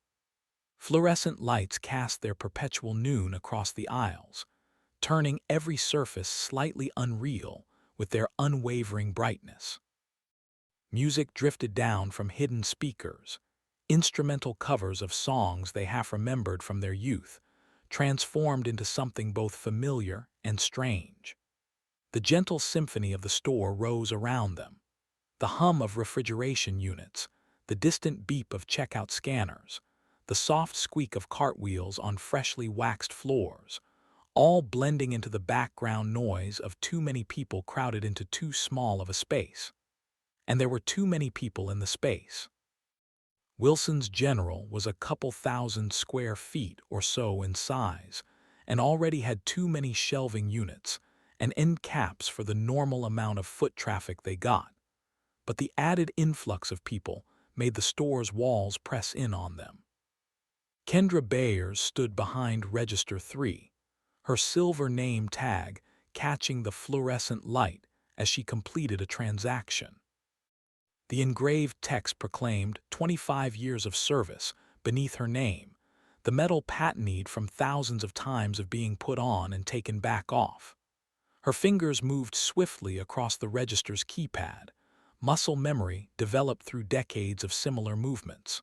Fluorescent lights cast their perpetual noon across the aisles, turning every surface slightly unreal with their unwavering brightness. Music drifted down from hidden speakers, instrumental covers of songs they half remembered from their youth, transformed into something both familiar and strange. The gentle symphony of the store rose around them, the hum of refrigeration units, the distant beep of checkout scanners, the soft squeak of cartwheels on freshly waxed floors, all blending into the background noise of too many people crowded into too small of a space. And there were too many people in the space. Wilson's General was a couple thousand square feet or so in size, and already had too many shelving units and end caps for the normal amount of foot traffic they got. But the added influx of people made the store's walls press in on them. Kendra Bayers stood behind Register 3, her silver name tag catching the fluorescent light as she completed a transaction. The engraved text proclaimed 25 years of service beneath her name, the metal patentee from thousands of times of being put on and taken back off. Her fingers moved swiftly across the register's keypad, muscle memory developed through decades of similar movements.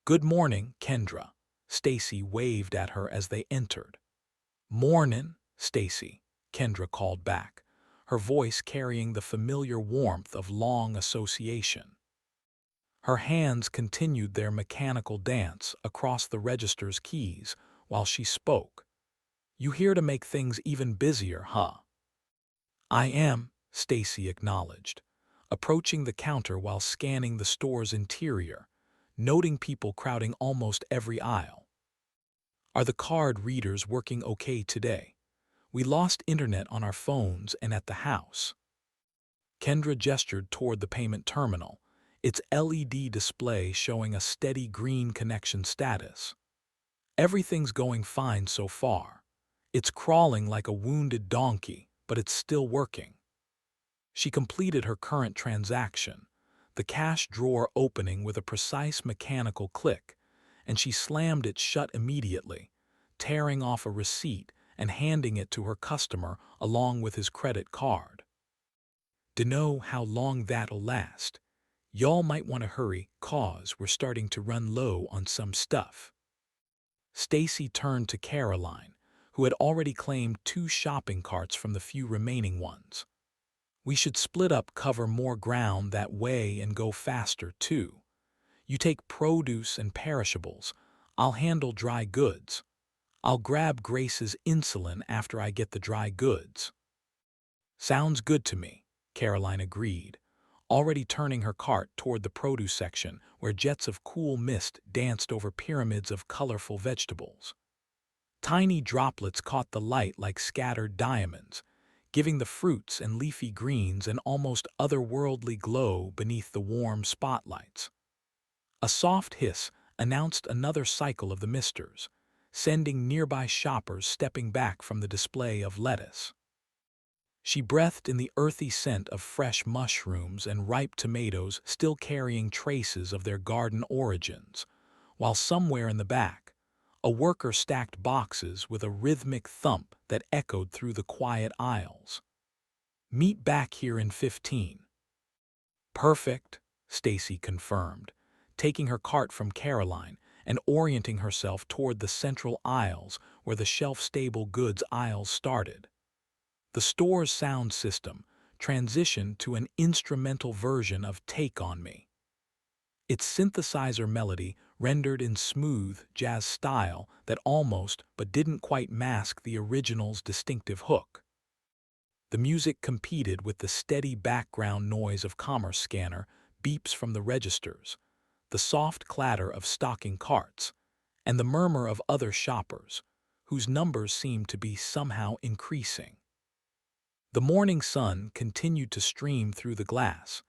"Good morning, Kendra," Stacy waved at her as they entered. "Mornin', Stacy," Kendra called back, her voice carrying the familiar warmth of long association. Her hands continued their mechanical dance across the register's keys while she spoke. "You here to make things even busier, huh?" "I am," Stacy acknowledged, approaching the counter while scanning the store's interior, noting people crowding almost every aisle. "Are the card readers working okay today? We lost internet on our phones and at the house." Kendra gestured toward the payment terminal, its LED display showing a steady green connection status. "Everything's going fine so far. It's crawling like a wounded donkey, but it's still working." She completed her current transaction, the cash drawer opening with a precise mechanical click, and she slammed it shut immediately, tearing off a receipt and handing it to her customer along with his credit card. "Dunno how long that'll last. Y'all might want to hurry, 'cause we're starting to run low on some stuff." Stacy turned to Caroline, who had already claimed 2 shopping carts from the few remaining ones. "We should split up, cover more ground that way and go faster, too. You take produce and perishables. I'll handle dry goods. I'll grab Grace's insulin after I get the dry goods." "Sounds good to me," Caroline agreed, already turning her cart toward the produce section where jets of cool mist danced over pyramids of colorful vegetables. Tiny droplets caught the light like scattered diamonds, giving the fruits and leafy greens an almost otherworldly glow beneath the warm spotlights. A soft hiss announced another cycle of the misters, sending nearby shoppers stepping back from the display of lettuce. She breathed in the earthy scent of fresh mushrooms and ripe tomatoes still carrying traces of their garden origins, while somewhere in the back, a worker stacked boxes with a rhythmic thump that echoed through the quiet aisles. "Meet back here in 15. "Perfect," Stacy confirmed, taking her cart from Caroline and orienting herself toward the central aisles where the shelf-stable goods aisles started. The store's sound system transitioned to an instrumental version of "Take on Me." Its synthesizer melody rendered in smooth jazz style that almost but didn't quite mask the original's distinctive hook. The music competed with the steady background noise of commerce scanner beeps from the registers, the soft clatter of stocking carts, and the murmur of other shoppers, whose numbers seemed to be somehow increasing. The morning sun continued to stream through the glass,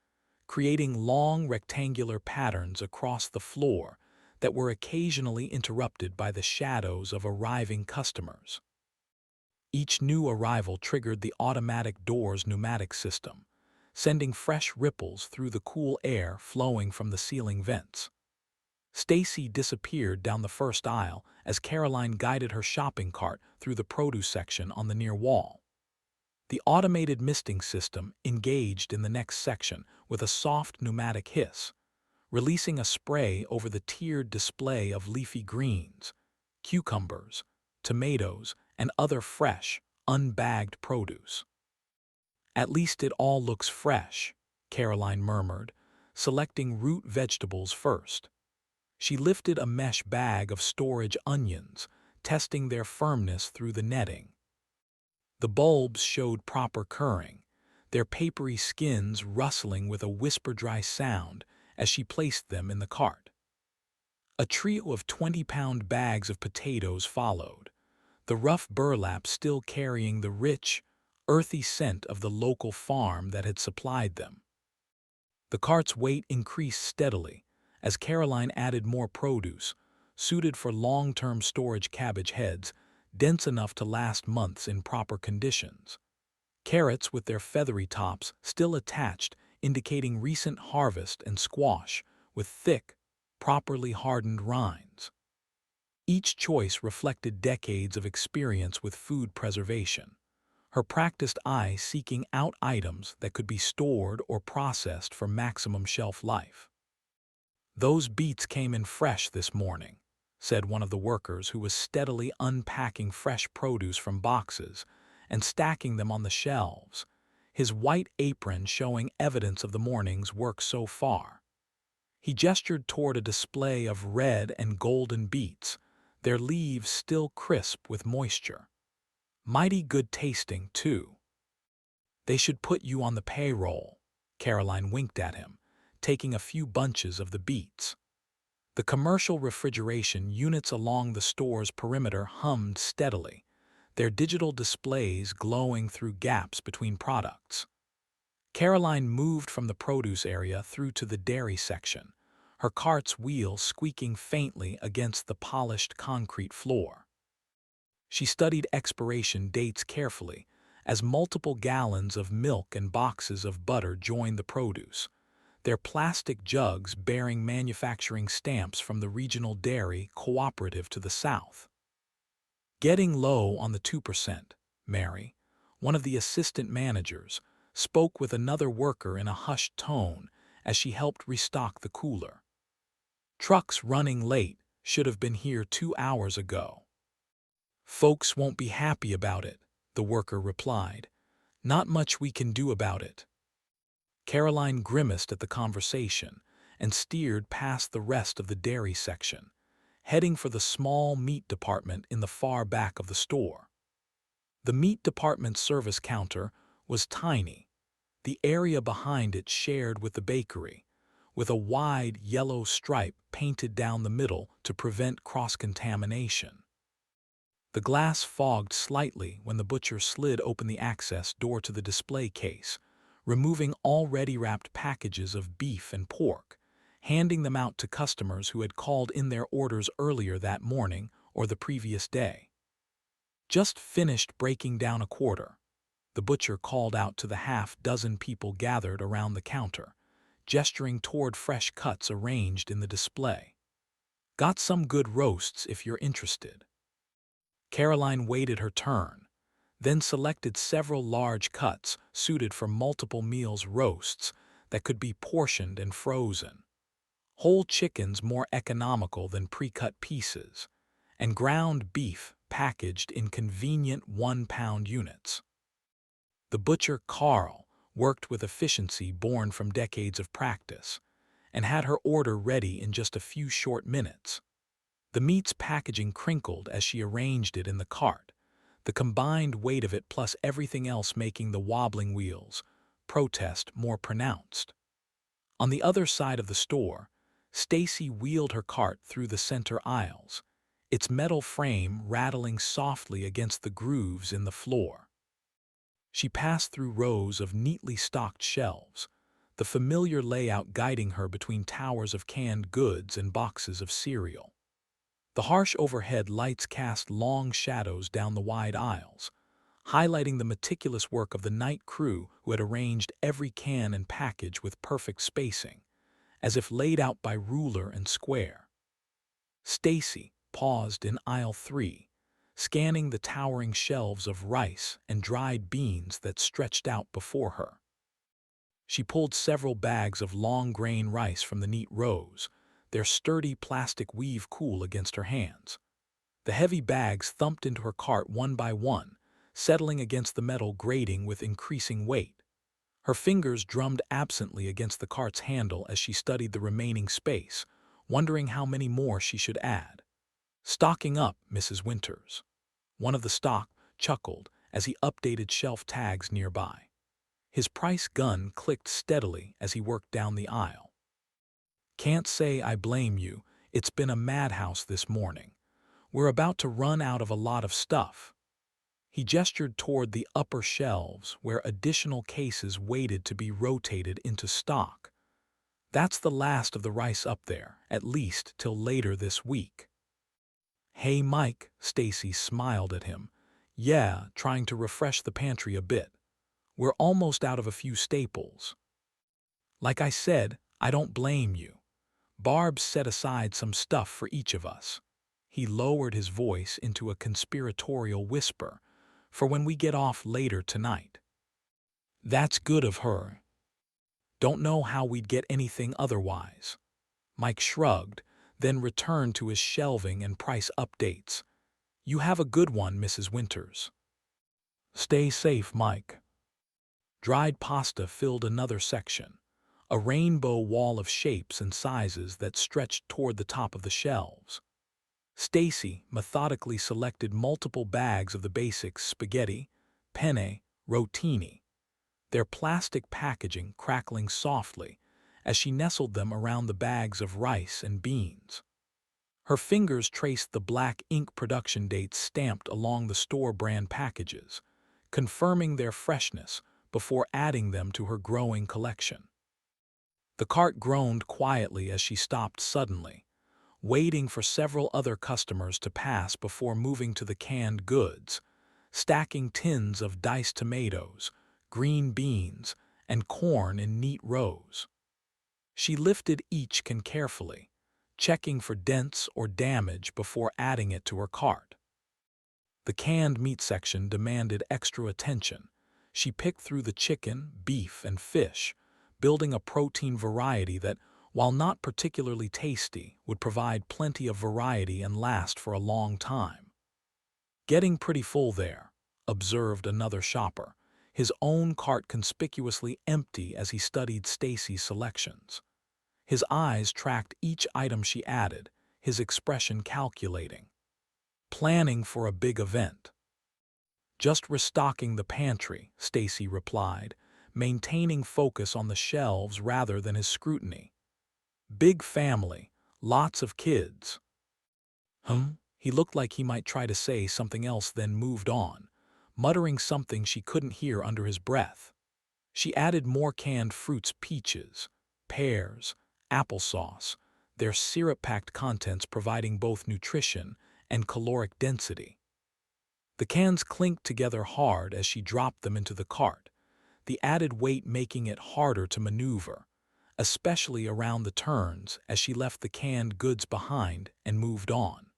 creating long rectangular patterns across the floor that were occasionally interrupted by the shadows of arriving customers. Each new arrival triggered the automatic door's pneumatic system, sending fresh ripples through the cool air flowing from the ceiling vents. Stacy disappeared down the first aisle as Caroline guided her shopping cart through the produce section on the near wall. The automated misting system engaged in the next section with a soft pneumatic hiss, releasing a spray over the tiered display of leafy greens, cucumbers, tomatoes, and other fresh, unbagged produce. "At least it all looks fresh," Caroline murmured, selecting root vegetables first. She lifted a mesh bag of storage onions, testing their firmness through the netting. The bulbs showed proper curing, their papery skins rustling with a whisper-dry sound as she placed them in the cart. A trio of 20-pound bags of potatoes followed, the rough burlap still carrying the rich, earthy scent of the local farm that had supplied them. The cart's weight increased steadily as Caroline added more produce, suited for long-term storage cabbage heads, dense enough to last months in proper conditions. Carrots with their feathery tops still attached, indicating recent harvest, and squash with thick, properly hardened rinds. Each choice reflected decades of experience with food preservation, her practiced eye seeking out items that could be stored or processed for maximum shelf life. "Those beets came in fresh this morning," said one of the workers who was steadily unpacking fresh produce from boxes and stacking them on the shelves, his white apron showing evidence of the morning's work so far. He gestured toward a display of red and golden beets, their leaves still crisp with moisture. "Mighty good tasting, too." "They should put you on the payroll," Caroline winked at him, taking a few bunches of the beets. The commercial refrigeration units along the store's perimeter hummed steadily, their digital displays glowing through gaps between products. Caroline moved from the produce area through to the dairy section, her cart's wheels squeaking faintly against the polished concrete floor. She studied expiration dates carefully as multiple gallons of milk and boxes of butter joined the produce, their plastic jugs bearing manufacturing stamps from the regional dairy cooperative to the south. "Getting low on the 2%, Mary," one of the assistant managers, spoke with another worker in a hushed tone as she helped restock the cooler. "Trucks running late should have been here 2 hours ago." "Folks won't be happy about it," the worker replied. "Not much we can do about it." Caroline grimaced at the conversation and steered past the rest of the dairy section, heading for the small meat department in the far back of the store. The meat department's service counter was tiny, the area behind it shared with the bakery, with a wide yellow stripe painted down the middle to prevent cross-contamination. The glass fogged slightly when the butcher slid open the access door to the display case, removing already wrapped packages of beef and pork, handing them out to customers who had called in their orders earlier that morning or the previous day. "Just finished breaking down a quarter," the butcher called out to the half-dozen people gathered around the counter, gesturing toward fresh cuts arranged in the display. "Got some good roasts if you're interested." Caroline waited her turn, then selected several large cuts suited for multiple meals roasts that could be portioned and frozen, whole chickens more economical than pre-cut pieces, and ground beef packaged in convenient 1-pound units. The butcher, Carl, worked with efficiency born from decades of practice, and had her order ready in just a few short minutes. The meat's packaging crinkled as she arranged it in the cart, the combined weight of it plus everything else making the wobbling wheels' protest more pronounced. On the other side of the store, Stacy wheeled her cart through the center aisles, its metal frame rattling softly against the grooves in the floor. She passed through rows of neatly stocked shelves, the familiar layout guiding her between towers of canned goods and boxes of cereal. The harsh overhead lights cast long shadows down the wide aisles, highlighting the meticulous work of the night crew who had arranged every can and package with perfect spacing, as if laid out by ruler and square. Stacy paused in aisle 3, scanning the towering shelves of rice and dried beans that stretched out before her. She pulled several bags of long-grain rice from the neat rows, their sturdy plastic weave cool against her hands. The heavy bags thumped into her cart one by one, settling against the metal grating with increasing weight. Her fingers drummed absently against the cart's handle as she studied the remaining space, wondering how many more she should add. "Stocking up, Mrs. Winters." One of the stock chuckled as he updated shelf tags nearby. His price gun clicked steadily as he worked down the aisle. "Can't say I blame you. It's been a madhouse this morning. We're about to run out of a lot of stuff." He gestured toward the upper shelves where additional cases waited to be rotated into stock. "That's the last of the rice up there, at least till later this week." "Hey, Mike," Stacy smiled at him. "Yeah, trying to refresh the pantry a bit. We're almost out of a few staples." "Like I said, I don't blame you. Barb set aside some stuff for each of us." He lowered his voice into a conspiratorial whisper, "for when we get off later tonight." "That's good of her. Don't know how we'd get anything otherwise." Mike shrugged, then returned to his shelving and price updates. "You have a good one, Mrs. Winters." "Stay safe, Mike." Dried pasta filled another section, a rainbow wall of shapes and sizes that stretched toward the top of the shelves. Stacy methodically selected multiple bags of the basics: spaghetti, penne, rotini, their plastic packaging crackling softly as she nestled them around the bags of rice and beans. Her fingers traced the black ink production dates stamped along the store brand packages, confirming their freshness before adding them to her growing collection. The cart groaned quietly as she stopped suddenly, waiting for several other customers to pass before moving to the canned goods, stacking tins of diced tomatoes, green beans, and corn in neat rows. She lifted each can carefully, checking for dents or damage before adding it to her cart. The canned meat section demanded extra attention. She picked through the chicken, beef, and fish, building a protein variety that, while not particularly tasty, would provide plenty of variety and last for a long time. "Getting pretty full there," observed another shopper, his own cart conspicuously empty as he studied Stacy's selections. His eyes tracked each item she added, his expression calculating. "Planning for a big event." "Just restocking the pantry," Stacy replied, maintaining focus on the shelves rather than his scrutiny. "Big family, lots of kids." He looked like he might try to say something else, then moved on, muttering something she couldn't hear under his breath. She added more canned fruits: peaches, pears, applesauce, their syrup-packed contents providing both nutrition and caloric density. The cans clinked together hard as she dropped them into the cart, the added weight making it harder to maneuver, especially around the turns as she left the canned goods behind and moved on.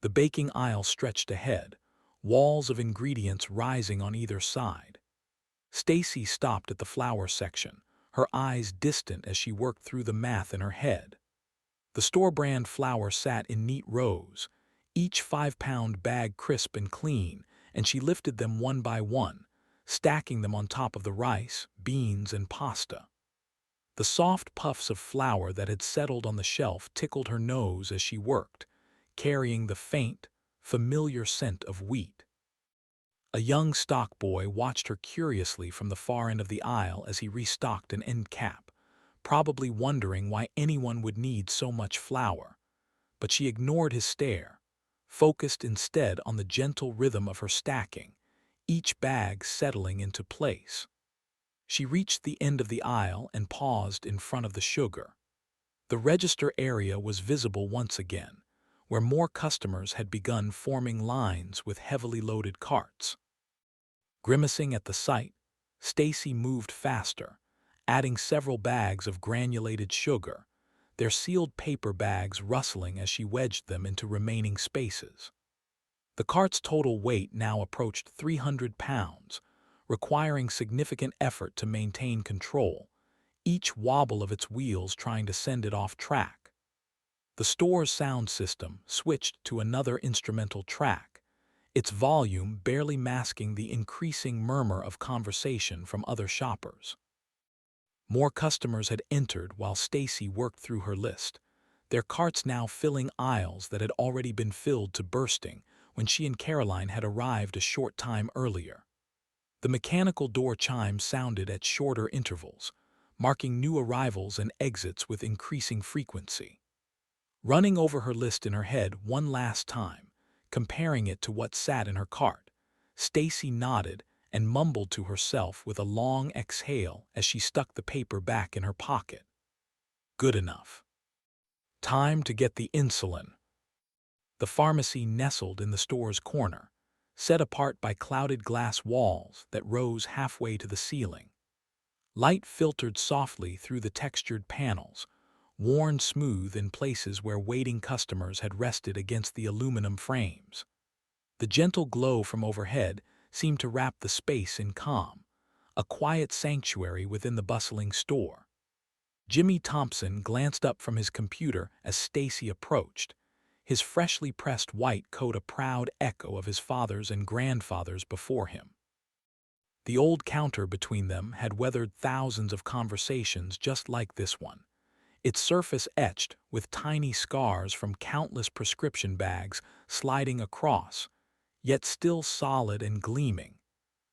The baking aisle stretched ahead, walls of ingredients rising on either side. Stacy stopped at the flour section, her eyes distant as she worked through the math in her head. The store-brand flour sat in neat rows, each 5-pound bag crisp and clean, and she lifted them one by one, stacking them on top of the rice, beans, and pasta. The soft puffs of flour that had settled on the shelf tickled her nose as she worked, carrying the faint, familiar scent of wheat. A young stock boy watched her curiously from the far end of the aisle as he restocked an end cap, probably wondering why anyone would need so much flour. But she ignored his stare, focused instead on the gentle rhythm of her stacking, each bag settling into place. She reached the end of the aisle and paused in front of the sugar. The register area was visible once again, where more customers had begun forming lines with heavily loaded carts. Grimacing at the sight, Stacy moved faster, adding several bags of granulated sugar, their sealed paper bags rustling as she wedged them into remaining spaces. The cart's total weight now approached 300 pounds, requiring significant effort to maintain control, each wobble of its wheels trying to send it off track. The store's sound system switched to another instrumental track, its volume barely masking the increasing murmur of conversation from other shoppers. More customers had entered while Stacy worked through her list, their carts now filling aisles that had already been filled to bursting when she and Caroline had arrived a short time earlier. The mechanical door chimes sounded at shorter intervals, marking new arrivals and exits with increasing frequency. Running over her list in her head one last time, comparing it to what sat in her cart, Stacy nodded and mumbled to herself with a long exhale as she stuck the paper back in her pocket. Good enough. Time to get the insulin. The pharmacy nestled in the store's corner, set apart by clouded glass walls that rose halfway to the ceiling. Light filtered softly through the textured panels, worn smooth in places where waiting customers had rested against the aluminum frames. The gentle glow from overhead seemed to wrap the space in calm, a quiet sanctuary within the bustling store. Jimmy Thompson glanced up from his computer as Stacy approached, his freshly pressed white coat a proud echo of his father's and grandfather's before him. The old counter between them had weathered thousands of conversations just like this one, its surface etched with tiny scars from countless prescription bags sliding across, yet still solid and gleaming,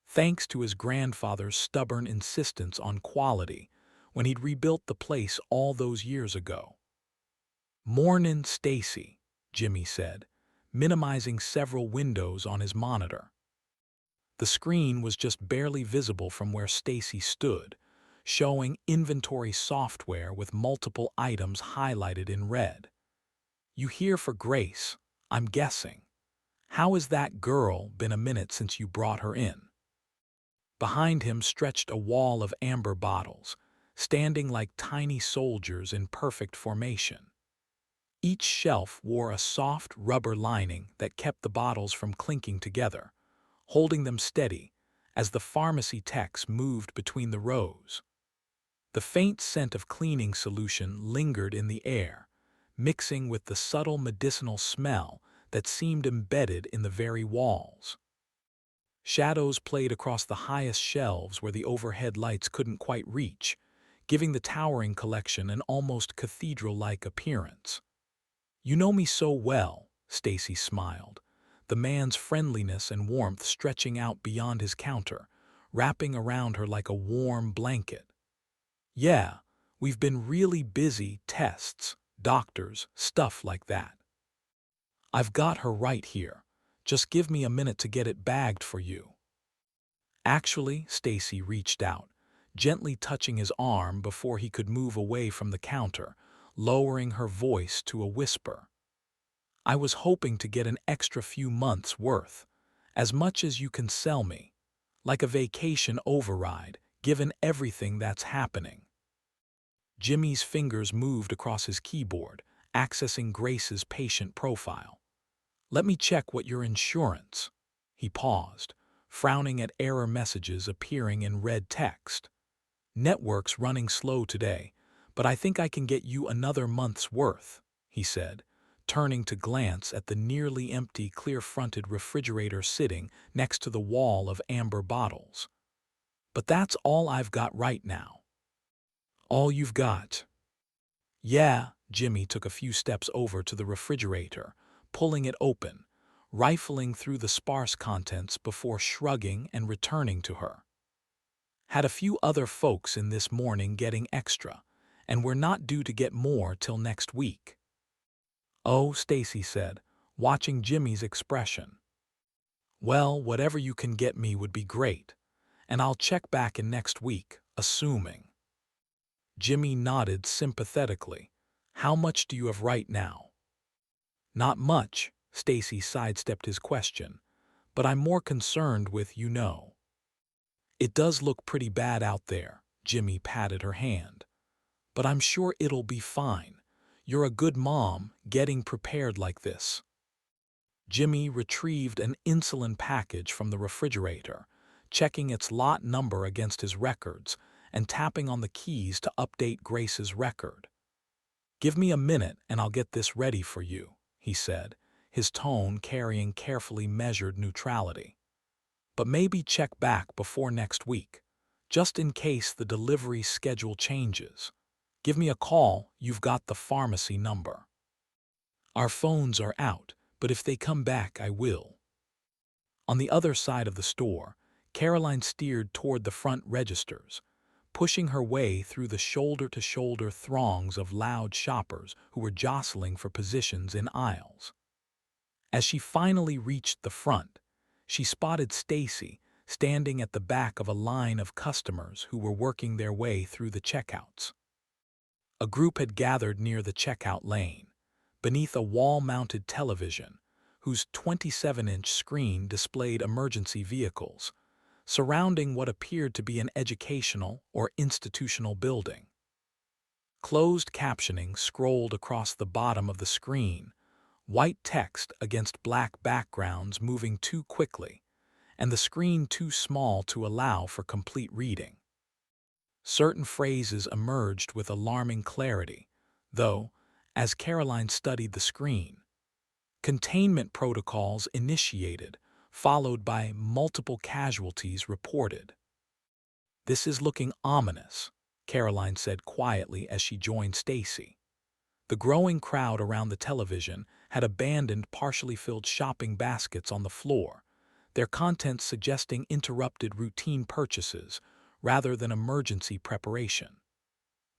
thanks to his grandfather's stubborn insistence on quality when he'd rebuilt the place all those years ago. "Mornin', Stacy," Jimmy said, minimizing several windows on his monitor. The screen was just barely visible from where Stacy stood, showing inventory software with multiple items highlighted in red. "You here for Grace, I'm guessing. How is that girl? Been a minute since you brought her in." Behind him stretched a wall of amber bottles, standing like tiny soldiers in perfect formation. Each shelf wore a soft rubber lining that kept the bottles from clinking together, holding them steady as the pharmacy techs moved between the rows. The faint scent of cleaning solution lingered in the air, mixing with the subtle medicinal smell that seemed embedded in the very walls. Shadows played across the highest shelves where the overhead lights couldn't quite reach, giving the towering collection an almost cathedral-like appearance. "You know me so well," Stacy smiled, the man's friendliness and warmth stretching out beyond his counter, wrapping around her like a warm blanket. "Yeah, we've been really busy, tests, doctors, stuff like that. I've got her right here. Just give me a minute to get it bagged for you." Actually, Stacy reached out, gently touching his arm before he could move away from the counter, lowering her voice to a whisper. "I was hoping to get an extra few months' worth, as much as you can sell me, like a vacation override, given everything that's happening." Jimmy's fingers moved across his keyboard, accessing Grace's patient profile. "Let me check what your insurance." He paused, frowning at error messages appearing in red text. "Network's running slow today, but I think I can get you another month's worth," he said, turning to glance at the nearly empty clear-fronted refrigerator sitting next to the wall of amber bottles. "But that's all I've got right now." "All you've got?" "Yeah." Jimmy took a few steps over to the refrigerator, pulling it open, rifling through the sparse contents before shrugging and returning to her. "Had a few other folks in this morning getting extra, and we're not due to get more till next week." "Oh," Stacy said, watching Jimmy's expression. "Well, whatever you can get me would be great, and I'll check back in next week, assuming." Jimmy nodded sympathetically. "How much do you have right now?" "Not much," Stacy sidestepped his question, "but I'm more concerned with, you know." "It does look pretty bad out there," Jimmy patted her hand. "But I'm sure it'll be fine. You're a good mom, getting prepared like this." Jimmy retrieved an insulin package from the refrigerator, checking its lot number against his records and tapping on the keys to update Grace's record. "Give me a minute and I'll get this ready for you," he said, his tone carrying carefully measured neutrality. "But maybe check back before next week, just in case the delivery schedule changes. Give me a call, you've got the pharmacy number." "Our phones are out, but if they come back I will." On the other side of the store, Caroline steered toward the front registers, pushing her way through the shoulder-to-shoulder throngs of loud shoppers who were jostling for positions in aisles. As she finally reached the front, she spotted Stacy standing at the back of a line of customers who were working their way through the checkouts. A group had gathered near the checkout lane, beneath a wall-mounted television whose 27-inch screen displayed emergency vehicles, surrounding what appeared to be an educational or institutional building. Closed captioning scrolled across the bottom of the screen, white text against black backgrounds moving too quickly, and the screen too small to allow for complete reading. Certain phrases emerged with alarming clarity, though, as Caroline studied the screen. Containment protocols initiated, followed by multiple casualties reported. "This is looking ominous," Caroline said quietly as she joined Stacy. The growing crowd around the television had abandoned partially filled shopping baskets on the floor, their contents suggesting interrupted routine purchases rather than emergency preparation.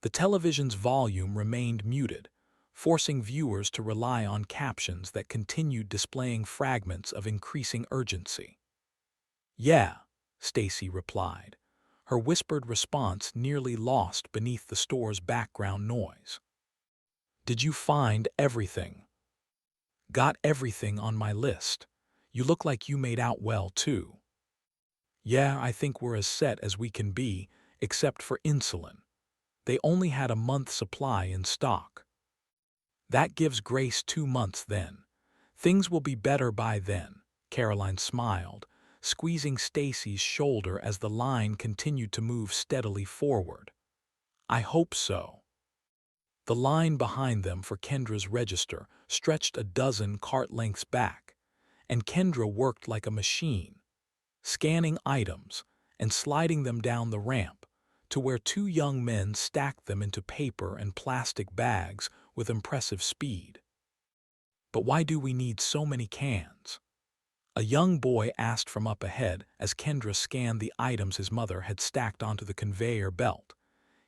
The television's volume remained muted, forcing viewers to rely on captions that continued displaying fragments of increasing urgency. "Yeah," Stacy replied, her whispered response nearly lost beneath the store's background noise. "Did you find everything?" "Got everything on my list. You look like you made out well, too." "Yeah, I think we're as set as we can be, except for insulin. They only had a month's supply in stock." "That gives Grace 2 months then. Things will be better by then," Caroline smiled, squeezing Stacy's shoulder as the line continued to move steadily forward. "I hope so." The line behind them for Kendra's register stretched a dozen cart lengths back, and Kendra worked like a machine, scanning items and sliding them down the ramp to where 2 young men stacked them into paper and plastic bags with impressive speed. "But why do we need so many cans?" a young boy asked from up ahead as Kendra scanned the items his mother had stacked onto the conveyor belt,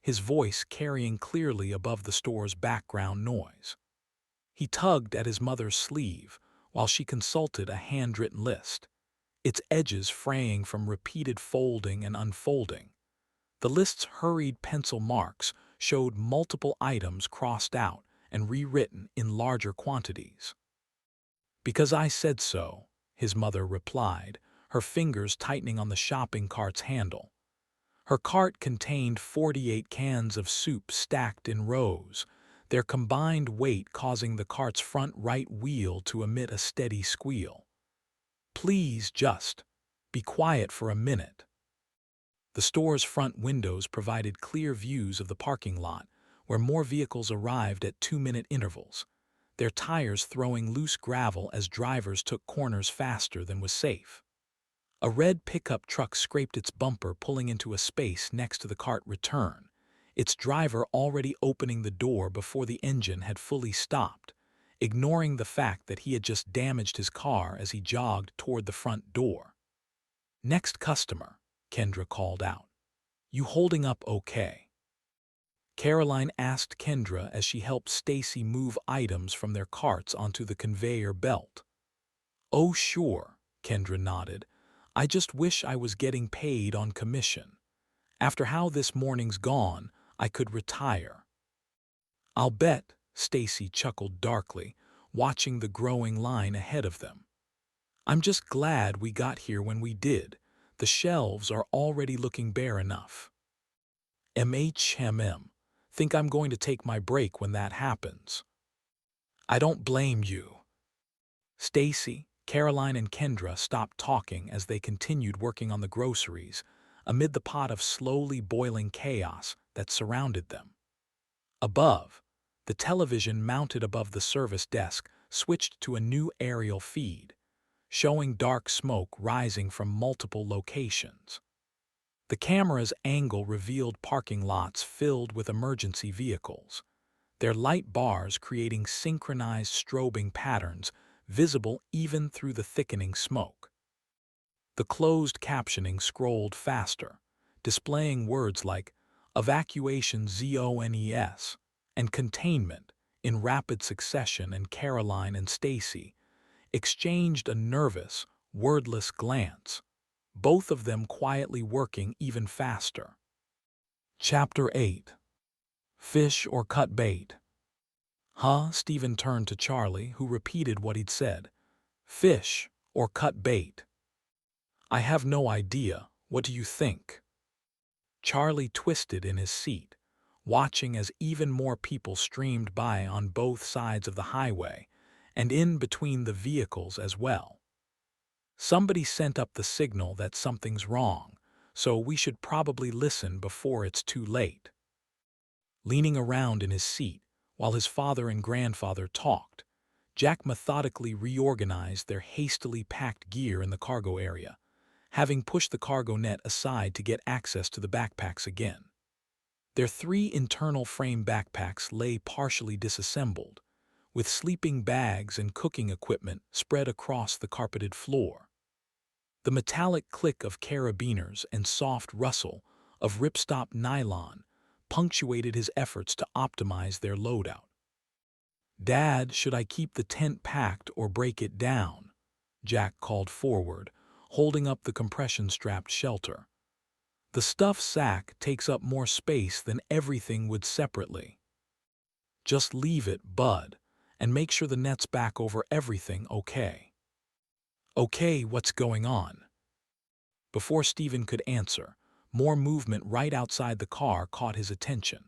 his voice carrying clearly above the store's background noise. He tugged at his mother's sleeve while she consulted a handwritten list, its edges fraying from repeated folding and unfolding. The list's hurried pencil marks showed multiple items crossed out and rewritten in larger quantities. "Because I said so," his mother replied, her fingers tightening on the shopping cart's handle. Her cart contained 48 cans of soup stacked in rows, their combined weight causing the cart's front right wheel to emit a steady squeal. "Please just be quiet for a minute." The store's front windows provided clear views of the parking lot, where more vehicles arrived at 2-minute intervals, their tires throwing loose gravel as drivers took corners faster than was safe. A red pickup truck scraped its bumper pulling into a space next to the cart return, its driver already opening the door before the engine had fully stopped, ignoring the fact that he had just damaged his car as he jogged toward the front door. "Next customer," Kendra called out. "You holding up okay?" Caroline asked Kendra as she helped Stacy move items from their carts onto the conveyor belt. "Oh, sure," Kendra nodded. "I just wish I was getting paid on commission. After how this morning's gone, I could retire." "I'll bet," Stacy chuckled darkly, watching the growing line ahead of them. "I'm just glad we got here when we did. The shelves are already looking bare enough." "MHMM. Think I'm going to take my break when that happens." "I don't blame you." Stacy, Caroline, and Kendra stopped talking as they continued working on the groceries amid the pot of slowly boiling chaos that surrounded them. Above, the television mounted above the service desk switched to a new aerial feed, showing dark smoke rising from multiple locations. The camera's angle revealed parking lots filled with emergency vehicles, their light bars creating synchronized strobing patterns visible even through the thickening smoke. The closed captioning scrolled faster, displaying words like evacuation zones and containment in rapid succession, and Caroline and Stacy exchanged a nervous, wordless glance, both of them quietly working even faster. Chapter 8. Fish or cut bait? "Huh?" Stephen turned to Charlie, who repeated what he'd said. "Fish or cut bait?" "I have no idea. What do you think?" Charlie twisted in his seat, watching as even more people streamed by on both sides of the highway and in between the vehicles as well. "Somebody sent up the signal that something's wrong, so we should probably listen before it's too late." Leaning around in his seat while his father and grandfather talked, Jack methodically reorganized their hastily packed gear in the cargo area, having pushed the cargo net aside to get access to the backpacks again. Their 3 internal frame backpacks lay partially disassembled, with sleeping bags and cooking equipment spread across the carpeted floor. The metallic click of carabiners and soft rustle of ripstop nylon punctuated his efforts to optimize their loadout. "Dad, should I keep the tent packed or break it down?" Jack called forward, holding up the compression-strapped shelter. "The stuff sack takes up more space than everything would separately." "Just leave it, bud, and make sure the net's back over everything, okay?" "Okay, what's going on?" Before Stephen could answer, more movement right outside the car caught his attention.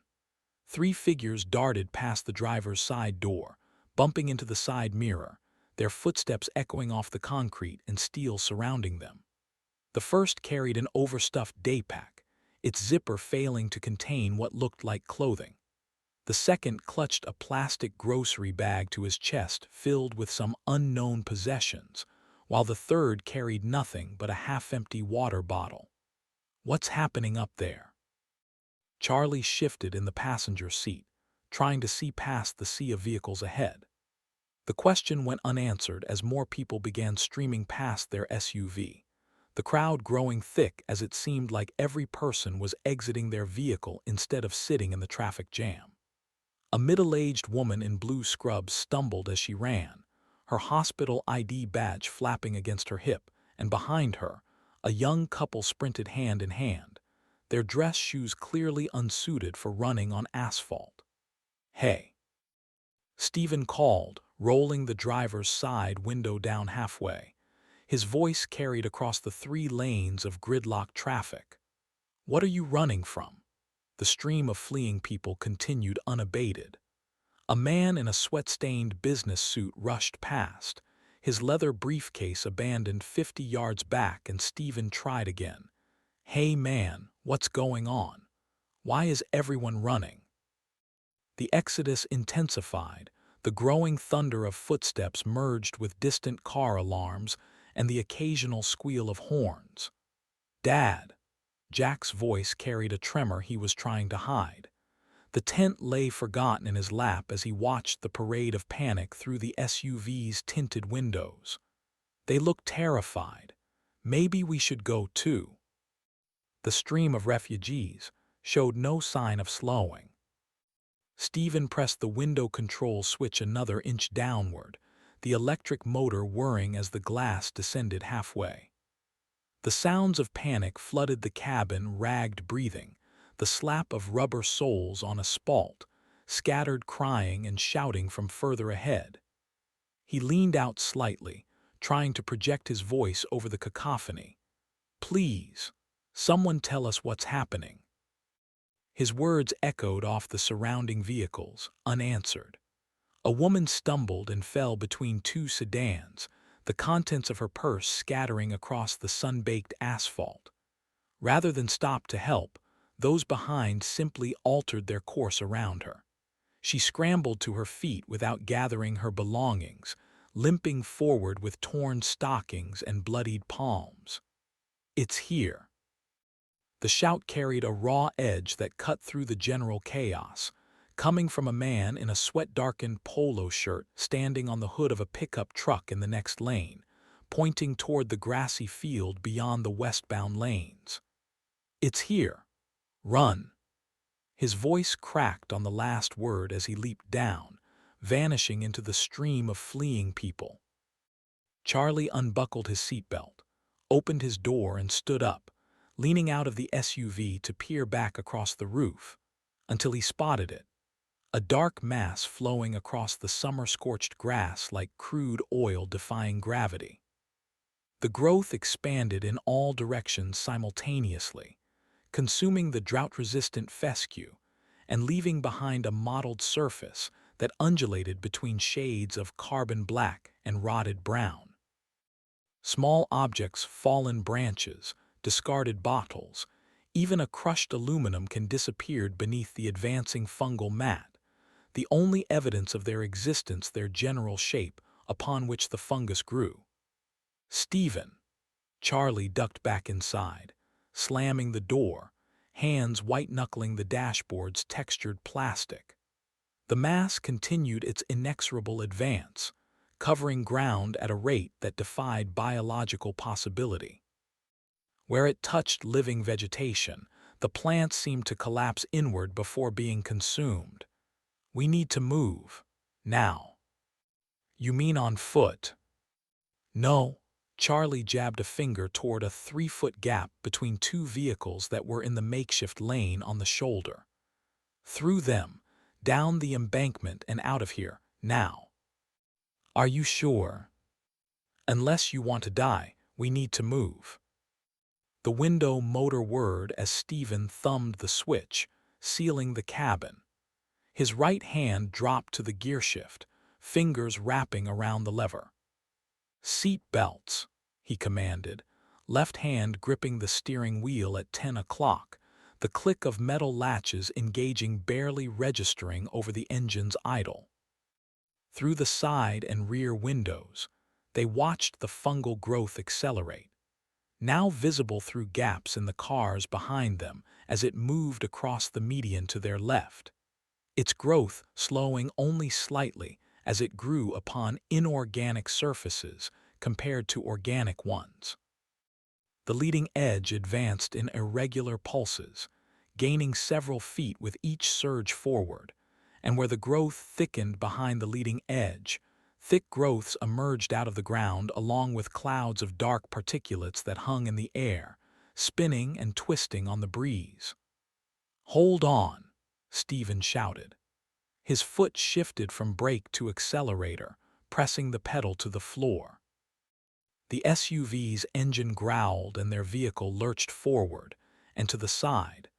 3 figures darted past the driver's side door, bumping into the side mirror, their footsteps echoing off the concrete and steel surrounding them. The first carried an overstuffed daypack, its zipper failing to contain what looked like clothing. The second clutched a plastic grocery bag to his chest filled with some unknown possessions, while the third carried nothing but a half-empty water bottle. "What's happening up there?" Charlie shifted in the passenger seat, trying to see past the sea of vehicles ahead. The question went unanswered as more people began streaming past their SUV, the crowd growing thick as it seemed like every person was exiting their vehicle instead of sitting in the traffic jam. A middle-aged woman in blue scrubs stumbled as she ran, her hospital ID badge flapping against her hip, and behind her, a young couple sprinted hand in hand, their dress shoes clearly unsuited for running on asphalt. "Hey!" Stephen called, rolling the driver's side window down halfway. His voice carried across the 3 lanes of gridlocked traffic. "What are you running from?" The stream of fleeing people continued unabated. A man in a sweat-stained business suit rushed past, his leather briefcase abandoned 50 yards back, and Stephen tried again. "Hey man, what's going on? Why is everyone running?" The exodus intensified, the growing thunder of footsteps merged with distant car alarms and the occasional squeal of horns. "Dad!" Jack's voice carried a tremor he was trying to hide. The tent lay forgotten in his lap as he watched the parade of panic through the SUV's tinted windows. "They look terrified. Maybe we should go too." The stream of refugees showed no sign of slowing. Stephen pressed the window control switch another inch downward, the electric motor whirring as the glass descended halfway. The sounds of panic flooded the cabin, ragged breathing, the slap of rubber soles on asphalt, scattered crying and shouting from further ahead. He leaned out slightly, trying to project his voice over the cacophony. "Please, someone tell us what's happening." His words echoed off the surrounding vehicles, unanswered. A woman stumbled and fell between two sedans, the contents of her purse scattering across the sun-baked asphalt. Rather than stop to help, those behind simply altered their course around her. She scrambled to her feet without gathering her belongings, limping forward with torn stockings and bloodied palms. "It's here." The shout carried a raw edge that cut through the general chaos, coming from a man in a sweat-darkened polo shirt standing on the hood of a pickup truck in the next lane, pointing toward the grassy field beyond the westbound lanes. "It's here. Run." His voice cracked on the last word as he leaped down, vanishing into the stream of fleeing people. Charlie unbuckled his seatbelt, opened his door and stood up, leaning out of the SUV to peer back across the roof, until he spotted it, a dark mass flowing across the summer-scorched grass like crude oil defying gravity. The growth expanded in all directions simultaneously, consuming the drought-resistant fescue and leaving behind a mottled surface that undulated between shades of carbon black and rotted brown. Small objects, fallen branches, discarded bottles, even a crushed aluminum can disappear beneath the advancing fungal mat, the only evidence of their existence their general shape upon which the fungus grew. "Stephen." Charlie ducked back inside, slamming the door, hands white-knuckling the dashboard's textured plastic. The mass continued its inexorable advance, covering ground at a rate that defied biological possibility. Where it touched living vegetation, the plants seemed to collapse inward before being consumed. "We need to move. Now." "You mean on foot?" "No." Charlie jabbed a finger toward a 3-foot gap between two vehicles that were in the makeshift lane on the shoulder. "Through them, down the embankment and out of here, now." "Are you sure?" "Unless you want to die, we need to move." The window motor whirred as Stephen thumbed the switch, sealing the cabin. His right hand dropped to the gearshift, fingers wrapping around the lever. "Seat belts," he commanded, left hand gripping the steering wheel at 10 o'clock, the click of metal latches engaging barely registering over the engine's idle. Through the side and rear windows, they watched the fungal growth accelerate, now visible through gaps in the cars behind them as it moved across the median to their left, its growth slowing only slightly as it grew upon inorganic surfaces compared to organic ones. The leading edge advanced in irregular pulses, gaining several feet with each surge forward, and where the growth thickened behind the leading edge, thick growths emerged out of the ground along with clouds of dark particulates that hung in the air, spinning and twisting on the breeze. "Hold on," Stephen shouted. His foot shifted from brake to accelerator, pressing the pedal to the floor. The SUV's engine growled and their vehicle lurched forward and to the side,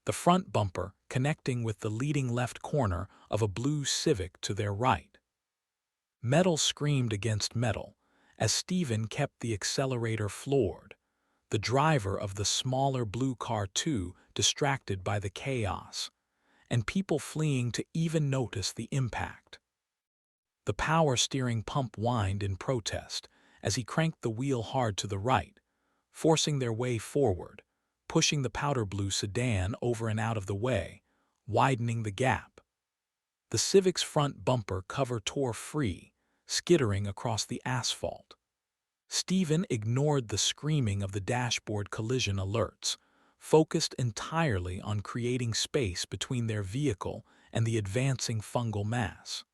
the front bumper connecting with the leading left corner of a blue Civic to their right. Metal screamed against metal as Stephen kept the accelerator floored, the driver of the smaller blue car too distracted by the chaos, and people fleeing to even notice the impact. The power steering pump whined in protest as he cranked the wheel hard to the right, forcing their way forward, pushing the powder blue sedan over and out of the way, widening the gap. The Civic's front bumper cover tore free, skittering across the asphalt. Stephen ignored the screaming of the dashboard collision alerts, focused entirely on creating space between their vehicle and the advancing fungal mass.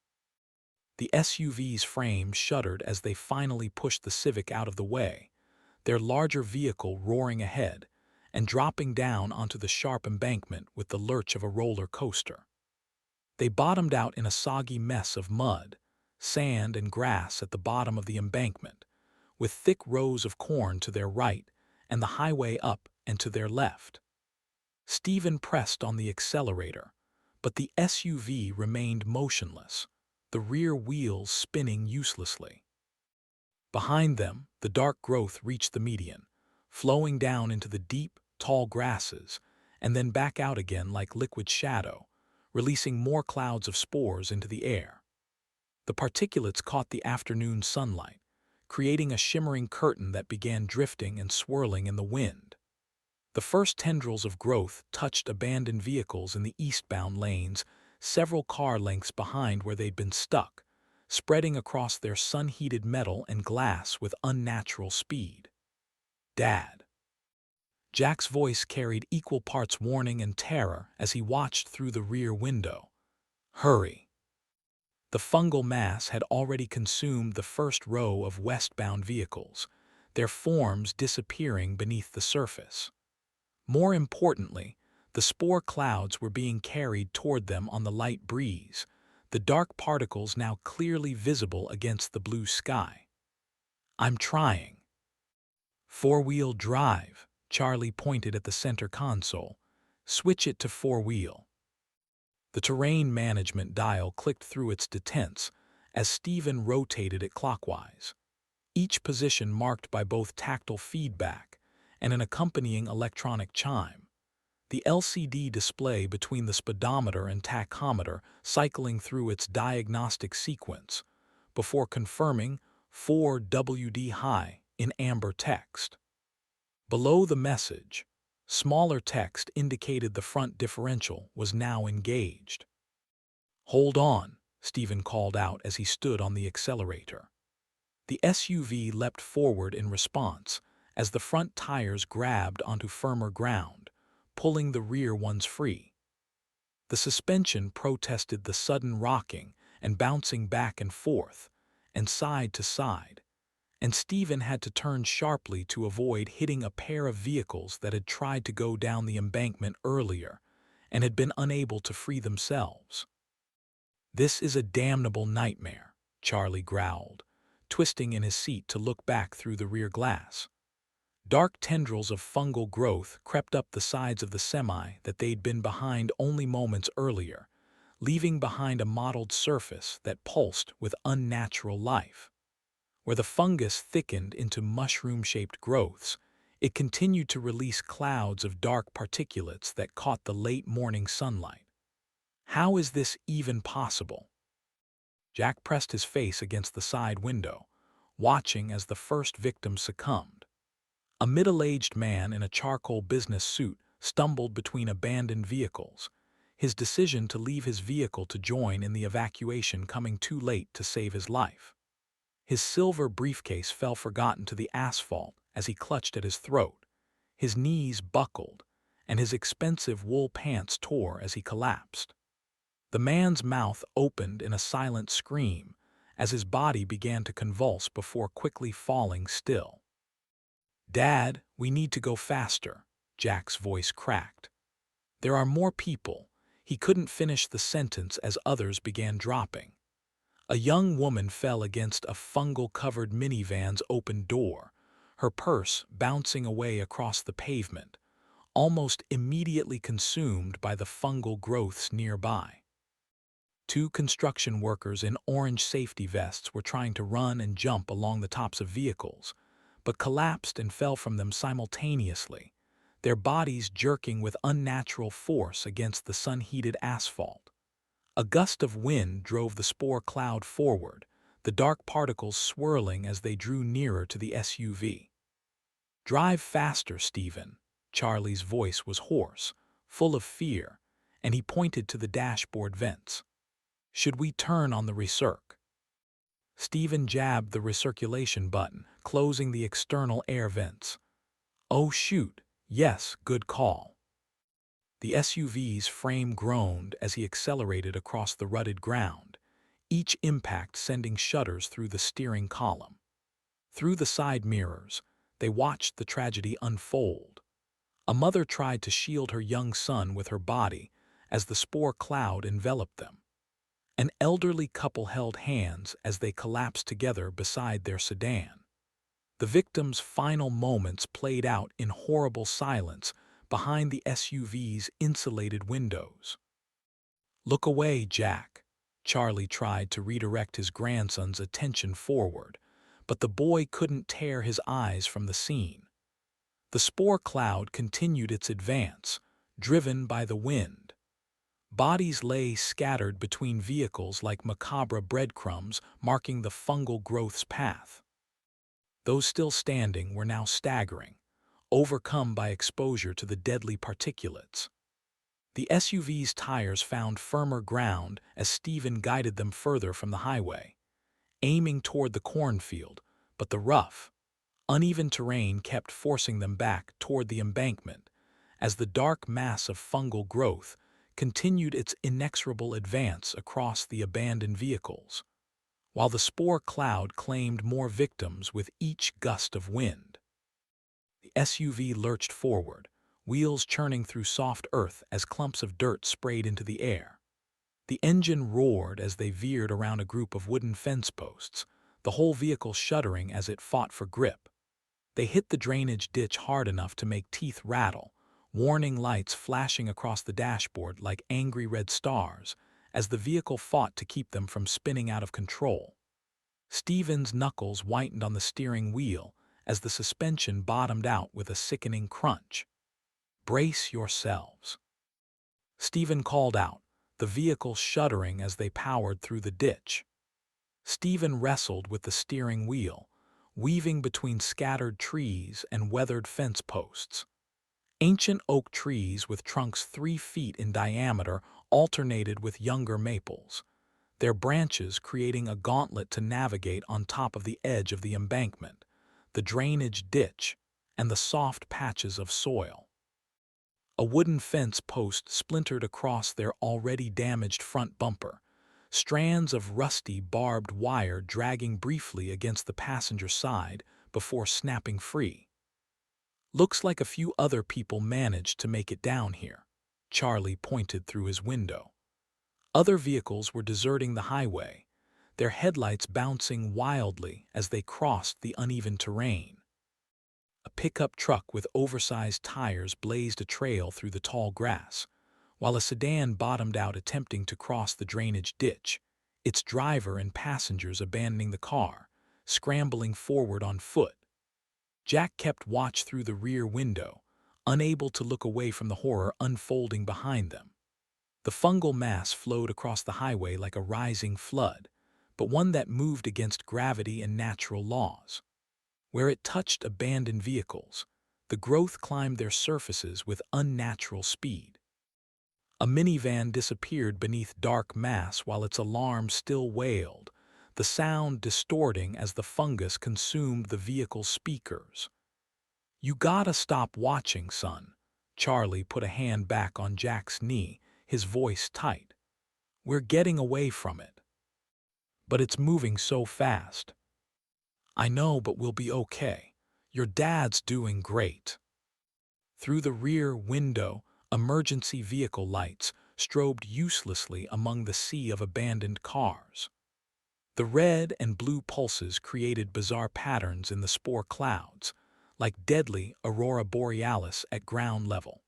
The SUV's frame shuddered as they finally pushed the Civic out of the way, their larger vehicle roaring ahead and dropping down onto the sharp embankment with the lurch of a roller coaster. They bottomed out in a soggy mess of mud, sand, and grass at the bottom of the embankment, with thick rows of corn to their right and the highway up and to their left. Stephen pressed on the accelerator, but the SUV remained motionless, the rear wheels spinning uselessly. Behind them, the dark growth reached the median, flowing down into the deep, tall grasses, and then back out again like liquid shadow, releasing more clouds of spores into the air. The particulates caught the afternoon sunlight, creating a shimmering curtain that began drifting and swirling in the wind. The first tendrils of growth touched abandoned vehicles in the eastbound lanes, several car lengths behind where they'd been stuck, spreading across their sun-heated metal and glass with unnatural speed. "Dad." Jack's voice carried equal parts warning and terror as he watched through the rear window. "Hurry." The fungal mass had already consumed the first row of westbound vehicles, their forms disappearing beneath the surface. More importantly, the spore clouds were being carried toward them on the light breeze, the dark particles now clearly visible against the blue sky. "I'm trying." "Four-wheel drive," Charlie pointed at the center console. "Switch it to four-wheel." The terrain management dial clicked through its detents as Stephen rotated it clockwise, each position marked by both tactile feedback and an accompanying electronic chime. The LCD display between the speedometer and tachometer cycling through its diagnostic sequence before confirming 4WD high in amber text. Below the message, smaller text indicated the front differential was now engaged. "Hold on," Stephen called out as he stood on the accelerator. The SUV leapt forward in response as the front tires grabbed onto firmer ground, pulling the rear ones free. The suspension protested the sudden rocking and bouncing back and forth, and side to side, and Stephen had to turn sharply to avoid hitting a pair of vehicles that had tried to go down the embankment earlier and had been unable to free themselves. "This is a damnable nightmare," Charlie growled, twisting in his seat to look back through the rear glass. Dark tendrils of fungal growth crept up the sides of the semi that they'd been behind only moments earlier, leaving behind a mottled surface that pulsed with unnatural life. Where the fungus thickened into mushroom-shaped growths, it continued to release clouds of dark particulates that caught the late morning sunlight. "How is this even possible?" Jack pressed his face against the side window, watching as the first victim succumbed. A middle-aged man in a charcoal business suit stumbled between abandoned vehicles, his decision to leave his vehicle to join in the evacuation coming too late to save his life. His silver briefcase fell forgotten to the asphalt as he clutched at his throat. His knees buckled, and his expensive wool pants tore as he collapsed. The man's mouth opened in a silent scream as his body began to convulse before quickly falling still. "Dad, we need to go faster," Jack's voice cracked. "There are more people." He couldn't finish the sentence as others began dropping. A young woman fell against a fungal-covered minivan's open door, her purse bouncing away across the pavement, almost immediately consumed by the fungal growths nearby. Two construction workers in orange safety vests were trying to run and jump along the tops of vehicles, but collapsed and fell from them simultaneously, their bodies jerking with unnatural force against the sun-heated asphalt. A gust of wind drove the spore cloud forward, the dark particles swirling as they drew nearer to the SUV. "Drive faster, Stephen." Charlie's voice was hoarse, full of fear, and he pointed to the dashboard vents. "Should we turn on the recirc?" Stephen jabbed the recirculation button, closing the external air vents. "Oh shoot, yes, good call." The SUV's frame groaned as he accelerated across the rutted ground, each impact sending shudders through the steering column. Through the side mirrors, they watched the tragedy unfold. A mother tried to shield her young son with her body as the spore cloud enveloped them. An elderly couple held hands as they collapsed together beside their sedan. The victim's final moments played out in horrible silence behind the SUV's insulated windows. "Look away, Jack." Charlie tried to redirect his grandson's attention forward, but the boy couldn't tear his eyes from the scene. The spore cloud continued its advance, driven by the wind. Bodies lay scattered between vehicles like macabre breadcrumbs marking the fungal growth's path. Those still standing were now staggering, overcome by exposure to the deadly particulates. The SUV's tires found firmer ground as Stephen guided them further from the highway, aiming toward the cornfield, but the rough, uneven terrain kept forcing them back toward the embankment as the dark mass of fungal growth continued its inexorable advance across the abandoned vehicles, while the spore cloud claimed more victims with each gust of wind. The SUV lurched forward, wheels churning through soft earth as clumps of dirt sprayed into the air. The engine roared as they veered around a group of wooden fence posts, the whole vehicle shuddering as it fought for grip. They hit the drainage ditch hard enough to make teeth rattle, warning lights flashing across the dashboard like angry red stars as the vehicle fought to keep them from spinning out of control. Stephen's knuckles whitened on the steering wheel as the suspension bottomed out with a sickening crunch. "Brace yourselves," Stephen called out, the vehicle shuddering as they powered through the ditch. Stephen wrestled with the steering wheel, weaving between scattered trees and weathered fence posts. Ancient oak trees with trunks 3 feet in diameter alternated with younger maples, their branches creating a gauntlet to navigate on top of the edge of the embankment, the drainage ditch, and the soft patches of soil. A wooden fence post splintered across their already damaged front bumper, strands of rusty barbed wire dragging briefly against the passenger side before snapping free. "Looks like a few other people managed to make it down here," Charlie pointed through his window. Other vehicles were deserting the highway, their headlights bouncing wildly as they crossed the uneven terrain. A pickup truck with oversized tires blazed a trail through the tall grass, while a sedan bottomed out attempting to cross the drainage ditch, its driver and passengers abandoning the car, scrambling forward on foot. Jack kept watch through the rear window, unable to look away from the horror unfolding behind them. The fungal mass flowed across the highway like a rising flood, but one that moved against gravity and natural laws. Where it touched abandoned vehicles, the growth climbed their surfaces with unnatural speed. A minivan disappeared beneath dark mass while its alarm still wailed, the sound distorting as the fungus consumed the vehicle's speakers. "You gotta stop watching, son." Charlie put a hand back on Jack's knee, his voice tight. "We're getting away from it. But it's moving so fast." "I know, but we'll be okay. Your dad's doing great." Through the rear window, emergency vehicle lights strobed uselessly among the sea of abandoned cars. The red and blue pulses created bizarre patterns in the spore clouds, like deadly aurora borealis at ground level.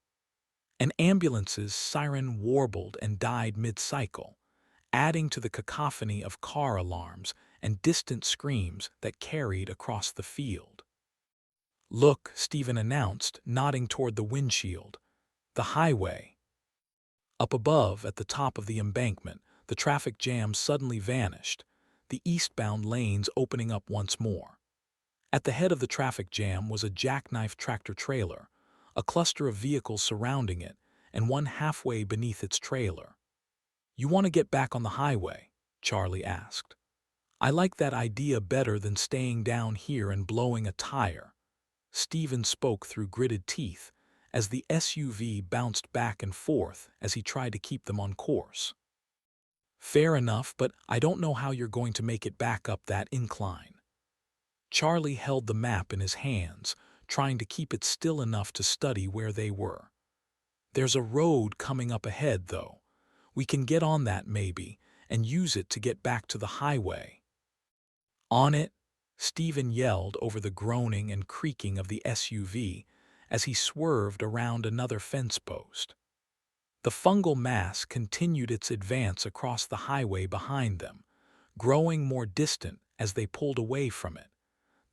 An ambulance's siren warbled and died mid-cycle, adding to the cacophony of car alarms and distant screams that carried across the field. "Look," Stephen announced, nodding toward the windshield. "The highway." Up above, at the top of the embankment, the traffic jam suddenly vanished, the eastbound lanes opening up once more. At the head of the traffic jam was a jackknife tractor-trailer, a cluster of vehicles surrounding it, and one halfway beneath its trailer. "You want to get back on the highway?" Charlie asked. "I like that idea better than staying down here and blowing a tire." Stephen spoke through gritted teeth, as the SUV bounced back and forth as he tried to keep them on course. "Fair enough, but I don't know how you're going to make it back up that incline." Charlie held the map in his hands, trying to keep it still enough to study where they were. "There's a road coming up ahead, though. We can get on that maybe, and use it to get back to the highway." "On it!" Stephen yelled over the groaning and creaking of the SUV as he swerved around another fence post. The fungal mass continued its advance across the highway behind them, growing more distant as they pulled away from it,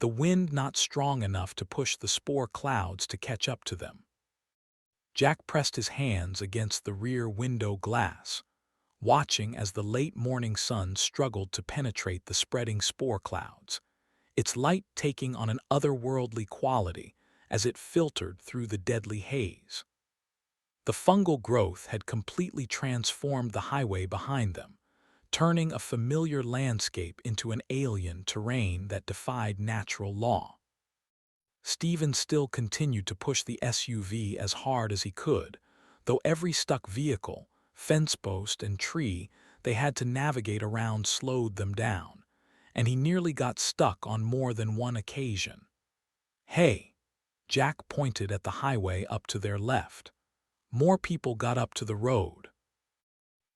the wind not strong enough to push the spore clouds to catch up to them. Jack pressed his hands against the rear window glass, watching as the late morning sun struggled to penetrate the spreading spore clouds, its light taking on an otherworldly quality as it filtered through the deadly haze. The fungal growth had completely transformed the highway behind them, turning a familiar landscape into an alien terrain that defied natural law. Stephen still continued to push the SUV as hard as he could, though every stuck vehicle, fence post, and tree they had to navigate around slowed them down, and he nearly got stuck on more than one occasion. "Hey!" Jack pointed at the highway up to their left. More people got up to the road.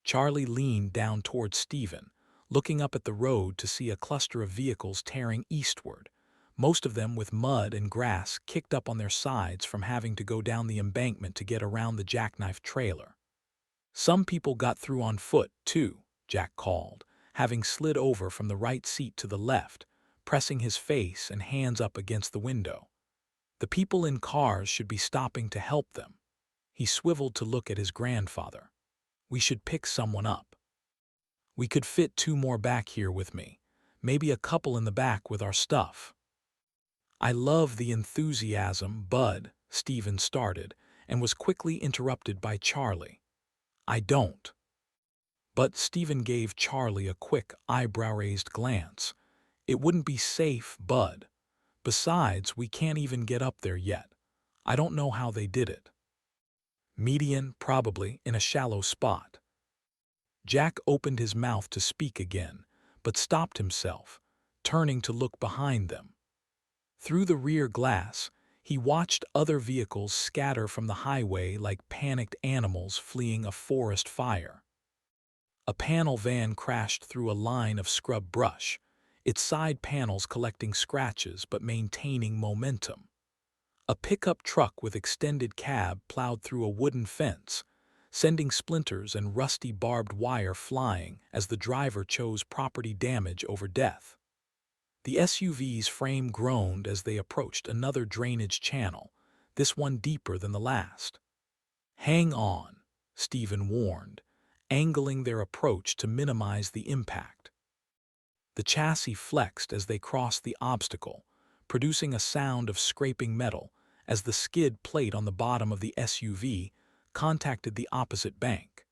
Charlie leaned down toward Stephen, looking up at the road to see a cluster of vehicles tearing eastward, most of them with mud and grass kicked up on their sides from having to go down the embankment to get around the jackknife trailer. "Some people got through on foot, too," Jack called, having slid over from the right seat to the left, pressing his face and hands up against the window. "The people in cars should be stopping to help them." He swiveled to look at his grandfather. "We should pick someone up. We could fit 2 more back here with me, maybe a couple in the back with our stuff." "I love the enthusiasm, Bud," Stephen started, and was quickly interrupted by Charlie. "I don't." But Stephen gave Charlie a quick, eyebrow-raised glance. "It wouldn't be safe, Bud. Besides, we can't even get up there yet. I don't know how they did it." "Median, probably, in a shallow spot." Jack opened his mouth to speak again, but stopped himself, turning to look behind them. Through the rear glass, he watched other vehicles scatter from the highway like panicked animals fleeing a forest fire. A panel van crashed through a line of scrub brush, its side panels collecting scratches but maintaining momentum. A pickup truck with extended cab plowed through a wooden fence, sending splinters and rusty barbed wire flying as the driver chose property damage over death. The SUV's frame groaned as they approached another drainage channel, this one deeper than the last. "Hang on," Stephen warned, angling their approach to minimize the impact. The chassis flexed as they crossed the obstacle, producing a sound of scraping metal as the skid plate on the bottom of the SUV contacted the opposite bank.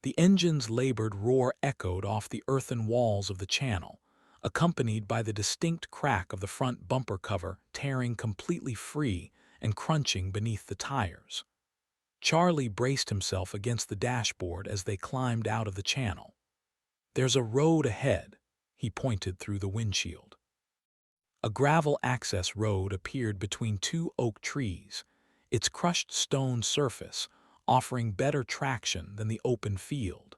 The engine's labored roar echoed off the earthen walls of the channel, accompanied by the distinct crack of the front bumper cover tearing completely free and crunching beneath the tires. Charlie braced himself against the dashboard as they climbed out of the channel. "There's a road ahead," he pointed through the windshield. A gravel access road appeared between 2 oak trees, its crushed stone surface offering better traction than the open field.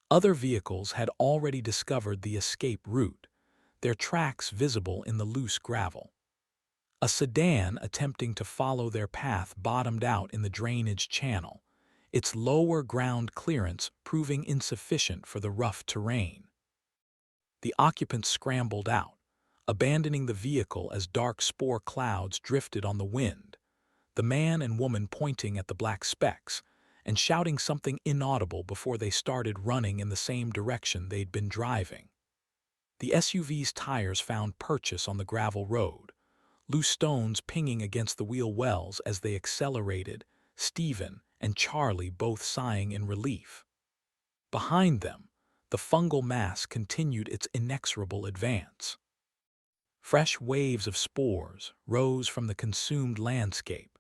Other vehicles had already discovered the escape route, their tracks visible in the loose gravel. A sedan attempting to follow their path bottomed out in the drainage channel, its lower ground clearance proving insufficient for the rough terrain. The occupants scrambled out, abandoning the vehicle as dark spore clouds drifted on the wind, the man and woman pointing at the black specks and shouting something inaudible before they started running in the same direction they'd been driving. The SUV's tires found purchase on the gravel road, loose stones pinging against the wheel wells as they accelerated, Stephen and Charlie both sighing in relief. Behind them, the fungal mass continued its inexorable advance. Fresh waves of spores rose from the consumed landscape,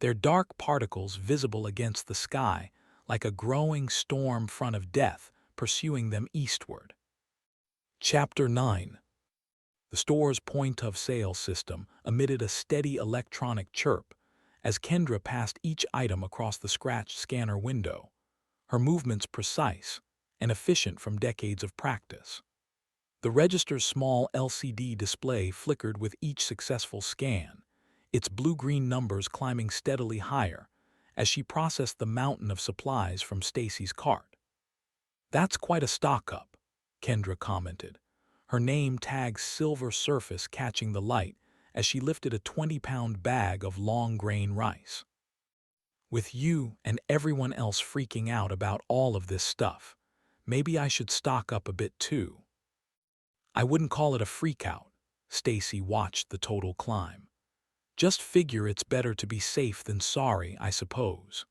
their dark particles visible against the sky like a growing storm front of death pursuing them eastward. Chapter 9. The store's point-of-sale system emitted a steady electronic chirp as Kendra passed each item across the scratched scanner window, her movements precise and efficient from decades of practice. The register's small LCD display flickered with each successful scan, its blue-green numbers climbing steadily higher as she processed the mountain of supplies from Stacy's cart. "That's quite a stock-up," Kendra commented, her name-tag's silver surface catching the light as she lifted a 20-pound bag of long-grain rice. "With you and everyone else freaking out about all of this stuff, maybe I should stock up a bit too." "I wouldn't call it a freakout," Stacy watched the total climb. "Just figure it's better to be safe than sorry, I suppose."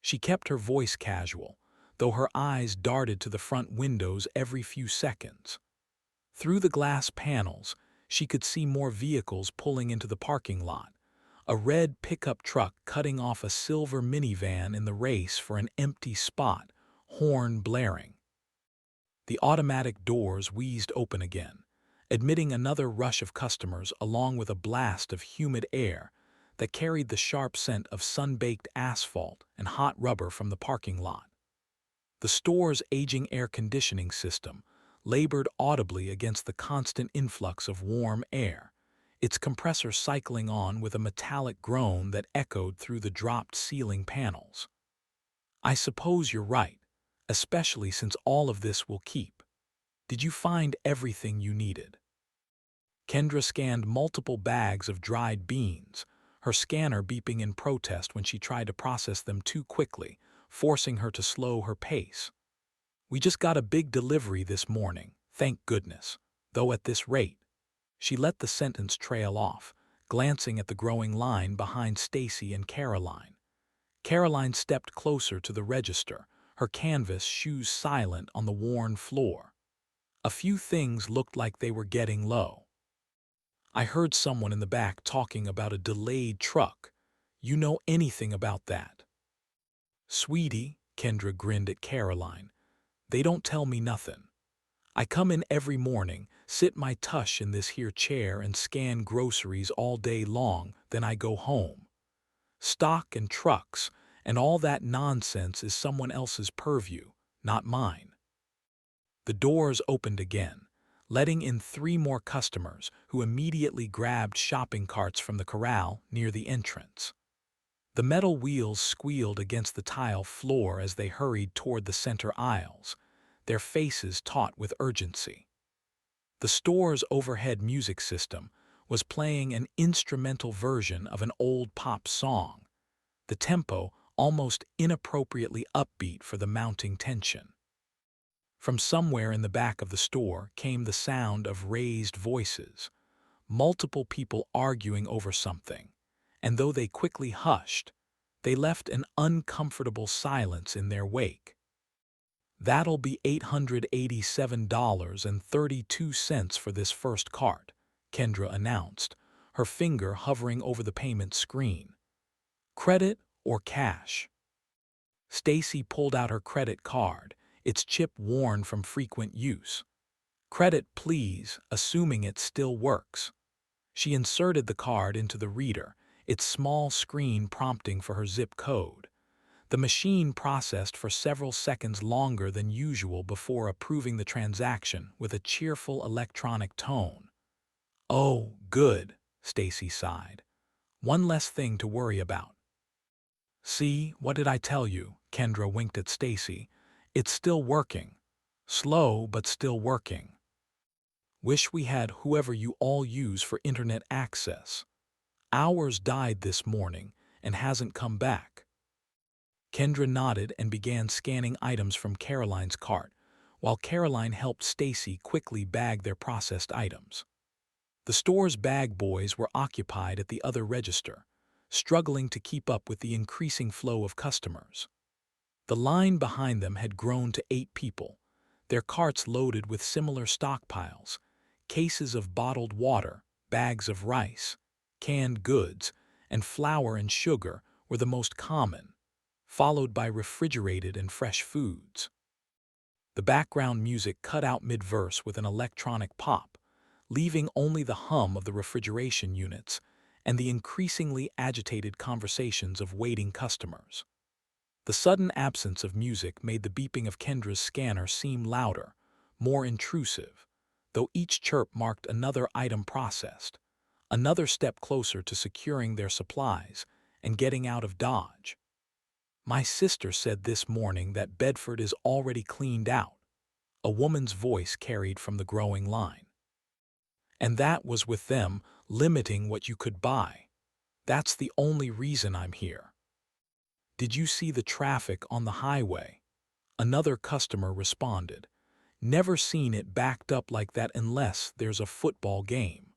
She kept her voice casual, though her eyes darted to the front windows every few seconds. Through the glass panels, she could see more vehicles pulling into the parking lot, a red pickup truck cutting off a silver minivan in the race for an empty spot, horn blaring. The automatic doors wheezed open again, admitting another rush of customers along with a blast of humid air that carried the sharp scent of sun-baked asphalt and hot rubber from the parking lot. The store's aging air conditioning system labored audibly against the constant influx of warm air, its compressor cycling on with a metallic groan that echoed through the dropped ceiling panels. "I suppose you're right, especially since all of this will keep. Did you find everything you needed?" Kendra scanned multiple bags of dried beans, her scanner beeping in protest when she tried to process them too quickly, forcing her to slow her pace. "We just got a big delivery this morning, thank goodness, though at this rate." She let the sentence trail off, glancing at the growing line behind Stacy and Caroline. Caroline stepped closer to the register, her canvas shoes silent on the worn floor. A few things looked like they were getting low. "I heard someone in the back talking about a delayed truck. You know anything about that?" "Sweetie," Kendra grinned at Caroline, "they don't tell me nothing. I come in every morning, sit my tush in this here chair and scan groceries all day long, then I go home. Stock and trucks and all that nonsense is someone else's purview, not mine." The doors opened again, letting in 3 more customers who immediately grabbed shopping carts from the corral near the entrance. The metal wheels squealed against the tile floor as they hurried toward the center aisles, their faces taut with urgency. The store's overhead music system was playing an instrumental version of an old pop song, the tempo almost inappropriately upbeat for the mounting tension. From somewhere in the back of the store came the sound of raised voices, multiple people arguing over something, and though they quickly hushed, they left an uncomfortable silence in their wake. "That'll be $887.32 for this first cart," Kendra announced, her finger hovering over the payment screen. "Credit or cash?" Stacy pulled out her credit card, its chip worn from frequent use. "Credit, please, assuming it still works." She inserted the card into the reader, its small screen prompting for her zip code. The machine processed for several seconds longer than usual before approving the transaction with a cheerful electronic tone. "Oh, good," Stacy sighed. "One less thing to worry about." "See, what did I tell you?" Kendra winked at Stacy. "It's still working. Slow, but still working. Wish we had whoever you all use for internet access. Ours died this morning and hasn't come back." Kendra nodded and began scanning items from Caroline's cart, while Caroline helped Stacy quickly bag their processed items. The store's bag boys were occupied at the other register, struggling to keep up with the increasing flow of customers. The line behind them had grown to 8 people, their carts loaded with similar stockpiles, cases of bottled water, bags of rice, canned goods, and flour and sugar were the most common, followed by refrigerated and fresh foods. The background music cut out mid-verse with an electronic pop, leaving only the hum of the refrigeration units and the increasingly agitated conversations of waiting customers. The sudden absence of music made the beeping of Kendra's scanner seem louder, more intrusive, though each chirp marked another item processed, another step closer to securing their supplies and getting out of Dodge. "My sister said this morning that Bedford is already cleaned out," a woman's voice carried from the growing line. "And that was with them limiting what you could buy. That's the only reason I'm here." "Did you see the traffic on the highway?" another customer responded. "Never seen it backed up like that unless there's a football game.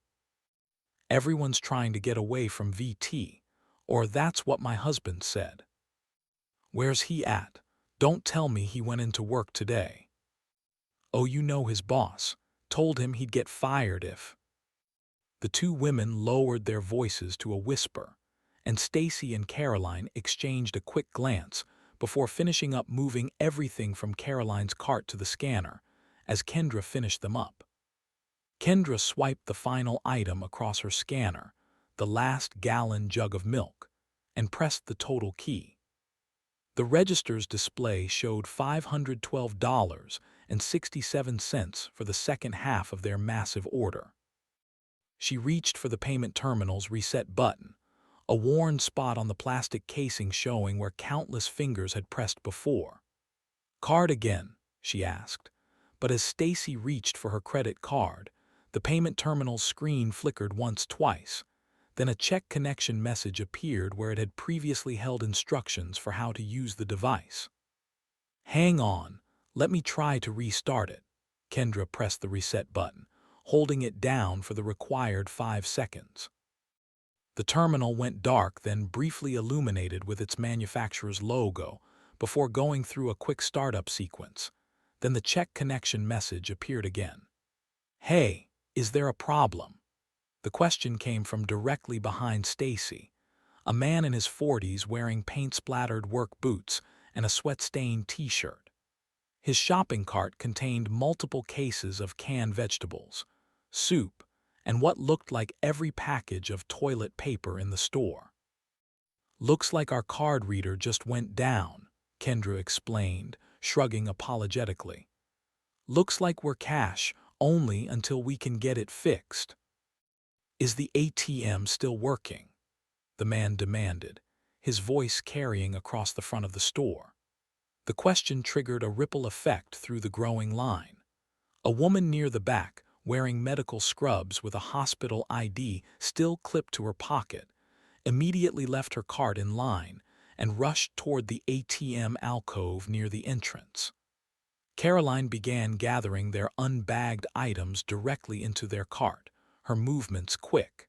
Everyone's trying to get away from VT, or that's what my husband said." "Where's he at? Don't tell me he went into work today." "Oh, you know his boss. Told him he'd get fired if—" The two women lowered their voices to a whisper, and Stacy and Caroline exchanged a quick glance before finishing up moving everything from Caroline's cart to the scanner as Kendra finished them up. Kendra swiped the final item across her scanner, the last gallon jug of milk, and pressed the total key. The register's display showed $512.67 for the second half of their massive order. She reached for the payment terminal's reset button, a worn spot on the plastic casing showing where countless fingers had pressed before. "Card again?" she asked, but as Stacy reached for her credit card, the payment terminal's screen flickered twice. Then a check connection message appeared where it had previously held instructions for how to use the device. "Hang on, let me try to restart it." Kendra pressed the reset button, holding it down for the required 5 seconds. The terminal went dark, then briefly illuminated with its manufacturer's logo before going through a quick startup sequence. Then the check connection message appeared again. "Hey, is there a problem?" The question came from directly behind Stacy, a man in his 40s wearing paint-splattered work boots and a sweat-stained t-shirt. His shopping cart contained multiple cases of canned vegetables, soup, and what looked like every package of toilet paper in the store. "Looks like our card reader just went down," Kendra explained, shrugging apologetically. "Looks like we're cash only until we can get it fixed." "Is the ATM still working?" the man demanded, his voice carrying across the front of the store. The question triggered a ripple effect through the growing line. A woman near the back, wearing medical scrubs with a hospital ID still clipped to her pocket, immediately left her cart in line and rushed toward the ATM alcove near the entrance. Caroline began gathering their unbagged items directly into their cart, her movements quick.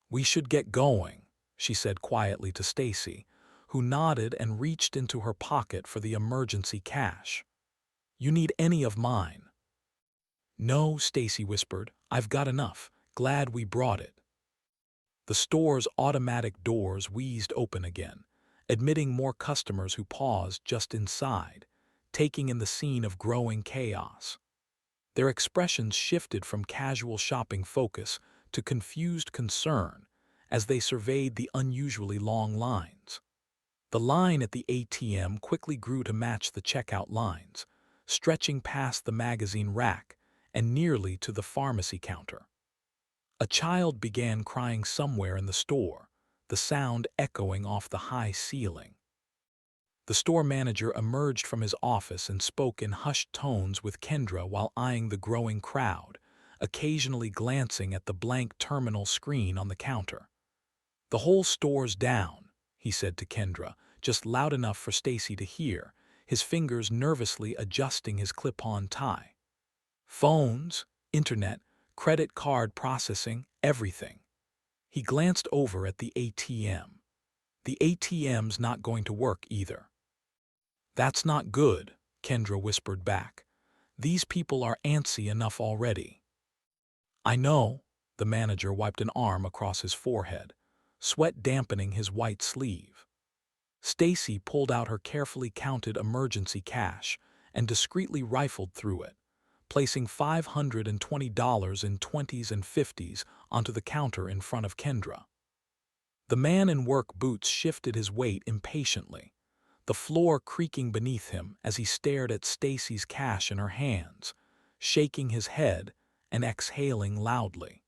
"We should get going," she said quietly to Stacy, who nodded and reached into her pocket for the emergency cash. "You need any of mine?" "No," Stacy whispered. "I've got enough. Glad we brought it." The store's automatic doors wheezed open again, admitting more customers who paused just inside, taking in the scene of growing chaos. Their expressions shifted from casual shopping focus to confused concern as they surveyed the unusually long lines. The line at the ATM quickly grew to match the checkout lines, stretching past the magazine rack and nearly to the pharmacy counter. A child began crying somewhere in the store, the sound echoing off the high ceiling. The store manager emerged from his office and spoke in hushed tones with Kendra while eyeing the growing crowd, occasionally glancing at the blank terminal screen on the counter. "The whole store's down," he said to Kendra, just loud enough for Stacy to hear, his fingers nervously adjusting his clip-on tie. "Phones, internet, credit card processing, everything." He glanced over at the ATM. "The ATM's not going to work either." "That's not good," Kendra whispered back. "These people are antsy enough already." "I know," the manager wiped an arm across his forehead, sweat dampening his white sleeve. Stacy pulled out her carefully counted emergency cash and discreetly rifled through it, placing $520 in 20s and 50s onto the counter in front of Kendra. The man in work boots shifted his weight impatiently, the floor creaking beneath him as he stared at Stacy's cash in her hands, shaking his head and exhaling loudly.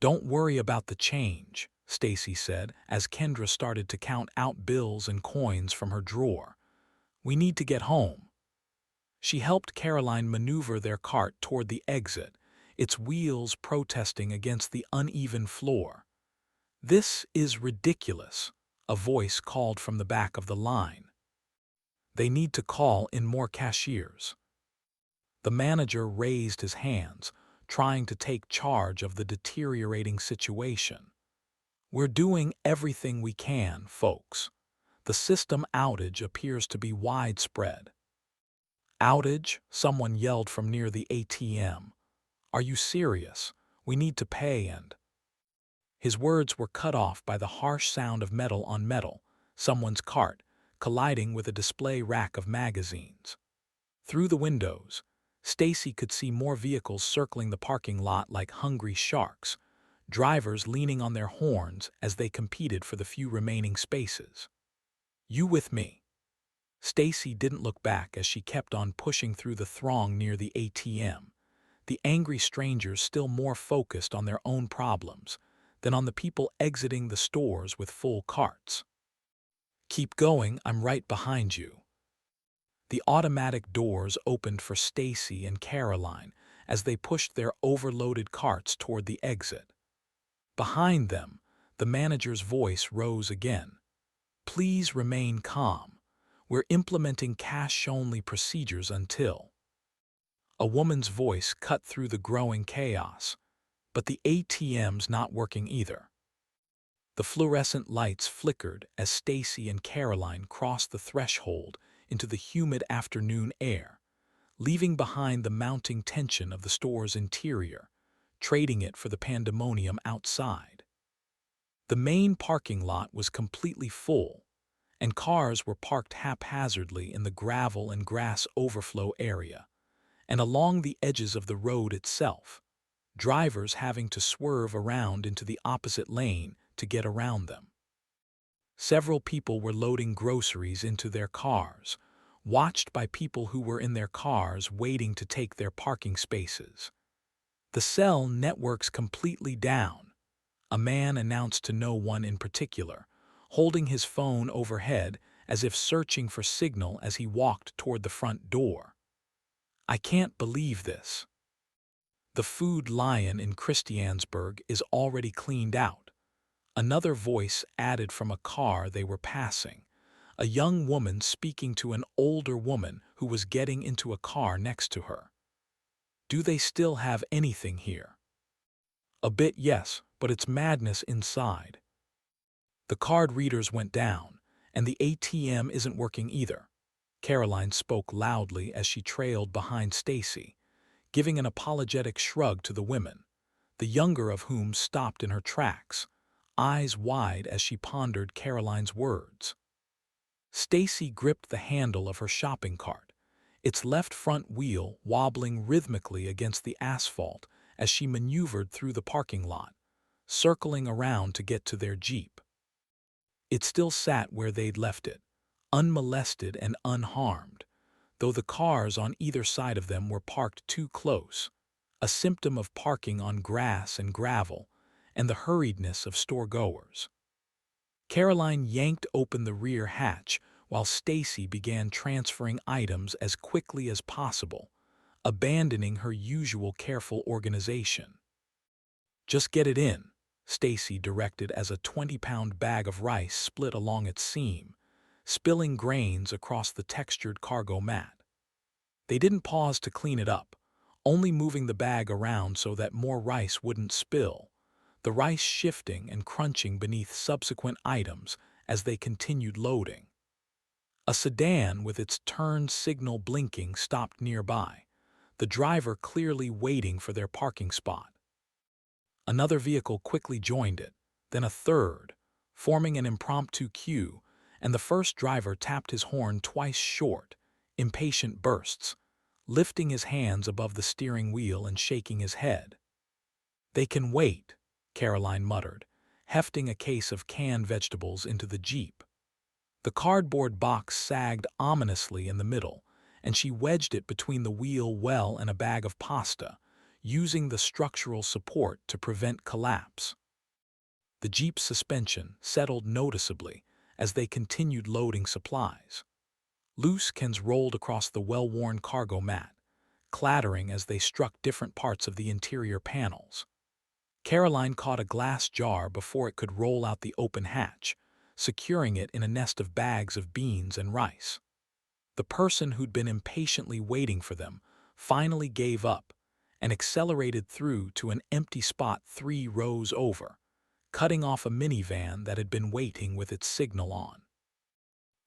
"Don't worry about the change," Stacy said as Kendra started to count out bills and coins from her drawer. "We need to get home." She helped Caroline maneuver their cart toward the exit, its wheels protesting against the uneven floor. "This is ridiculous," a voice called from the back of the line. "They need to call in more cashiers." The manager raised his hands, trying to take charge of the deteriorating situation. "We're doing everything we can, folks. The system outage appears to be widespread." "Outage?" someone yelled from near the ATM. "Are you serious? We need to pay and—" His words were cut off by the harsh sound of metal on metal, someone's cart, colliding with a display rack of magazines. Through the windows, Stacy could see more vehicles circling the parking lot like hungry sharks, drivers leaning on their horns as they competed for the few remaining spaces. "You with me?" Stacy didn't look back as she kept on pushing through the throng near the ATM, the angry strangers still more focused on their own problems than on the people exiting the stores with full carts. "Keep going, I'm right behind you." The automatic doors opened for Stacy and Caroline as they pushed their overloaded carts toward the exit. Behind them, the manager's voice rose again. "Please remain calm. We're implementing cash-only procedures until—" A woman's voice cut through the growing chaos. "But the ATM's not working either." The fluorescent lights flickered as Stacy and Caroline crossed the threshold into the humid afternoon air, leaving behind the mounting tension of the store's interior, trading it for the pandemonium outside. The main parking lot was completely full, and cars were parked haphazardly in the gravel and grass overflow area, and along the edges of the road itself, drivers having to swerve around into the opposite lane to get around them. Several people were loading groceries into their cars, watched by people who were in their cars waiting to take their parking spaces. "The cell network's completely down," a man announced to no one in particular, holding his phone overhead as if searching for signal as he walked toward the front door. "I can't believe this. The Food Lion in Christiansburg is already cleaned out," another voice added from a car they were passing, a young woman speaking to an older woman who was getting into a car next to her. "Do they still have anything here?" "A bit, yes, but it's madness inside. The card readers went down, and the ATM isn't working either." Caroline spoke loudly as she trailed behind Stacy, giving an apologetic shrug to the women, the younger of whom stopped in her tracks, eyes wide as she pondered Caroline's words. Stacy gripped the handle of her shopping cart, its left front wheel wobbling rhythmically against the asphalt as she maneuvered through the parking lot, circling around to get to their Jeep. It still sat where they'd left it, unmolested and unharmed, though the cars on either side of them were parked too close, a symptom of parking on grass and gravel and the hurriedness of store-goers. Caroline yanked open the rear hatch while Stacy began transferring items as quickly as possible, abandoning her usual careful organization. "Just get it in," Stacy directed as a 20-pound bag of rice split along its seam, spilling grains across the textured cargo mat. They didn't pause to clean it up, only moving the bag around so that more rice wouldn't spill, the rice shifting and crunching beneath subsequent items as they continued loading. A sedan with its turn signal blinking stopped nearby, the driver clearly waiting for their parking spot. Another vehicle quickly joined it, then a third, forming an impromptu queue and the first driver tapped his horn twice short, impatient bursts, lifting his hands above the steering wheel and shaking his head. "They can wait," Caroline muttered, hefting a case of canned vegetables into the Jeep. The cardboard box sagged ominously in the middle, and she wedged it between the wheel well and a bag of pasta, using the structural support to prevent collapse. The Jeep's suspension settled noticeably as they continued loading supplies. Loose cans rolled across the well-worn cargo mat, clattering as they struck different parts of the interior panels. Caroline caught a glass jar before it could roll out the open hatch, securing it in a nest of bags of beans and rice. The person who'd been impatiently waiting for them finally gave up and accelerated through to an empty spot 3 rows over, cutting off a minivan that had been waiting with its signal on.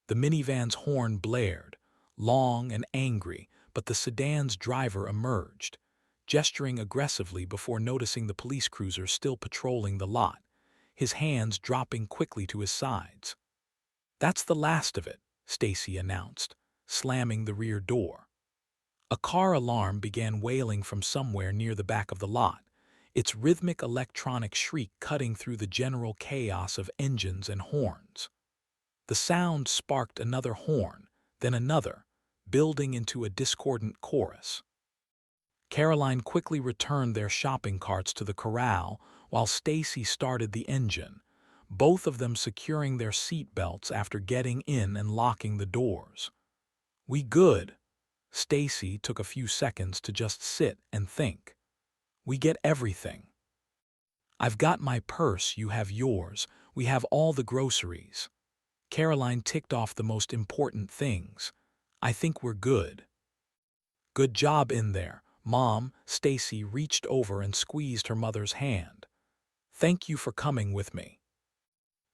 The minivan's horn blared, long and angry, but the sedan's driver emerged, gesturing aggressively before noticing the police cruiser still patrolling the lot, his hands dropping quickly to his sides. "That's the last of it," Stacy announced, slamming the rear door. A car alarm began wailing from somewhere near the back of the lot, its rhythmic electronic shriek cutting through the general chaos of engines and horns. The sound sparked another horn, then another, building into a discordant chorus. Caroline quickly returned their shopping carts to the corral while Stacy started the engine, both of them securing their seat belts after getting in and locking the doors. "We good?" Stacy took a few seconds to just sit and think. "We get everything. I've got my purse, you have yours, we have all the groceries." Caroline ticked off the most important things. "I think we're good." "Good job in there, Mom." Stacy reached over and squeezed her mother's hand. "Thank you for coming with me."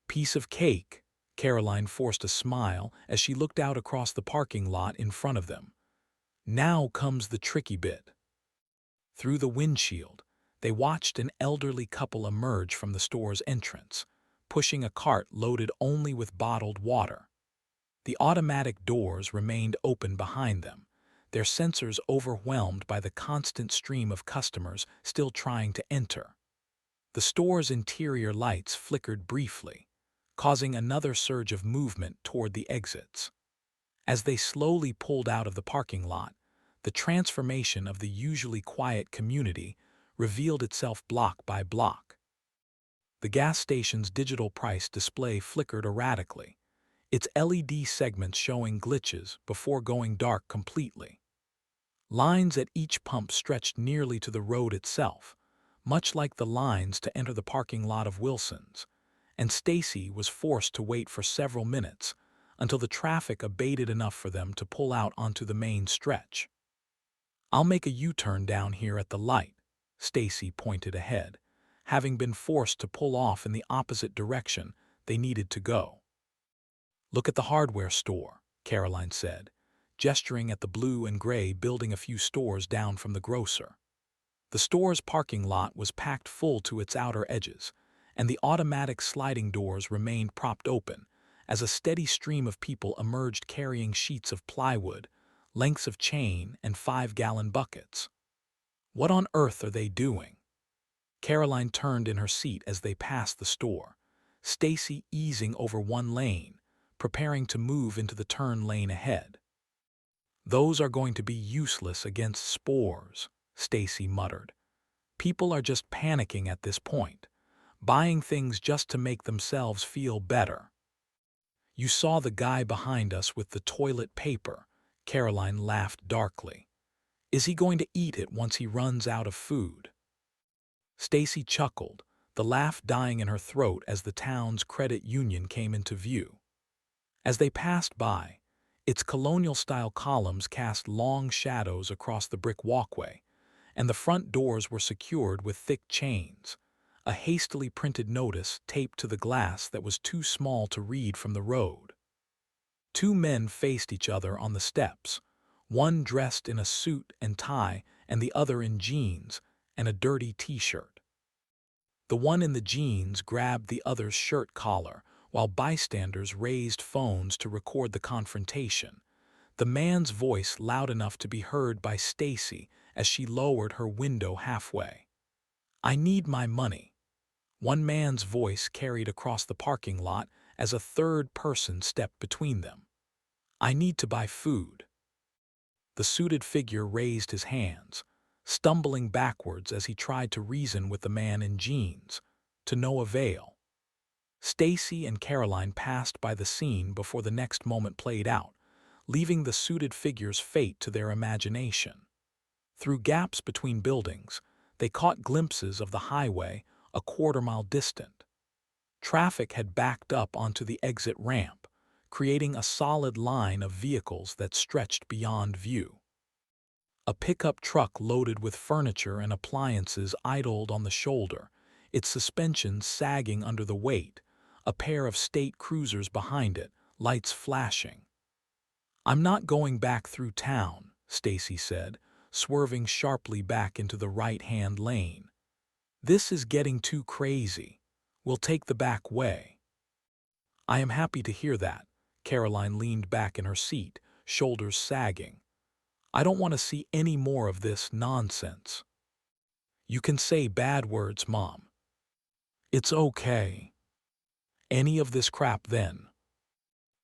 "Piece of cake." Caroline forced a smile as she looked out across the parking lot in front of them. Now comes the tricky bit. Through the windshield, they watched an elderly couple emerge from the store's entrance, pushing a cart loaded only with bottled water. The automatic doors remained open behind them, their sensors overwhelmed by the constant stream of customers still trying to enter. The store's interior lights flickered briefly, causing another surge of movement toward the exits. As they slowly pulled out of the parking lot, the transformation of the usually quiet community revealed itself block by block. The gas station's digital price display flickered erratically, its LED segments showing glitches before going dark completely. Lines at each pump stretched nearly to the road itself, much like the lines to enter the parking lot of Wilson's, and Stacy was forced to wait for several minutes until the traffic abated enough for them to pull out onto the main stretch. "I'll make a U-turn down here at the light," Stacy pointed ahead, having been forced to pull off in the opposite direction they needed to go. "Look at the hardware store," Caroline said, gesturing at the blue and gray building a few stores down from the grocer. The store's parking lot was packed full to its outer edges, and the automatic sliding doors remained propped open as a steady stream of people emerged carrying sheets of plywood, lengths of chain, and 5-gallon buckets. "What on earth are they doing?" Caroline turned in her seat as they passed the store, Stacy easing over one lane, preparing to move into the turn lane ahead. "Those are going to be useless against spores," Stacy muttered. "People are just panicking at this point, buying things just to make themselves feel better." "You saw the guy behind us with the toilet paper," Caroline laughed darkly. "Is he going to eat it once he runs out of food?" Stacy chuckled, the laugh dying in her throat as the town's credit union came into view. As they passed by, its colonial-style columns cast long shadows across the brick walkway, and the front doors were secured with thick chains, a hastily printed notice taped to the glass that was too small to read from the road. Two men faced each other on the steps, one dressed in a suit and tie and the other in jeans and a dirty t-shirt. The one in the jeans grabbed the other's shirt collar while bystanders raised phones to record the confrontation, the man's voice loud enough to be heard by Stacy as she lowered her window halfway. "I need my money." One man's voice carried across the parking lot as a third person stepped between them. "I need to buy food." The suited figure raised his hands, stumbling backwards as he tried to reason with the man in jeans, to no avail. Stacy and Caroline passed by the scene before the next moment played out, leaving the suited figure's fate to their imagination. Through gaps between buildings, they caught glimpses of the highway a quarter-mile distant. Traffic had backed up onto the exit ramp, creating a solid line of vehicles that stretched beyond view. A pickup truck loaded with furniture and appliances idled on the shoulder, its suspension sagging under the weight, a pair of state cruisers behind it, lights flashing. "I'm not going back through town," Stacy said, swerving sharply back into the right-hand lane. "This is getting too crazy. We'll take the back way." "I am happy to hear that." Caroline leaned back in her seat, shoulders sagging. "I don't want to see any more of this nonsense." "You can say bad words, Mom." "It's okay." "Any of this crap then."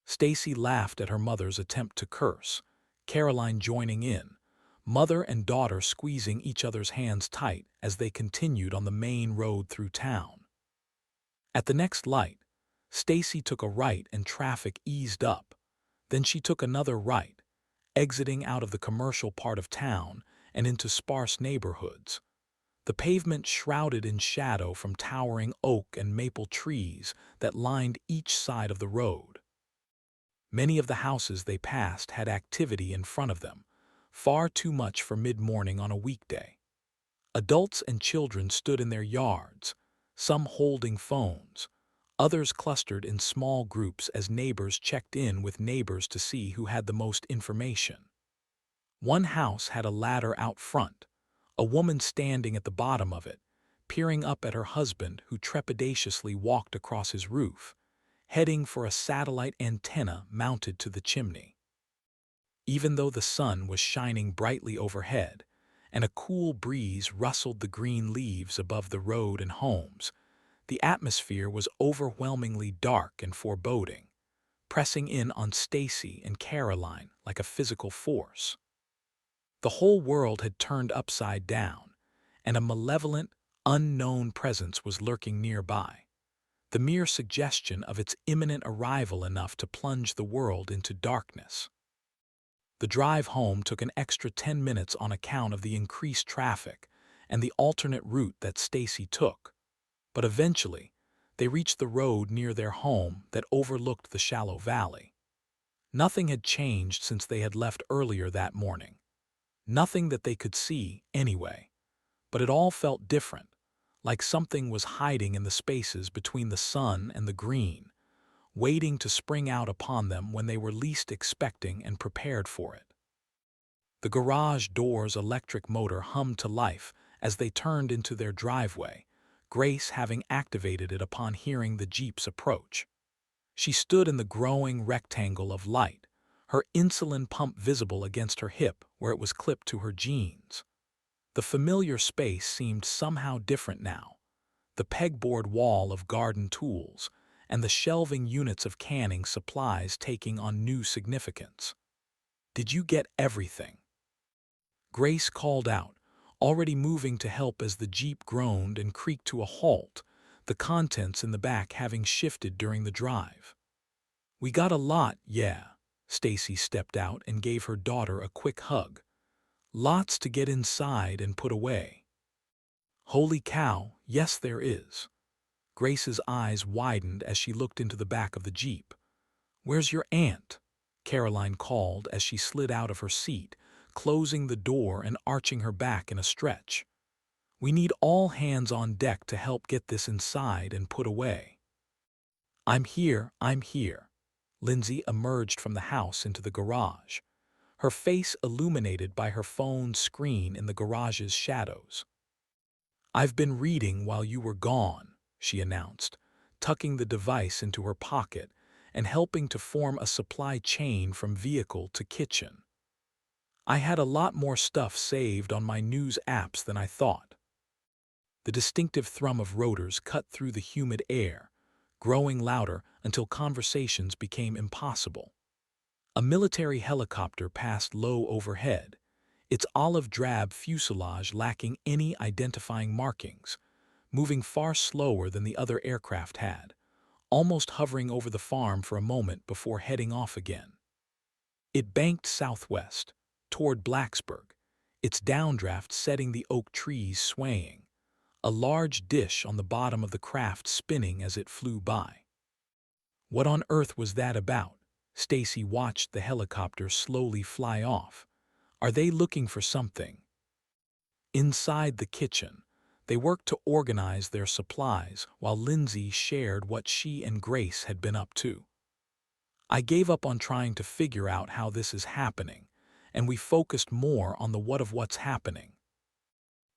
Stacy laughed at her mother's attempt to curse, Caroline joining in, mother and daughter squeezing each other's hands tight as they continued on the main road through town. At the next light, Stacy took a right and traffic eased up. Then she took another right, exiting out of the commercial part of town and into sparse neighborhoods. The pavement shrouded in shadow from towering oak and maple trees that lined each side of the road. Many of the houses they passed had activity in front of them, far too much for mid-morning on a weekday. Adults and children stood in their yards, some holding phones, others clustered in small groups as neighbors checked in with neighbors to see who had the most information. One house had a ladder out front, a woman standing at the bottom of it, peering up at her husband who trepidatiously walked across his roof, heading for a satellite antenna mounted to the chimney. Even though the sun was shining brightly overhead, and a cool breeze rustled the green leaves above the road and homes, the atmosphere was overwhelmingly dark and foreboding, pressing in on Stacy and Caroline like a physical force. The whole world had turned upside down, and a malevolent, unknown presence was lurking nearby, the mere suggestion of its imminent arrival enough to plunge the world into darkness. The drive home took an extra 10 minutes on account of the increased traffic and the alternate route that Stacy took, but eventually they reached the road near their home that overlooked the shallow valley. Nothing had changed since they had left earlier that morning. Nothing that they could see, anyway. But it all felt different, like something was hiding in the spaces between the sun and the green, waiting to spring out upon them when they were least expecting and prepared for it. The garage door's electric motor hummed to life as they turned into their driveway, Grace having activated it upon hearing the Jeep's approach. She stood in the growing rectangle of light, her insulin pump visible against her hip where it was clipped to her jeans. The familiar space seemed somehow different now, the pegboard wall of garden tools and the shelving units of canning supplies taking on new significance. "Did you get everything?" Grace called out, already moving to help as the Jeep groaned and creaked to a halt, the contents in the back having shifted during the drive. "We got a lot, yeah." Stacy stepped out and gave her daughter a quick hug. "Lots to get inside and put away." "Holy cow, yes there is." Grace's eyes widened as she looked into the back of the Jeep. "Where's your aunt?" Caroline called as she slid out of her seat, closing the door and arching her back in a stretch. "We need all hands on deck to help get this inside and put away." I'm here." Lindsay emerged from the house into the garage, her face illuminated by her phone's screen in the garage's shadows. "I've been reading while you were gone," she announced, tucking the device into her pocket and helping to form a supply chain from vehicle to kitchen. I had a lot more stuff saved on my news apps than I thought. The distinctive thrum of rotors cut through the humid air, growing louder until conversations became impossible. A military helicopter passed low overhead, its olive-drab fuselage lacking any identifying markings, moving far slower than the other aircraft had, almost hovering over the farm for a moment before heading off again. It banked southwest, toward Blacksburg, its downdraft setting the oak trees swaying, a large dish on the bottom of the craft spinning as it flew by. What on earth was that about? Stacy watched the helicopter slowly fly off. Are they looking for something? Inside the kitchen, they worked to organize their supplies while Lindsay shared what she and Grace had been up to. I gave up on trying to figure out how this is happening, and we focused more on the what of what's happening.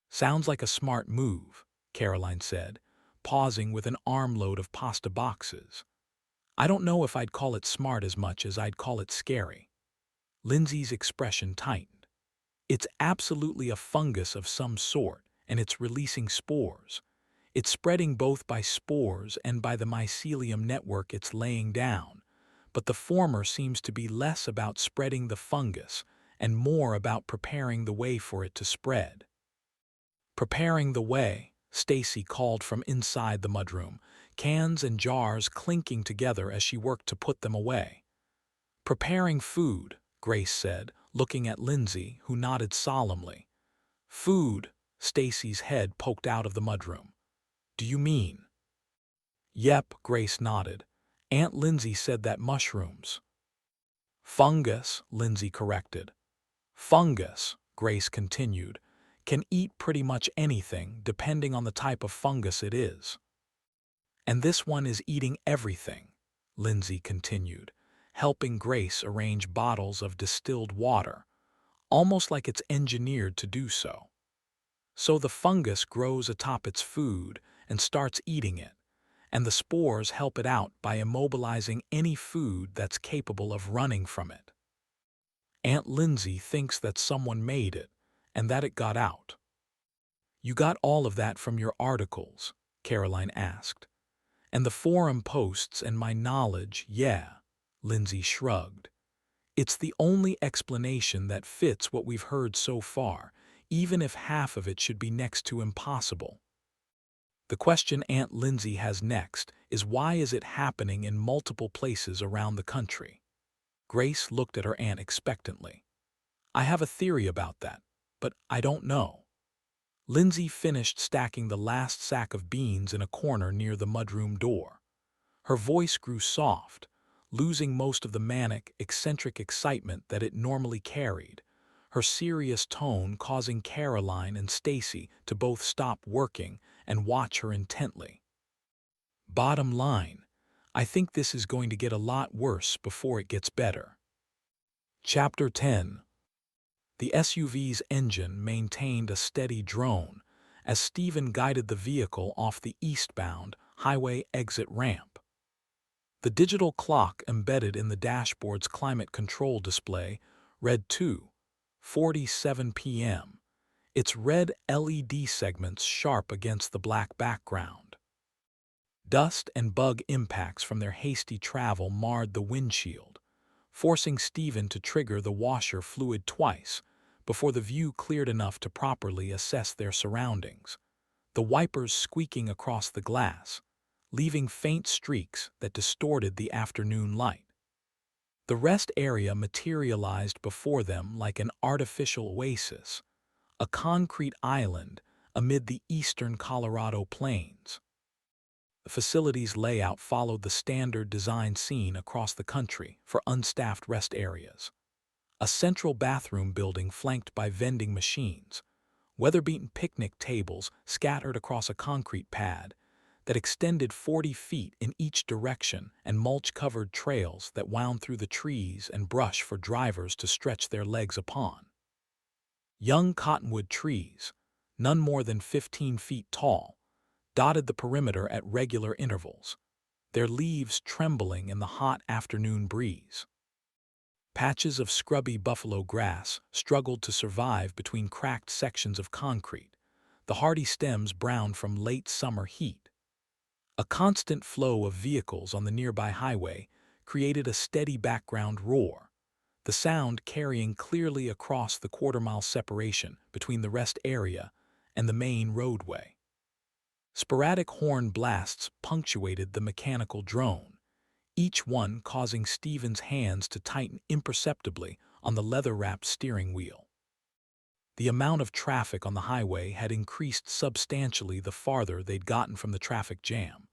Sounds like a smart move, Caroline said, pausing with an armload of pasta boxes. I don't know if I'd call it smart as much as I'd call it scary. Lindsay's expression tightened. It's absolutely a fungus of some sort, and it's releasing spores. It's spreading both by spores and by the mycelium network it's laying down, but the former seems to be less about spreading the fungus and more about preparing the way for it to spread. Preparing the way, Stacy called from inside the mudroom, cans and jars clinking together as she worked to put them away. Preparing food, Grace said, looking at Lindsay, who nodded solemnly. Food, Stacy's head poked out of the mudroom. Do you mean? Yep, Grace nodded. Aunt Lindsay said that mushrooms. Fungus, Lindsay corrected. Fungus, Grace continued, can eat pretty much anything depending on the type of fungus it is. And this one is eating everything, Lindsay continued, helping Grace arrange bottles of distilled water, almost like it's engineered to do so. So the fungus grows atop its food and starts eating it, and the spores help it out by immobilizing any food that's capable of running from it. Aunt Lindsay thinks that someone made it, and that it got out. You got all of that from your articles? Caroline asked. And the forum posts and my knowledge, yeah, Lindsay shrugged. It's the only explanation that fits what we've heard so far, even if half of it should be next to impossible. The question Aunt Lindsay has next is why is it happening in multiple places around the country? Grace looked at her aunt expectantly. I have a theory about that, but I don't know. Lindsay finished stacking the last sack of beans in a corner near the mudroom door. Her voice grew soft, losing most of the manic, eccentric excitement that it normally carried, her serious tone causing Caroline and Stacy to both stop working and watch her intently. Bottom line, I think this is going to get a lot worse before it gets better. Chapter 10. The SUV's engine maintained a steady drone as Stephen guided the vehicle off the eastbound highway exit ramp. The digital clock embedded in the dashboard's climate control display read 2:47 p.m., its red LED segments sharp against the black background. Dust and bug impacts from their hasty travel marred the windshield, forcing Stephen to trigger the washer fluid twice before the view cleared enough to properly assess their surroundings, the wipers squeaking across the glass, leaving faint streaks that distorted the afternoon light. The rest area materialized before them like an artificial oasis, a concrete island amid the eastern Colorado plains. The facility's layout followed the standard design seen across the country for unstaffed rest areas. A central bathroom building flanked by vending machines, weather-beaten picnic tables scattered across a concrete pad that extended 40 feet in each direction, and mulch-covered trails that wound through the trees and brush for drivers to stretch their legs upon. Young cottonwood trees, none more than 15 feet tall, dotted the perimeter at regular intervals, their leaves trembling in the hot afternoon breeze. Patches of scrubby buffalo grass struggled to survive between cracked sections of concrete, the hardy stems brown from late summer heat. A constant flow of vehicles on the nearby highway created a steady background roar, the sound carrying clearly across the quarter-mile separation between the rest area and the main roadway. Sporadic horn blasts punctuated the mechanical drone, each one causing Stephen's hands to tighten imperceptibly on the leather-wrapped steering wheel. The amount of traffic on the highway had increased substantially the farther they'd gotten from the traffic jam,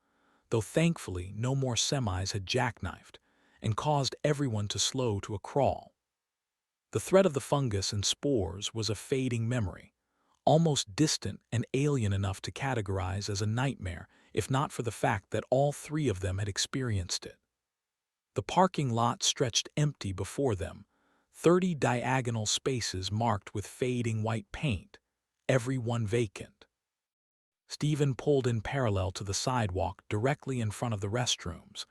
though thankfully no more semis had jackknifed and caused everyone to slow to a crawl. The threat of the fungus and spores was a fading memory, almost distant and alien enough to categorize as a nightmare if not for the fact that all three of them had experienced it. The parking lot stretched empty before them, 30 diagonal spaces marked with fading white paint, every one vacant. Stephen pulled in parallel to the sidewalk directly in front of the restrooms,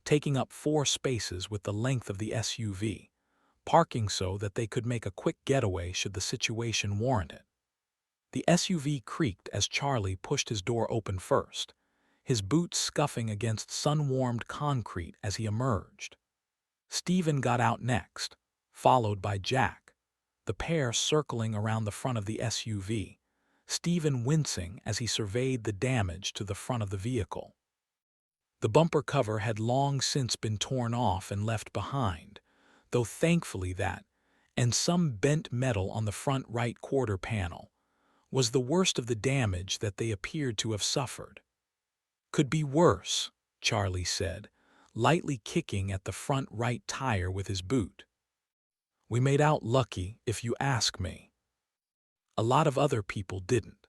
taking up 4 spaces with the length of the SUV, parking so that they could make a quick getaway should the situation warrant it. The SUV creaked as Charlie pushed his door open first, his boots scuffing against sun-warmed concrete as he emerged. Stephen got out next, followed by Jack, the pair circling around the front of the SUV, Stephen wincing as he surveyed the damage to the front of the vehicle. The bumper cover had long since been torn off and left behind, though thankfully that, and some bent metal on the front right quarter panel, was the worst of the damage that they appeared to have suffered. "Could be worse," Charlie said, lightly kicking at the front right tire with his boot. "We made out lucky, if you ask me. A lot of other people didn't."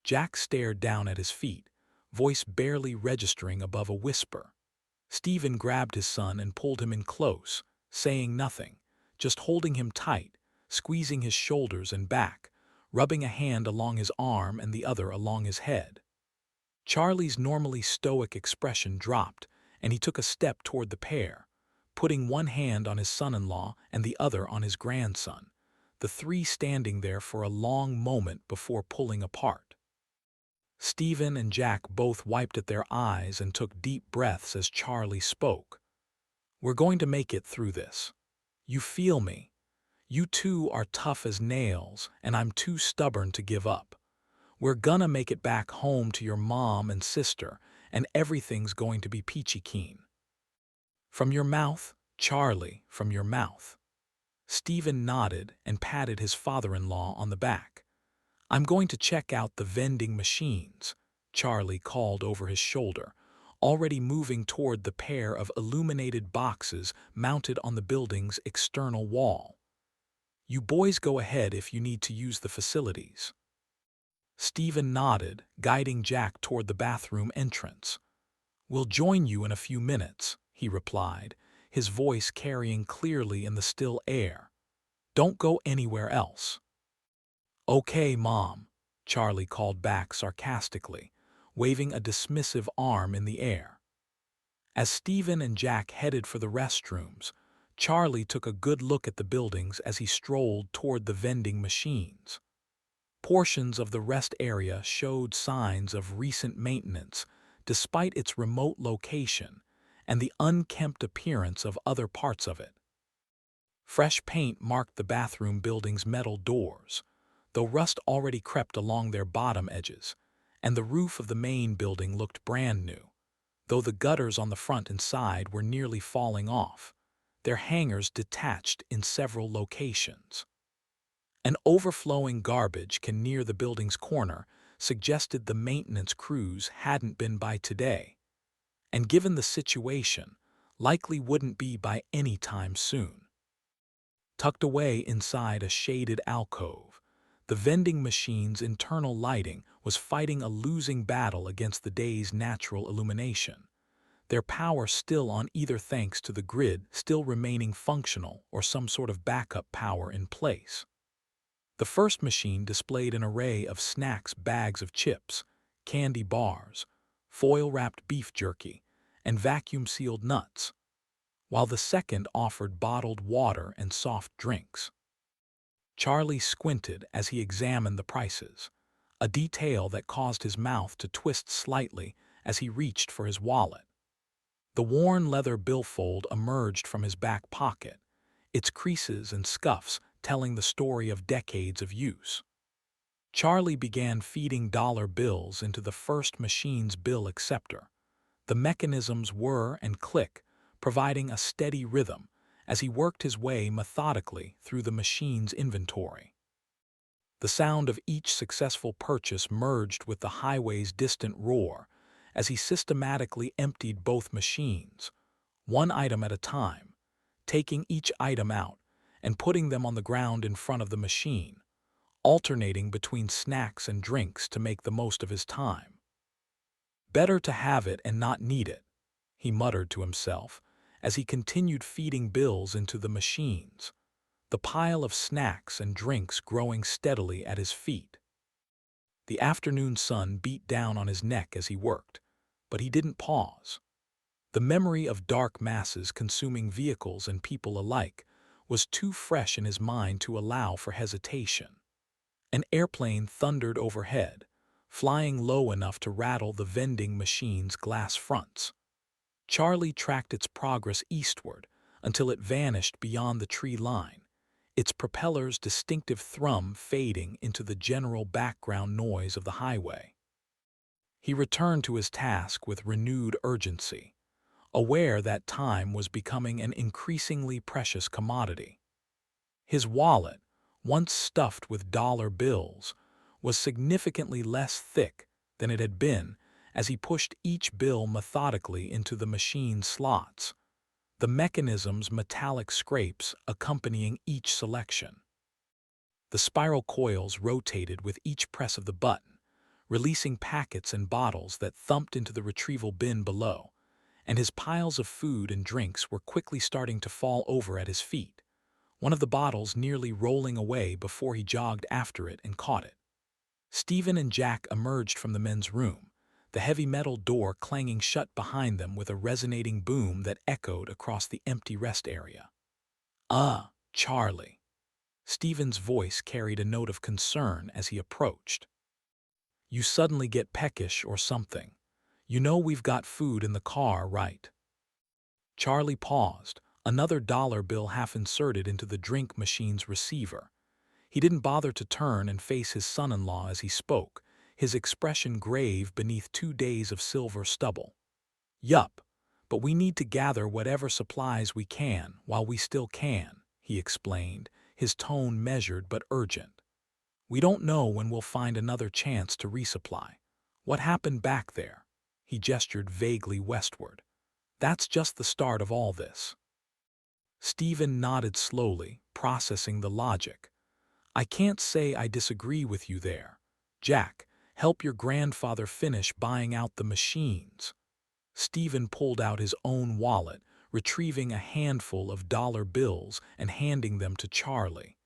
Jack stared down at his feet, voice barely registering above a whisper. Stephen grabbed his son and pulled him in close, saying nothing, just holding him tight, squeezing his shoulders and back, rubbing a hand along his arm and the other along his head. Charlie's normally stoic expression dropped, and he took a step toward the pair, putting one hand on his son-in-law and the other on his grandson, the three standing there for a long moment before pulling apart. Stephen and Jack both wiped at their eyes and took deep breaths as Charlie spoke. "We're going to make it through this. You feel me? You two are tough as nails, and I'm too stubborn to give up. We're gonna make it back home to your mom and sister, and everything's going to be peachy keen." "From your mouth, Charlie, from your mouth." Stephen nodded and patted his father-in-law on the back. "I'm going to check out the vending machines," Charlie called over his shoulder, already moving toward the pair of illuminated boxes mounted on the building's external wall. "You boys go ahead if you need to use the facilities." Stephen nodded, guiding Jack toward the bathroom entrance. "We'll join you in a few minutes," he replied, his voice carrying clearly in the still air. "Don't go anywhere else." "Okay, Mom," Charlie called back sarcastically, waving a dismissive arm in the air. As Stephen and Jack headed for the restrooms, Charlie took a good look at the buildings as he strolled toward the vending machines. Portions of the rest area showed signs of recent maintenance, despite its remote location and the unkempt appearance of other parts of it. Fresh paint marked the bathroom building's metal doors, though rust already crept along their bottom edges, and the roof of the main building looked brand new, though the gutters on the front and side were nearly falling off, their hangers detached in several locations. An overflowing garbage can near the building's corner suggested the maintenance crews hadn't been by today, and given the situation, likely wouldn't be by any time soon. Tucked away inside a shaded alcove, the vending machine's internal lighting was fighting a losing battle against the day's natural illumination, their power still on either thanks to the grid still remaining functional or some sort of backup power in place. The first machine displayed an array of snacks, bags of chips, candy bars, foil-wrapped beef jerky, and vacuum-sealed nuts, while the second offered bottled water and soft drinks. Charlie squinted as he examined the prices, a detail that caused his mouth to twist slightly as he reached for his wallet. The worn leather billfold emerged from his back pocket, its creases and scuffs telling the story of decades of use. Charlie began feeding dollar bills into the first machine's bill acceptor. The mechanisms whir and click, providing a steady rhythm as he worked his way methodically through the machine's inventory. The sound of each successful purchase merged with the highway's distant roar as he systematically emptied both machines, one item at a time, taking each item out and putting them on the ground in front of the machine, alternating between snacks and drinks to make the most of his time. "Better to have it and not need it," he muttered to himself as he continued feeding bills into the machines, the pile of snacks and drinks growing steadily at his feet. The afternoon sun beat down on his neck as he worked, but he didn't pause. The memory of dark masses consuming vehicles and people alike was too fresh in his mind to allow for hesitation. An airplane thundered overhead, flying low enough to rattle the vending machine's glass fronts. Charlie tracked its progress eastward until it vanished beyond the tree line, its propeller's distinctive thrum fading into the general background noise of the highway. He returned to his task with renewed urgency, aware that time was becoming an increasingly precious commodity. His wallet, once stuffed with dollar bills, was significantly less thick than it had been as he pushed each bill methodically into the machine's slots, the mechanism's metallic scrapes accompanying each selection. The spiral coils rotated with each press of the button, releasing packets and bottles that thumped into the retrieval bin below, and his piles of food and drinks were quickly starting to fall over at his feet, one of the bottles nearly rolling away before he jogged after it and caught it. Stephen and Jack emerged from the men's room, the heavy metal door clanging shut behind them with a resonating boom that echoed across the empty rest area. Charlie." Stephen's voice carried a note of concern as he approached. "You suddenly get peckish or something. You know we've got food in the car, right?" Charlie paused, another dollar bill half inserted into the drink machine's receiver. He didn't bother to turn and face his son-in-law as he spoke, his expression grave beneath 2 days of silver stubble. "Yup, but we need to gather whatever supplies we can while we still can," he explained, his tone measured but urgent. "We don't know when we'll find another chance to resupply. What happened back there?" He gestured vaguely westward. "That's just the start of all this." Stephen nodded slowly, processing the logic. "I can't say I disagree with you there. Jack, help your grandfather finish buying out the machines." Stephen pulled out his own wallet, retrieving a handful of dollar bills and handing them to Charlie.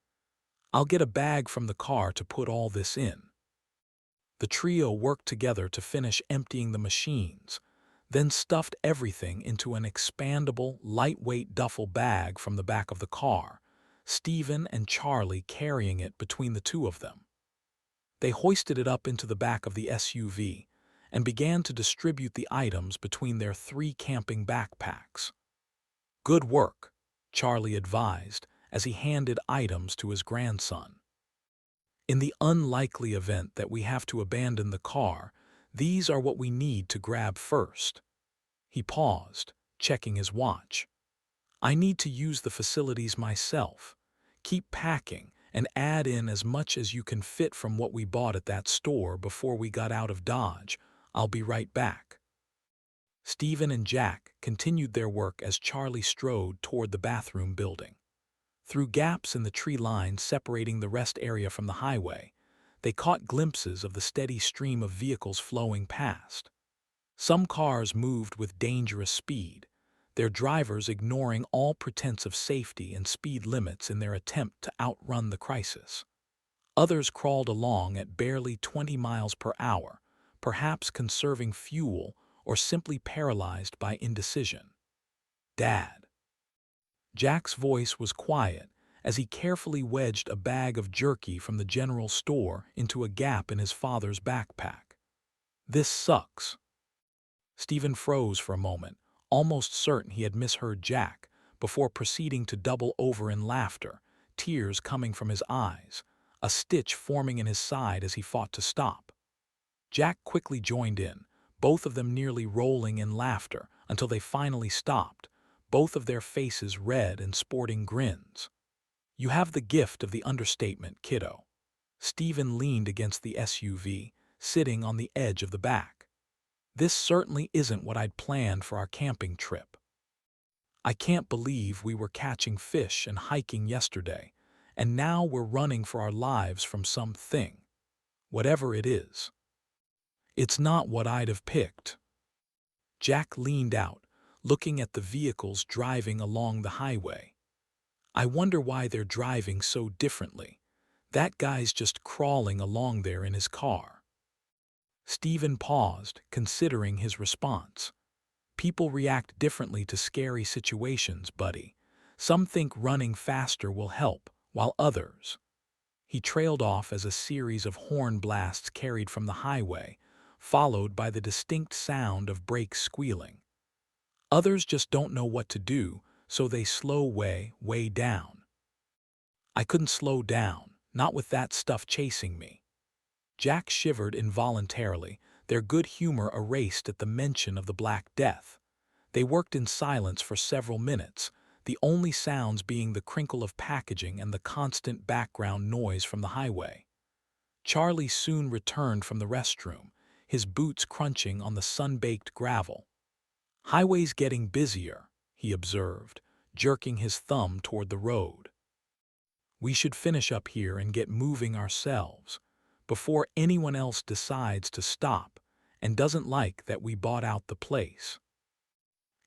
"I'll get a bag from the car to put all this in." The trio worked together to finish emptying the machines, then stuffed everything into an expandable, lightweight duffel bag from the back of the car, Stephen and Charlie carrying it between the two of them. They hoisted it up into the back of the SUV and began to distribute the items between their 3 camping backpacks. "Good work," Charlie advised as he handed items to his grandson. "In the unlikely event that we have to abandon the car, these are what we need to grab first." He paused, checking his watch. "I need to use the facilities myself. Keep packing and add in as much as you can fit from what we bought at that store before we got out of Dodge. I'll be right back." Stephen and Jack continued their work as Charlie strode toward the bathroom building. Through gaps in the tree line separating the rest area from the highway, they caught glimpses of the steady stream of vehicles flowing past. Some cars moved with dangerous speed, their drivers ignoring all pretense of safety and speed limits in their attempt to outrun the crisis. Others crawled along at barely 20 miles per hour, perhaps conserving fuel or simply paralyzed by indecision. "Dad." Jack's voice was quiet as he carefully wedged a bag of jerky from the general store into a gap in his father's backpack. "This sucks." Stephen froze for a moment, almost certain he had misheard Jack, before proceeding to double over in laughter, tears coming from his eyes, a stitch forming in his side as he fought to stop. Jack quickly joined in, both of them nearly rolling in laughter until they finally stopped, both of their faces red and sporting grins. "You have the gift of the understatement, kiddo." Stephen leaned against the SUV, sitting on the edge of the back. "This certainly isn't what I'd planned for our camping trip. I can't believe we were catching fish and hiking yesterday, and now we're running for our lives from something, whatever it is. It's not what I'd have picked." Jack leaned out, looking at the vehicles driving along the highway. "I wonder why they're driving so differently. That guy's just crawling along there in his car." Stephen paused, considering his response. "People react differently to scary situations, buddy. Some think running faster will help, while others—" He trailed off as a series of horn blasts carried from the highway, followed by the distinct sound of brakes squealing. "Others just don't know what to do, so they slow way down." "I couldn't slow down, not with that stuff chasing me." Jack shivered involuntarily, their good humor erased at the mention of the Black Death. They worked in silence for several minutes, the only sounds being the crinkle of packaging and the constant background noise from the highway. Charlie soon returned from the restroom, his boots crunching on the sun-baked gravel. "Highway's getting busier," he observed, jerking his thumb toward the road. "We should finish up here and get moving ourselves, before anyone else decides to stop and doesn't like that we bought out the place."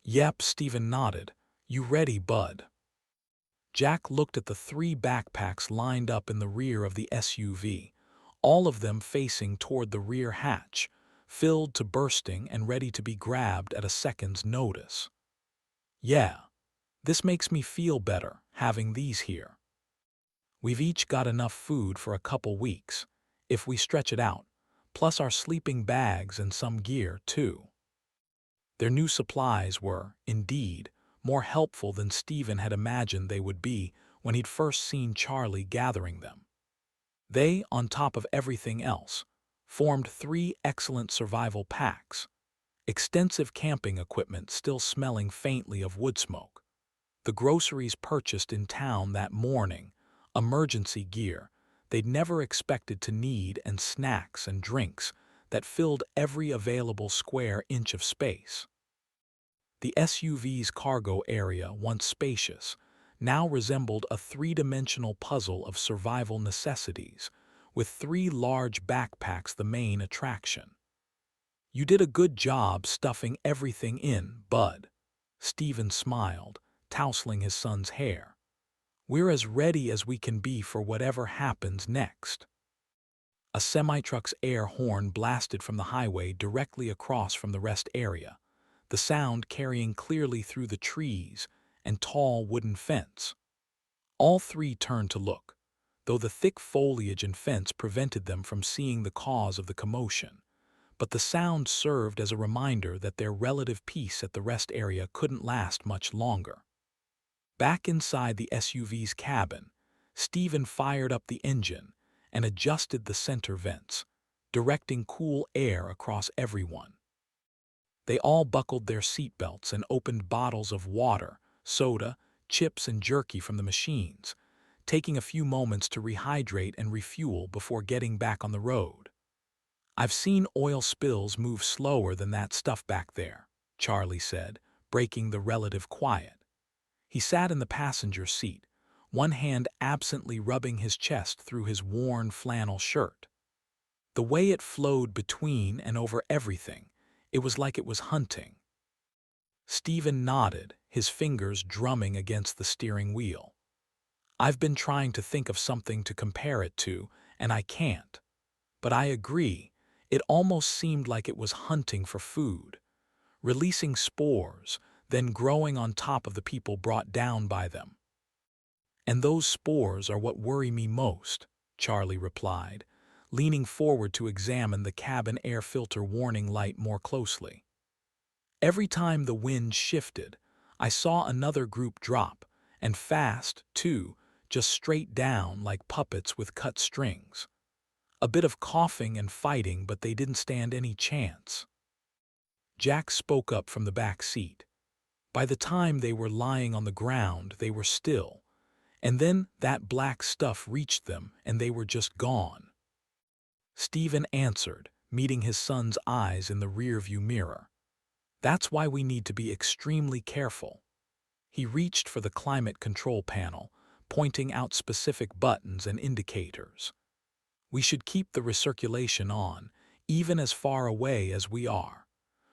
"Yep," Stephen nodded. "You ready, bud?" Jack looked at the 3 backpacks lined up in the rear of the SUV, all of them facing toward the rear hatch, filled to bursting and ready to be grabbed at a second's notice. "Yeah, this makes me feel better, having these here. We've each got enough food for a couple weeks, if we stretch it out, plus our sleeping bags and some gear, too." Their new supplies were, indeed, more helpful than Stephen had imagined they would be when he'd first seen Charlie gathering them. They, on top of everything else, formed 3 excellent survival packs, extensive camping equipment still smelling faintly of wood smoke, the groceries purchased in town that morning, emergency gear they'd never expected to need, and snacks and drinks that filled every available square inch of space. The SUV's cargo area, once spacious, now resembled a 3-dimensional puzzle of survival necessities, with 3 large backpacks the main attraction. "You did a good job stuffing everything in, bud." Stephen smiled, tousling his son's hair. "We're as ready as we can be for whatever happens next." A semi-truck's air horn blasted from the highway directly across from the rest area, the sound carrying clearly through the trees and tall wooden fence. All 3 turned to look, though the thick foliage and fence prevented them from seeing the cause of the commotion. But the sound served as a reminder that their relative peace at the rest area couldn't last much longer. Back inside the SUV's cabin, Stephen fired up the engine and adjusted the center vents, directing cool air across everyone. They all buckled their seatbelts and opened bottles of water, soda, chips, and jerky from the machines, taking a few moments to rehydrate and refuel before getting back on the road. "I've seen oil spills move slower than that stuff back there," Charlie said, breaking the relative quiet. He sat in the passenger seat, one hand absently rubbing his chest through his worn flannel shirt. "The way it flowed between and over everything, it was like it was hunting." Stephen nodded, his fingers drumming against the steering wheel. "I've been trying to think of something to compare it to, and I can't. But I agree, it almost seemed like it was hunting for food. releasing spores, then growing on top of the people brought down by them. And those spores are what worry me most, Charlie replied, leaning forward to examine the cabin air filter warning light more closely. Every time the wind shifted, I saw another group drop, and fast, too, just straight down like puppets with cut strings. A bit of coughing and fighting, but they didn't stand any chance. Jack spoke up from the back seat. By the time they were lying on the ground, they were still, and then that black stuff reached them and they were just gone. Stephen answered, meeting his son's eyes in the rearview mirror. That's why we need to be extremely careful. He reached for the climate control panel, pointing out specific buttons and indicators. We should keep the recirculation on, even as far away as we are.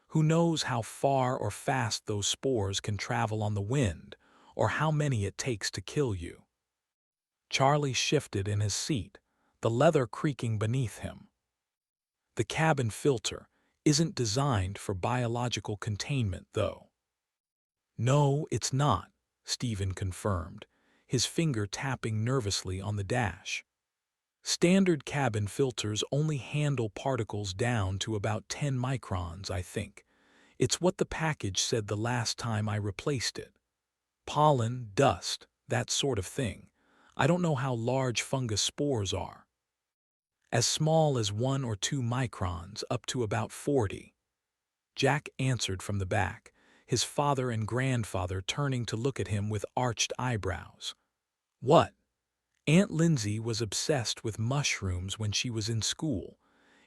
Who knows how far or fast those spores can travel on the wind, or how many it takes to kill you. Charlie shifted in his seat, the leather creaking beneath him. The cabin filter isn't designed for biological containment, though. No, it's not, Stephen confirmed, his finger tapping nervously on the dash. Standard cabin filters only handle particles down to about 10 microns, I think. It's what the package said the last time I replaced it. Pollen, dust, that sort of thing. I don't know how large fungus spores are. As small as 1 or 2 microns, up to about 40. Jack answered from the back, his father and grandfather turning to look at him with arched eyebrows. What? Aunt Lindsay was obsessed with mushrooms when she was in school.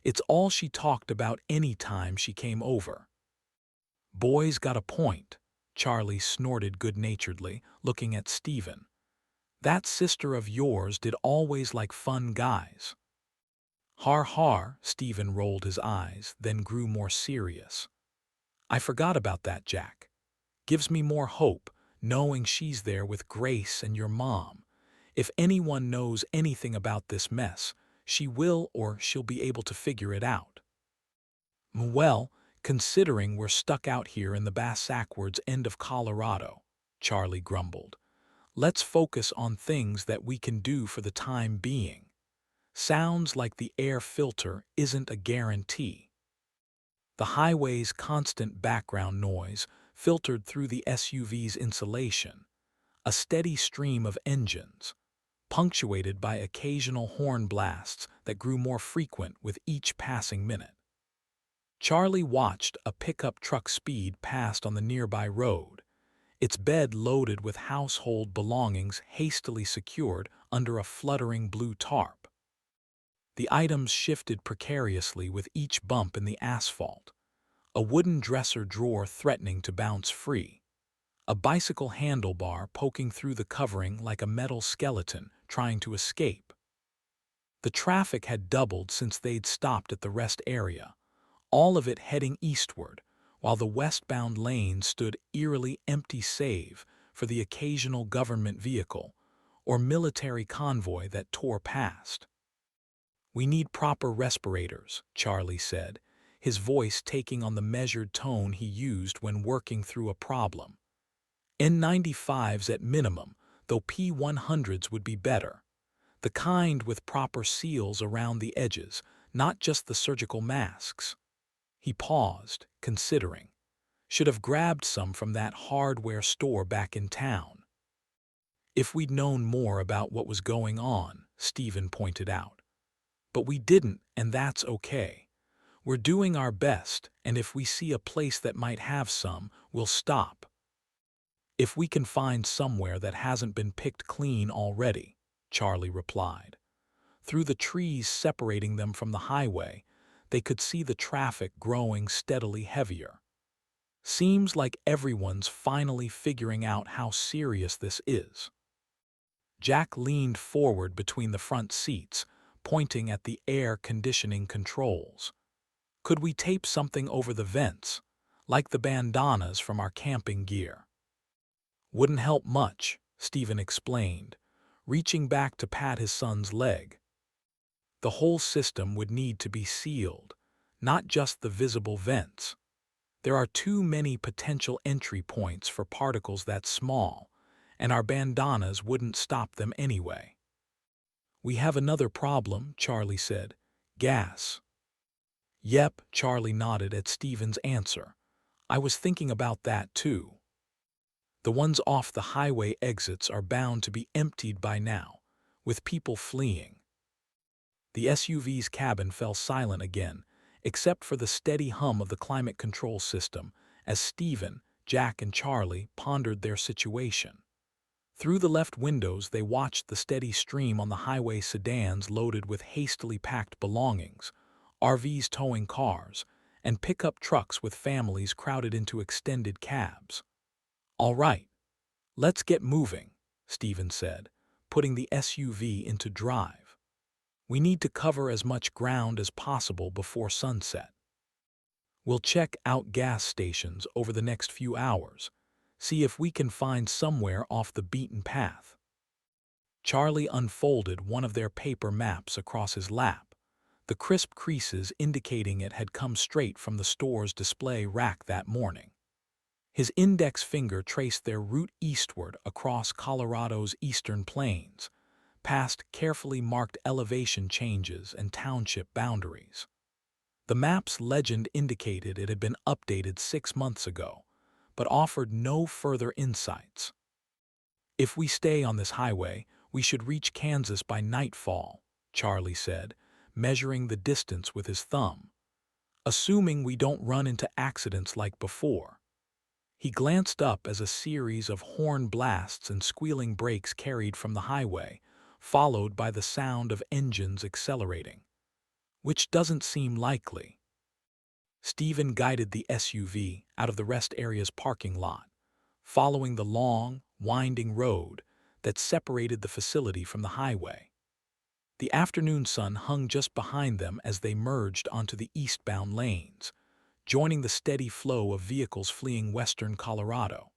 It's all she talked about any time she came over. Boy's got a point, Charlie snorted good-naturedly, looking at Stephen. That sister of yours did always like fun guys. Har har, Stephen rolled his eyes, then grew more serious. I forgot about that, Jack. Gives me more hope, knowing she's there with Grace and your mom. If anyone knows anything about this mess, she will or she'll be able to figure it out. Well, considering we're stuck out here in the bass-backwards end of Colorado, Charlie grumbled. Let's focus on things that we can do for the time being. Sounds like the air filter isn't a guarantee. The highway's constant background noise filtered through the SUV's insulation, a steady stream of engines, punctuated by occasional horn blasts that grew more frequent with each passing minute. Charlie watched a pickup truck speed past on the nearby road, its bed loaded with household belongings hastily secured under a fluttering blue tarp. The items shifted precariously with each bump in the asphalt, a wooden dresser drawer threatening to bounce free, a bicycle handlebar poking through the covering like a metal skeleton trying to escape. The traffic had doubled since they'd stopped at the rest area, all of it heading eastward, while the westbound lane stood eerily empty save for the occasional government vehicle or military convoy that tore past. We need proper respirators, Charlie said, his voice taking on the measured tone he used when working through a problem. N95s at minimum, though P100s would be better. The kind with proper seals around the edges, not just the surgical masks. He paused, considering. Should have grabbed some from that hardware store back in town. If we'd known more about what was going on, Stephen pointed out. But we didn't, and that's okay. We're doing our best, and if we see a place that might have some, we'll stop. If we can find somewhere that hasn't been picked clean already, Charlie replied. Through the trees separating them from the highway, they could see the traffic growing steadily heavier. Seems like everyone's finally figuring out how serious this is. Jack leaned forward between the front seats, pointing at the air conditioning controls. Could we tape something over the vents, like the bandanas from our camping gear? Wouldn't help much, Stephen explained, reaching back to pat his son's leg. The whole system would need to be sealed, not just the visible vents. There are too many potential entry points for particles that small, and our bandanas wouldn't stop them anyway. We have another problem, Charlie said. Gas. Yep, Charlie nodded at Stephen's answer. I was thinking about that too. The ones off the highway exits are bound to be emptied by now, with people fleeing. The SUV's cabin fell silent again, except for the steady hum of the climate control system, as Stephen, Jack, and Charlie pondered their situation. Through the left windows, they watched the steady stream on the highway, sedans loaded with hastily packed belongings, RVs towing cars, and pickup trucks with families crowded into extended cabs. All right, let's get moving, Stephen said, putting the SUV into drive. We need to cover as much ground as possible before sunset. We'll check out gas stations over the next few hours, see if we can find somewhere off the beaten path. Charlie unfolded one of their paper maps across his lap, the crisp creases indicating it had come straight from the store's display rack that morning. His index finger traced their route eastward across Colorado's eastern plains, past carefully marked elevation changes and township boundaries. The map's legend indicated it had been updated 6 months ago, but offered no further insights. If we stay on this highway, we should reach Kansas by nightfall, Charlie said, measuring the distance with his thumb. Assuming we don't run into accidents like before. He glanced up as a series of horn blasts and squealing brakes carried from the highway, followed by the sound of engines accelerating. Which doesn't seem likely. Stephen guided the SUV out of the rest area's parking lot, following the long, winding road that separated the facility from the highway. The afternoon sun hung just behind them as they merged onto the eastbound lanes, joining the steady flow of vehicles fleeing western Colorado.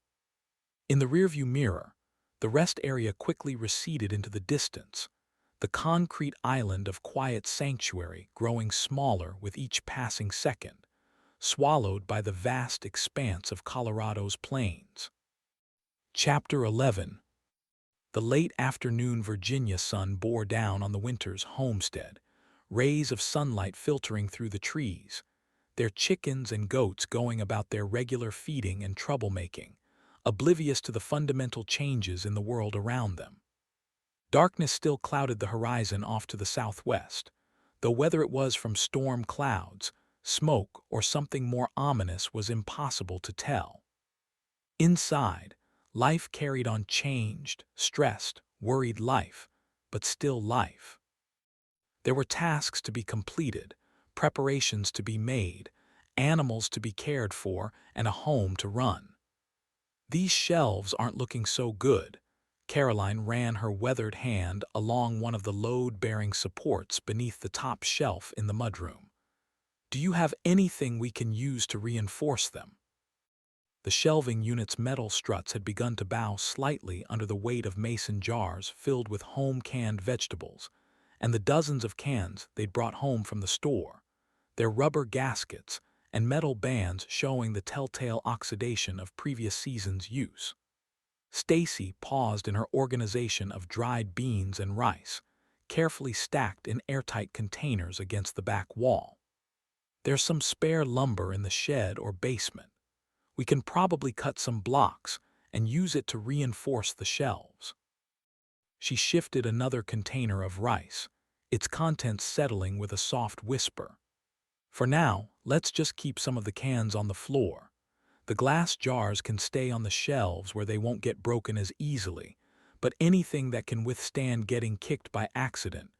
In the rearview mirror, the rest area quickly receded into the distance, the concrete island of quiet sanctuary growing smaller with each passing second, swallowed by the vast expanse of Colorado's plains. Chapter 11. The late afternoon Virginia sun bore down on the winter's homestead, rays of sunlight filtering through the trees, their chickens and goats going about their regular feeding and troublemaking, oblivious to the fundamental changes in the world around them. Darkness still clouded the horizon off to the southwest, though whether it was from storm clouds, smoke, or something more ominous was impossible to tell. Inside, life carried on, changed, stressed, worried life, but still life. There were tasks to be completed, preparations to be made, animals to be cared for, and a home to run. These shelves aren't looking so good. Caroline ran her weathered hand along one of the load-bearing supports beneath the top shelf in the mudroom. Do you have anything we can use to reinforce them? The shelving unit's metal struts had begun to bow slightly under the weight of mason jars filled with home-canned vegetables, and the dozens of cans they'd brought home from the store, their rubber gaskets and metal bands showing the telltale oxidation of previous season's use. Stacy paused in her organization of dried beans and rice, carefully stacked in airtight containers against the back wall. There's some spare lumber in the shed or basement. We can probably cut some blocks and use it to reinforce the shelves. She shifted another container of rice, its contents settling with a soft whisper. For now, let's just keep some of the cans on the floor. The glass jars can stay on the shelves where they won't get broken as easily, but anything that can withstand getting kicked by accident,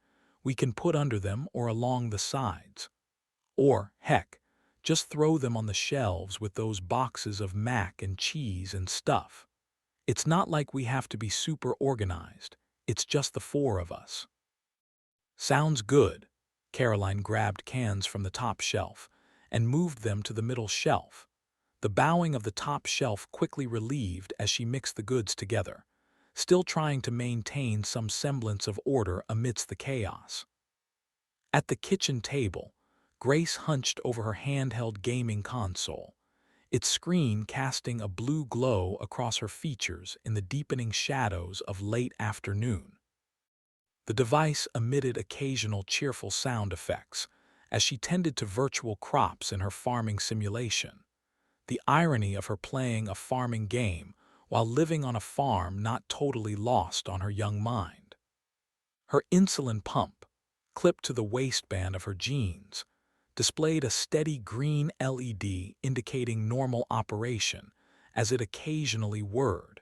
we can put under them or along the sides. Or, heck, just throw them on the shelves with those boxes of mac and cheese and stuff. It's not like we have to be super organized, it's just the four of us. Sounds good. Caroline grabbed cans from the top shelf and moved them to the middle shelf. The bowing of the top shelf quickly relieved as she mixed the goods together, still trying to maintain some semblance of order amidst the chaos. At the kitchen table, Grace hunched over her handheld gaming console, its screen casting a blue glow across her features in the deepening shadows of late afternoon. The device emitted occasional cheerful sound effects as she tended to virtual crops in her farming simulation. The irony of her playing a farming game while living on a farm not totally lost on her young mind. Her insulin pump, clipped to the waistband of her jeans, displayed a steady green LED indicating normal operation as it occasionally whirred,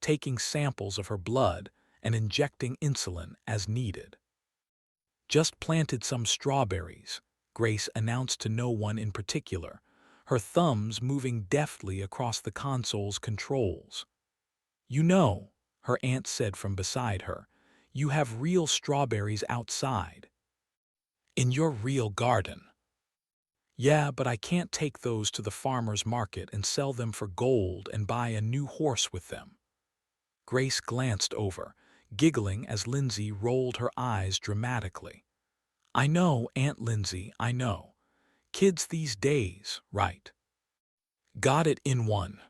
taking samples of her blood and injecting insulin as needed. "Just planted some strawberries," Grace announced to no one in particular, her thumbs moving deftly across the console's controls. "You know," her aunt said from beside her, "you have real strawberries outside. In your real garden." "Yeah, but I can't take those to the farmer's market and sell them for gold and buy a new horse with them." Grace glanced over, giggling as Lindsay rolled her eyes dramatically. "I know, Aunt Lindsay, I know. Kids these days, right? Got it in one.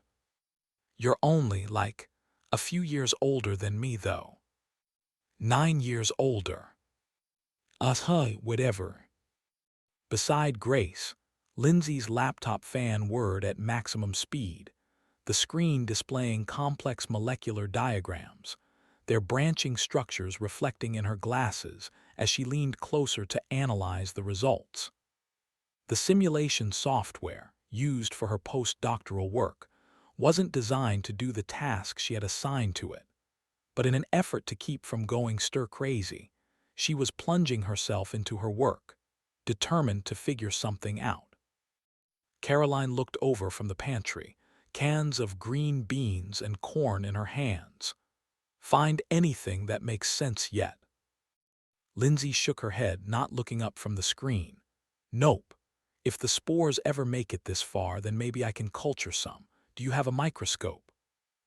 You're only, like, a few years older than me, though." "9 years older." Whatever." Beside Grace, Lindsay's laptop fan whirred at maximum speed, the screen displaying complex molecular diagrams, their branching structures reflecting in her glasses as she leaned closer to analyze the results. The simulation software, used for her postdoctoral work, wasn't designed to do the task she had assigned to it, but in an effort to keep from going stir-crazy, she was plunging herself into her work, determined to figure something out. Caroline looked over from the pantry, cans of green beans and corn in her hands. "Find anything that makes sense yet?" Lindsay shook her head, not looking up from the screen. "Nope. If the spores ever make it this far, then maybe I can culture some. Do you have a microscope?"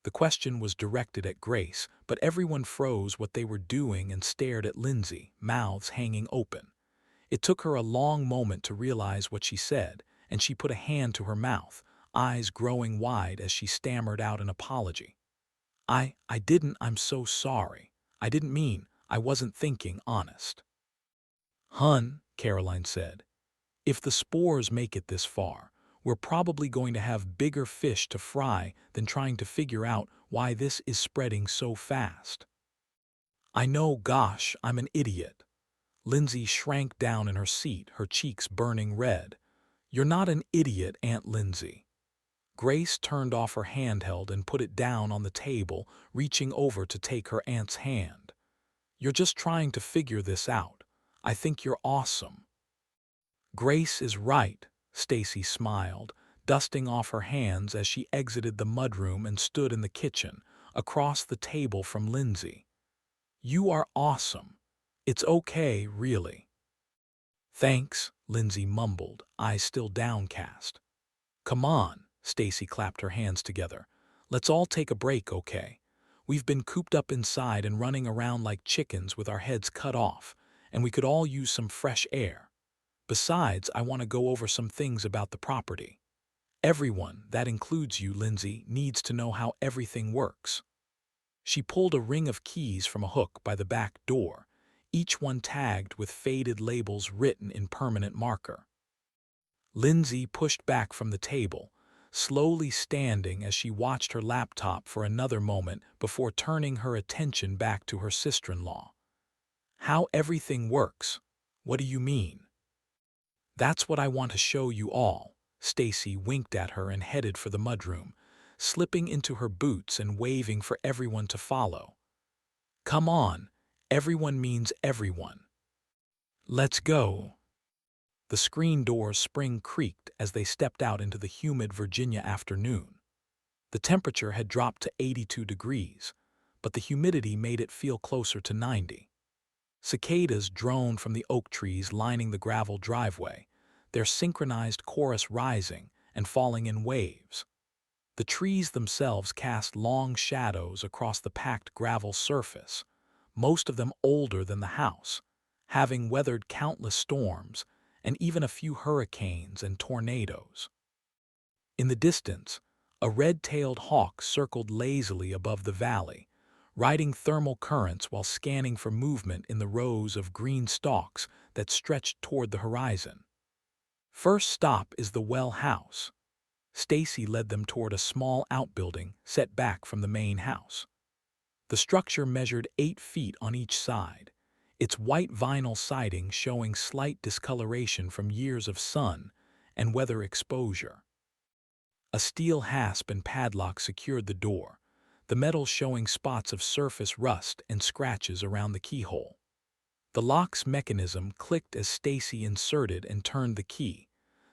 The question was directed at Grace, but everyone froze what they were doing and stared at Lindsay, mouths hanging open. It took her a long moment to realize what she said, and she put a hand to her mouth, eyes growing wide as she stammered out an apology. I didn't, I'm so sorry. I didn't mean, I wasn't thinking, honest." "Hun," Caroline said, "if the spores make it this far, we're probably going to have bigger fish to fry than trying to figure out why this is spreading so fast." "I know, gosh, I'm an idiot." Lindsay shrank down in her seat, her cheeks burning red. "You're not an idiot, Aunt Lindsay." Grace turned off her handheld and put it down on the table, reaching over to take her aunt's hand. "You're just trying to figure this out. I think you're awesome." "Grace is right," Stacy smiled, dusting off her hands as she exited the mudroom and stood in the kitchen, across the table from Lindsay. "You are awesome. It's okay, really." "Thanks," Lindsay mumbled, eyes still downcast. "Come on," Stacy clapped her hands together. "Let's all take a break, okay? We've been cooped up inside and running around like chickens with our heads cut off, and we could all use some fresh air. Besides, I want to go over some things about the property. Everyone, that includes you, Lindsay, needs to know how everything works." She pulled a ring of keys from a hook by the back door, each one tagged with faded labels written in permanent marker. Lindsay pushed back from the table, slowly standing as she watched her laptop for another moment before turning her attention back to her sister-in-law. "How everything works? What do you mean?" "That's what I want to show you all." Stacy winked at her and headed for the mudroom, slipping into her boots and waving for everyone to follow. "Come on, everyone means everyone. Let's go." The screen door's spring creaked as they stepped out into the humid Virginia afternoon. The temperature had dropped to 82 degrees, but the humidity made it feel closer to 90. Cicadas droned from the oak trees lining the gravel driveway, their synchronized chorus rising and falling in waves. The trees themselves cast long shadows across the packed gravel surface, most of them older than the house, having weathered countless storms and even a few hurricanes and tornadoes. In the distance, a red-tailed hawk circled lazily above the valley, riding thermal currents while scanning for movement in the rows of green stalks that stretched toward the horizon. First stop is the well house. Stacy led them toward a small outbuilding set back from the main house. The structure measured 8 feet on each side, its white vinyl siding showing slight discoloration from years of sun and weather exposure. A steel hasp and padlock secured the door, the metal showing spots of surface rust and scratches around the keyhole. The lock's mechanism clicked as Stacy inserted and turned the key,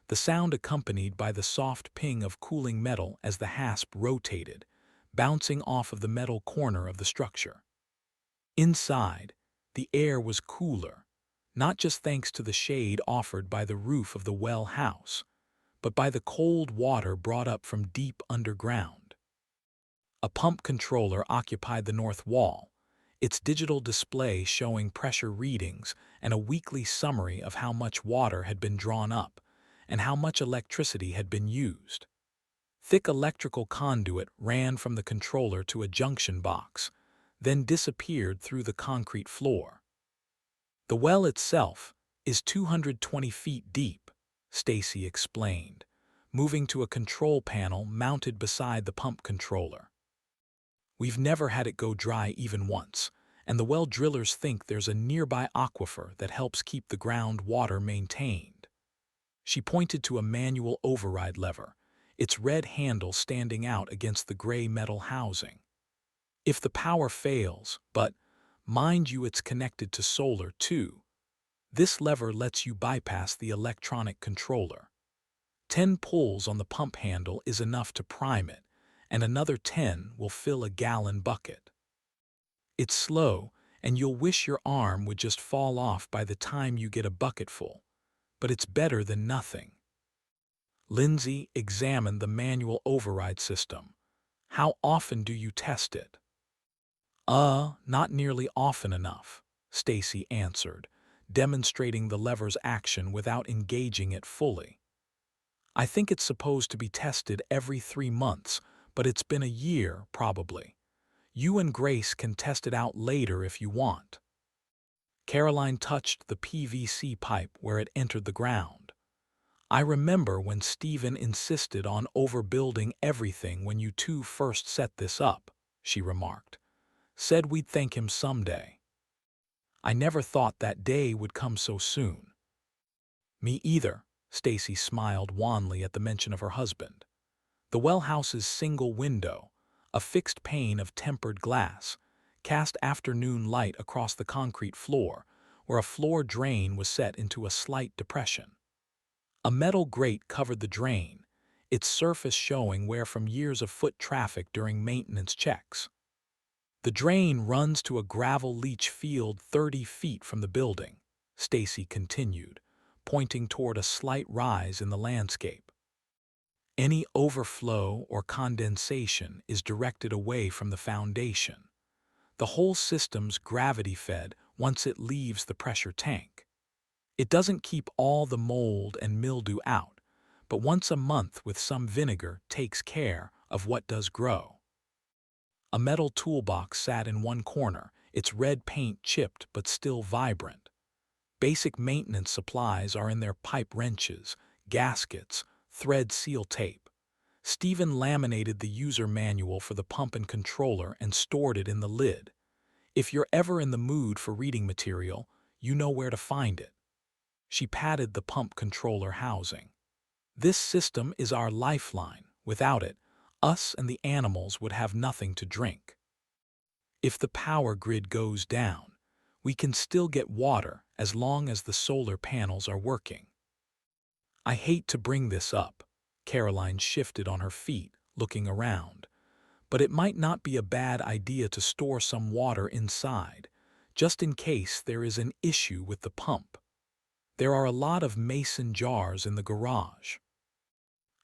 the sound accompanied by the soft ping of cooling metal as the hasp rotated, bouncing off of the metal corner of the structure. Inside, the air was cooler, not just thanks to the shade offered by the roof of the well house, but by the cold water brought up from deep underground. A pump controller occupied the north wall, its digital display showing pressure readings and a weekly summary of how much water had been drawn up and how much electricity had been used. Thick electrical conduit ran from the controller to a junction box, then disappeared through the concrete floor. The well itself is 220 feet deep, Stacy explained, moving to a control panel mounted beside the pump controller. We've never had it go dry even once, and the well drillers think there's a nearby aquifer that helps keep the groundwater maintained. She pointed to a manual override lever, its red handle standing out against the gray metal housing. If the power fails, but mind you it's connected to solar too, this lever lets you bypass the electronic controller. 10 pulls on the pump handle is enough to prime it, and another 10 will fill a gallon bucket. It's slow, and you'll wish your arm would just fall off by the time you get a bucket full, but it's better than nothing. Lindsay examined the manual override system. How often do you test it? Not nearly often enough, Stacy answered, demonstrating the lever's action without engaging it fully. I think it's supposed to be tested every 3 months, but it's been a year, probably. You and Grace can test it out later if you want. Caroline touched the PVC pipe where it entered the ground. I remember when Stephen insisted on overbuilding everything when you two first set this up, she remarked. Said we'd thank him someday. I never thought that day would come so soon. Me either, Stacy smiled wanly at the mention of her husband. The well house's single window, a fixed pane of tempered glass, cast afternoon light across the concrete floor, where a floor drain was set into a slight depression. A metal grate covered the drain, its surface showing wear from years of foot traffic during maintenance checks. The drain runs to a gravel leach field 30 feet from the building, Stacy continued, pointing toward a slight rise in the landscape. Any overflow or condensation is directed away from the foundation. The whole system's gravity-fed once it leaves the pressure tank. It doesn't keep all the mold and mildew out, but once a month with some vinegar takes care of what does grow. A metal toolbox sat in one corner, its red paint chipped but still vibrant. Basic maintenance supplies are in their pipe wrenches, gaskets, thread seal tape. Stephen laminated the user manual for the pump and controller and stored it in the lid. If you're ever in the mood for reading material, you know where to find it. She patted the pump controller housing. This system is our lifeline. Without it, us and the animals would have nothing to drink. If the power grid goes down, we can still get water as long as the solar panels are working. I hate to bring this up, Caroline shifted on her feet, looking around, but it might not be a bad idea to store some water inside, just in case there is an issue with the pump. There are a lot of mason jars in the garage.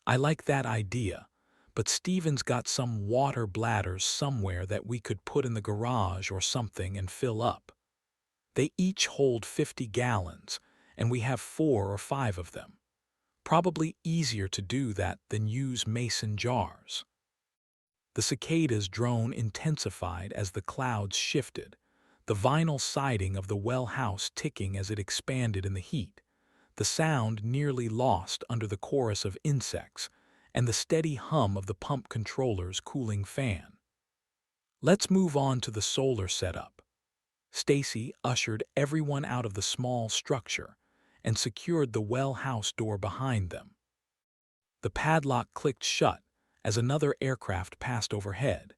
I like that idea, but Stephen's got some water bladders somewhere that we could put in the garage or something and fill up. They each hold 50 gallons, and we have 4 or 5 of them. Probably easier to do that than use mason jars. The cicada's drone intensified as the clouds shifted, the vinyl siding of the well house ticking as it expanded in the heat, the sound nearly lost under the chorus of insects, and the steady hum of the pump controller's cooling fan. Let's move on to the solar setup. Stacy ushered everyone out of the small structure and secured the well house door behind them. The padlock clicked shut as another aircraft passed overhead,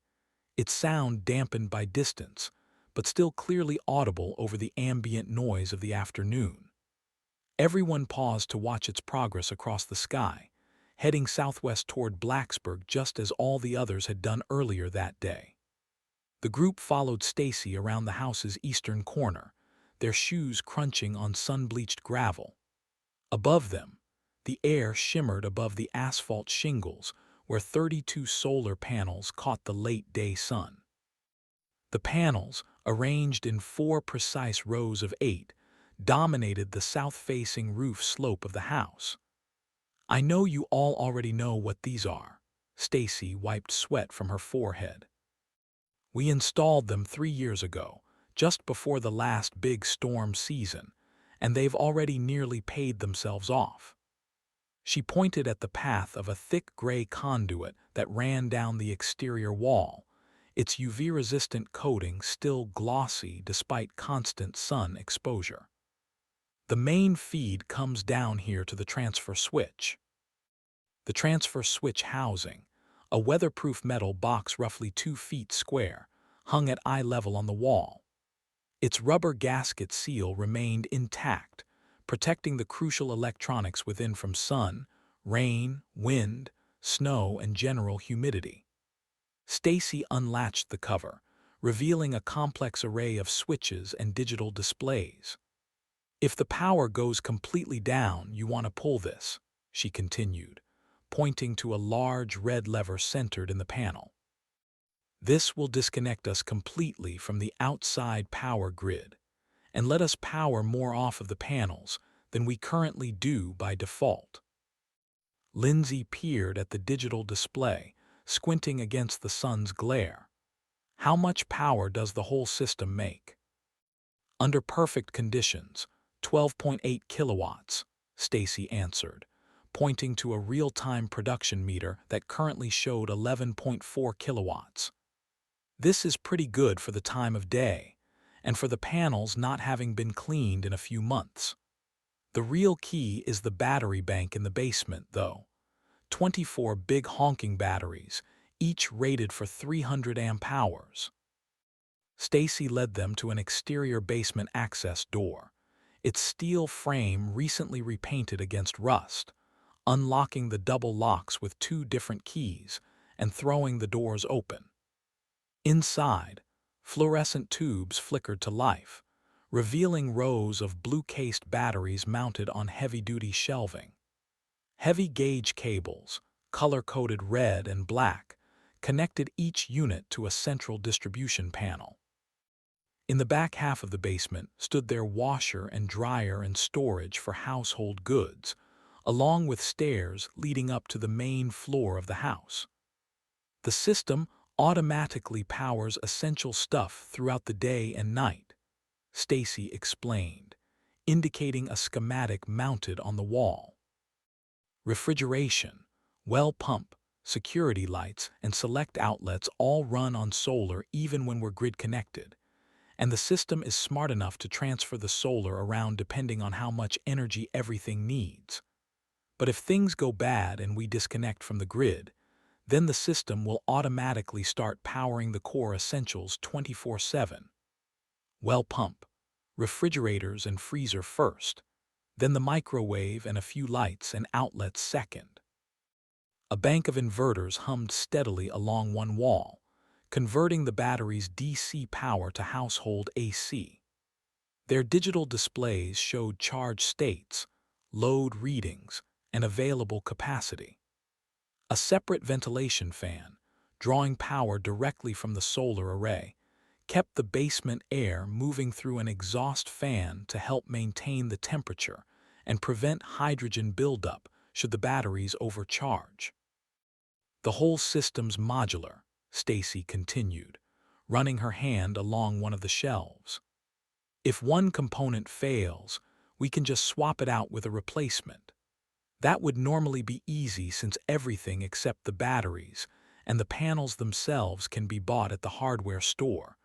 its sound dampened by distance, but still clearly audible over the ambient noise of the afternoon. Everyone paused to watch its progress across the sky, heading southwest toward Blacksburg just as all the others had done earlier that day. The group followed Stacy around the house's eastern corner, their shoes crunching on sun-bleached gravel. Above them, the air shimmered above the asphalt shingles where 32 solar panels caught the late-day sun. The panels, arranged in 4 precise rows of 8, dominated the south-facing roof slope of the house. I know you all already know what these are. Stacy wiped sweat from her forehead. We installed them 3 years ago, just before the last big storm season, and they've already nearly paid themselves off. She pointed at the path of a thick gray conduit that ran down the exterior wall, its UV-resistant coating still glossy despite constant sun exposure. The main feed comes down here to the transfer switch. The transfer switch housing, a weatherproof metal box roughly 2 feet square, hung at eye level on the wall. Its rubber gasket seal remained intact, protecting the crucial electronics within from sun, rain, wind, snow, and general humidity. Stacy unlatched the cover, revealing a complex array of switches and digital displays. If the power goes completely down, you want to pull this, she continued, pointing to a large red lever centered in the panel. This will disconnect us completely from the outside power grid and let us power more off of the panels than we currently do by default. Lindsay peered at the digital display, squinting against the sun's glare. How much power does the whole system make? Under perfect conditions, 12.8 kilowatts, Stacy answered, pointing to a real-time production meter that currently showed 11.4 kilowatts. This is pretty good for the time of day, and for the panels not having been cleaned in a few months. The real key is the battery bank in the basement, though. 24 big honking batteries, each rated for 300 amp hours. Stacy led them to an exterior basement access door, its steel frame recently repainted against rust, unlocking the double locks with 2 different keys and throwing the doors open. Inside, fluorescent tubes flickered to life, revealing rows of blue-cased batteries mounted on heavy-duty shelving. Heavy-gauge cables, color-coded red and black, connected each unit to a central distribution panel. In the back half of the basement stood their washer and dryer and storage for household goods, along with stairs leading up to the main floor of the house. The system automatically powers essential stuff throughout the day and night, Stacy explained, indicating a schematic mounted on the wall. Refrigeration, well pump, security lights, and select outlets all run on solar even when we're grid connected, and the system is smart enough to transfer the solar around depending on how much energy everything needs. But if things go bad and we disconnect from the grid, then the system will automatically start powering the core essentials 24/7. Well pump, refrigerators and freezer first, then the microwave and a few lights and outlets second. A bank of inverters hummed steadily along one wall, converting the battery's DC power to household AC. Their digital displays showed charge states, load readings, and available capacity. A separate ventilation fan, drawing power directly from the solar array, kept the basement air moving through an exhaust fan to help maintain the temperature and prevent hydrogen buildup should the batteries overcharge. The whole system's modular, Stacy continued, running her hand along one of the shelves. If one component fails, we can just swap it out with a replacement. That would normally be easy since everything except the batteries and the panels themselves can be bought at the hardware store.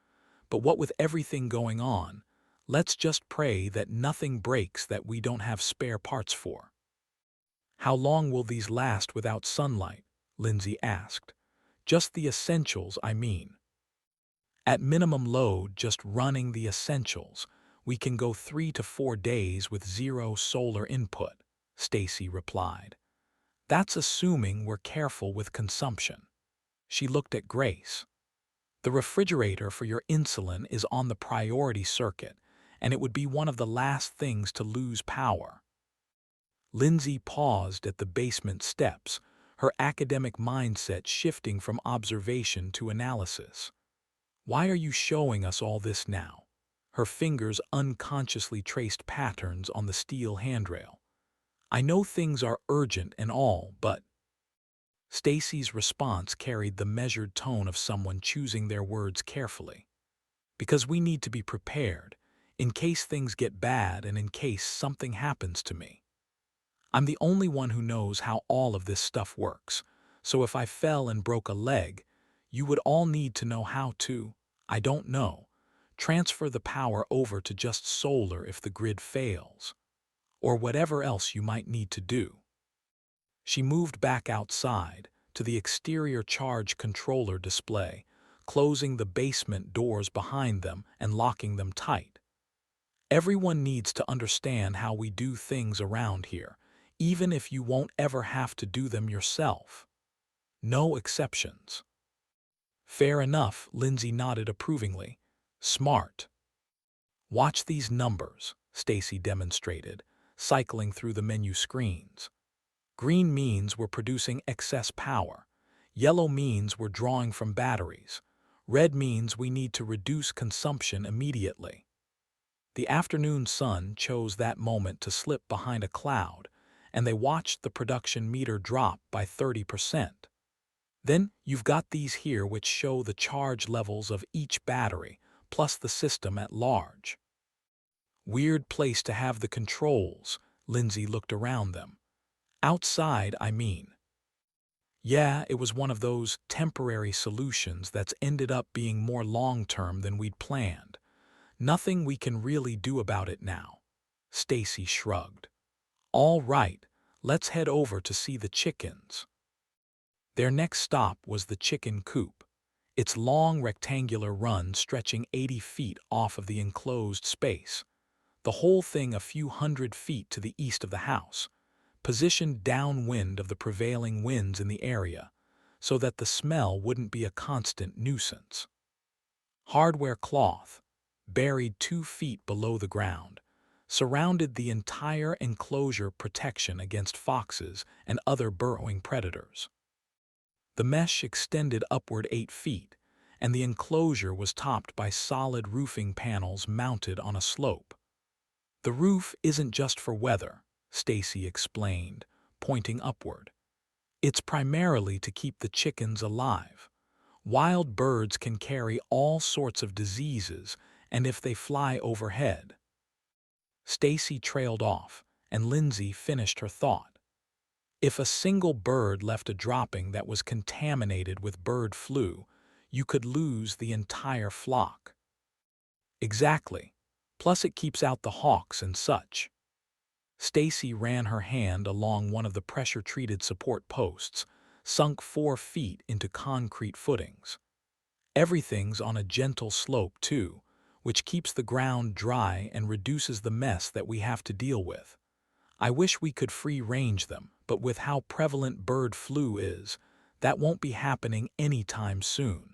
But what with everything going on, let's just pray that nothing breaks that we don't have spare parts for. How long will these last without sunlight? Lindsay asked. Just the essentials, I mean. At minimum load, just running the essentials, we can go 3 to 4 days with zero solar input, Stacy replied. That's assuming we're careful with consumption. She looked at Grace. The refrigerator for your insulin is on the priority circuit, and it would be one of the last things to lose power. Lindsay paused at the basement steps, her academic mindset shifting from observation to analysis. Why are you showing us all this now? Her fingers unconsciously traced patterns on the steel handrail. I know things are urgent and all, but... Stacy's response carried the measured tone of someone choosing their words carefully. Because we need to be prepared, in case things get bad and in case something happens to me. I'm the only one who knows how all of this stuff works, so if I fell and broke a leg, you would all need to know how to, I don't know, transfer the power over to just solar if the grid fails, or whatever else you might need to do. She moved back outside to the exterior charge controller display, closing the basement doors behind them and locking them tight. Everyone needs to understand how we do things around here, even if you won't ever have to do them yourself. No exceptions. Fair enough, Lindsay nodded approvingly. Smart. Watch these numbers, Stacy demonstrated, cycling through the menu screens. Green means we're producing excess power. Yellow means we're drawing from batteries. Red means we need to reduce consumption immediately. The afternoon sun chose that moment to slip behind a cloud, and they watched the production meter drop by 30%. Then you've got these here which show the charge levels of each battery, plus the system at large. Weird place to have the controls, Lindsay looked around them. Outside, I mean. Yeah, it was one of those temporary solutions that's ended up being more long-term than we'd planned. Nothing we can really do about it now. Stacy shrugged. All right, let's head over to see the chickens. Their next stop was the chicken coop, its long rectangular run stretching 80 feet off of the enclosed space, the whole thing a few hundred feet to the east of the house, positioned downwind of the prevailing winds in the area, so that the smell wouldn't be a constant nuisance. Hardware cloth, buried 2 feet below the ground, surrounded the entire enclosure protection against foxes and other burrowing predators. The mesh extended upward 8 feet, and the enclosure was topped by solid roofing panels mounted on a slope. The roof isn't just for weather, Stacy explained, pointing upward. It's primarily to keep the chickens alive. Wild birds can carry all sorts of diseases, and if they fly overhead. Stacy trailed off, and Lindsay finished her thought. If a single bird left a dropping that was contaminated with bird flu, you could lose the entire flock. Exactly. Plus it keeps out the hawks and such. Stacy ran her hand along one of the pressure-treated support posts, sunk 4 feet into concrete footings. Everything's on a gentle slope, too, which keeps the ground dry and reduces the mess that we have to deal with. I wish we could free-range them, but with how prevalent bird flu is, that won't be happening anytime soon.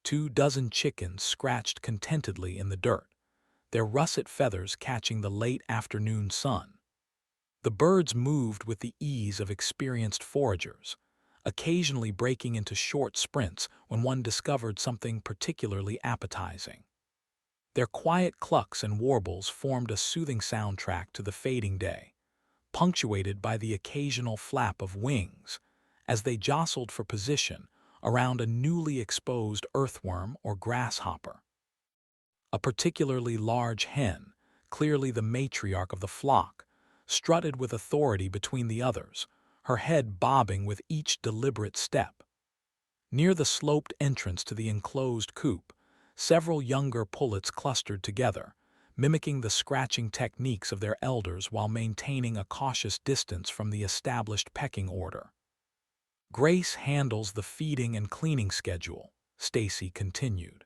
24 chickens scratched contentedly in the dirt, their russet feathers catching the late afternoon sun. The birds moved with the ease of experienced foragers, occasionally breaking into short sprints when one discovered something particularly appetizing. Their quiet clucks and warbles formed a soothing soundtrack to the fading day, punctuated by the occasional flap of wings, as they jostled for position around a newly exposed earthworm or grasshopper. A particularly large hen, clearly the matriarch of the flock, strutted with authority between the others, her head bobbing with each deliberate step. Near the sloped entrance to the enclosed coop, several younger pullets clustered together, mimicking the scratching techniques of their elders while maintaining a cautious distance from the established pecking order. Grace handles the feeding and cleaning schedule, Stacy continued.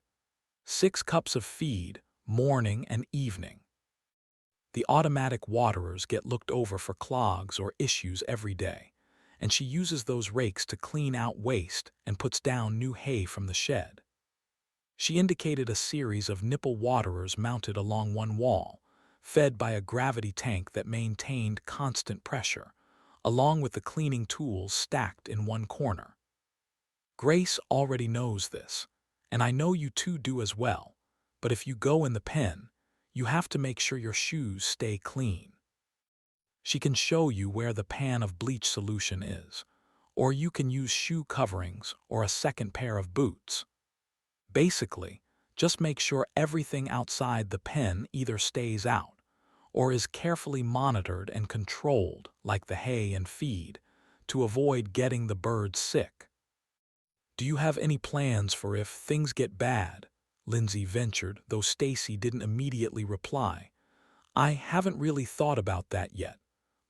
6 cups of feed, morning and evening. The automatic waterers get looked over for clogs or issues every day, and she uses those rakes to clean out waste and puts down new hay from the shed. She indicated a series of nipple waterers mounted along one wall, fed by a gravity tank that maintained constant pressure, along with the cleaning tools stacked in one corner. Grace already knows this, and I know you two do as well, but if you go in the pen, you have to make sure your shoes stay clean. She can show you where the pan of bleach solution is, or you can use shoe coverings or a second pair of boots. Basically, just make sure everything outside the pen either stays out or is carefully monitored and controlled like the hay and feed to avoid getting the birds sick. Do you have any plans for if things get bad? Lindsay ventured, though Stacy didn't immediately reply. I haven't really thought about that yet.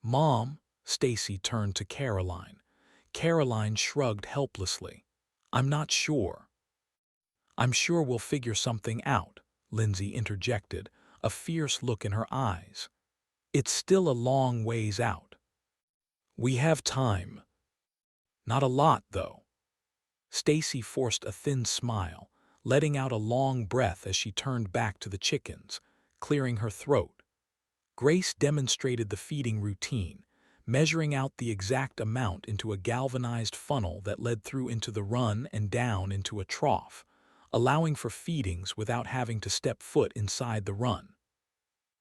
Mom, Stacy turned to Caroline. Caroline shrugged helplessly. I'm not sure. I'm sure we'll figure something out, Lindsay interjected, a fierce look in her eyes. It's still a long ways out. We have time. Not a lot, though. Stacy forced a thin smile, letting out a long breath as she turned back to the chickens, clearing her throat. Grace demonstrated the feeding routine, measuring out the exact amount into a galvanized funnel that led through into the run and down into a trough, allowing for feedings without having to step foot inside the run.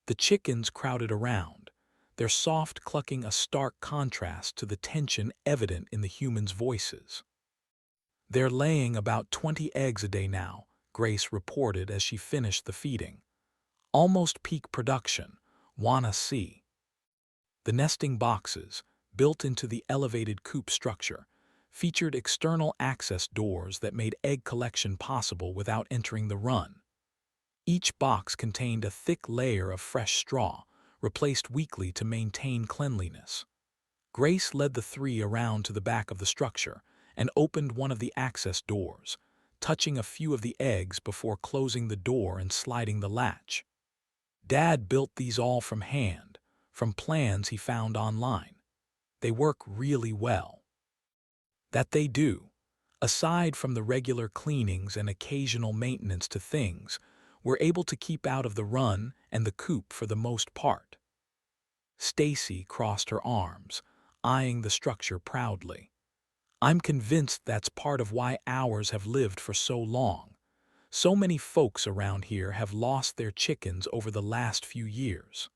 The chickens crowded around, their soft clucking a stark contrast to the tension evident in the humans' voices. They're laying about 20 eggs a day now, Grace reported as she finished the feeding. Almost peak production, wanna see. The nesting boxes, built into the elevated coop structure, featured external access doors that made egg collection possible without entering the run. Each box contained a thick layer of fresh straw, replaced weekly to maintain cleanliness. Grace led the 3 around to the back of the structure and opened one of the access doors, touching a few of the eggs before closing the door and sliding the latch. Dad built these all from hand, from plans he found online. They work really well. That they do. Aside from the regular cleanings and occasional maintenance to things, we're able to keep out of the run and the coop for the most part. Stacy crossed her arms, eyeing the structure proudly. I'm convinced that's part of why ours have lived for so long. So many folks around here have lost their chickens over the last few years.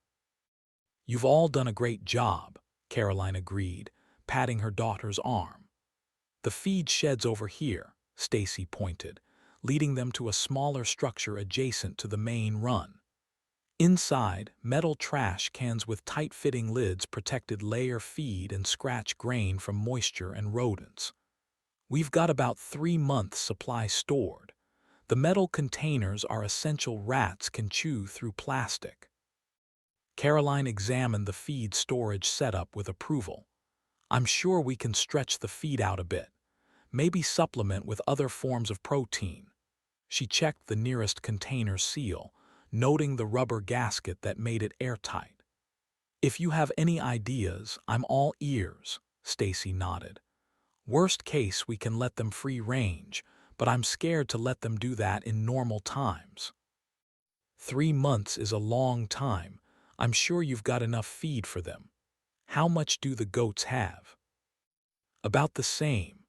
You've all done a great job, Caroline agreed, patting her daughter's arm. The feed shed's over here, Stacy pointed, leading them to a smaller structure adjacent to the main run. Inside, metal trash cans with tight-fitting lids protected layer feed and scratch grain from moisture and rodents. We've got about 3 months' supply stored. The metal containers are essential rats can chew through plastic. Caroline examined the feed storage setup with approval. I'm sure we can stretch the feed out a bit, maybe supplement with other forms of protein. She checked the nearest container seal, noting the rubber gasket that made it airtight. If you have any ideas, I'm all ears, Stacy nodded. Worst case, we can let them free range, but I'm scared to let them do that in normal times. 3 months is a long time. I'm sure you've got enough feed for them. How much do the goats have? About the same.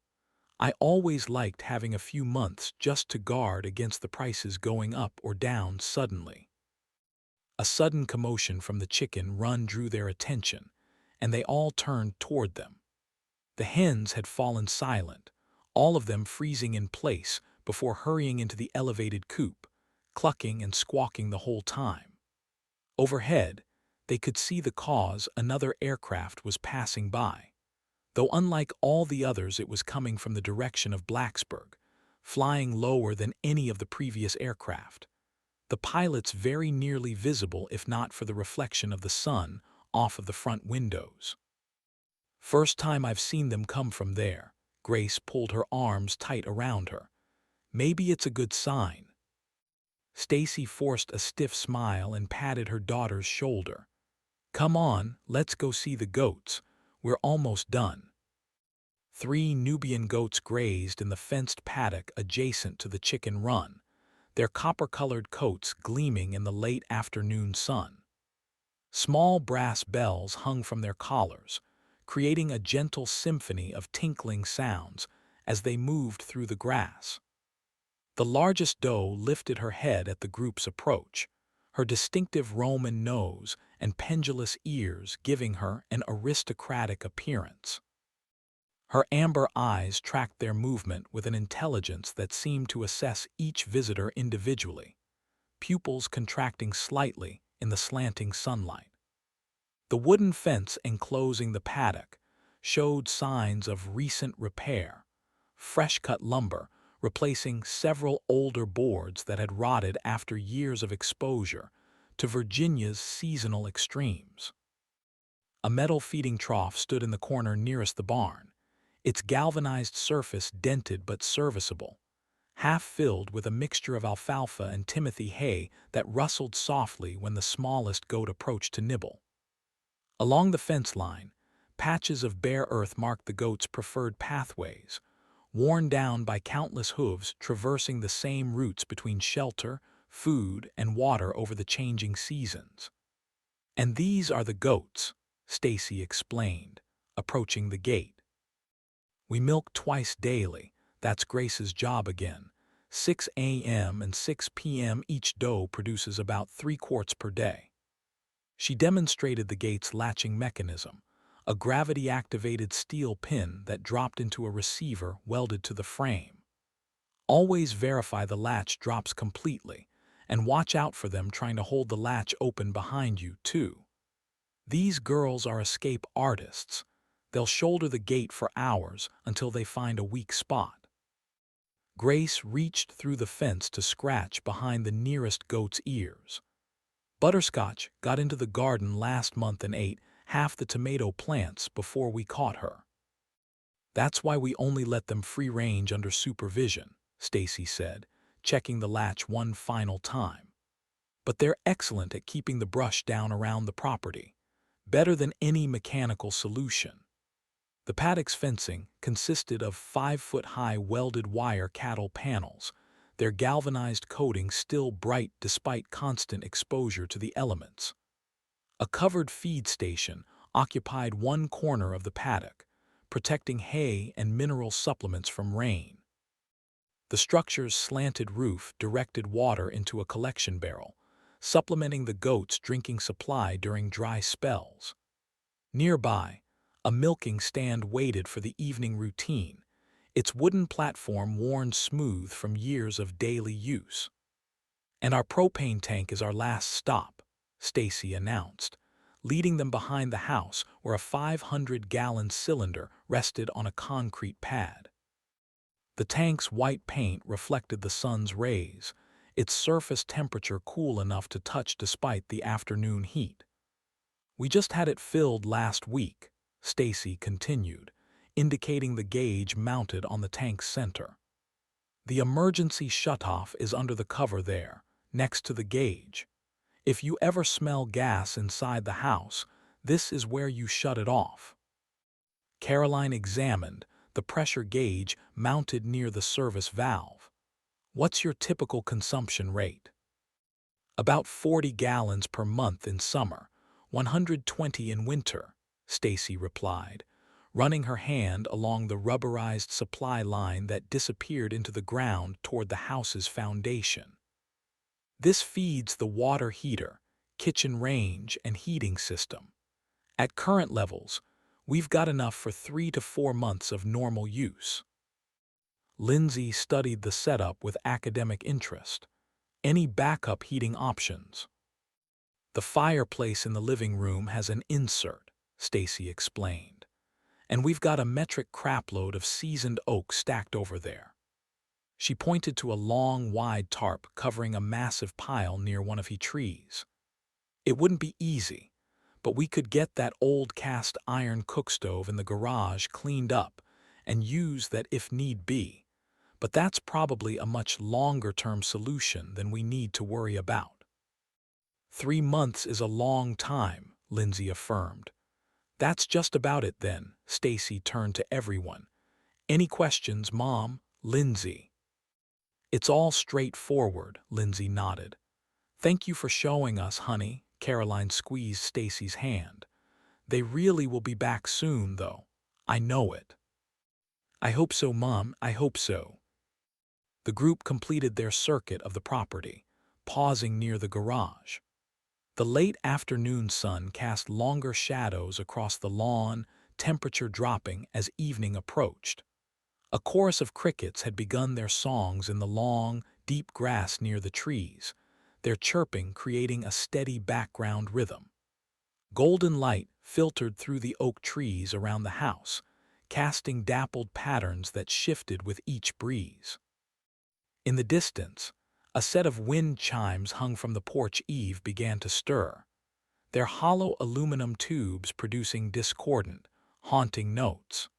I always liked having a few months just to guard against the prices going up or down suddenly. A sudden commotion from the chicken run drew their attention, and they all turned toward them. The hens had fallen silent, all of them freezing in place before hurrying into the elevated coop, clucking and squawking the whole time. Overhead, they could see the cause another aircraft was passing by. Though unlike all the others, it was coming from the direction of Blacksburg, flying lower than any of the previous aircraft. The pilots very nearly visible if not for the reflection of the sun off of the front windows. First time I've seen them come from there. Grace pulled her arms tight around her. Maybe it's a good sign. Stacy forced a stiff smile and patted her daughter's shoulder. Come on, let's go see the goats. We're almost done. 3 Nubian goats grazed in the fenced paddock adjacent to the chicken run, their copper-colored coats gleaming in the late afternoon sun. Small brass bells hung from their collars, creating a gentle symphony of tinkling sounds as they moved through the grass. The largest doe lifted her head at the group's approach, her distinctive Roman nose and pendulous ears giving her an aristocratic appearance. Her amber eyes tracked their movement with an intelligence that seemed to assess each visitor individually, pupils contracting slightly in the slanting sunlight. The wooden fence enclosing the paddock showed signs of recent repair, fresh-cut lumber replacing several older boards that had rotted after years of exposure to Virginia's seasonal extremes. A metal feeding trough stood in the corner nearest the barn, its galvanized surface dented but serviceable, half filled with a mixture of alfalfa and Timothy hay that rustled softly when the smallest goat approached to nibble. Along the fence line, patches of bare earth marked the goats' preferred pathways, worn down by countless hooves traversing the same routes between shelter, food, and water over the changing seasons. And these are the goats, Stacy explained, approaching the gate. We milk twice daily. That's Grace's job again. 6 a.m. and 6 p.m. Each doe produces about 3 quarts per day. She demonstrated the gate's latching mechanism, a gravity-activated steel pin that dropped into a receiver welded to the frame. Always verify the latch drops completely, and watch out for them trying to hold the latch open behind you, too. These girls are escape artists. They'll shoulder the gate for hours until they find a weak spot. Grace reached through the fence to scratch behind the nearest goat's ears. Butterscotch got into the garden last month and ate half the tomato plants before we caught her. That's why we only let them free range under supervision, Stacy said, checking the latch one final time. But they're excellent at keeping the brush down around the property, better than any mechanical solution. The paddock's fencing consisted of 5-foot-high welded wire cattle panels, their galvanized coating still bright despite constant exposure to the elements. A covered feed station occupied one corner of the paddock, protecting hay and mineral supplements from rain. The structure's slanted roof directed water into a collection barrel, supplementing the goats' drinking supply during dry spells. Nearby, a milking stand waited for the evening routine, its wooden platform worn smooth from years of daily use. And our propane tank is our last stop, Stacy announced, leading them behind the house where a 500-gallon cylinder rested on a concrete pad. The tank's white paint reflected the sun's rays, its surface temperature cool enough to touch despite the afternoon heat. We just had it filled last week, Stacy continued, indicating the gauge mounted on the tank's center. The emergency shutoff is under the cover there, next to the gauge. If you ever smell gas inside the house, this is where you shut it off. Caroline examined the pressure gauge mounted near the service valve. What's your typical consumption rate? About 40 gallons per month in summer, 120 in winter, Stacy replied, running her hand along the rubberized supply line that disappeared into the ground toward the house's foundation. This feeds the water heater, kitchen range, and heating system. At current levels, we've got enough for 3 to 4 months of normal use. Lindsay studied the setup with academic interest. Any backup heating options? The fireplace in the living room has an insert, Stacy explained. And we've got a metric crapload of seasoned oak stacked over there. She pointed to a long, wide tarp covering a massive pile near one of the trees. It wouldn't be easy, but we could get that old cast iron cookstove in the garage cleaned up and use that if need be. But that's probably a much longer-term solution than we need to worry about. 3 months is a long time, Lindsay affirmed. That's just about it then, Stacy turned to everyone. Any questions, Mom? Lindsay. It's all straightforward, Lindsay nodded. Thank you for showing us, honey. Caroline squeezed Stacy's hand. They really will be back soon, though. I know it. I hope so, Mom, I hope so. The group completed their circuit of the property, pausing near the garage. The late afternoon sun cast longer shadows across the lawn, temperature dropping as evening approached. A chorus of crickets had begun their songs in the long, deep grass near the trees, their chirping creating a steady background rhythm. Golden light filtered through the oak trees around the house, casting dappled patterns that shifted with each breeze. In the distance, a set of wind chimes hung from the porch eave began to stir, their hollow aluminum tubes producing discordant, haunting notes.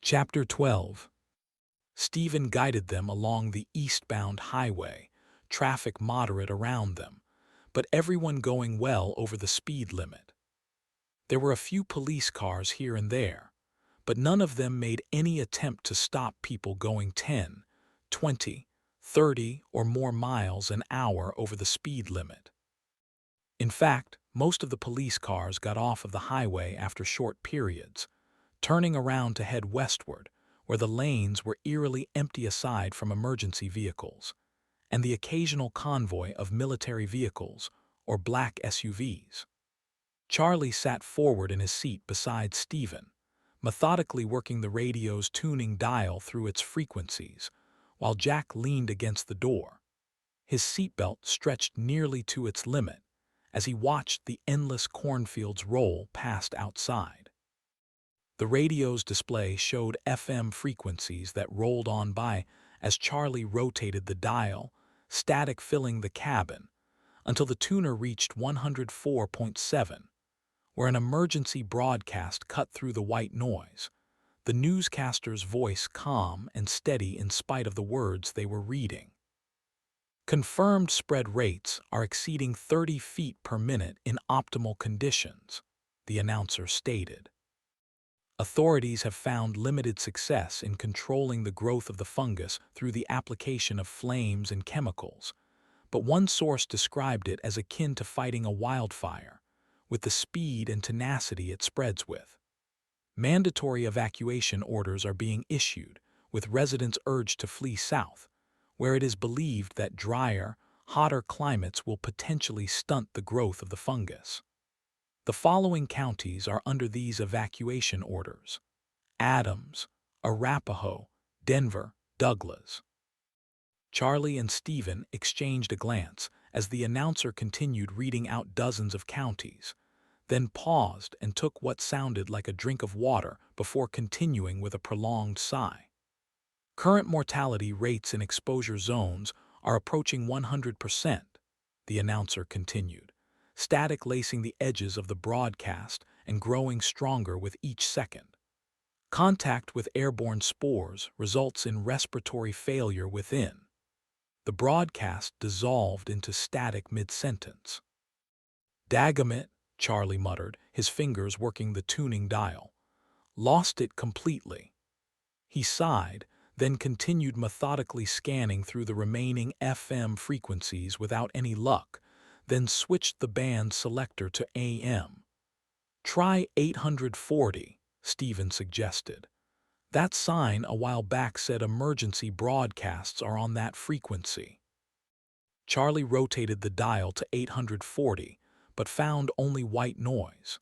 Chapter 12. Stephen guided them along the eastbound highway, traffic moderate around them, but everyone going well over the speed limit. There were a few police cars here and there, but none of them made any attempt to stop people going 10, 20, 30 or more miles an hour over the speed limit. In fact, most of the police cars got off of the highway after short periods, turning around to head westward, where the lanes were eerily empty aside from emergency vehicles, and the occasional convoy of military vehicles or black SUVs. Charlie sat forward in his seat beside Stephen, methodically working the radio's tuning dial through its frequencies, while Jack leaned against the door. His seatbelt stretched nearly to its limit as he watched the endless cornfields roll past outside. The radio's display showed FM frequencies that rolled on by as Charlie rotated the dial, static filling the cabin, until the tuner reached 104.7, where an emergency broadcast cut through the white noise, the newscaster's voice calm and steady in spite of the words they were reading. Confirmed spread rates are exceeding 30 feet per minute in optimal conditions, the announcer stated. Authorities have found limited success in controlling the growth of the fungus through the application of flames and chemicals, but one source described it as akin to fighting a wildfire, with the speed and tenacity it spreads with. Mandatory evacuation orders are being issued, with residents urged to flee south, where it is believed that drier, hotter climates will potentially stunt the growth of the fungus. The following counties are under these evacuation orders: Adams, Arapahoe, Denver, Douglas. Charlie and Stephen exchanged a glance as the announcer continued reading out dozens of counties, then paused and took what sounded like a drink of water before continuing with a prolonged sigh. Current mortality rates in exposure zones are approaching 100%, the announcer continued, static lacing the edges of the broadcast and growing stronger with each second. Contact with airborne spores results in respiratory failure within. The broadcast dissolved into static mid-sentence. Daggum it, Charlie muttered, his fingers working the tuning dial. Lost it completely. He sighed, then continued methodically scanning through the remaining FM frequencies without any luck, then switched the band selector to AM. Try 840, Stephen suggested. That sign a while back said emergency broadcasts are on that frequency. Charlie rotated the dial to 840, but found only white noise.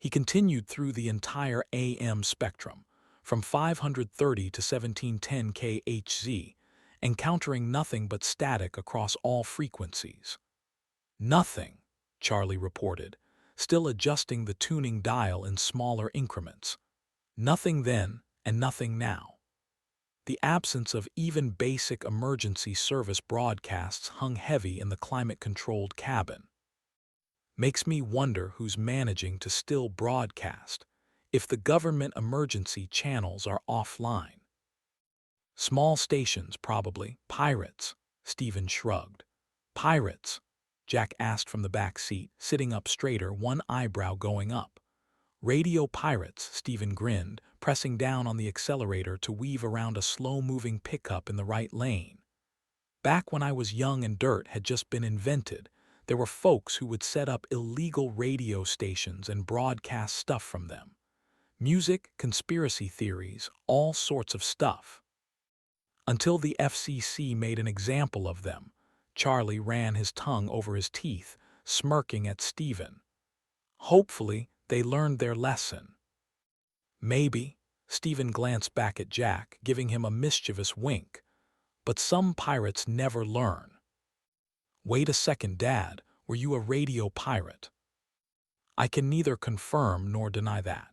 He continued through the entire AM spectrum, from 530 to 1710 kHz, encountering nothing but static across all frequencies. Nothing, Charlie reported, still adjusting the tuning dial in smaller increments. Nothing then and nothing now. The absence of even basic emergency service broadcasts hung heavy in the climate-controlled cabin. Makes me wonder who's managing to still broadcast if the government emergency channels are offline. Small stations, probably. Pirates, Stephen shrugged. Pirates? Jack asked from the back seat, sitting up straighter, one eyebrow going up. Radio pirates, Stephen grinned, pressing down on the accelerator to weave around a slow-moving pickup in the right lane. Back when I was young and dirt had just been invented, there were folks who would set up illegal radio stations and broadcast stuff from them. Music, conspiracy theories, all sorts of stuff. Until the FCC made an example of them, Charlie ran his tongue over his teeth, smirking at Stephen. Hopefully, they learned their lesson. Maybe, Stephen glanced back at Jack, giving him a mischievous wink. But some pirates never learn. Wait a second, Dad, were you a radio pirate? I can neither confirm nor deny that.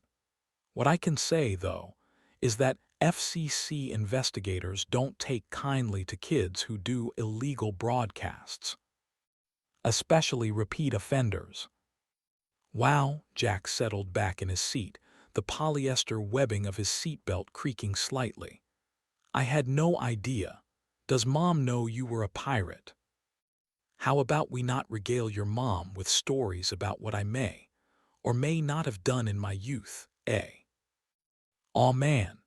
What I can say, though, is that FCC investigators don't take kindly to kids who do illegal broadcasts. Especially repeat offenders. Wow, Jack settled back in his seat, the polyester webbing of his seatbelt creaking slightly. I had no idea. Does Mom know you were a pirate? How about we not regale your mom with stories about what I may, or may not have done in my youth, eh? Aw man,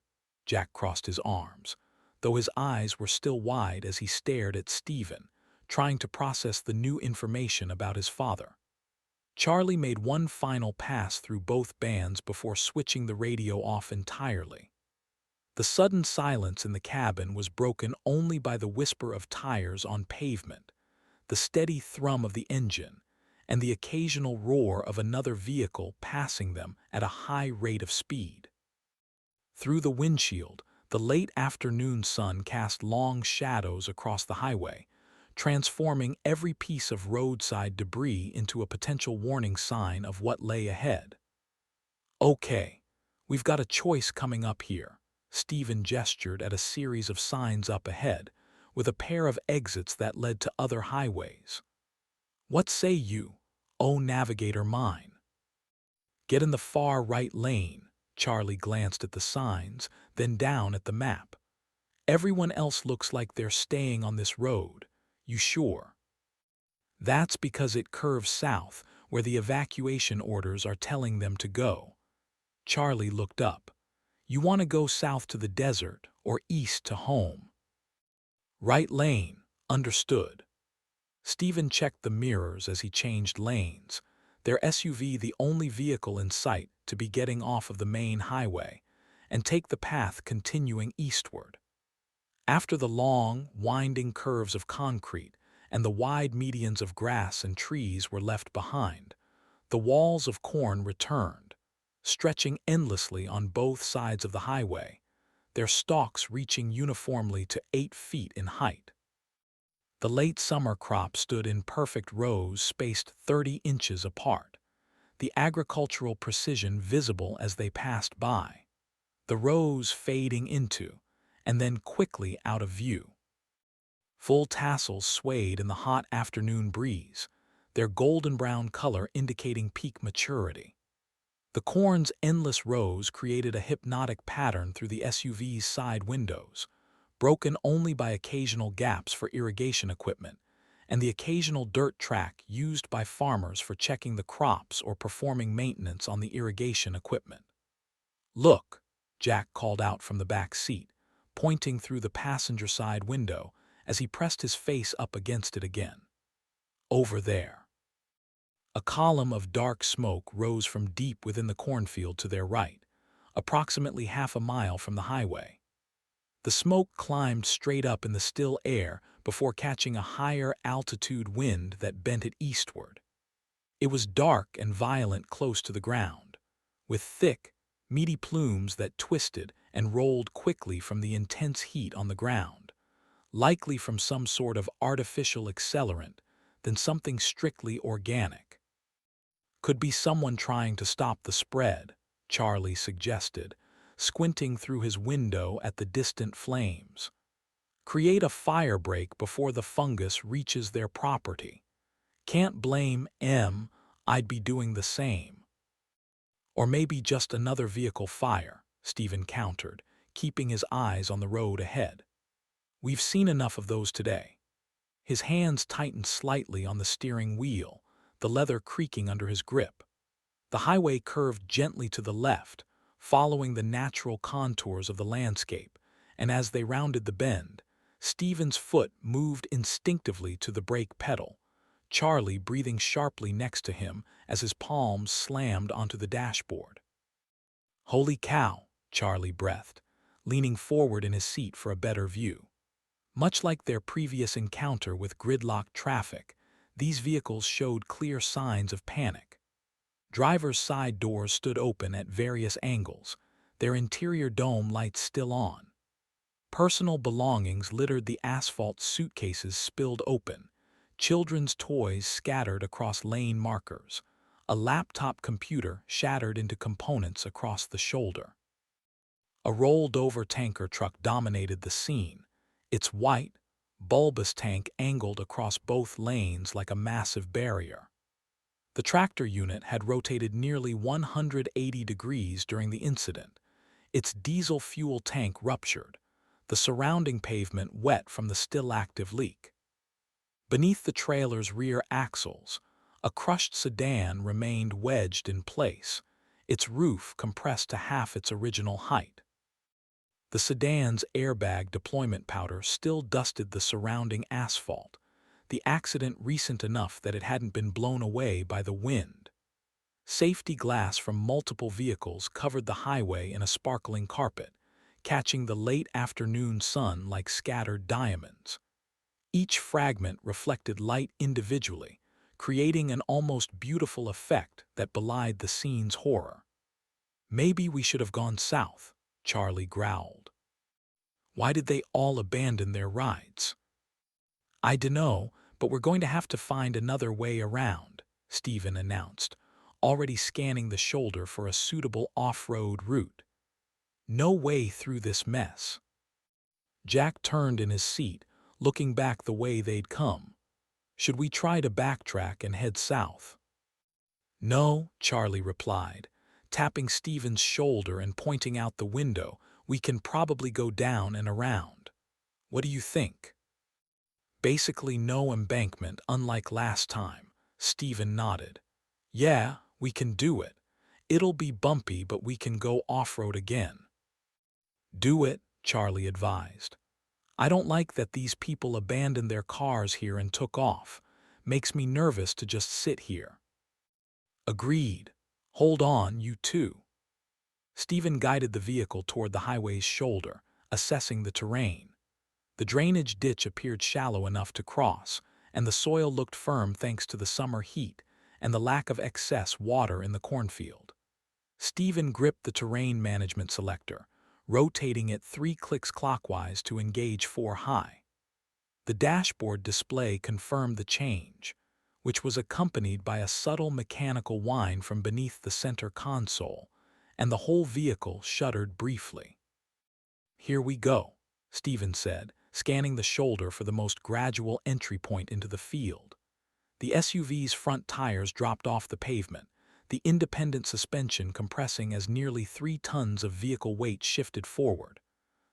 Jack crossed his arms, though his eyes were still wide as he stared at Stephen, trying to process the new information about his father. Charlie made one final pass through both bands before switching the radio off entirely. The sudden silence in the cabin was broken only by the whisper of tires on pavement, the steady thrum of the engine, and the occasional roar of another vehicle passing them at a high rate of speed. Through the windshield, the late afternoon sun cast long shadows across the highway, transforming every piece of roadside debris into a potential warning sign of what lay ahead. Okay, we've got a choice coming up here. Stephen gestured at a series of signs up ahead, with a pair of exits that led to other highways. What say you, O navigator mine? Get in the far right lane. Charlie glanced at the signs, then down at the map. Everyone else looks like they're staying on this road. You sure? That's because it curves south, where the evacuation orders are telling them to go. Charlie looked up. You want to go south to the desert or east to home? Right lane, understood. Stephen checked the mirrors as he changed lanes, their SUV the only vehicle in sight to be getting off of the main highway, and take the path continuing eastward. After the long, winding curves of concrete and the wide medians of grass and trees were left behind, the walls of corn returned, stretching endlessly on both sides of the highway, their stalks reaching uniformly to 8 feet in height. The late summer crop stood in perfect rows spaced 30 inches apart, the agricultural precision visible as they passed by, the rows fading into, and then quickly out of view. Full tassels swayed in the hot afternoon breeze, their golden-brown color indicating peak maturity. The corn's endless rows created a hypnotic pattern through the SUV's side windows, broken only by occasional gaps for irrigation equipment and the occasional dirt track used by farmers for checking the crops or performing maintenance on the irrigation equipment. Look, Jack called out from the back seat, pointing through the passenger side window as he pressed his face up against it again. Over there. A column of dark smoke rose from deep within the cornfield to their right, approximately half a mile from the highway. The smoke climbed straight up in the still air before catching a higher altitude wind that bent it eastward. It was dark and violent close to the ground, with thick, meaty plumes that twisted and rolled quickly from the intense heat on the ground, likely from some sort of artificial accelerant than something strictly organic. Could be someone trying to stop the spread, Charlie suggested, squinting through his window at the distant flames. Create a fire break before the fungus reaches their property. Can't blame M, I'd be doing the same. Or maybe just another vehicle fire, Stephen countered, keeping his eyes on the road ahead. We've seen enough of those today. His hands tightened slightly on the steering wheel, the leather creaking under his grip. The highway curved gently to the left, following the natural contours of the landscape, and as they rounded the bend, Stephen's foot moved instinctively to the brake pedal, Charlie breathing sharply next to him as his palms slammed onto the dashboard. "Holy cow," Charlie breathed, leaning forward in his seat for a better view. Much like their previous encounter with gridlocked traffic, these vehicles showed clear signs of panic. Drivers' side doors stood open at various angles, their interior dome lights still on. Personal belongings littered the asphalt, suitcases spilled open, children's toys scattered across lane markers, a laptop computer shattered into components across the shoulder. A rolled-over tanker truck dominated the scene, its white, bulbous tank angled across both lanes like a massive barrier. The tractor unit had rotated nearly 180 degrees during the incident, its diesel fuel tank ruptured, the surrounding pavement wet from the still-active leak. Beneath the trailer's rear axles, a crushed sedan remained wedged in place, its roof compressed to half its original height. The sedan's airbag deployment powder still dusted the surrounding asphalt, the accident recent enough that it hadn't been blown away by the wind. Safety glass from multiple vehicles covered the highway in a sparkling carpet, catching the late afternoon sun like scattered diamonds. Each fragment reflected light individually, creating an almost beautiful effect that belied the scene's horror. "Maybe we should have gone south," Charlie growled. "Why did they all abandon their rides?" "I dunno, but we're going to have to find another way around," Stephen announced, already scanning the shoulder for a suitable off-road route. "No way through this mess." Jack turned in his seat, looking back the way they'd come. "Should we try to backtrack and head south?" "No," Charlie replied, tapping Stephen's shoulder and pointing out the window. "We can probably go down and around. What do you think?" "Basically no embankment, unlike last time," Stephen nodded. "Yeah, we can do it. It'll be bumpy, but we can go off-road again." "Do it," Charlie advised. "I don't like that these people abandoned their cars here and took off. Makes me nervous to just sit here." "Agreed. Hold on, you two." Stephen guided the vehicle toward the highway's shoulder, assessing the terrain. The drainage ditch appeared shallow enough to cross, and the soil looked firm thanks to the summer heat and the lack of excess water in the cornfield. Stephen gripped the terrain management selector, rotating it 3 clicks clockwise to engage 4 high. The dashboard display confirmed the change, which was accompanied by a subtle mechanical whine from beneath the center console, and the whole vehicle shuddered briefly. "Here we go," Stephen said, scanning the shoulder for the most gradual entry point into the field. The SUV's front tires dropped off the pavement, the independent suspension compressing as nearly 3 tons of vehicle weight shifted forward.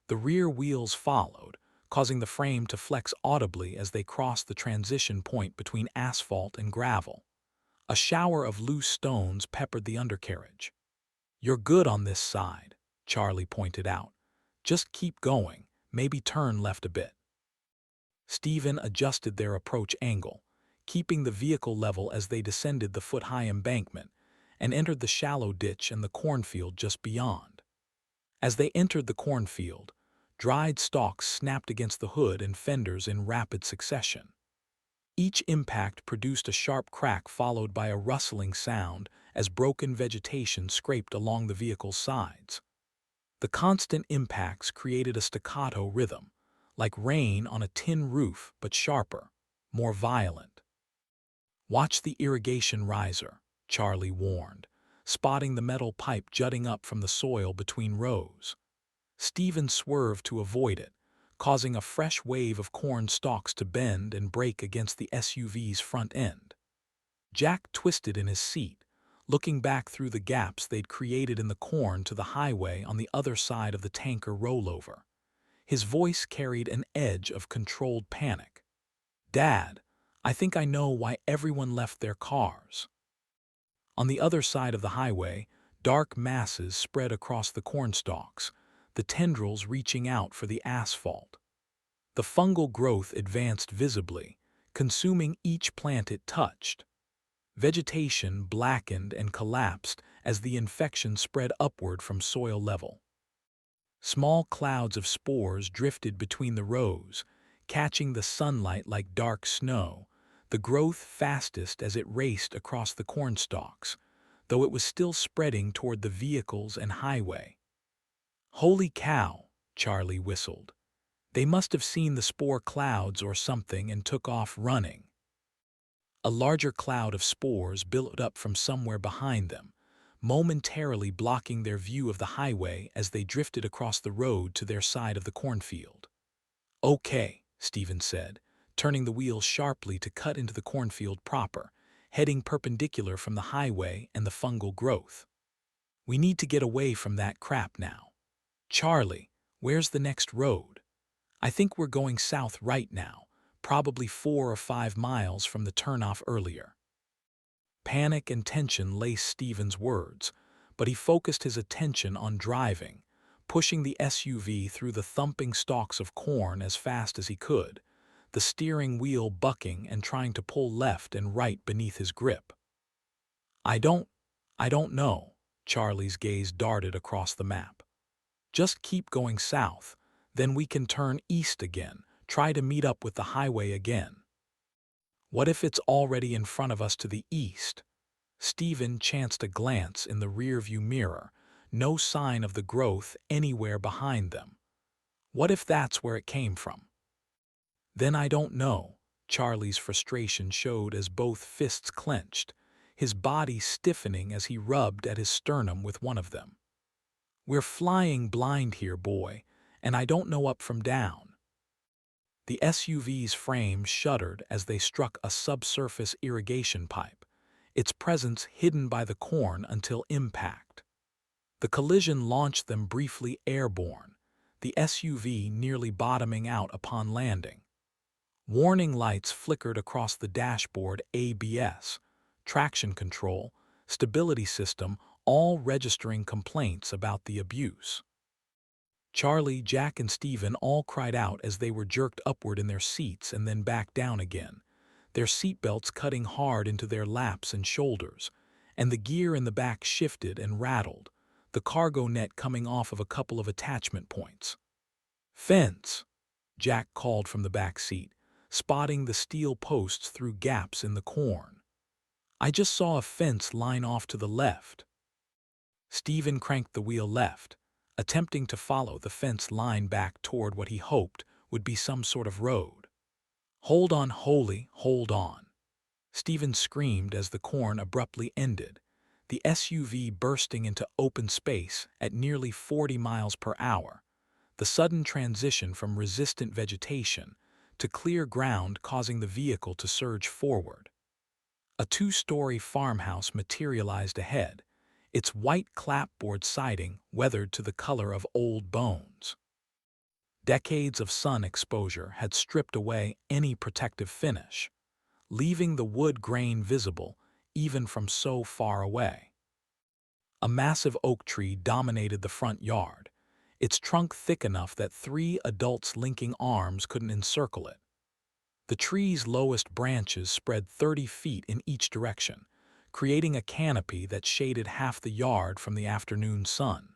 The rear wheels followed, causing the frame to flex audibly as they crossed the transition point between asphalt and gravel. A shower of loose stones peppered the undercarriage. "You're good on this side," Charlie pointed out. "Just keep going, maybe turn left a bit." Stephen adjusted their approach angle, keeping the vehicle level as they descended the foot-high embankment and entered the shallow ditch and the cornfield just beyond. As they entered the cornfield, dried stalks snapped against the hood and fenders in rapid succession. Each impact produced a sharp crack followed by a rustling sound as broken vegetation scraped along the vehicle's sides. The constant impacts created a staccato rhythm, like rain on a tin roof but sharper, more violent. "Watch the irrigation riser," Charlie warned, spotting the metal pipe jutting up from the soil between rows. Stephen swerved to avoid it, causing a fresh wave of corn stalks to bend and break against the SUV's front end. Jack twisted in his seat, looking back through the gaps they'd created in the corn to the highway on the other side of the tanker rollover. His voice carried an edge of controlled panic. "Dad, I think I know why everyone left their cars." On the other side of the highway, dark masses spread across the cornstalks, the tendrils reaching out for the asphalt. The fungal growth advanced visibly, consuming each plant it touched. Vegetation blackened and collapsed as the infection spread upward from soil level. Small clouds of spores drifted between the rows, catching the sunlight like dark snow, the growth fastest as it raced across the cornstalks, though it was still spreading toward the vehicles and highway. "Holy cow," Charlie whistled. "They must have seen the spore clouds or something and took off running." A larger cloud of spores billowed up from somewhere behind them, momentarily blocking their view of the highway as they drifted across the road to their side of the cornfield. "Okay," Stephen said, turning the wheel sharply to cut into the cornfield proper, heading perpendicular from the highway and the fungal growth. "We need to get away from that crap now. Charlie, where's the next road? I think we're going south right now, probably 4 or 5 miles from the turnoff earlier." Panic and tension laced Stephen's words, but he focused his attention on driving, pushing the SUV through the thumping stalks of corn as fast as he could, the steering wheel bucking and trying to pull left and right beneath his grip. I don't know," Charlie's gaze darted across the map. "Just keep going south, then we can turn east again, try to meet up with the highway again." "What if it's already in front of us to the east?" Stephen chanced a glance in the rearview mirror, no sign of the growth anywhere behind them. "What if that's where it came from?" "Then I don't know." Charlie's frustration showed as both fists clenched, his body stiffening as he rubbed at his sternum with one of them. "We're flying blind here, boy, and I don't know up from down." The SUV's frame shuddered as they struck a subsurface irrigation pipe, its presence hidden by the corn until impact. The collision launched them briefly airborne, the SUV nearly bottoming out upon landing. Warning lights flickered across the dashboard, ABS, traction control, stability system, all registering complaints about the abuse. Charlie, Jack, and Stephen all cried out as they were jerked upward in their seats and then back down again, their seatbelts cutting hard into their laps and shoulders, and the gear in the back shifted and rattled, the cargo net coming off of a couple of attachment points. "Fence!" Jack called from the back seat, spotting the steel posts through gaps in the corn. "I just saw a fence line off to the left." Stephen cranked the wheel left, attempting to follow the fence line back toward what he hoped would be some sort of road. "Hold on, Holy, hold on!" Stephen screamed as the corn abruptly ended, the SUV bursting into open space at nearly 40 miles per hour, the sudden transition from resistant vegetation to clear ground causing the vehicle to surge forward. A 2-story farmhouse materialized ahead, its white clapboard siding weathered to the color of old bones. Decades of sun exposure had stripped away any protective finish, leaving the wood grain visible even from so far away. A massive oak tree dominated the front yard, its trunk thick enough that 3 adults' linking arms couldn't encircle it. The tree's lowest branches spread 30 feet in each direction, creating a canopy that shaded half the yard from the afternoon sun.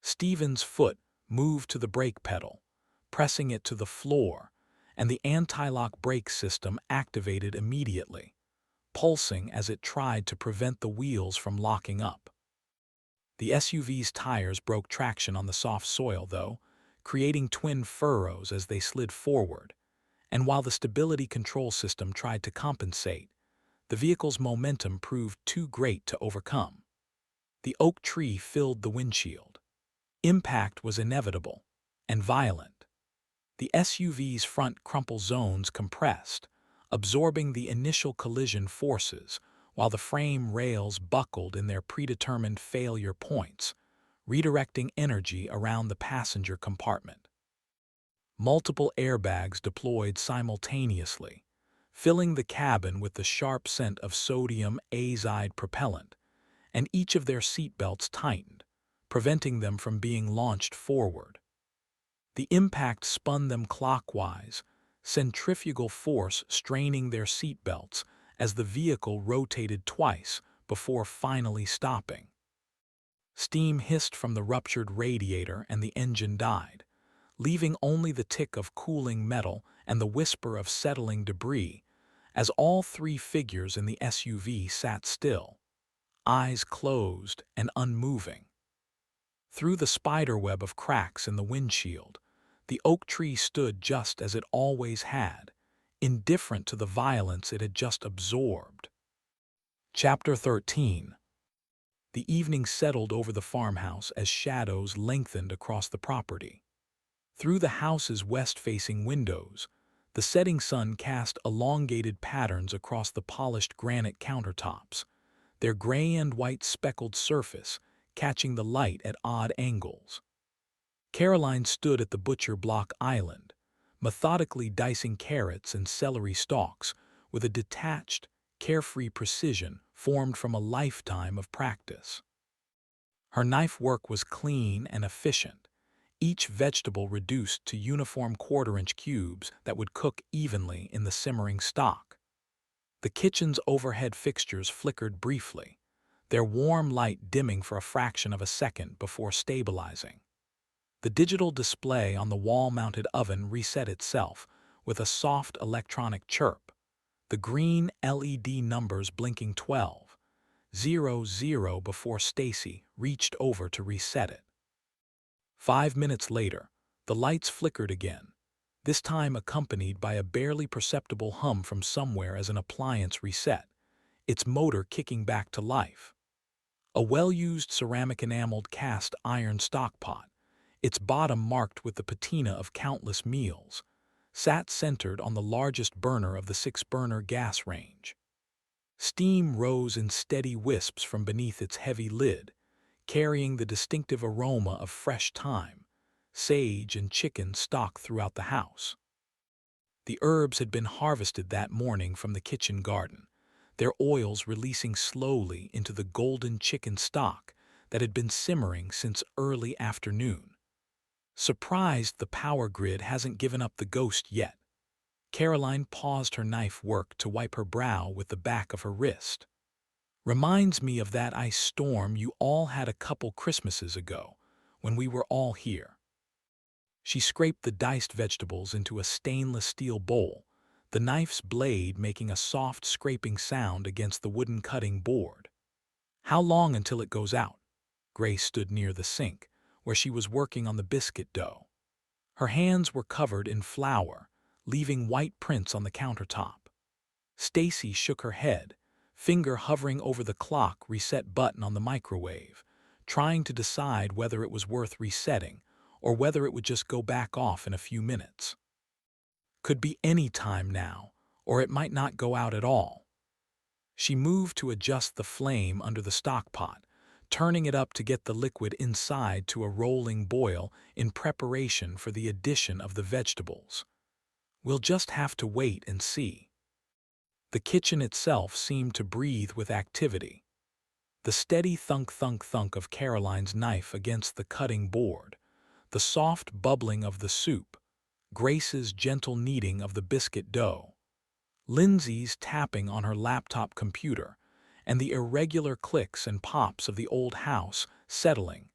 Stephen's foot moved to the brake pedal, pressing it to the floor, and the anti-lock brake system activated immediately, pulsing as it tried to prevent the wheels from locking up. The SUV's tires broke traction on the soft soil, though, creating twin furrows as they slid forward, and while the stability control system tried to compensate, the vehicle's momentum proved too great to overcome. The oak tree filled the windshield. Impact was inevitable and violent. The SUV's front crumple zones compressed, absorbing the initial collision forces, while the frame rails buckled in their predetermined failure points, redirecting energy around the passenger compartment. Multiple airbags deployed simultaneously, filling the cabin with the sharp scent of sodium azide propellant, and each of their seatbelts tightened, preventing them from being launched forward. The impact spun them clockwise, centrifugal force straining their seatbelts as the vehicle rotated twice before finally stopping. Steam hissed from the ruptured radiator and the engine died, leaving only the tick of cooling metal and the whisper of settling debris as all three figures in the SUV sat still, eyes closed and unmoving. Through the spiderweb of cracks in the windshield, the oak tree stood just as it always had, indifferent to the violence it had just absorbed. Chapter 13. The evening settled over the farmhouse as shadows lengthened across the property. Through the house's west-facing windows, the setting sun cast elongated patterns across the polished granite countertops, their gray and white speckled surface catching the light at odd angles. Caroline stood at the butcher block island, methodically dicing carrots and celery stalks with a detached, carefree precision formed from a lifetime of practice. Her knife work was clean and efficient, each vegetable reduced to uniform quarter-inch cubes that would cook evenly in the simmering stock. The kitchen's overhead fixtures flickered briefly, their warm light dimming for a fraction of a second before stabilizing. The digital display on the wall-mounted oven reset itself with a soft electronic chirp, the green LED numbers blinking 12:00 before Stacy reached over to reset it. 5 minutes later, the lights flickered again, this time accompanied by a barely perceptible hum from somewhere as an appliance reset, its motor kicking back to life. A well-used ceramic enameled cast iron stockpot, its bottom marked with the patina of countless meals, sat centered on the largest burner of the 6-burner gas range. Steam rose in steady wisps from beneath its heavy lid, carrying the distinctive aroma of fresh thyme, sage, and chicken stock throughout the house. The herbs had been harvested that morning from the kitchen garden, their oils releasing slowly into the golden chicken stock that had been simmering since early afternoon. Surprised the power grid hasn't given up the ghost yet, Caroline paused her knife work to wipe her brow with the back of her wrist. Reminds me of that ice storm you all had a couple Christmases ago, when we were all here. She scraped the diced vegetables into a stainless steel bowl, the knife's blade making a soft scraping sound against the wooden cutting board. How long until it goes out? Grace stood near the sink, where she was working on the biscuit dough. Her hands were covered in flour, leaving white prints on the countertop. Stacy shook her head, finger hovering over the clock reset button on the microwave, trying to decide whether it was worth resetting or whether it would just go back off in a few minutes. Could be any time now, or it might not go out at all. She moved to adjust the flame under the stockpot, turning it up to get the liquid inside to a rolling boil in preparation for the addition of the vegetables. We'll just have to wait and see. The kitchen itself seemed to breathe with activity. The steady thunk-thunk-thunk of Caroline's knife against the cutting board, the soft bubbling of the soup, Grace's gentle kneading of the biscuit dough, Lindsay's tapping on her laptop computer, and the irregular clicks and pops of the old house settling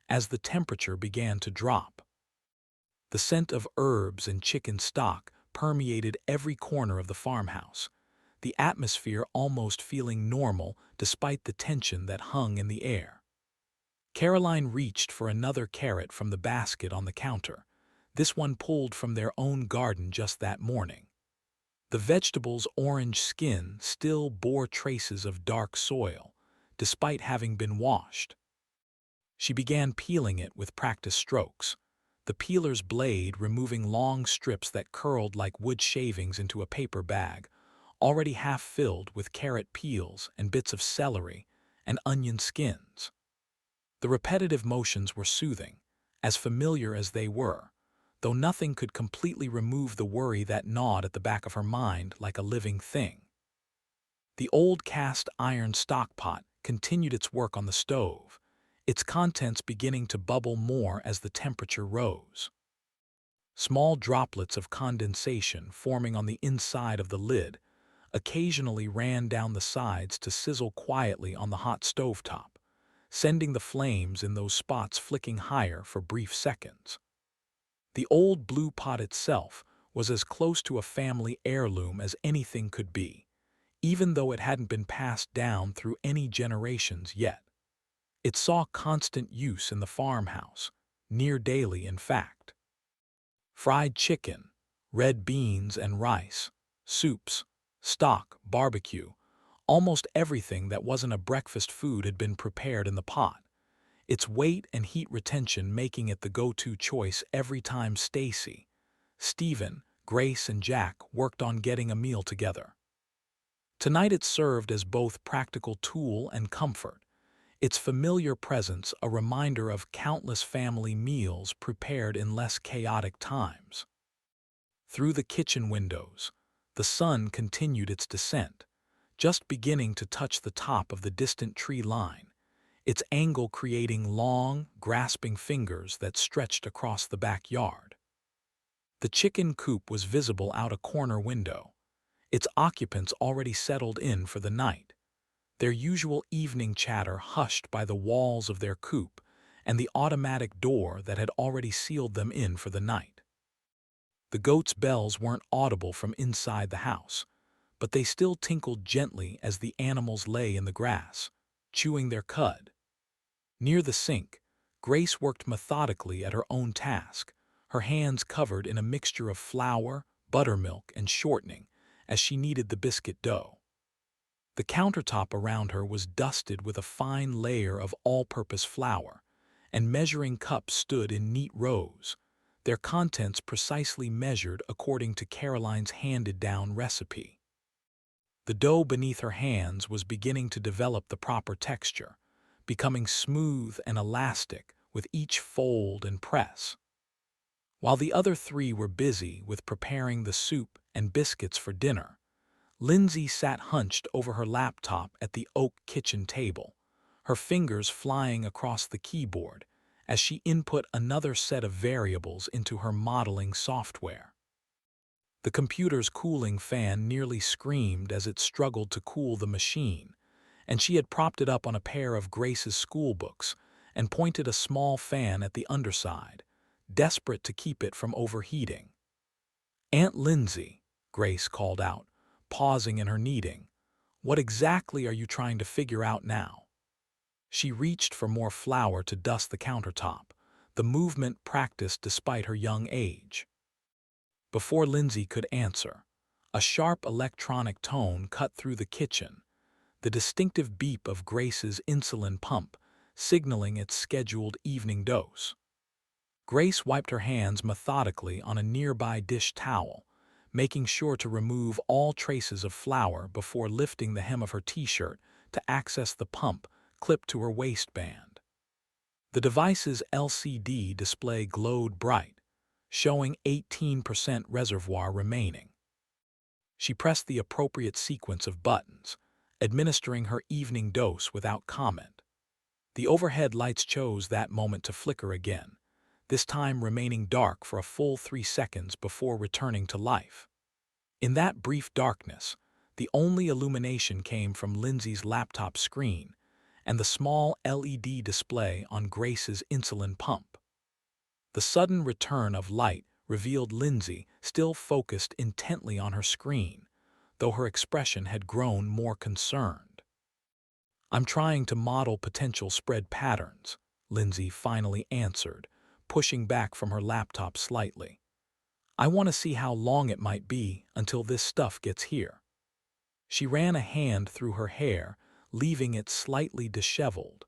as the temperature began to drop. The scent of herbs and chicken stock permeated every corner of the farmhouse, the atmosphere almost feeling normal despite the tension that hung in the air. Caroline reached for another carrot from the basket on the counter, this one pulled from their own garden just that morning. The vegetable's orange skin still bore traces of dark soil, despite having been washed. She began peeling it with practiced strokes, the peeler's blade removing long strips that curled like wood shavings into a paper bag, already half filled with carrot peels and bits of celery and onion skins. The repetitive motions were soothing, as familiar as they were, though nothing could completely remove the worry that gnawed at the back of her mind like a living thing. The old cast iron stockpot continued its work on the stove, its contents beginning to bubble more as the temperature rose. Small droplets of condensation forming on the inside of the lid occasionally ran down the sides to sizzle quietly on the hot stovetop, sending the flames in those spots flicking higher for brief seconds. The old blue pot itself was as close to a family heirloom as anything could be, even though it hadn't been passed down through any generations yet. It saw constant use in the farmhouse, near daily in fact. Fried chicken, red beans and rice, soups, stock, barbecue, almost everything that wasn't a breakfast food had been prepared in the pot, its weight and heat retention making it the go-to choice every time Stacy, Stephen, Grace, and Jack worked on getting a meal together. Tonight it served as both practical tool and comfort, its familiar presence a reminder of countless family meals prepared in less chaotic times. Through the kitchen windows, the sun continued its descent, just beginning to touch the top of the distant tree line, its angle creating long, grasping fingers that stretched across the backyard. The chicken coop was visible out a corner window, its occupants already settled in for the night, their usual evening chatter hushed by the walls of their coop and the automatic door that had already sealed them in for the night. The goats' bells weren't audible from inside the house, but they still tinkled gently as the animals lay in the grass, chewing their cud. Near the sink, Grace worked methodically at her own task, her hands covered in a mixture of flour, buttermilk, and shortening, as she kneaded the biscuit dough. The countertop around her was dusted with a fine layer of all-purpose flour, and measuring cups stood in neat rows, their contents precisely measured according to Caroline's handed-down recipe. The dough beneath her hands was beginning to develop the proper texture, becoming smooth and elastic with each fold and press. While the other three were busy with preparing the soup and biscuits for dinner, Lindsay sat hunched over her laptop at the oak kitchen table, her fingers flying across the keyboard as she input another set of variables into her modeling software. The computer's cooling fan nearly screamed as it struggled to cool the machine, and she had propped it up on a pair of Grace's school books and pointed a small fan at the underside, desperate to keep it from overheating. "Aunt Lindsay," Grace called out, pausing in her kneading, "what exactly are you trying to figure out now?" She reached for more flour to dust the countertop, the movement practiced despite her young age. Before Lindsay could answer, a sharp electronic tone cut through the kitchen, the distinctive beep of Grace's insulin pump, signaling its scheduled evening dose. Grace wiped her hands methodically on a nearby dish towel, making sure to remove all traces of flour before lifting the hem of her t-shirt to access the pump clipped to her waistband. The device's LCD display glowed bright, showing 18% reservoir remaining. She pressed the appropriate sequence of buttons, administering her evening dose without comment. The overhead lights chose that moment to flicker again, this time remaining dark for a full 3 seconds before returning to life. In that brief darkness, the only illumination came from Lindsay's laptop screen and the small LED display on Grace's insulin pump. The sudden return of light revealed Lindsay, still focused intently on her screen, though her expression had grown more concerned. "I'm trying to model potential spread patterns," Lindsay finally answered, pushing back from her laptop slightly. "I want to see how long it might be until this stuff gets here." She ran a hand through her hair, leaving it slightly disheveled.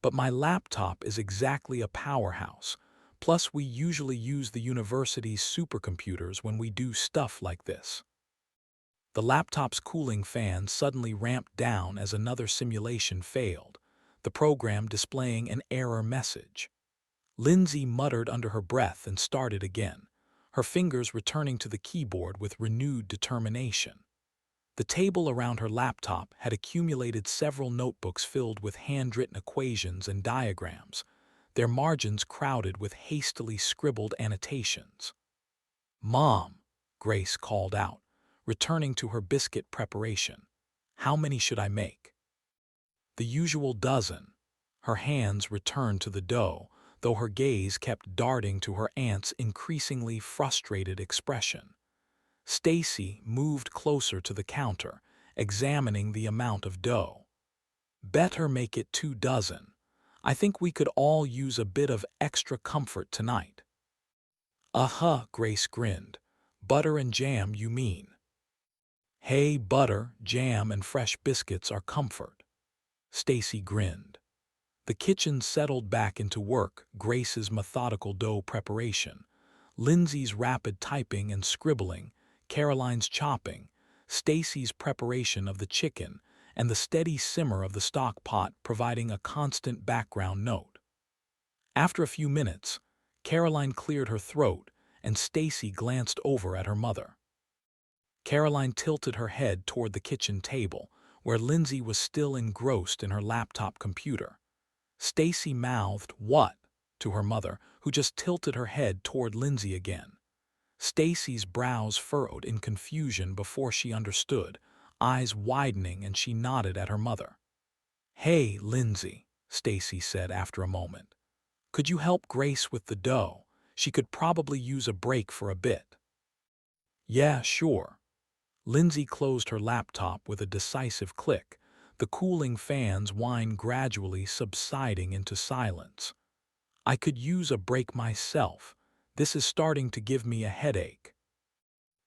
"But my laptop is exactly a powerhouse. Plus, we usually use the university's supercomputers when we do stuff like this." The laptop's cooling fan suddenly ramped down as another simulation failed, the program displaying an error message. Lindsay muttered under her breath and started again, her fingers returning to the keyboard with renewed determination. The table around her laptop had accumulated several notebooks filled with handwritten equations and diagrams, their margins crowded with hastily scribbled annotations. "Mom," Grace called out, returning to her biscuit preparation. "How many should I make?" "The usual dozen." Her hands returned to the dough, though her gaze kept darting to her aunt's increasingly frustrated expression. Stacy moved closer to the counter, examining the amount of dough. "Better make it 2 dozen. I think we could all use a bit of extra comfort tonight." "Uh-huh," Grace grinned. "Butter and jam, you mean?" "Hey, butter, jam, and fresh biscuits are comfort." Stacy grinned. The kitchen settled back into work, Grace's methodical dough preparation, Lindsay's rapid typing and scribbling, Caroline's chopping, Stacy's preparation of the chicken, and the steady simmer of the stock pot providing a constant background note. After a few minutes, Caroline cleared her throat and Stacy glanced over at her mother. Caroline tilted her head toward the kitchen table, where Lindsay was still engrossed in her laptop computer. Stacy mouthed, "What?" to her mother, who just tilted her head toward Lindsay again. Stacy's brows furrowed in confusion before she understood, eyes widening, and she nodded at her mother. "Hey, Lindsay," Stacy said after a moment. "Could you help Grace with the dough? She could probably use a break for a bit." "Yeah, sure." Lindsay closed her laptop with a decisive click, the cooling fan's whine gradually subsiding into silence. "I could use a break myself. This is starting to give me a headache."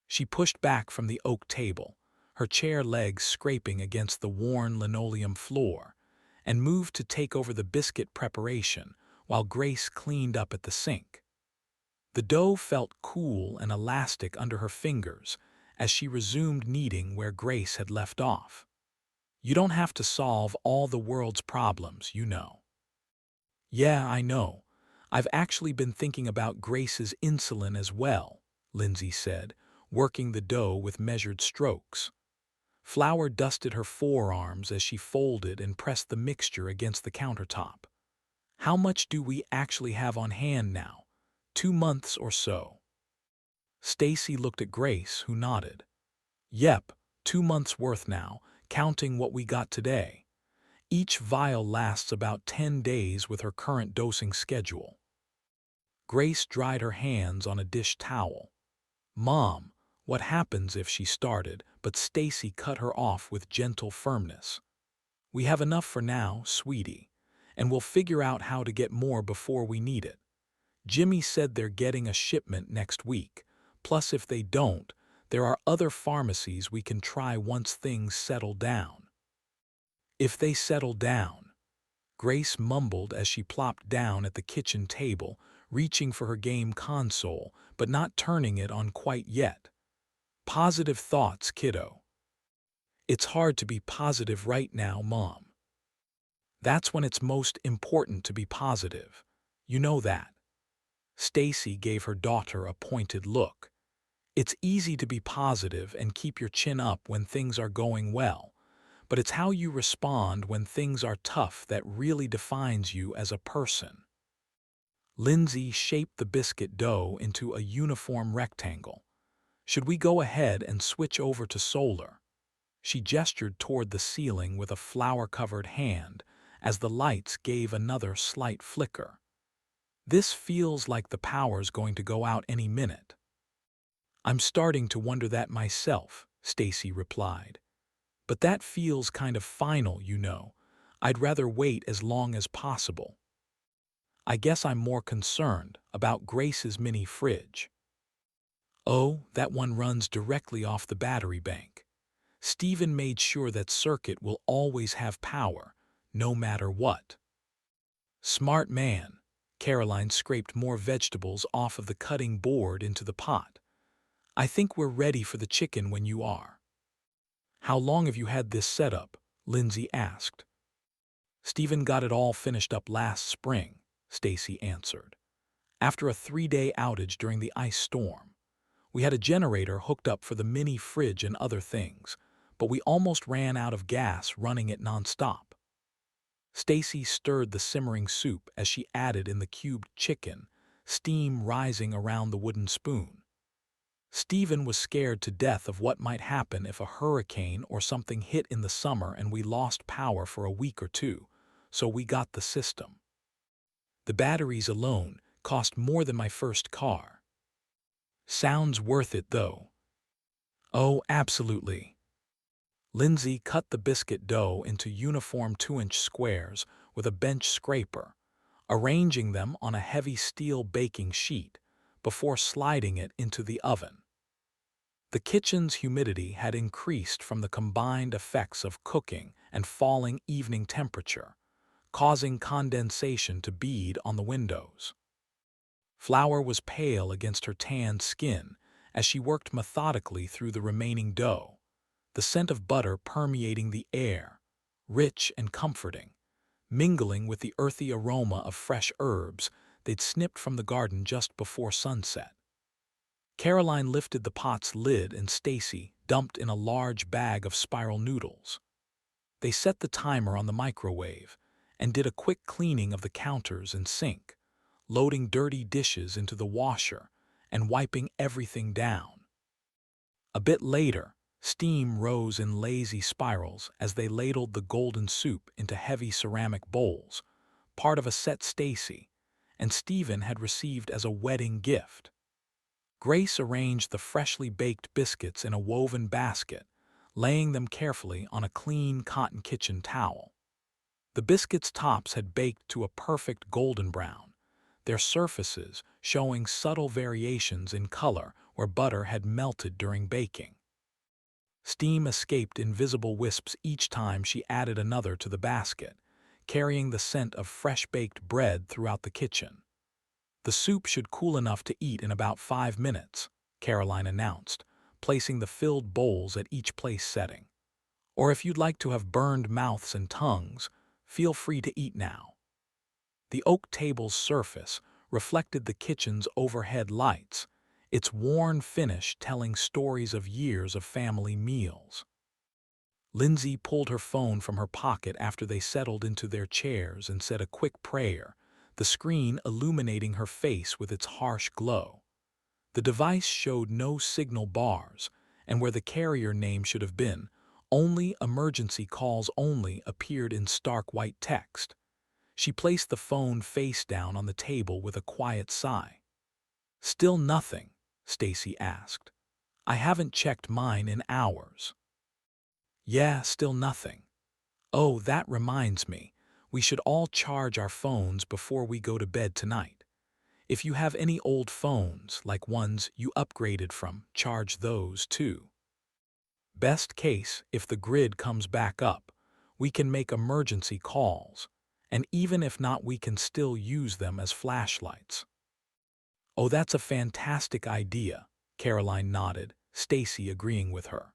She pushed back from the oak table, her chair legs scraping against the worn linoleum floor, and moved to take over the biscuit preparation while Grace cleaned up at the sink. The dough felt cool and elastic under her fingers as she resumed kneading where Grace had left off. "You don't have to solve all the world's problems, you know." "Yeah, I know. I've actually been thinking about Grace's insulin as well," Lindsay said, working the dough with measured strokes. Flour dusted her forearms as she folded and pressed the mixture against the countertop. "How much do we actually have on hand now? 2 months or so?" Stacy looked at Grace, who nodded. "Yep, 2 months worth now, counting what we got today. Each vial lasts about 10 days with her current dosing schedule." Grace dried her hands on a dish towel. "Mom, what happens if," she started, but Stacy cut her off with gentle firmness. "We have enough for now, sweetie, and we'll figure out how to get more before we need it. Jimmy said they're getting a shipment next week. Plus, if they don't, there are other pharmacies we can try once things settle down." "If they settle down," Grace mumbled as she plopped down at the kitchen table, reaching for her game console, but not turning it on quite yet. "Positive thoughts, kiddo." "It's hard to be positive right now, Mom." "That's when it's most important to be positive. You know that." Stacy gave her daughter a pointed look. "It's easy to be positive and keep your chin up when things are going well, but it's how you respond when things are tough that really defines you as a person." Lindsay shaped the biscuit dough into a uniform rectangle. "Should we go ahead and switch over to solar?" She gestured toward the ceiling with a flour-covered hand as the lights gave another slight flicker. This feels like the power's going to go out any minute. I'm starting to wonder that myself, Stacy replied. But that feels kind of final, you know. I'd rather wait as long as possible. I guess I'm more concerned about Grace's mini fridge. Oh, that one runs directly off the battery bank. Stephen made sure that circuit will always have power, no matter what. Smart man. Caroline scraped more vegetables off of the cutting board into the pot. I think we're ready for the chicken when you are. How long have you had this set up? Lindsay asked. Stephen got it all finished up last spring, Stacy answered. After a 3-day outage during the ice storm. We had a generator hooked up for the mini fridge and other things, but we almost ran out of gas running it nonstop. Stacy stirred the simmering soup as she added in the cubed chicken, steam rising around the wooden spoon. Stephen was scared to death of what might happen if a hurricane or something hit in the summer and we lost power for a week or two, so we got the system. The batteries alone cost more than my first car. Sounds worth it, though. Oh, absolutely. Lindsay cut the biscuit dough into uniform 2-inch squares with a bench scraper, arranging them on a heavy steel baking sheet before sliding it into the oven. The kitchen's humidity had increased from the combined effects of cooking and falling evening temperature, causing condensation to bead on the windows. Flour was pale against her tanned skin as she worked methodically through the remaining dough, the scent of butter permeating the air, rich and comforting, mingling with the earthy aroma of fresh herbs they'd snipped from the garden just before sunset. Caroline lifted the pot's lid and Stacy dumped in a large bag of spiral noodles. They set the timer on the microwave and did a quick cleaning of the counters and sink, loading dirty dishes into the washer and wiping everything down. A bit later, steam rose in lazy spirals as they ladled the golden soup into heavy ceramic bowls, part of a set Stacy and Stephen had received as a wedding gift. Grace arranged the freshly baked biscuits in a woven basket, laying them carefully on a clean cotton kitchen towel. The biscuits' tops had baked to a perfect golden brown, their surfaces showing subtle variations in color where butter had melted during baking. Steam escaped in visible wisps each time she added another to the basket, carrying the scent of fresh-baked bread throughout the kitchen. The soup should cool enough to eat in about 5 minutes, Caroline announced, placing the filled bowls at each place setting. Or if you'd like to have burned mouths and tongues, feel free to eat now. The oak table's surface reflected the kitchen's overhead lights, its worn finish telling stories of years of family meals. Lindsay pulled her phone from her pocket after they settled into their chairs and said a quick prayer, the screen illuminating her face with its harsh glow. The device showed no signal bars, and where the carrier name should have been, "Only emergency calls only," appeared in stark white text. She placed the phone face down on the table with a quiet sigh. "Still nothing?" Stacy asked. "I haven't checked mine in hours." "Yeah, still nothing. Oh, that reminds me. We should all charge our phones before we go to bed tonight. If you have any old phones, like ones you upgraded from, charge those too. Best case, if the grid comes back up, we can make emergency calls, and even if not, we can still use them as flashlights." "Oh, that's a fantastic idea," Caroline nodded, Stacy agreeing with her.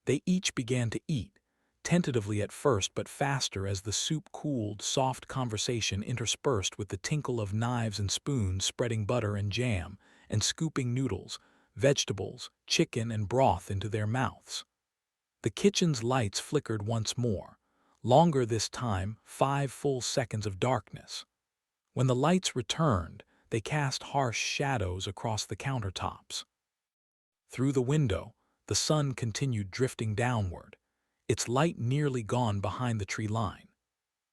They each began to eat, tentatively at first but faster as the soup cooled, soft conversation interspersed with the tinkle of knives and spoons spreading butter and jam and scooping noodles, vegetables, chicken and broth into their mouths. The kitchen's lights flickered once more, longer this time, 5 full seconds of darkness. When the lights returned, they cast harsh shadows across the countertops. Through the window, the sun continued drifting downward, its light nearly gone behind the tree line.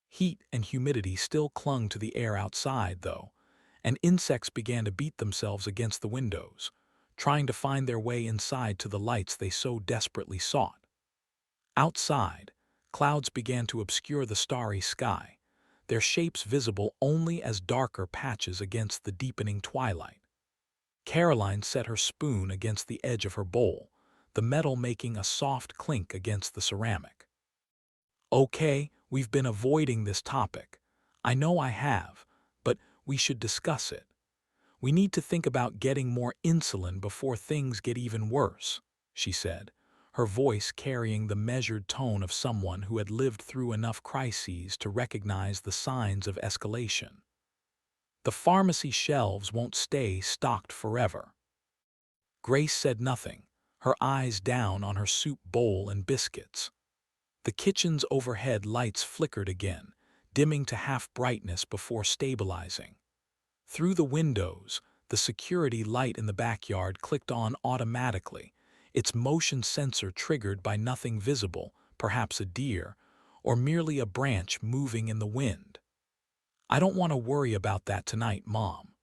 Heat and humidity still clung to the air outside, though, and insects began to beat themselves against the windows, trying to find their way inside to the lights they so desperately sought. Outside, clouds began to obscure the starry sky, their shapes visible only as darker patches against the deepening twilight. Caroline set her spoon against the edge of her bowl, the metal making a soft clink against the ceramic. "Okay, we've been avoiding this topic. I know I have, but we should discuss it. We need to think about getting more insulin before things get even worse," she said, her voice carrying the measured tone of someone who had lived through enough crises to recognize the signs of escalation. "The pharmacy shelves won't stay stocked forever." Grace said nothing, her eyes down on her soup bowl and biscuits. The kitchen's overhead lights flickered again, dimming to half-brightness before stabilizing. Through the windows, the security light in the backyard clicked on automatically, its motion sensor triggered by nothing visible, perhaps a deer, or merely a branch moving in the wind. "I don't want to worry about that tonight, Mom."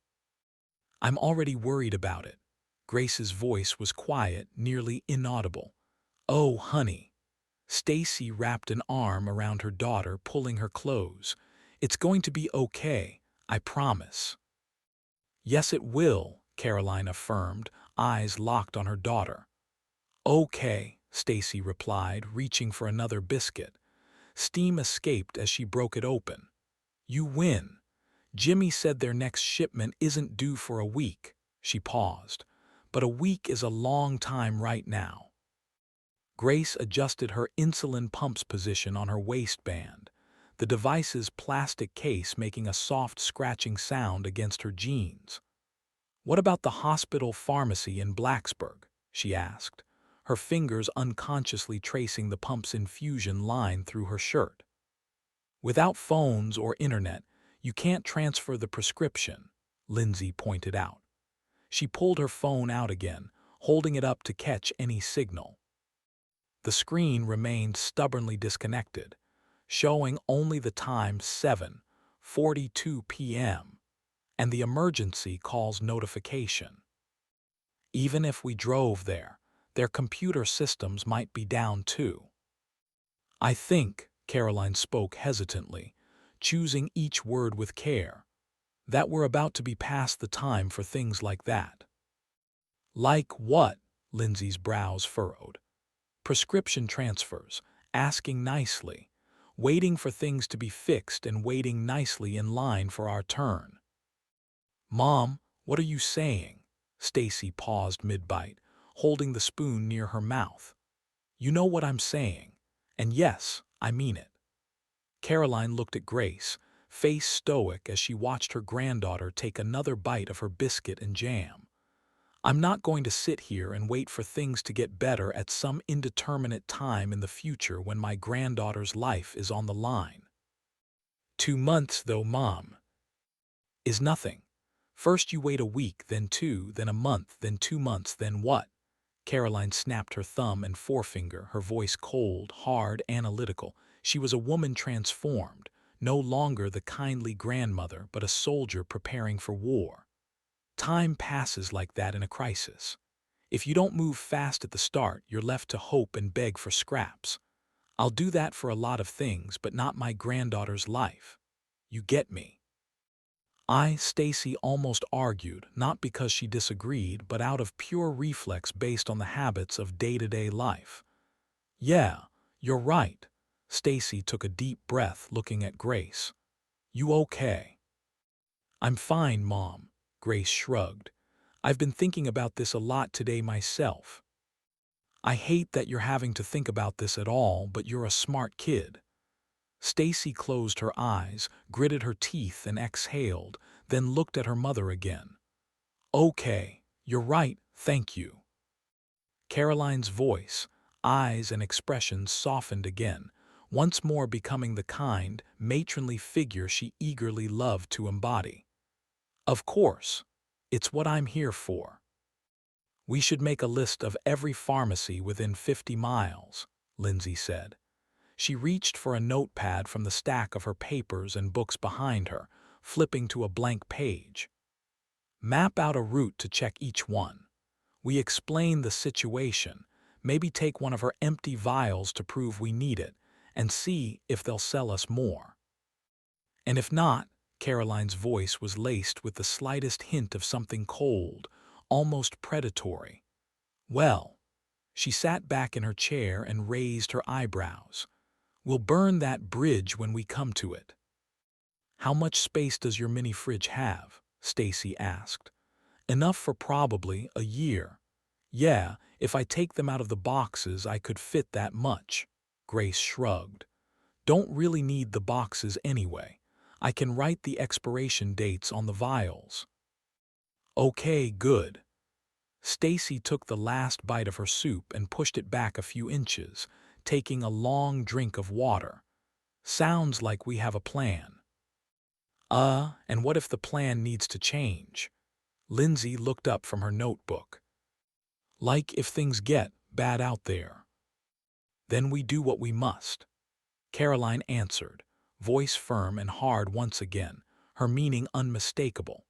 "I'm already worried about it." Grace's voice was quiet, nearly inaudible. "Oh, honey." Stacy wrapped an arm around her daughter, pulling her close. "It's going to be okay, I promise." "Yes, it will," Caroline affirmed, eyes locked on her daughter. "Okay," Stacy replied, reaching for another biscuit. Steam escaped as she broke it open. "You win. Jimmy said their next shipment isn't due for a week." She paused. "But a week is a long time right now." Grace adjusted her insulin pump's position on her waistband, the device's plastic case making a soft scratching sound against her jeans. "What about the hospital pharmacy in Blacksburg?" she asked, her fingers unconsciously tracing the pump's infusion line through her shirt. "Without phones or internet, you can't transfer the prescription," Lindsay pointed out. She pulled her phone out again, holding it up to catch any signal. The screen remained stubbornly disconnected, showing only the time 7:42 p.m. and the emergency calls notification. Even if we drove there, their computer systems might be down too. "I think," Caroline spoke hesitantly, choosing each word with care, "that we're about to be past the time for things like that." "Like what?" Lindsay's brows furrowed. "Prescription transfers, asking nicely, waiting for things to be fixed and waiting nicely in line for our turn." "Mom, what are you saying?" Stacy paused mid-bite, holding the spoon near her mouth. "You know what I'm saying. And yes, I mean it." Caroline looked at Grace, face stoic as she watched her granddaughter take another bite of her biscuit and jam. "I'm not going to sit here and wait for things to get better at some indeterminate time in the future when my granddaughter's life is on the line." 2 months, though, Mom, is nothing. First you wait a week, then 2, then a month, then 2 months, then what?" Caroline snapped her thumb and forefinger, her voice cold, hard, analytical. She was a woman transformed, no longer the kindly grandmother, but a soldier preparing for war. "Time passes like that in a crisis. If you don't move fast at the start, you're left to hope and beg for scraps. I'll do that for a lot of things, but not my granddaughter's life. You get me?" Stacy almost argued, not because she disagreed, but out of pure reflex based on the habits of day-to-day life. "Yeah, you're right." Stacy took a deep breath, looking at Grace. "You okay?" "I'm fine, Mom," Grace shrugged. "I've been thinking about this a lot today myself." "I hate that you're having to think about this at all, but you're a smart kid." Stacy closed her eyes, gritted her teeth and exhaled, then looked at her mother again. "Okay, you're right, thank you." Caroline's voice, eyes and expressions softened again, once more becoming the kind, matronly figure she eagerly loved to embody. "Of course, it's what I'm here for." "We should make a list of every pharmacy within 50 miles, Lindsay said. She reached for a notepad from the stack of her papers and books behind her, flipping to a blank page. Map out a route to check each one. We explain the situation, maybe take one of her empty vials to prove we need it, and see if they'll sell us more. And if not, Caroline's voice was laced with the slightest hint of something cold, almost predatory. Well, she sat back in her chair and raised her eyebrows. We'll burn that bridge when we come to it. How much space does your mini fridge have? Stacy asked. Enough for probably a year. Yeah, if I take them out of the boxes, I could fit that much. Grace shrugged. Don't really need the boxes anyway. I can write the expiration dates on the vials. Okay, good. Stacy took the last bite of her soup and pushed it back a few inches, taking a long drink of water. Sounds like we have a plan. And what if the plan needs to change? Lindsay looked up from her notebook. Like if things get bad out there. Then we do what we must. Caroline answered, voice firm and hard once again, her meaning unmistakable.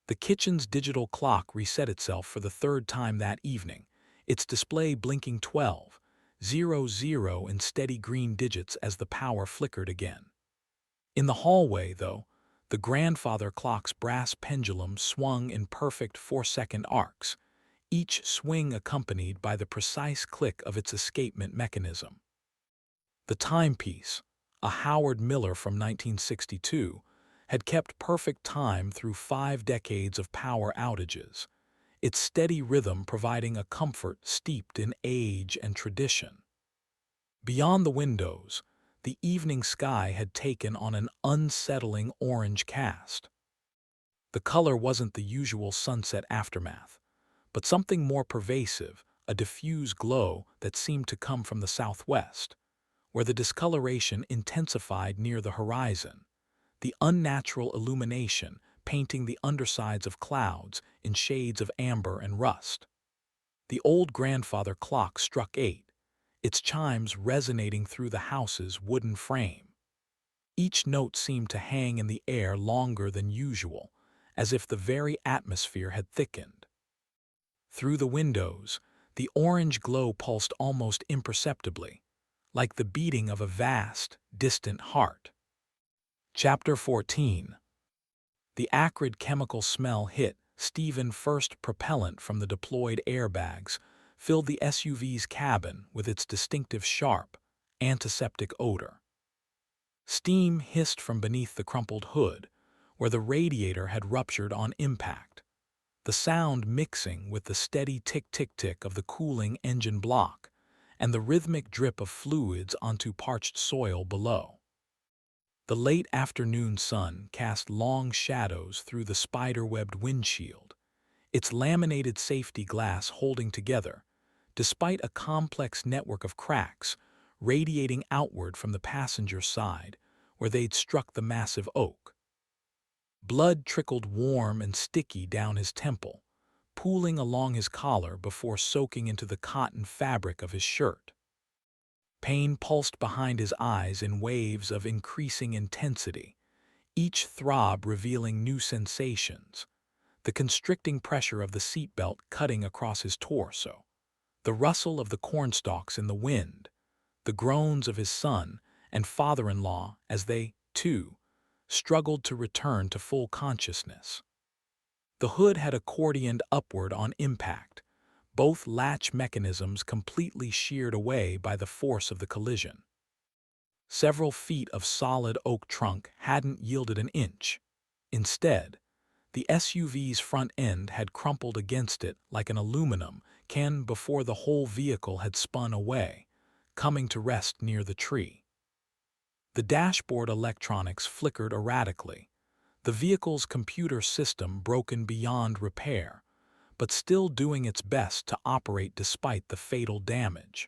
The kitchen's digital clock reset itself for the third time that evening, its display blinking 12:00 in steady green digits as the power flickered again. In the hallway, though, the grandfather clock's brass pendulum swung in perfect 4-second arcs, each swing accompanied by the precise click of its escapement mechanism. The timepiece, a Howard Miller from 1962, had kept perfect time through 5 decades of power outages, its steady rhythm providing a comfort steeped in age and tradition. Beyond the windows, the evening sky had taken on an unsettling orange cast. The color wasn't the usual sunset aftermath, but something more pervasive, a diffuse glow that seemed to come from the southwest, where the discoloration intensified near the horizon, the unnatural illumination painting the undersides of clouds in shades of amber and rust. The old grandfather clock struck 8, its chimes resonating through the house's wooden frame. Each note seemed to hang in the air longer than usual, as if the very atmosphere had thickened. Through the windows, the orange glow pulsed almost imperceptibly, like the beating of a vast, distant heart. Chapter 14. The acrid chemical smell hit Stephen first. Propellant from the deployed airbags filled the SUV's cabin with its distinctive sharp, antiseptic odor. Steam hissed from beneath the crumpled hood, where the radiator had ruptured on impact, the sound mixing with the steady tick-tick-tick of the cooling engine block and the rhythmic drip of fluids onto parched soil below. The late afternoon sun cast long shadows through the spider-webbed windshield, its laminated safety glass holding together, despite a complex network of cracks radiating outward from the passenger side where they'd struck the massive oak. Blood trickled warm and sticky down his temple, pooling along his collar before soaking into the cotton fabric of his shirt. Pain pulsed behind his eyes in waves of increasing intensity, each throb revealing new sensations, the constricting pressure of the seatbelt cutting across his torso, the rustle of the cornstalks in the wind, the groans of his son and father-in-law as they, too, struggled to return to full consciousness. The hood had accordioned upward on impact, both latch mechanisms completely sheared away by the force of the collision. Several feet of solid oak trunk hadn't yielded an inch. Instead, the SUV's front end had crumpled against it like an aluminum can before the whole vehicle had spun away, coming to rest near the tree. The dashboard electronics flickered erratically, the vehicle's computer system broken beyond repair, but still doing its best to operate despite the fatal damage.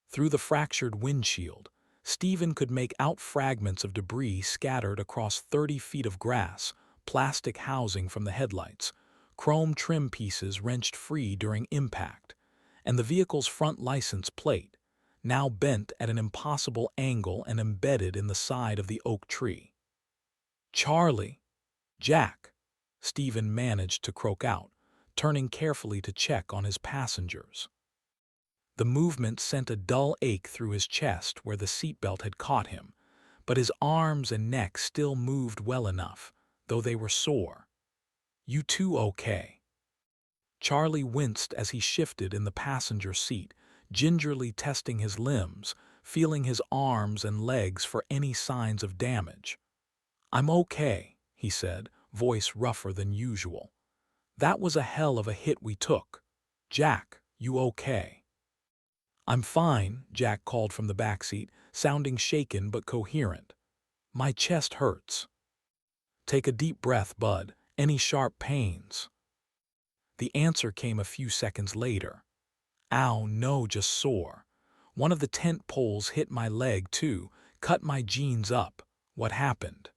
Through the fractured windshield, Stephen could make out fragments of debris scattered across 30 feet of grass, plastic housing from the headlights, chrome trim pieces wrenched free during impact, and the vehicle's front license plate, now bent at an impossible angle and embedded in the side of the oak tree. Charlie, Jack, Stephen managed to croak out, turning carefully to check on his passengers. The movement sent a dull ache through his chest where the seatbelt had caught him, but his arms and neck still moved well enough, though they were sore. "You two okay?" Charlie winced as he shifted in the passenger seat, gingerly testing his limbs, feeling his arms and legs for any signs of damage. "I'm okay," he said, voice rougher than usual. "That was a hell of a hit we took. Jack, you okay?" "I'm fine," Jack called from the backseat, sounding shaken but coherent. "My chest hurts." "Take a deep breath, bud. Any sharp pains?" The answer came a few seconds later. "Ow, no, just sore. One of the tent poles hit my leg, too, cut my jeans up. What happened?"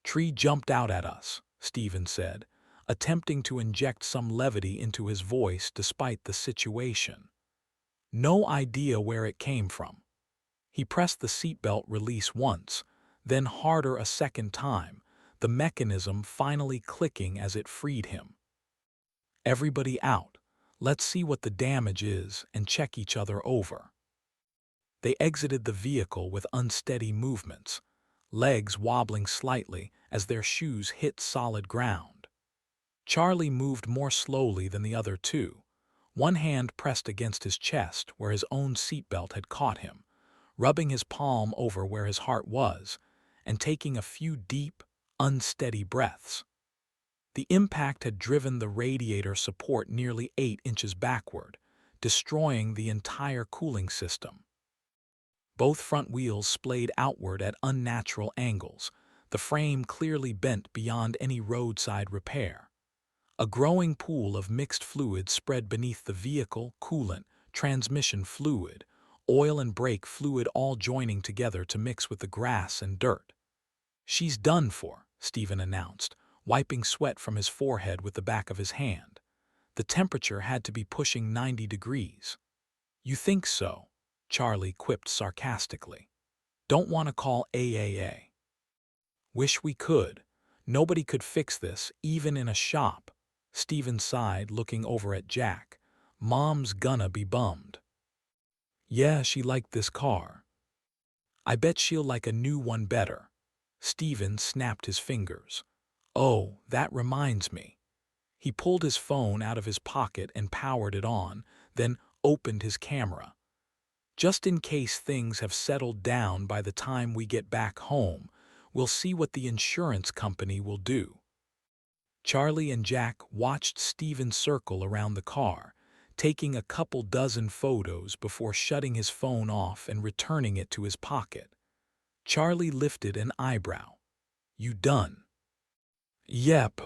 "Tree jumped out at us," Stephen said, attempting to inject some levity into his voice despite the situation. "No idea where it came from." He pressed the seatbelt release once, then harder a second time, the mechanism finally clicking as it freed him. "Everybody out. Let's see what the damage is and check each other over." They exited the vehicle with unsteady movements, legs wobbling slightly as their shoes hit solid ground. Charlie moved more slowly than the other two, one hand pressed against his chest where his own seatbelt had caught him, rubbing his palm over where his heart was, and taking a few deep, unsteady breaths. The impact had driven the radiator support nearly 8 inches backward, destroying the entire cooling system. Both front wheels splayed outward at unnatural angles, the frame clearly bent beyond any roadside repair. A growing pool of mixed fluid spread beneath the vehicle, coolant, transmission fluid, oil and brake fluid all joining together to mix with the grass and dirt. "She's done for," Stephen announced, wiping sweat from his forehead with the back of his hand. The temperature had to be pushing 90 degrees. "You think so?" Charlie quipped sarcastically. "Don't want to call AAA." "Wish we could. Nobody could fix this, even in a shop." Stephen sighed, looking over at Jack. "Mom's gonna be bummed." "Yeah, she liked this car. I bet she'll like a new one better." Stephen snapped his fingers. "Oh, that reminds me." He pulled his phone out of his pocket and powered it on, then opened his camera. "Just in case things have settled down by the time we get back home, we'll see what the insurance company will do." Charlie and Jack watched Stephen circle around the car, taking a couple dozen photos before shutting his phone off and returning it to his pocket. Charlie lifted an eyebrow. "You done?" "Yep."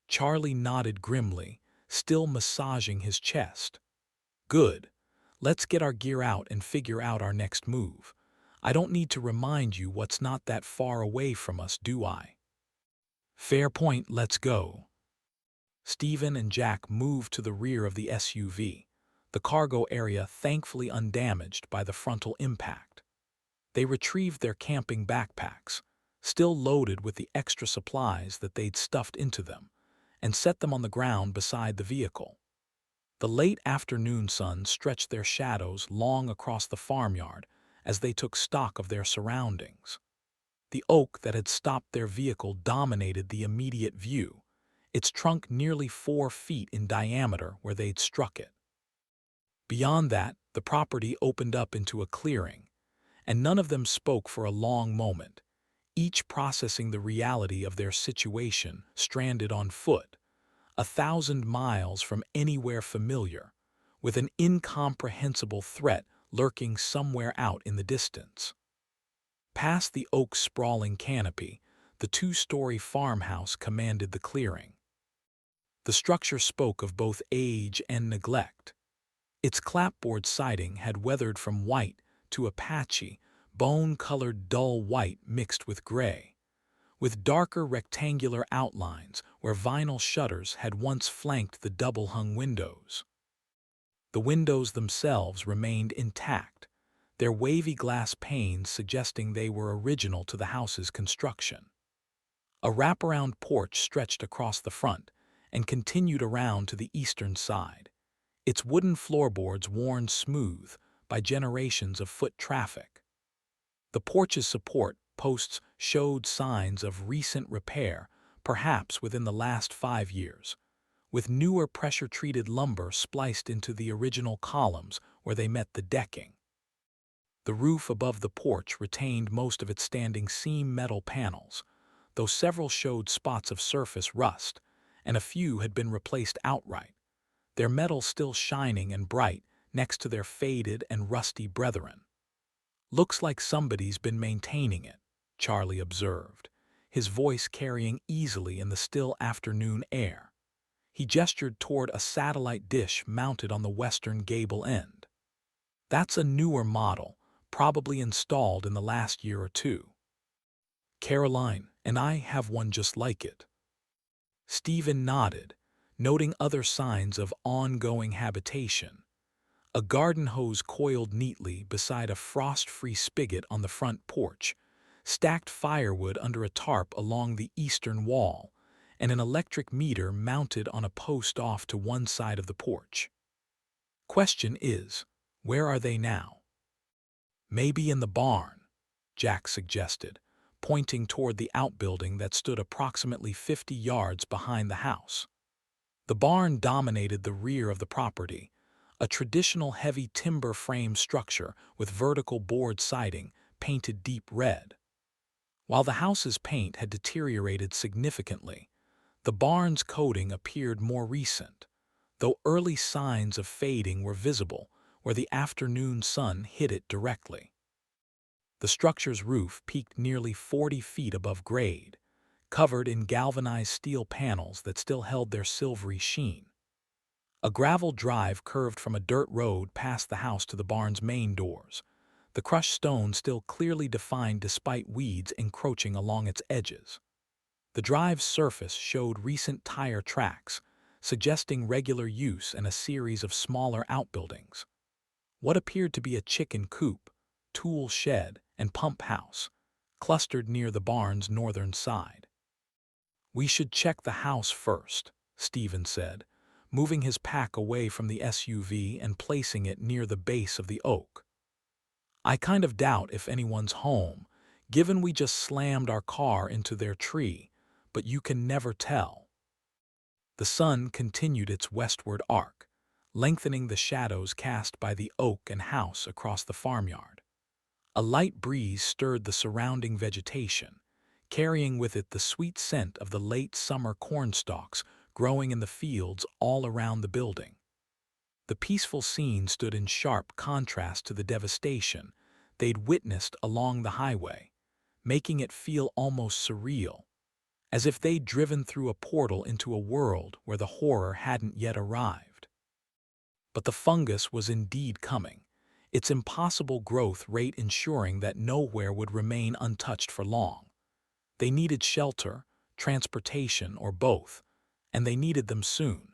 Charlie nodded grimly, still massaging his chest. "Good. Let's get our gear out and figure out our next move. I don't need to remind you what's not that far away from us, do I?" "Fair point, let's go." Stephen and Jack moved to the rear of the SUV, the cargo area thankfully undamaged by the frontal impact. They retrieved their camping backpacks, still loaded with the extra supplies that they'd stuffed into them, and set them on the ground beside the vehicle. The late afternoon sun stretched their shadows long across the farmyard as they took stock of their surroundings. The oak that had stopped their vehicle dominated the immediate view, its trunk nearly 4 feet in diameter where they'd struck it. Beyond that, the property opened up into a clearing, and none of them spoke for a long moment, each processing the reality of their situation stranded on foot, 1,000 miles from anywhere familiar, with an incomprehensible threat lurking somewhere out in the distance. Past the oak's sprawling canopy, the 2-story farmhouse commanded the clearing. The structure spoke of both age and neglect. Its clapboard siding had weathered from white to a patchy, bone-colored dull white mixed with gray, with darker rectangular outlines where vinyl shutters had once flanked the double-hung windows. The windows themselves remained intact, their wavy glass panes suggesting they were original to the house's construction. A wraparound porch stretched across the front and continued around to the eastern side, its wooden floorboards worn smooth by generations of foot traffic. The porch's support posts showed signs of recent repair, perhaps within the last 5 years, with newer pressure-treated lumber spliced into the original columns where they met the decking. The roof above the porch retained most of its standing seam metal panels, though several showed spots of surface rust, and a few had been replaced outright, their metal still shining and bright next to their faded and rusty brethren. "Looks like somebody's been maintaining it," Charlie observed, his voice carrying easily in the still afternoon air. He gestured toward a satellite dish mounted on the western gable end. "That's a newer model, probably installed in the last year or two. Caroline and I have one just like it." Stephen nodded, noting other signs of ongoing habitation. A garden hose coiled neatly beside a frost-free spigot on the front porch, stacked firewood under a tarp along the eastern wall, and an electric meter mounted on a post off to one side of the porch. "Question is, where are they now?" "Maybe in the barn," Jack suggested, pointing toward the outbuilding that stood approximately 50 yards behind the house. The barn dominated the rear of the property, a traditional heavy timber frame structure with vertical board siding painted deep red. While the house's paint had deteriorated significantly, the barn's coating appeared more recent, though early signs of fading were visible where the afternoon sun hit it directly. The structure's roof peaked nearly 40 feet above grade, covered in galvanized steel panels that still held their silvery sheen. A gravel drive curved from a dirt road past the house to the barn's main doors, the crushed stone still clearly defined despite weeds encroaching along its edges. The drive's surface showed recent tire tracks, suggesting regular use and a series of smaller outbuildings. What appeared to be a chicken coop, tool shed, and pump house clustered near the barn's northern side. "We should check the house first," Stephen said, moving his pack away from the SUV and placing it near the base of the oak. "I kind of doubt if anyone's home, given we just slammed our car into their tree, but you can never tell." The sun continued its westward arc, lengthening the shadows cast by the oak and house across the farmyard. A light breeze stirred the surrounding vegetation, carrying with it the sweet scent of the late summer cornstalks growing in the fields all around the building. The peaceful scene stood in sharp contrast to the devastation they'd witnessed along the highway, making it feel almost surreal, as if they'd driven through a portal into a world where the horror hadn't yet arrived. But the fungus was indeed coming, its impossible growth rate ensuring that nowhere would remain untouched for long. They needed shelter, transportation, or both, and they needed them soon.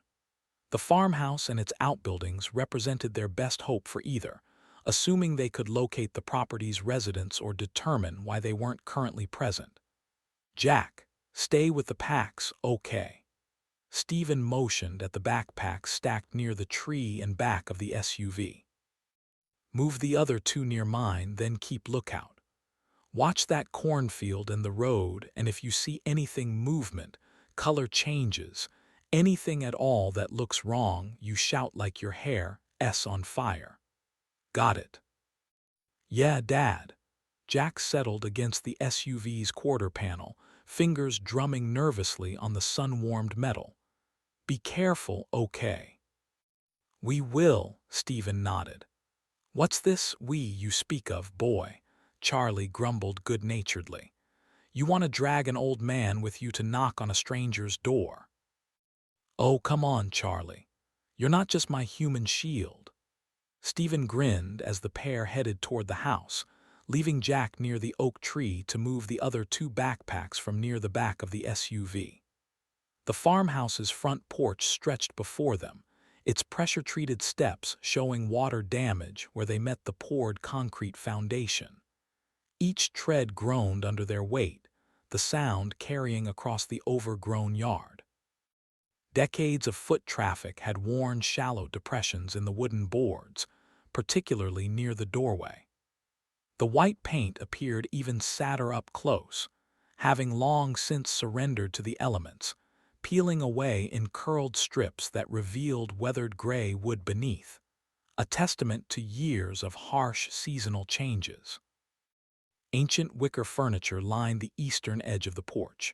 The farmhouse and its outbuildings represented their best hope for either, assuming they could locate the property's residents or determine why they weren't currently present. "Jack, stay with the packs, okay?" Stephen motioned at the backpacks stacked near the tree and back of the SUV. "Move the other two near mine, then keep lookout. Watch that cornfield and the road, and if you see anything movement, color changes, anything at all that looks wrong, you shout like your hair's on fire." "Got it." "Yeah, Dad." Jack settled against the SUV's quarter panel, fingers drumming nervously on the sun-warmed metal. "Be careful, okay?" "We will," Stephen nodded. "What's this we you speak of, boy?" Charlie grumbled good-naturedly. "You want to drag an old man with you to knock on a stranger's door?" "Oh, come on, Charlie. You're not just my human shield." Stephen grinned as the pair headed toward the house, leaving Jack near the oak tree to move the other two backpacks from near the back of the SUV. The farmhouse's front porch stretched before them, its pressure-treated steps showing water damage where they met the poured concrete foundation. Each tread groaned under their weight, the sound carrying across the overgrown yard. Decades of foot traffic had worn shallow depressions in the wooden boards, particularly near the doorway. The white paint appeared even sadder up close, having long since surrendered to the elements, peeling away in curled strips that revealed weathered gray wood beneath, a testament to years of harsh seasonal changes. Ancient wicker furniture lined the eastern edge of the porch,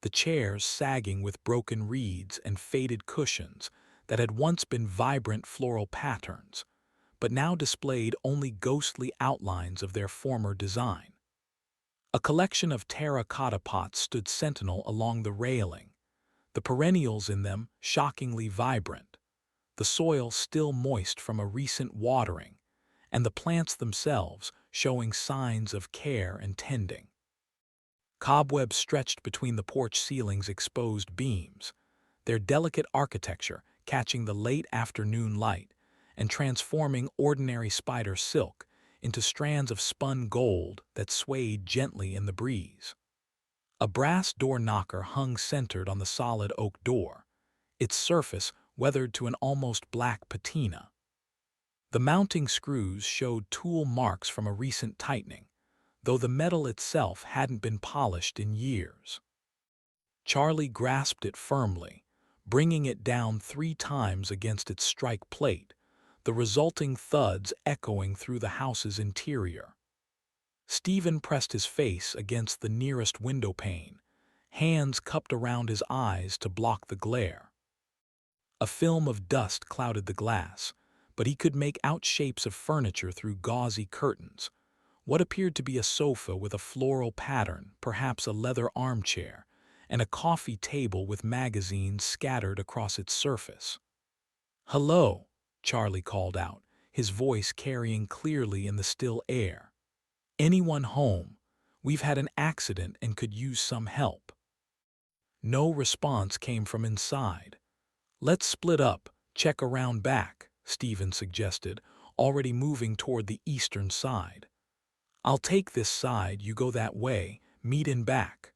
the chairs sagging with broken reeds and faded cushions that had once been vibrant floral patterns, but now displayed only ghostly outlines of their former design. A collection of terracotta pots stood sentinel along the railing, the perennials in them shockingly vibrant, the soil still moist from a recent watering, and the plants themselves showing signs of care and tending. Cobwebs stretched between the porch ceiling's exposed beams, their delicate architecture catching the late afternoon light and transforming ordinary spider silk into strands of spun gold that swayed gently in the breeze. A brass door knocker hung centered on the solid oak door, its surface weathered to an almost black patina. The mounting screws showed tool marks from a recent tightening, though the metal itself hadn't been polished in years. Charlie grasped it firmly, bringing it down 3 times against its strike plate, the resulting thuds echoing through the house's interior. Stephen pressed his face against the nearest window pane, hands cupped around his eyes to block the glare. A film of dust clouded the glass, but he could make out shapes of furniture through gauzy curtains, what appeared to be a sofa with a floral pattern, perhaps a leather armchair, and a coffee table with magazines scattered across its surface. "Hello," Charlie called out, his voice carrying clearly in the still air. "Anyone home? We've had an accident and could use some help." No response came from inside. "Let's split up, check around back," Stephen suggested, already moving toward the eastern side. "I'll take this side, you go that way, meet in back."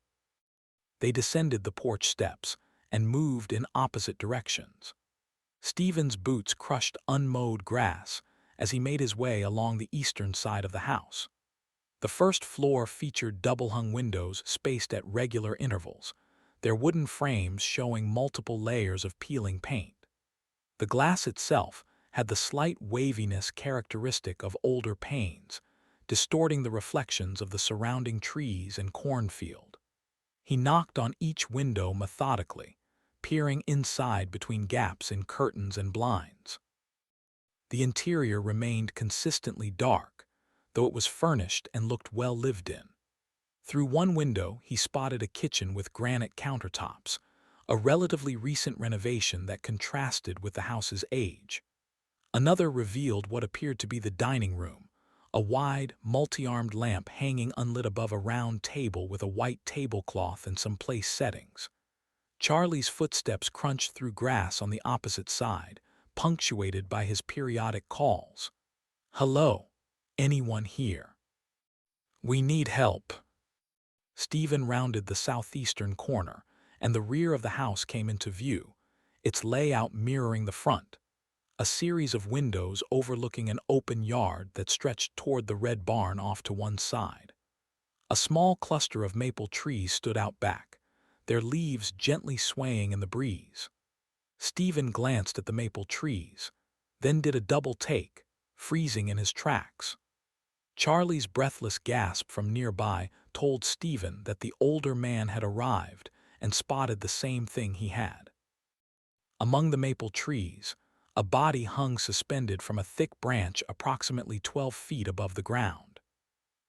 They descended the porch steps and moved in opposite directions. Stephen's boots crushed unmowed grass as he made his way along the eastern side of the house. The first floor featured double-hung windows spaced at regular intervals, their wooden frames showing multiple layers of peeling paint. The glass itself had the slight waviness characteristic of older panes, distorting the reflections of the surrounding trees and cornfield. He knocked on each window methodically, peering inside between gaps in curtains and blinds. The interior remained consistently dark, though it was furnished and looked well lived in. Through one window, he spotted a kitchen with granite countertops, a relatively recent renovation that contrasted with the house's age. Another revealed what appeared to be the dining room, a wide, multi-armed lamp hanging unlit above a round table with a white tablecloth and some place settings. Charlie's footsteps crunched through grass on the opposite side, punctuated by his periodic calls. "Hello, anyone here? We need help." Stephen rounded the southeastern corner, and the rear of the house came into view, its layout mirroring the front, a series of windows overlooking an open yard that stretched toward the red barn off to one side. A small cluster of maple trees stood out back, their leaves gently swaying in the breeze. Stephen glanced at the maple trees, then did a double take, freezing in his tracks. Charlie's breathless gasp from nearby told Stephen that the older man had arrived and spotted the same thing he had. Among the maple trees, a body hung suspended from a thick branch approximately 12 feet above the ground.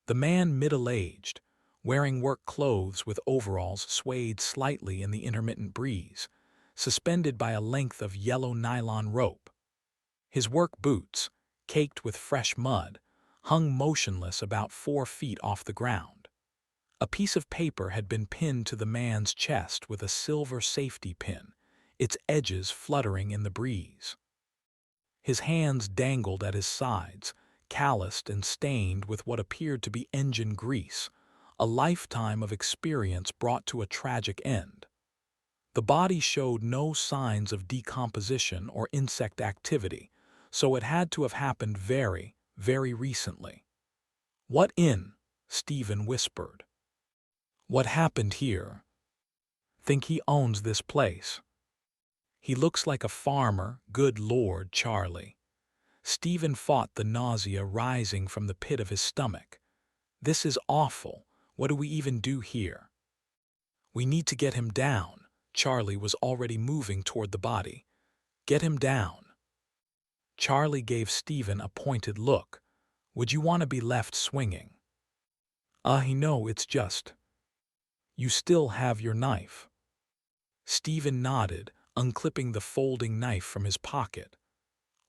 The man, middle-aged, wearing work clothes with overalls swayed slightly in the intermittent breeze, suspended by a length of yellow nylon rope. His work boots, caked with fresh mud, hung motionless about 4 feet off the ground. A piece of paper had been pinned to the man's chest with a silver safety pin, its edges fluttering in the breeze. His hands dangled at his sides, calloused and stained with what appeared to be engine grease, a lifetime of experience brought to a tragic end. The body showed no signs of decomposition or insect activity, so it had to have happened very, very recently. "What in?" Stephen whispered. "What happened here?" "Think he owns this place?" "He looks like a farmer, good Lord, Charlie." Stephen fought the nausea rising from the pit of his stomach. "This is awful. What do we even do here?" "We need to get him down." Charlie was already moving toward the body. "Get him down." Charlie gave Stephen a pointed look. "Would you want to be left swinging?" No, it's just. You still have your knife." Stephen nodded, unclipping the folding knife from his pocket.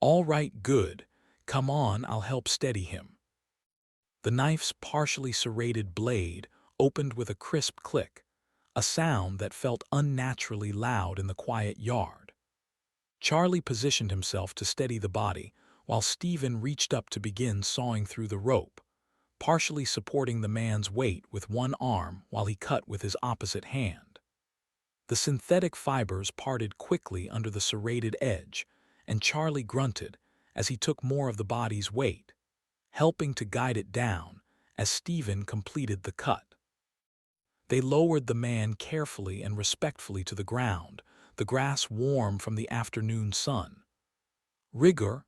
"All right, good. Come on, I'll help steady him." The knife's partially serrated blade opened with a crisp click, a sound that felt unnaturally loud in the quiet yard. Charlie positioned himself to steady the body, while Stephen reached up to begin sawing through the rope, partially supporting the man's weight with one arm while he cut with his opposite hand. The synthetic fibers parted quickly under the serrated edge, and Charlie grunted as he took more of the body's weight, helping to guide it down as Stephen completed the cut. They lowered the man carefully and respectfully to the ground, the grass warm from the afternoon sun. Rigor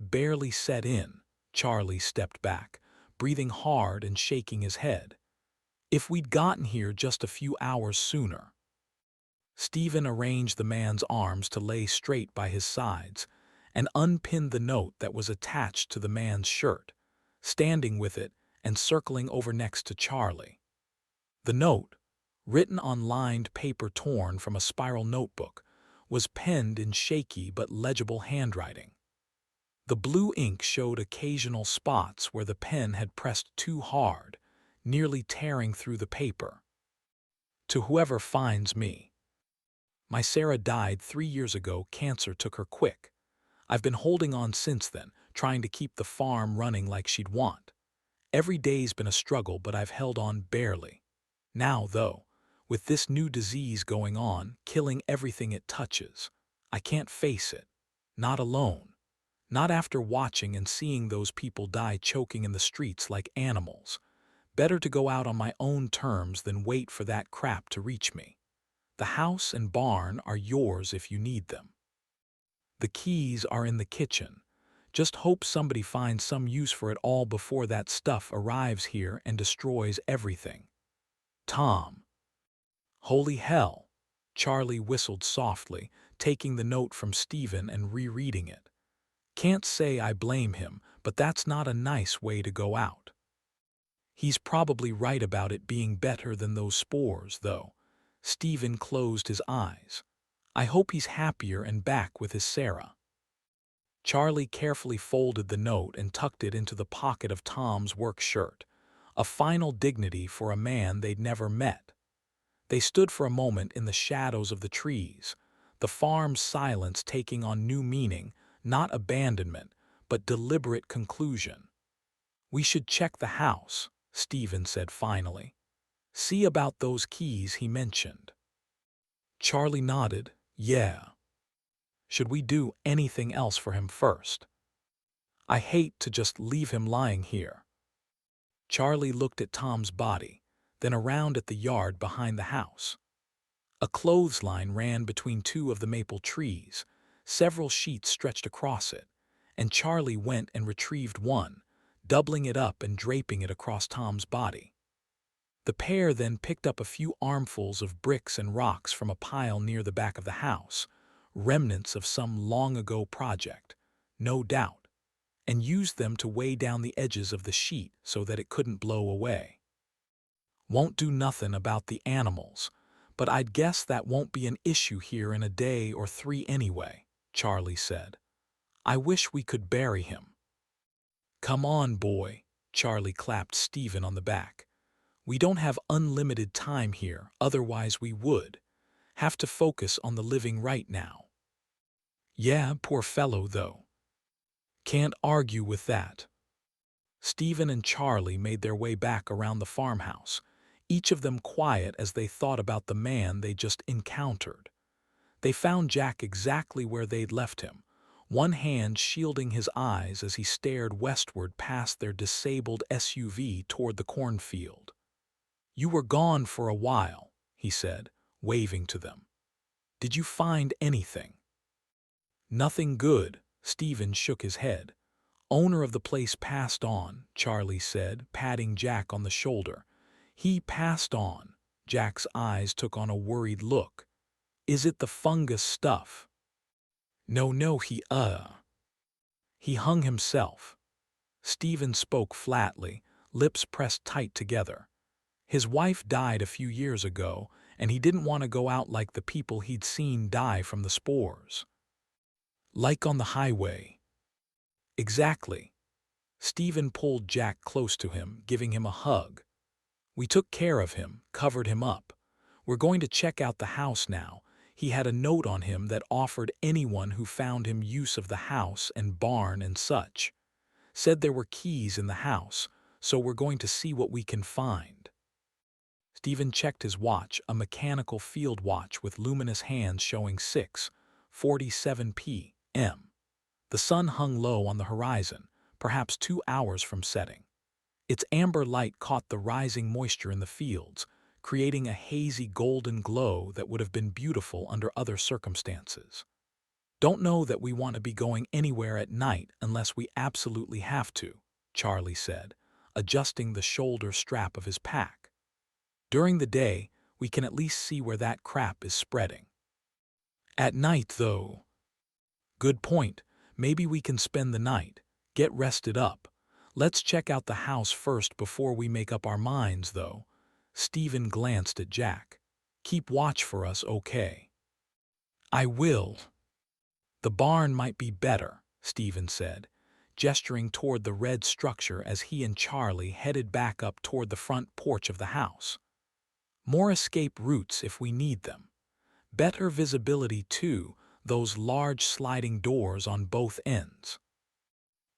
barely set in. Charlie stepped back, breathing hard and shaking his head. "If we'd gotten here just a few hours sooner." Stephen arranged the man's arms to lay straight by his sides and unpinned the note that was attached to the man's shirt, standing with it and circling over next to Charlie. The note, written on lined paper torn from a spiral notebook, was penned in shaky but legible handwriting. The blue ink showed occasional spots where the pen had pressed too hard, nearly tearing through the paper. "To whoever finds me. My Sarah died 3 years ago. Cancer took her quick. I've been holding on since then, trying to keep the farm running like she'd want. Every day's been a struggle, but I've held on barely. Now, though, with this new disease going on, killing everything it touches, I can't face it. Not alone. Not after watching and seeing those people die choking in the streets like animals. Better to go out on my own terms than wait for that crap to reach me. The house and barn are yours if you need them. The keys are in the kitchen. Just hope somebody finds some use for it all before that stuff arrives here and destroys everything. Tom." "Holy hell!" Charlie whistled softly, taking the note from Stephen and rereading it. "Can't say I blame him, but that's not a nice way to go out." "He's probably right about it being better than those spores, though." Stephen closed his eyes. "I hope he's happier and back with his Sarah." Charlie carefully folded the note and tucked it into the pocket of Tom's work shirt, a final dignity for a man they'd never met. They stood for a moment in the shadows of the trees, the farm's silence taking on new meaning, not abandonment, but deliberate conclusion. "We should check the house," Stephen said finally. "See about those keys he mentioned." Charlie nodded. "Yeah." "Should we do anything else for him first? I hate to just leave him lying here." Charlie looked at Tom's body, then around at the yard behind the house. A clothesline ran between 2 of the maple trees, several sheets stretched across it, and Charlie went and retrieved one, doubling it up and draping it across Tom's body. The pair then picked up a few armfuls of bricks and rocks from a pile near the back of the house, remnants of some long-ago project, no doubt, and used them to weigh down the edges of the sheet so that it couldn't blow away. "Won't do nothing about the animals, but I'd guess that won't be an issue here in a day or 3 anyway," Charlie said. "I wish we could bury him." "Come on, boy," Charlie clapped Stephen on the back. "We don't have unlimited time here, otherwise we would. Have to focus on the living right now." "Yeah, poor fellow, though. Can't argue with that." Stephen and Charlie made their way back around the farmhouse, each of them quiet as they thought about the man they just encountered. They found Jack exactly where they'd left him, one hand shielding his eyes as he stared westward past their disabled SUV toward the cornfield. "You were gone for a while," he said, waving to them. "Did you find anything?" "Nothing good," Stephen shook his head. "Owner of the place passed on," Charlie said, patting Jack on the shoulder. "He passed on." Jack's eyes took on a worried look. "Is it the fungus stuff?" No, he hung himself." Stephen spoke flatly, lips pressed tight together. "His wife died a few years ago, and he didn't want to go out like the people he'd seen die from the spores." "Like on the highway." "Exactly." Stephen pulled Jack close to him, giving him a hug. "We took care of him, covered him up. We're going to check out the house now. He had a note on him that offered anyone who found him use of the house and barn and such. Said there were keys in the house, so we're going to see what we can find." Stephen checked his watch, a mechanical field watch with luminous hands showing 6:47 p.m. The sun hung low on the horizon, perhaps 2 hours from setting. Its amber light caught the rising moisture in the fields, creating a hazy golden glow that would have been beautiful under other circumstances. "Don't know that we want to be going anywhere at night unless we absolutely have to," Charlie said, adjusting the shoulder strap of his pack. "During the day, we can at least see where that crap is spreading. At night, though." "Good point. Maybe we can spend the night, get rested up. Let's check out the house first before we make up our minds, though." Stephen glanced at Jack. "Keep watch for us, okay?" "I will." "The barn might be better," Stephen said, gesturing toward the red structure as he and Charlie headed back up toward the front porch of the house. "More escape routes if we need them. Better visibility, too, those large sliding doors on both ends."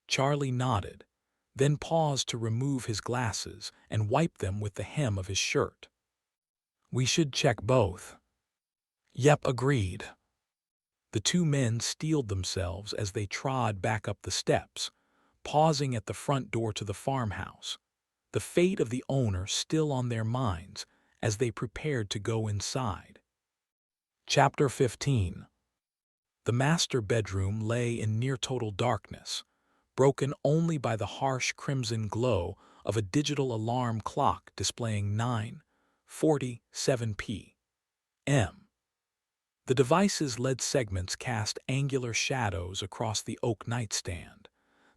Charlie nodded, then paused to remove his glasses and wipe them with the hem of his shirt. "We should check both." "Yep, agreed." The two men steeled themselves as they trod back up the steps, pausing at the front door to the farmhouse, the fate of the owner still on their minds as they prepared to go inside. Chapter 15. The master bedroom lay in near-total darkness, broken only by the harsh crimson glow of a digital alarm clock displaying 9:47 p.m. The device's LED segments cast angular shadows across the oak nightstand,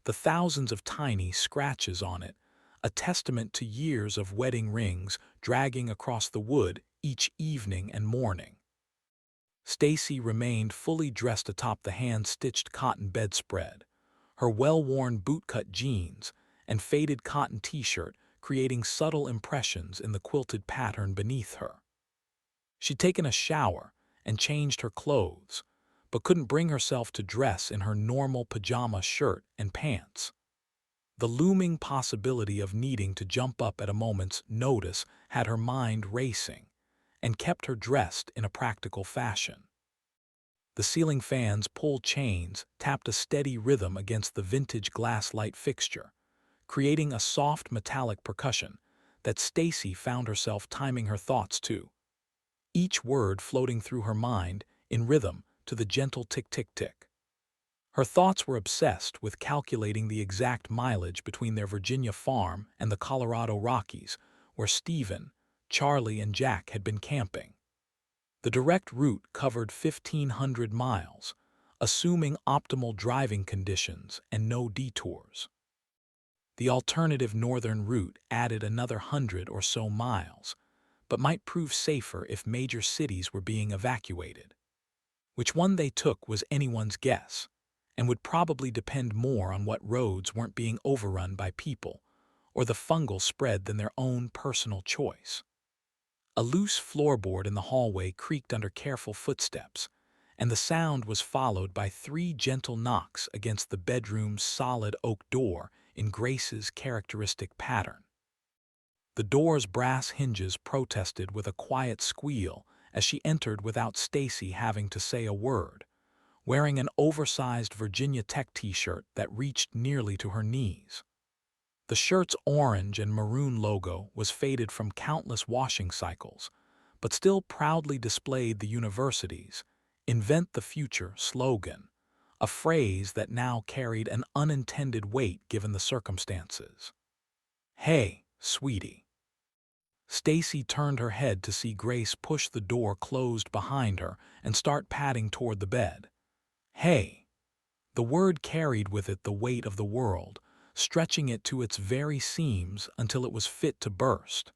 the thousands of tiny scratches on it, a testament to years of wedding rings dragging across the wood each evening and morning. Stacy remained fully dressed atop the hand-stitched cotton bedspread, her well-worn bootcut jeans and faded cotton t-shirt creating subtle impressions in the quilted pattern beneath her. She'd taken a shower and changed her clothes, but couldn't bring herself to dress in her normal pajama shirt and pants. The looming possibility of needing to jump up at a moment's notice had her mind racing and kept her dressed in a practical fashion. The ceiling fan's pull chains tapped a steady rhythm against the vintage glass light fixture, creating a soft metallic percussion that Stacy found herself timing her thoughts to, each word floating through her mind in rhythm to the gentle tick-tick-tick. Her thoughts were obsessed with calculating the exact mileage between their Virginia farm and the Colorado Rockies, where Stephen, Charlie, and Jack had been camping. The direct route covered 1,500 miles, assuming optimal driving conditions and no detours. The alternative northern route added another 100 or so miles, but might prove safer if major cities were being evacuated. Which one they took was anyone's guess, and would probably depend more on what roads weren't being overrun by people, or the fungal spread than their own personal choice. A loose floorboard in the hallway creaked under careful footsteps, and the sound was followed by 3 gentle knocks against the bedroom's solid oak door in Grace's characteristic pattern. The door's brass hinges protested with a quiet squeal as she entered without Stacy having to say a word, wearing an oversized Virginia Tech t-shirt that reached nearly to her knees. The shirt's orange and maroon logo was faded from countless washing cycles, but still proudly displayed the university's "Invent the Future" slogan, a phrase that now carried an unintended weight given the circumstances. "Hey, sweetie." Stacy turned her head to see Grace push the door closed behind her and start padding toward the bed. "Hey." The word carried with it the weight of the world, stretching it to its very seams until it was fit to burst.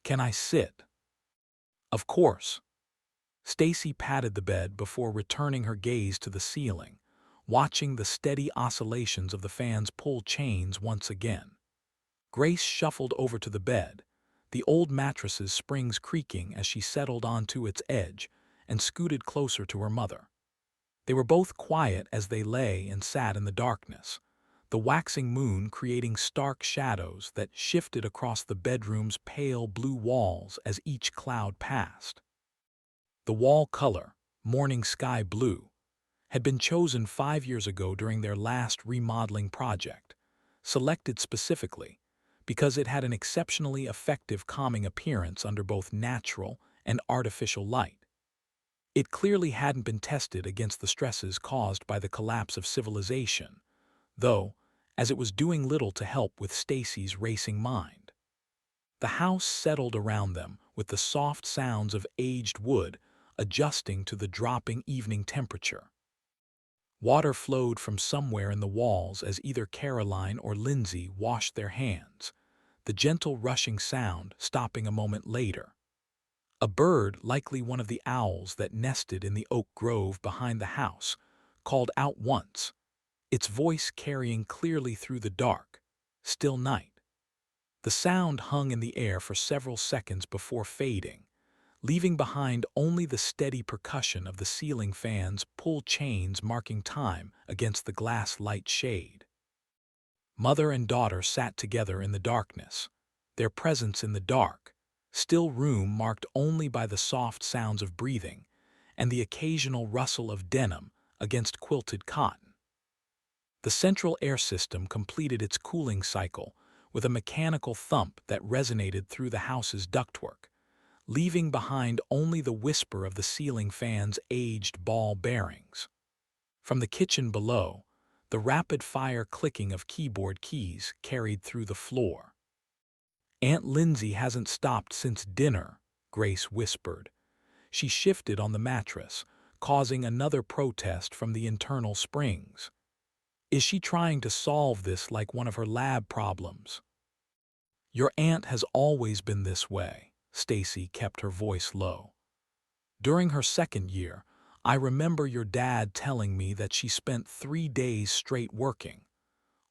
"Can I sit?" "Of course." Stacy patted the bed before returning her gaze to the ceiling, watching the steady oscillations of the fan's pull chains once again. Grace shuffled over to the bed, the old mattress's springs creaking as she settled onto its edge and scooted closer to her mother. They were both quiet as they lay and sat in the darkness, the waxing moon creating stark shadows that shifted across the bedroom's pale blue walls as each cloud passed. The wall color, morning sky blue, had been chosen 5 years ago during their last remodeling project, selected specifically because it had an exceptionally effective calming appearance under both natural and artificial light. It clearly hadn't been tested against the stresses caused by the collapse of civilization, though, as it was doing little to help with Stacy's racing mind. The house settled around them with the soft sounds of aged wood adjusting to the dropping evening temperature. Water flowed from somewhere in the walls as either Caroline or Lindsay washed their hands, the gentle rushing sound stopping a moment later. A bird, likely one of the owls that nested in the oak grove behind the house, called out once, its voice carrying clearly through the dark, still night. The sound hung in the air for several seconds before fading, leaving behind only the steady percussion of the ceiling fan's pull chains marking time against the glass light shade. Mother and daughter sat together in the darkness, their presence in the dark, still room marked only by the soft sounds of breathing and the occasional rustle of denim against quilted cotton. The central air system completed its cooling cycle with a mechanical thump that resonated through the house's ductwork, leaving behind only the whisper of the ceiling fan's aged ball bearings. From the kitchen below, the rapid-fire clicking of keyboard keys carried through the floor. "Aunt Lindsay hasn't stopped since dinner," Grace whispered. She shifted on the mattress, causing another protest from the internal springs. "Is she trying to solve this like one of her lab problems?" "Your aunt has always been this way." Stacy kept her voice low. "During her second year, I remember your dad telling me that she spent 3 days straight working.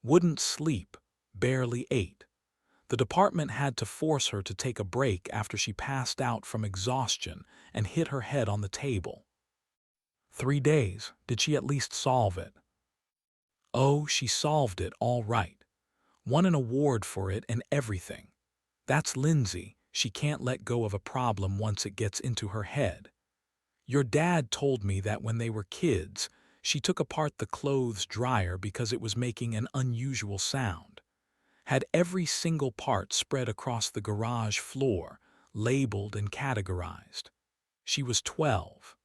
Wouldn't sleep, barely ate. The department had to force her to take a break after she passed out from exhaustion and hit her head on the table." 3 days. Did she at least solve it?" "Oh, she solved it all right. Won an award for it and everything. That's Lindsay. She can't let go of a problem once it gets into her head. Your dad told me that when they were kids, she took apart the clothes dryer because it was making an unusual sound. Had every single part spread across the garage floor, labeled and categorized. She was 12.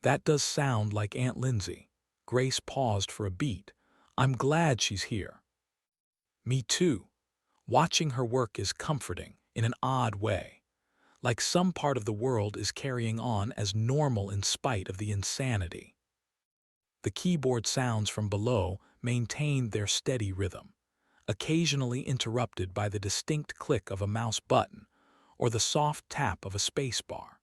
That does sound like Aunt Lindsay." Grace paused for a beat. "I'm glad she's here." "Me too. Watching her work is comforting, in an odd way. Like some part of the world is carrying on as normal in spite of the insanity." The keyboard sounds from below maintained their steady rhythm, occasionally interrupted by the distinct click of a mouse button or the soft tap of a spacebar.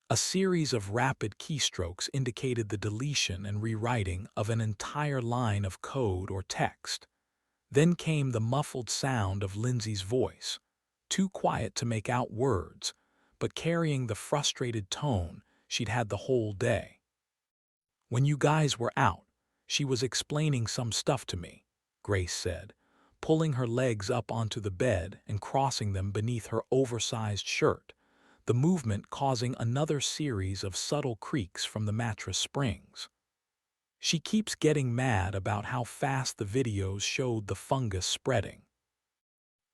A series of rapid keystrokes indicated the deletion and rewriting of an entire line of code or text. Then came the muffled sound of Lindsay's voice, too quiet to make out words, but carrying the frustrated tone she'd had the whole day. "When you guys were out, she was explaining some stuff to me," Grace said, pulling her legs up onto the bed and crossing them beneath her oversized shirt, the movement causing another series of subtle creaks from the mattress springs. She keeps getting mad about how fast the videos showed the fungus spreading.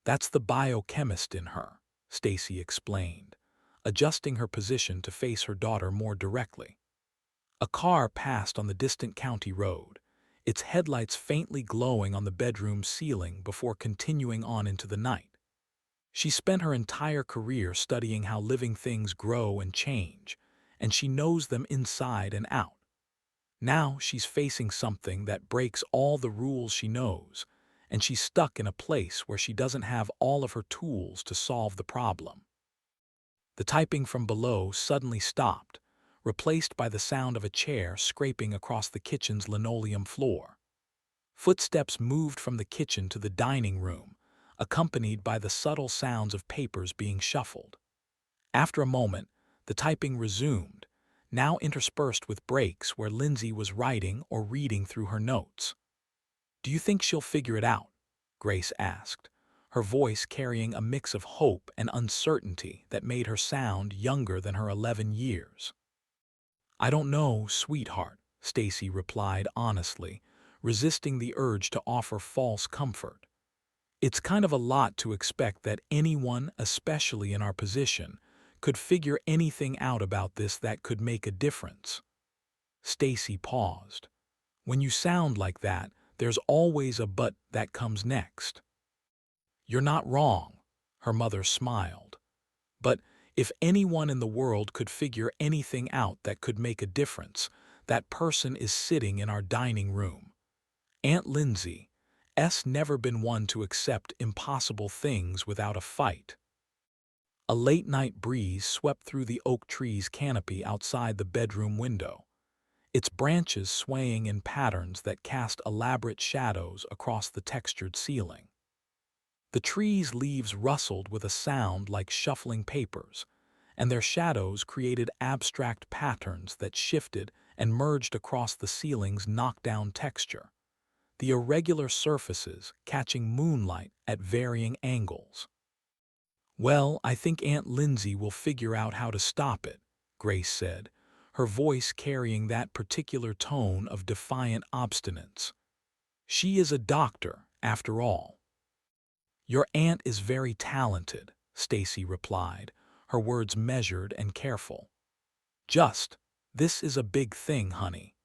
That's the biochemist in her, Stacy explained, adjusting her position to face her daughter more directly. A car passed on the distant county road, its headlights faintly glowing on the bedroom ceiling before continuing on into the night. She spent her entire career studying how living things grow and change, and she knows them inside and out. Now she's facing something that breaks all the rules she knows, and she's stuck in a place where she doesn't have all of her tools to solve the problem. The typing from below suddenly stopped, replaced by the sound of a chair scraping across the kitchen's linoleum floor. Footsteps moved from the kitchen to the dining room, accompanied by the subtle sounds of papers being shuffled. After a moment, the typing resumed, now interspersed with breaks where Lindsay was writing or reading through her notes. "Do you think she'll figure it out?" Grace asked, her voice carrying a mix of hope and uncertainty that made her sound younger than her 11 years. "I don't know, sweetheart," Stacy replied honestly, resisting the urge to offer false comfort. "It's kind of a lot to expect that anyone, especially in our position, could figure anything out about this that could make a difference." Stacy paused. "When you sound like that, there's always a but that comes next." "You're not wrong," her mother smiled. "But if anyone in the world could figure anything out that could make a difference, that person is sitting in our dining room. Aunt Lindsay's never been one to accept impossible things without a fight." A late-night breeze swept through the oak tree's canopy outside the bedroom window, its branches swaying in patterns that cast elaborate shadows across the textured ceiling. The tree's leaves rustled with a sound like shuffling papers, and their shadows created abstract patterns that shifted and merged across the ceiling's knockdown texture, the irregular surfaces catching moonlight at varying angles. "Well, I think Aunt Lindsay will figure out how to stop it," Grace said, her voice carrying that particular tone of defiant obstinance. "She is a doctor, after all." "Your aunt is very talented," Stacy replied, her words measured and careful. This is a big thing, honey.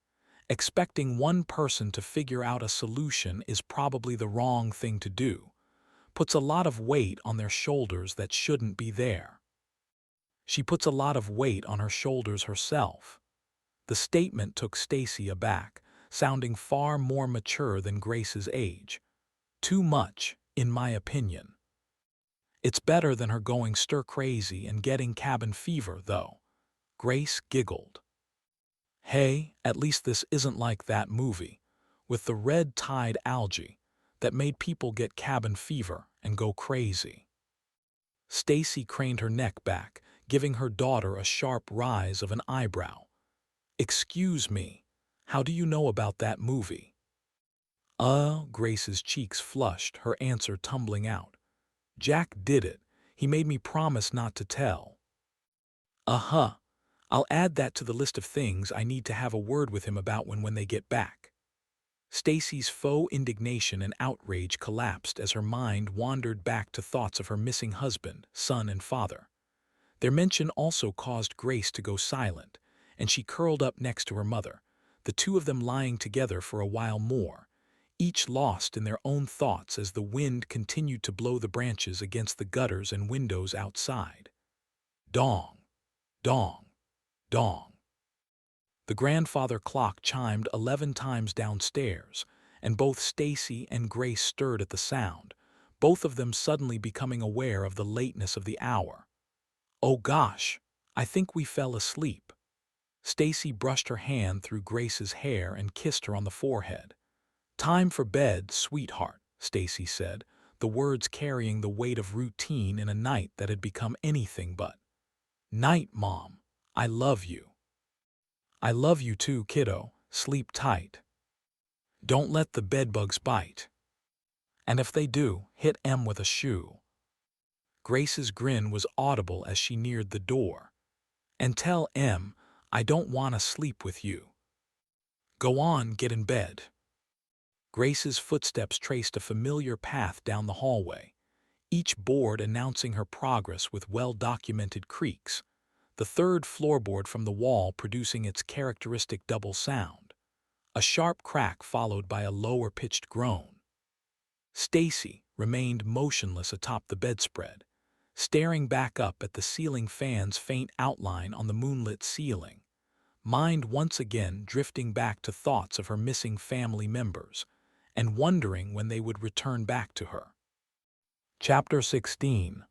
Expecting one person to figure out a solution is probably the wrong thing to do. Puts a lot of weight on their shoulders that shouldn't be there." "She puts a lot of weight on her shoulders herself." The statement took Stacy aback, sounding far more mature than Grace's age. "Too much, in my opinion." "It's better than her going stir-crazy and getting cabin fever, though." Grace giggled. "Hey, at least this isn't like that movie, with the red-tide algae, that made people get cabin fever and go crazy." Stacy craned her neck back, giving her daughter a sharp rise of an eyebrow. "Excuse me, how do you know about that movie?" Grace's cheeks flushed, her answer tumbling out. "Jack did it. He made me promise not to tell." "Uh-huh. I'll add that to the list of things I need to have a word with him about when they get back." Stacy's faux indignation and outrage collapsed as her mind wandered back to thoughts of her missing husband, son, and father. Their mention also caused Grace to go silent, and she curled up next to her mother, the two of them lying together for a while more, each lost in their own thoughts as the wind continued to blow the branches against the gutters and windows outside. Dong, dong, dong. The grandfather clock chimed 11 times downstairs, and both Stacy and Grace stirred at the sound, both of them suddenly becoming aware of the lateness of the hour. "Oh gosh, I think we fell asleep." Stacy brushed her hand through Grace's hair and kissed her on the forehead. "Time for bed, sweetheart," Stacy said, the words carrying the weight of routine in a night that had become anything but. "Night, Mom. I love you." "I love you too, kiddo. Sleep tight. Don't let the bedbugs bite." And if they do, hit M with a shoe. Grace's grin was audible as she neared the door. And tell M, I don't want to sleep with you. Go on, get in bed. Grace's footsteps traced a familiar path down the hallway, each board announcing her progress with well-documented creaks, the third floorboard from the wall producing its characteristic double sound, a sharp crack followed by a lower-pitched groan. Stacy remained motionless atop the bedspread, staring back up at the ceiling fan's faint outline on the moonlit ceiling, mind once again drifting back to thoughts of her missing family members and wondering when they would return back to her. Chapter 16.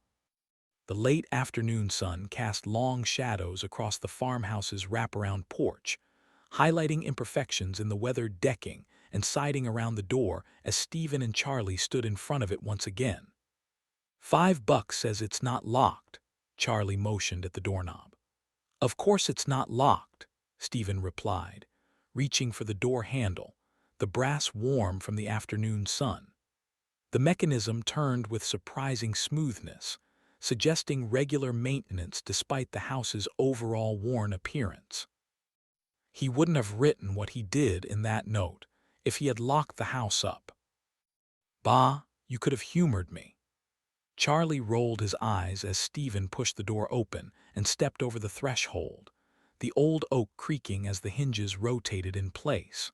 The late afternoon sun cast long shadows across the farmhouse's wraparound porch, highlighting imperfections in the weathered decking and siding around the door as Stephen and Charlie stood in front of it once again. $5 says it's not locked, Charlie motioned at the doorknob. Of course it's not locked, Stephen replied, reaching for the door handle, the brass warm from the afternoon sun. The mechanism turned with surprising smoothness, suggesting regular maintenance despite the house's overall worn appearance. He wouldn't have written what he did in that note if he had locked the house up. Bah, you could have humored me. Charlie rolled his eyes as Stephen pushed the door open and stepped over the threshold, the old oak creaking as the hinges rotated in place.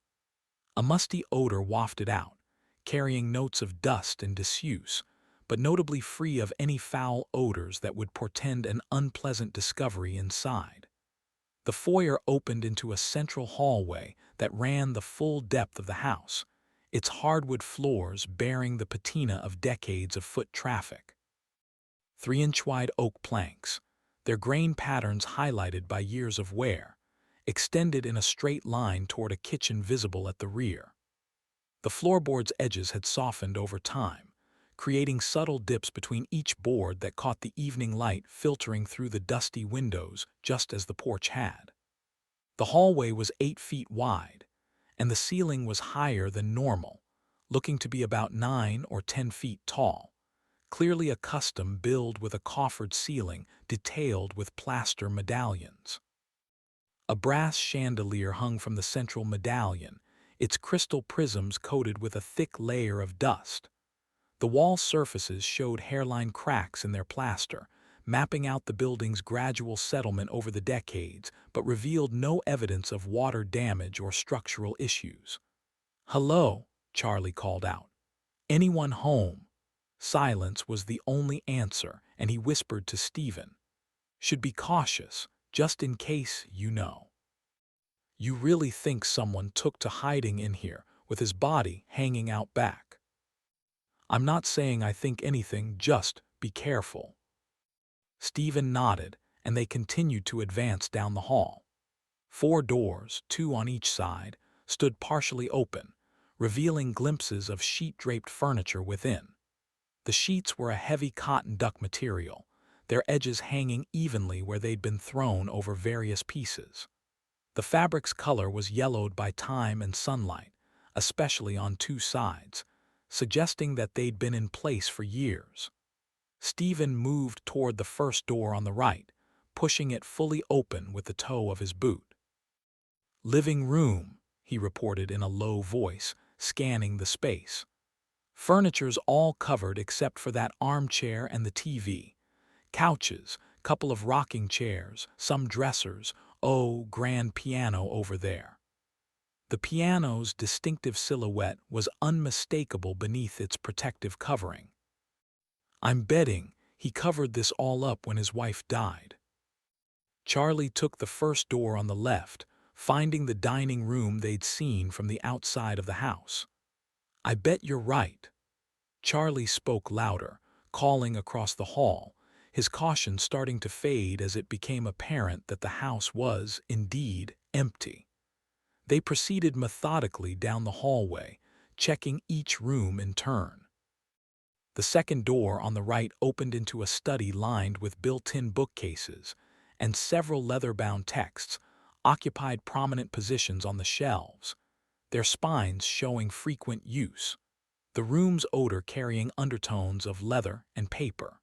A musty odor wafted out, carrying notes of dust and disuse, but notably free of any foul odors that would portend an unpleasant discovery inside. The foyer opened into a central hallway that ran the full depth of the house, its hardwood floors bearing the patina of decades of foot traffic. 3-inch-wide oak planks, their grain patterns highlighted by years of wear, extended in a straight line toward a kitchen visible at the rear. The floorboard's edges had softened over time, creating subtle dips between each board that caught the evening light filtering through the dusty windows just as the porch had. The hallway was 8 feet wide, and the ceiling was higher than normal, looking to be about 9 or 10 feet tall, clearly a custom build with a coffered ceiling detailed with plaster medallions. A brass chandelier hung from the central medallion, its crystal prisms coated with a thick layer of dust. The wall surfaces showed hairline cracks in their plaster, mapping out the building's gradual settlement over the decades, but revealed no evidence of water damage or structural issues. "Hello," Charlie called out. "Anyone home?" Silence was the only answer, and he whispered to Stephen, "Should be cautious, just in case, you know." "You really think someone took to hiding in here with his body hanging out back?" "I'm not saying I think anything, just be careful." Stephen nodded, and they continued to advance down the hall. 4 doors, 2 on each side, stood partially open, revealing glimpses of sheet-draped furniture within. The sheets were a heavy cotton duck material, their edges hanging evenly where they'd been thrown over various pieces. The fabric's color was yellowed by time and sunlight, especially on 2 sides, suggesting that they'd been in place for years. Stephen moved toward the first door on the right, pushing it fully open with the toe of his boot. "Living room," he reported in a low voice, scanning the space. "Furniture's all covered except for that armchair and the TV. Couches, couple of rocking chairs, some dressers, grand piano over there." The piano's distinctive silhouette was unmistakable beneath its protective covering. "I'm betting he covered this all up when his wife died." Charlie took the first door on the left, finding the dining room they'd seen from the outside of the house. "I bet you're right." Charlie spoke louder, calling across the hall, his caution starting to fade as it became apparent that the house was, indeed, empty. They proceeded methodically down the hallway, checking each room in turn. The second door on the right opened into a study lined with built-in bookcases, and several leather-bound texts occupied prominent positions on the shelves, their spines showing frequent use. the room's odor carrying undertones of leather and paper.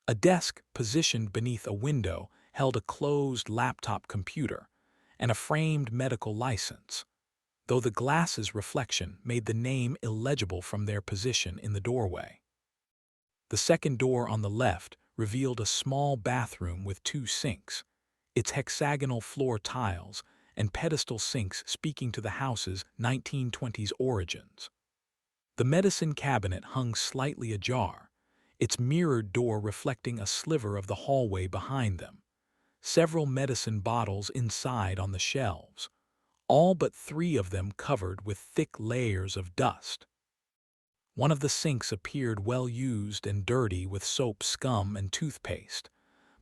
A desk positioned beneath a window held a closed laptop computer and a framed medical license, though the glass's reflection made the name illegible from their position in the doorway. The second door on the left revealed a small bathroom with two sinks, its hexagonal floor tiles and pedestal sinks speaking to the house's 1920s origins. The medicine cabinet hung slightly ajar, its mirrored door reflecting a sliver of the hallway behind them, several medicine bottles inside on the shelves, all but 3 of them covered with thick layers of dust. One of the sinks appeared well used and dirty with soap scum and toothpaste,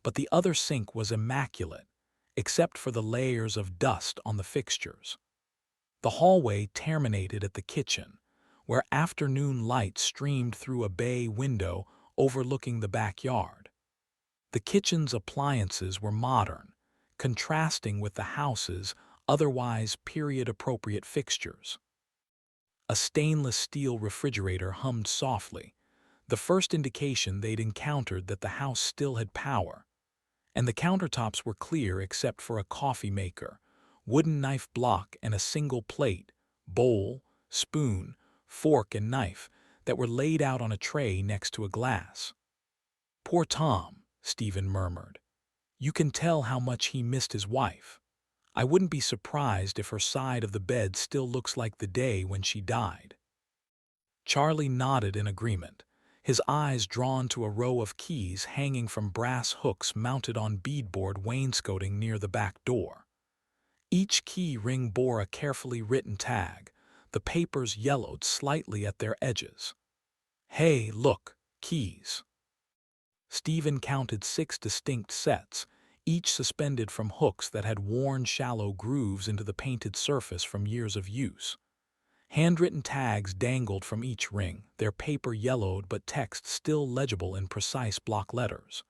but the other sink was immaculate, except for the layers of dust on the fixtures. The hallway terminated at the kitchen, where afternoon light streamed through a bay window overlooking the backyard. The kitchen's appliances were modern, contrasting with the house's otherwise period-appropriate fixtures. A stainless steel refrigerator hummed softly, the first indication they'd encountered that the house still had power, and the countertops were clear except for a coffee maker, wooden knife block and a single plate, bowl, spoon, fork and knife that were laid out on a tray next to a glass. "Poor Tom," Stephen murmured. "You can tell how much he missed his wife. I wouldn't be surprised if her side of the bed still looks like the day when she died." Charlie nodded in agreement, his eyes drawn to a row of keys hanging from brass hooks mounted on beadboard wainscoting near the back door. Each key ring bore a carefully written tag, the papers yellowed slightly at their edges. "Hey, look, keys." Stephen counted 6 distinct sets, each suspended from hooks that had worn shallow grooves into the painted surface from years of use. Handwritten tags dangled from each ring, their paper yellowed but text still legible in precise block letters.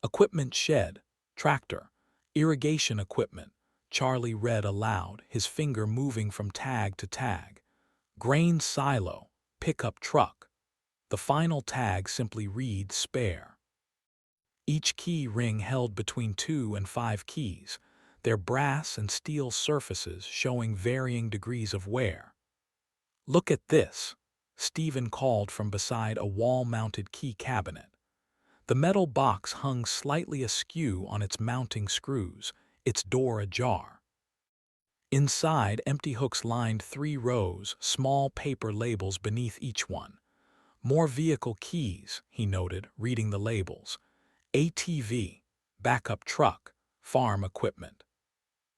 "Equipment shed, tractor, irrigation equipment," Charlie read aloud, his finger moving from tag to tag. "Grain silo, pickup truck." The final tag simply reads spare. Each key ring held between 2 and 5 keys, their brass and steel surfaces showing varying degrees of wear. "Look at this," Stephen called from beside a wall-mounted key cabinet. The metal box hung slightly askew on its mounting screws, its door ajar. Inside, empty hooks lined 3 rows, small paper labels beneath each one. "More vehicle keys," he noted, reading the labels. "ATV, backup truck, farm equipment."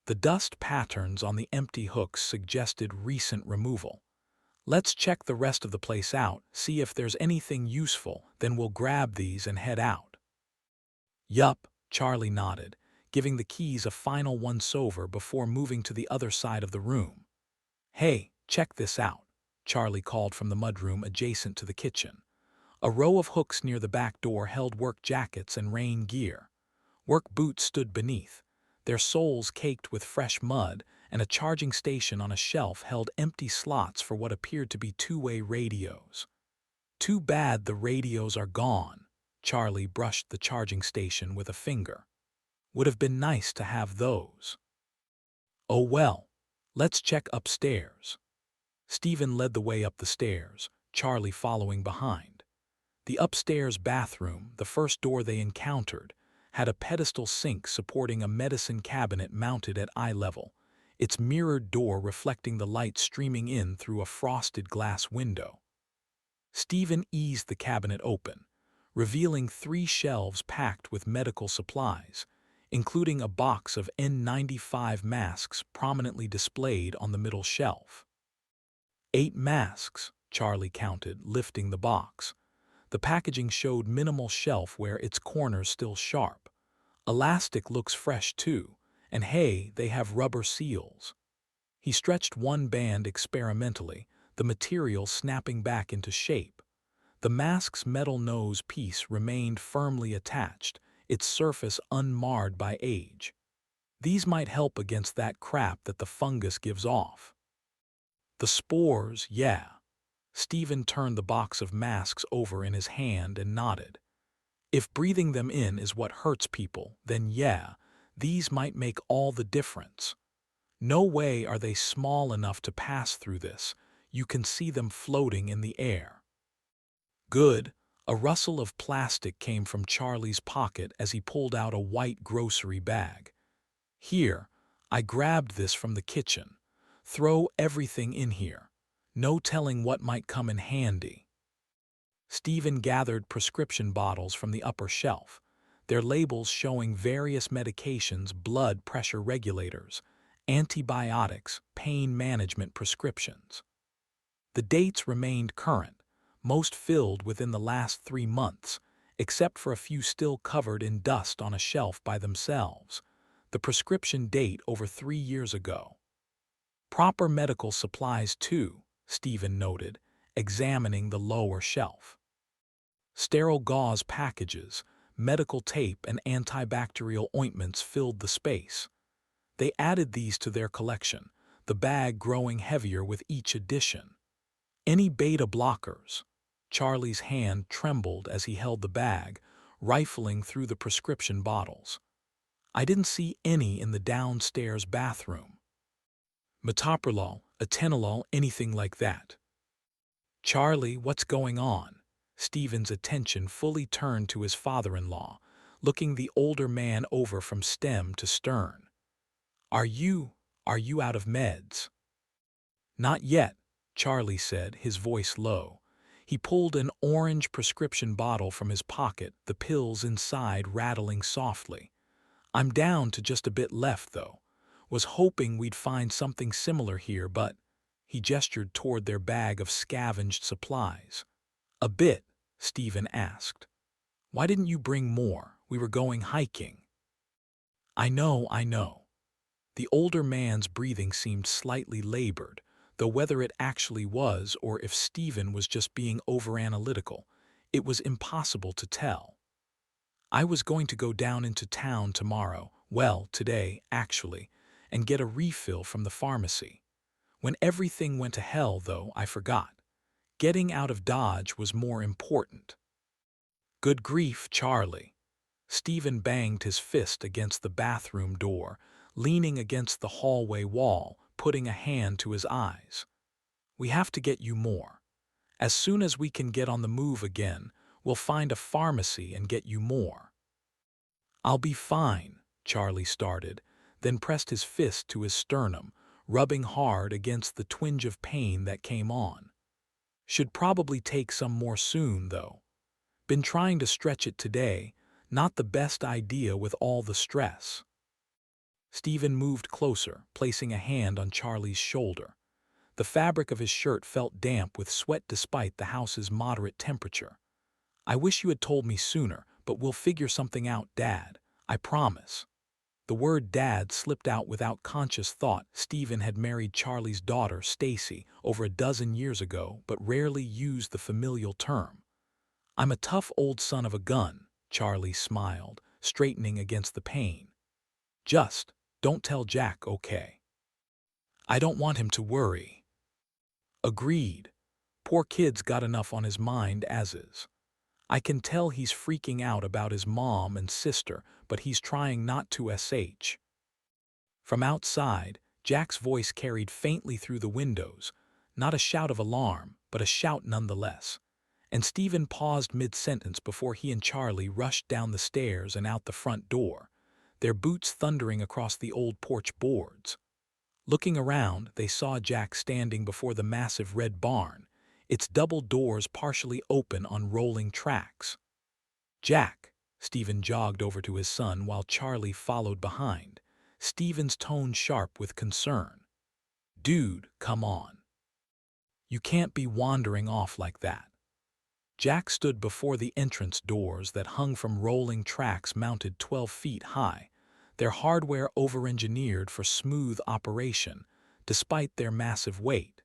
The dust patterns on the empty hooks suggested recent removal. "Let's check the rest of the place out, see if there's anything useful, then we'll grab these and head out." "Yup," Charlie nodded, giving the keys a final once-over before moving to the other side of the room. "Hey, check this out," Charlie called from the mudroom adjacent to the kitchen. A row of hooks near the back door held work jackets and rain gear. Work boots stood beneath, their soles caked with fresh mud, and a charging station on a shelf held empty slots for what appeared to be 2-way radios. "Too bad the radios are gone," Charlie brushed the charging station with a finger. "Would have been nice to have those." "Oh well, let's check upstairs." Stephen led the way up the stairs, Charlie following behind. The upstairs bathroom, the first door they encountered, had a pedestal sink supporting a medicine cabinet mounted at eye level, its mirrored door reflecting the light streaming in through a frosted glass window. Stephen eased the cabinet open, revealing 3 shelves packed with medical supplies, including a box of N95 masks prominently displayed on the middle shelf. 8 masks, Charlie counted, lifting the box. The packaging showed minimal shelfware, its corners still sharp. "Elastic looks fresh too, and hey, they have rubber seals." He stretched one band experimentally, the material snapping back into shape. The mask's metal nose piece remained firmly attached, its surface unmarred by age. "These might help against that crap that the fungus gives off." "The spores, yeah." Stephen turned the box of masks over in his hand and nodded. If breathing them in is what hurts people, then yeah, these might make all the difference. No way are they small enough to pass through this. You can see them floating in the air. Good. A rustle of plastic came from Charlie's pocket as he pulled out a white grocery bag. Here, I grabbed this from the kitchen. Throw everything in here. No telling what might come in handy. Stephen gathered prescription bottles from the upper shelf, their labels showing various medications, blood pressure regulators, antibiotics, pain management prescriptions. The dates remained current, most filled within the last 3 months, except for a few still covered in dust on a shelf by themselves. The prescription date over 3 years ago. Proper medical supplies too, Stephen noted, examining the lower shelf. Sterile gauze packages, medical tape, and antibacterial ointments filled the space. They added these to their collection, the bag growing heavier with each addition. Any beta blockers? Charlie's hand trembled as he held the bag, rifling through the prescription bottles. I didn't see any in the downstairs bathroom. Metoprolol, atenolol, anything like that. Charlie, what's going on? Stephen's attention fully turned to his father-in-law, looking the older man over from stem to stern. Are you out of meds? Not yet, Charlie said, his voice low. He pulled an orange prescription bottle from his pocket, the pills inside rattling softly. I'm down to just a bit left, though. Was hoping we'd find something similar here, but... He gestured toward their bag of scavenged supplies. A bit, Stephen asked. Why didn't you bring more? We were going hiking. I know. The older man's breathing seemed slightly labored, though whether it actually was or if Stephen was just being over-analytical, it was impossible to tell. I was going to go down into town tomorrow, well, today, actually, and get a refill from the pharmacy. When everything went to hell, though, I forgot. Getting out of Dodge was more important. Good grief, Charlie. Stephen banged his fist against the bathroom door, leaning against the hallway wall, putting a hand to his eyes. We have to get you more. As soon as we can get on the move again, we'll find a pharmacy and get you more. I'll be fine, Charlie started, then pressed his fist to his sternum, rubbing hard against the twinge of pain that came on. Should probably take some more soon, though. Been trying to stretch it today, not the best idea with all the stress. Stephen moved closer, placing a hand on Charlie's shoulder. The fabric of his shirt felt damp with sweat despite the house's moderate temperature. I wish you had told me sooner, but we'll figure something out, Dad. I promise. The word Dad slipped out without conscious thought. Stephen had married Charlie's daughter, Stacy, over a dozen years ago, but rarely used the familial term. I'm a tough old son of a gun, Charlie smiled, straightening against the pain. Just, don't tell Jack, okay? I don't want him to worry. Agreed. Poor kid's got enough on his mind as is. I can tell he's freaking out about his mom and sister, but he's trying not to sh. From outside, Jack's voice carried faintly through the windows, not a shout of alarm, but a shout nonetheless. And Stephen paused mid-sentence before he and Charlie rushed down the stairs and out the front door, their boots thundering across the old porch boards. Looking around, they saw Jack standing before the massive red barn, its double doors partially open on rolling tracks. Jack, Stephen jogged over to his son while Charlie followed behind, Stephen's tone sharp with concern. Dude, come on. You can't be wandering off like that. Jack stood before the entrance doors that hung from rolling tracks mounted 12 feet high, their hardware over-engineered for smooth operation, despite their massive weight.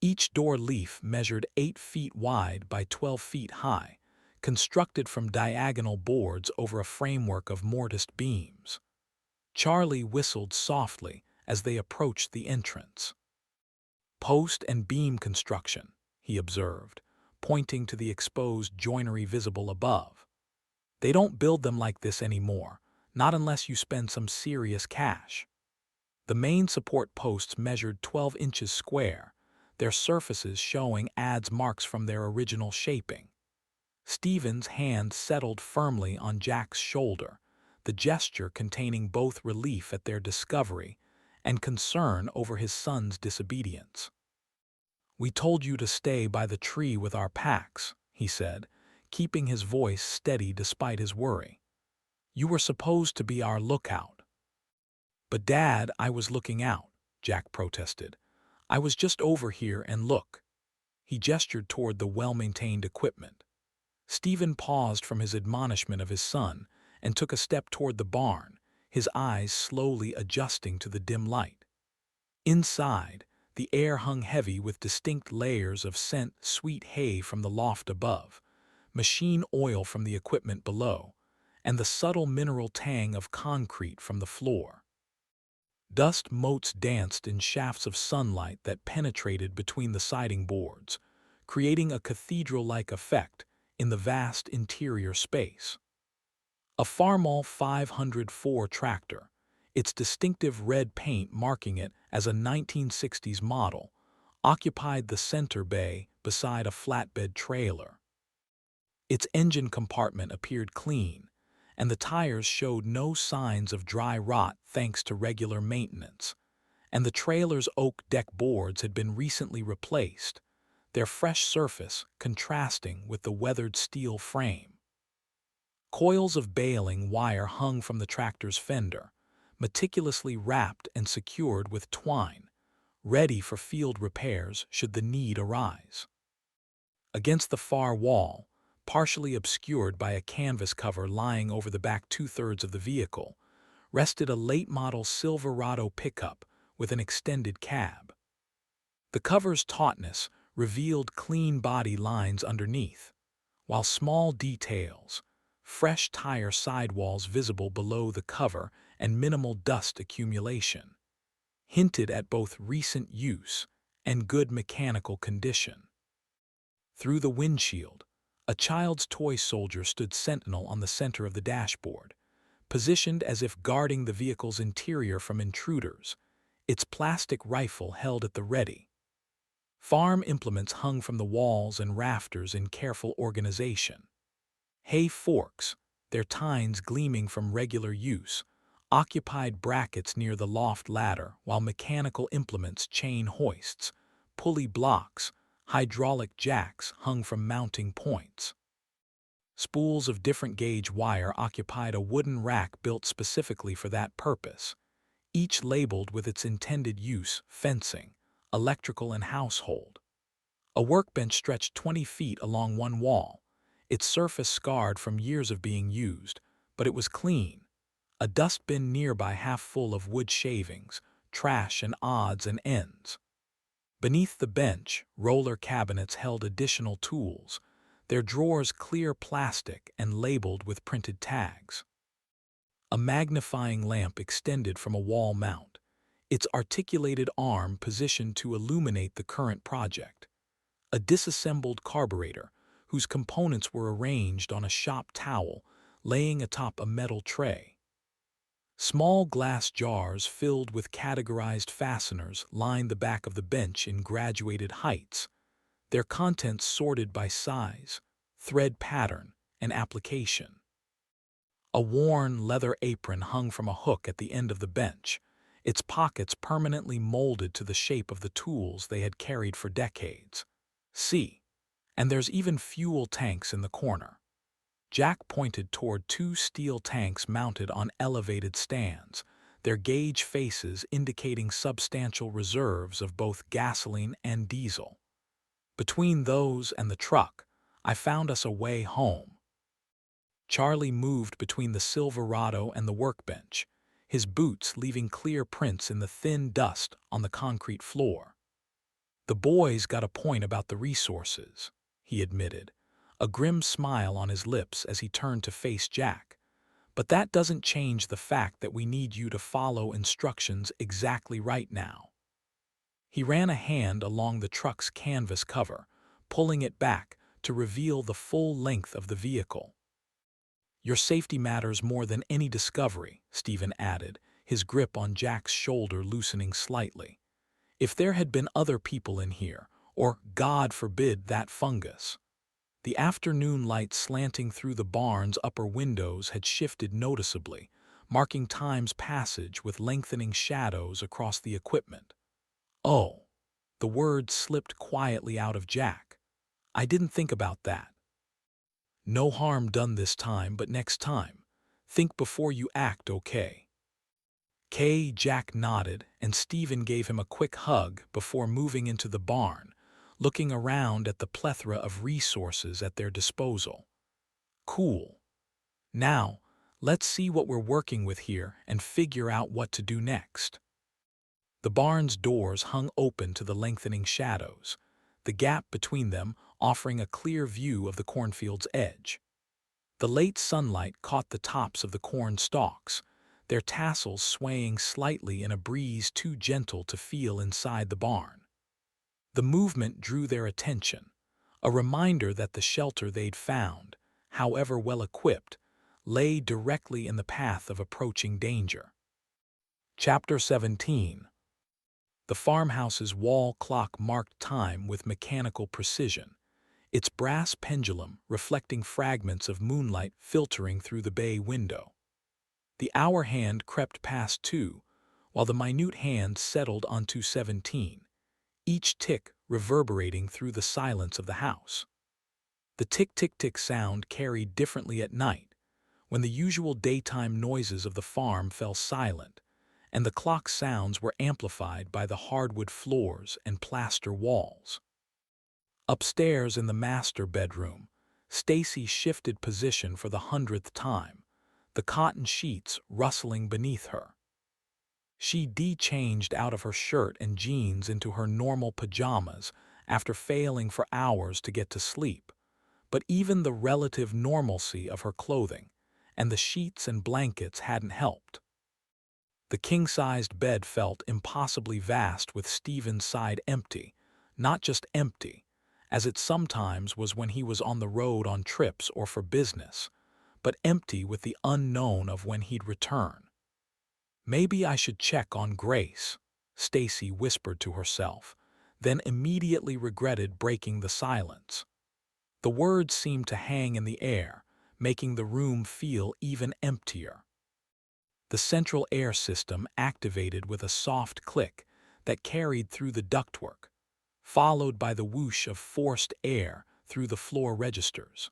Each door leaf measured 8 feet wide by 12 feet high, constructed from diagonal boards over a framework of mortised beams. Charlie whistled softly as they approached the entrance. Post and beam construction, he observed, pointing to the exposed joinery visible above. They don't build them like this anymore, not unless you spend some serious cash. The main support posts measured 12 inches square, their surfaces showing adze marks from their original shaping. Stephen's hand settled firmly on Jack's shoulder, the gesture containing both relief at their discovery and concern over his son's disobedience. "We told you to stay by the tree with our packs," he said, keeping his voice steady despite his worry. "You were supposed to be our lookout." "But Dad, I was looking out," Jack protested. "I was just over here and look." He gestured toward the well-maintained equipment. Stephen paused from his admonishment of his son and took a step toward the barn, his eyes slowly adjusting to the dim light. Inside, the air hung heavy with distinct layers of scent, sweet hay from the loft above, machine oil from the equipment below, and the subtle mineral tang of concrete from the floor. Dust motes danced in shafts of sunlight that penetrated between the siding boards, creating a cathedral-like effect in the vast interior space. A Farmall 504 tractor, its distinctive red paint marking it as a 1960s model, occupied the center bay beside a flatbed trailer. Its engine compartment appeared clean, and the tires showed no signs of dry rot thanks to regular maintenance, and the trailer's oak deck boards had been recently replaced, their fresh surface contrasting with the weathered steel frame. Coils of baling wire hung from the tractor's fender, meticulously wrapped and secured with twine, ready for field repairs should the need arise. Against the far wall, partially obscured by a canvas cover lying over the back two-thirds of the vehicle, rested a late-model Silverado pickup with an extended cab. The cover's tautness revealed clean body lines underneath, while small details, fresh tire sidewalls visible below the cover and minimal dust accumulation, hinted at both recent use and good mechanical condition. Through the windshield, a child's toy soldier stood sentinel on the center of the dashboard, positioned as if guarding the vehicle's interior from intruders, its plastic rifle held at the ready. Farm implements hung from the walls and rafters in careful organization. Hay forks, their tines gleaming from regular use, occupied brackets near the loft ladder, while mechanical implements, chain hoists, pulley blocks, hydraulic jacks hung from mounting points. Spools of different gauge wire occupied a wooden rack built specifically for that purpose, each labeled with its intended use: fencing, electrical, and household. A workbench stretched 20 feet along one wall, its surface scarred from years of being used, but it was clean. A dustbin nearby half full of wood shavings, trash, and odds and ends. Beneath the bench, roller cabinets held additional tools, their drawers clear plastic and labeled with printed tags. A magnifying lamp extended from a wall mount, its articulated arm positioned to illuminate the current project. A disassembled carburetor, whose components were arranged on a shop towel laying atop a metal tray. Small glass jars filled with categorized fasteners lined the back of the bench in graduated heights, their contents sorted by size, thread pattern, and application. A worn leather apron hung from a hook at the end of the bench, its pockets permanently molded to the shape of the tools they had carried for decades. See, and there's even fuel tanks in the corner. Jack pointed toward two steel tanks mounted on elevated stands, their gauge faces indicating substantial reserves of both gasoline and diesel. Between those and the truck, I found us a way home. Charlie moved between the Silverado and the workbench, his boots leaving clear prints in the thin dust on the concrete floor. "The boys got a point about the resources," he admitted, a grim smile on his lips as he turned to face Jack. "But that doesn't change the fact that we need you to follow instructions exactly right now." He ran a hand along the truck's canvas cover, pulling it back to reveal the full length of the vehicle. "Your safety matters more than any discovery," Stephen added, his grip on Jack's shoulder loosening slightly. "If there had been other people in here, or, God forbid, that fungus." The afternoon light slanting through the barn's upper windows had shifted noticeably, marking time's passage with lengthening shadows across the equipment. "Oh," the word slipped quietly out of Jack. "I didn't think about that." "No harm done this time, but next time. Think before you act, okay?" Jack nodded, and Stephen gave him a quick hug before moving into the barn, looking around at the plethora of resources at their disposal. "Cool. Now, let's see what we're working with here and figure out what to do next." The barn's doors hung open to the lengthening shadows, the gap between them offering a clear view of the cornfield's edge. The late sunlight caught the tops of the corn stalks, their tassels swaying slightly in a breeze too gentle to feel inside the barn. The movement drew their attention, a reminder that the shelter they'd found, however well equipped, lay directly in the path of approaching danger. Chapter 17. The farmhouse's wall clock marked time with mechanical precision, its brass pendulum reflecting fragments of moonlight filtering through the bay window. The hour hand crept past 2, while the minute hand settled onto 17, each tick reverberating through the silence of the house. The tick-tick-tick sound carried differently at night, when the usual daytime noises of the farm fell silent, and the clock's sounds were amplified by the hardwood floors and plaster walls. Upstairs in the master bedroom, Stacy shifted position for the 100th time, the cotton sheets rustling beneath her. She de-changed out of her shirt and jeans into her normal pajamas after failing for hours to get to sleep, but even the relative normalcy of her clothing and the sheets and blankets hadn't helped. The king-sized bed felt impossibly vast with Stephen's side empty, not just empty, as it sometimes was when he was on the road on trips or for business, but empty with the unknown of when he'd return. "Maybe I should check on Grace," Stacy whispered to herself, then immediately regretted breaking the silence. The words seemed to hang in the air, making the room feel even emptier. The central air system activated with a soft click that carried through the ductwork, followed by the whoosh of forced air through the floor registers.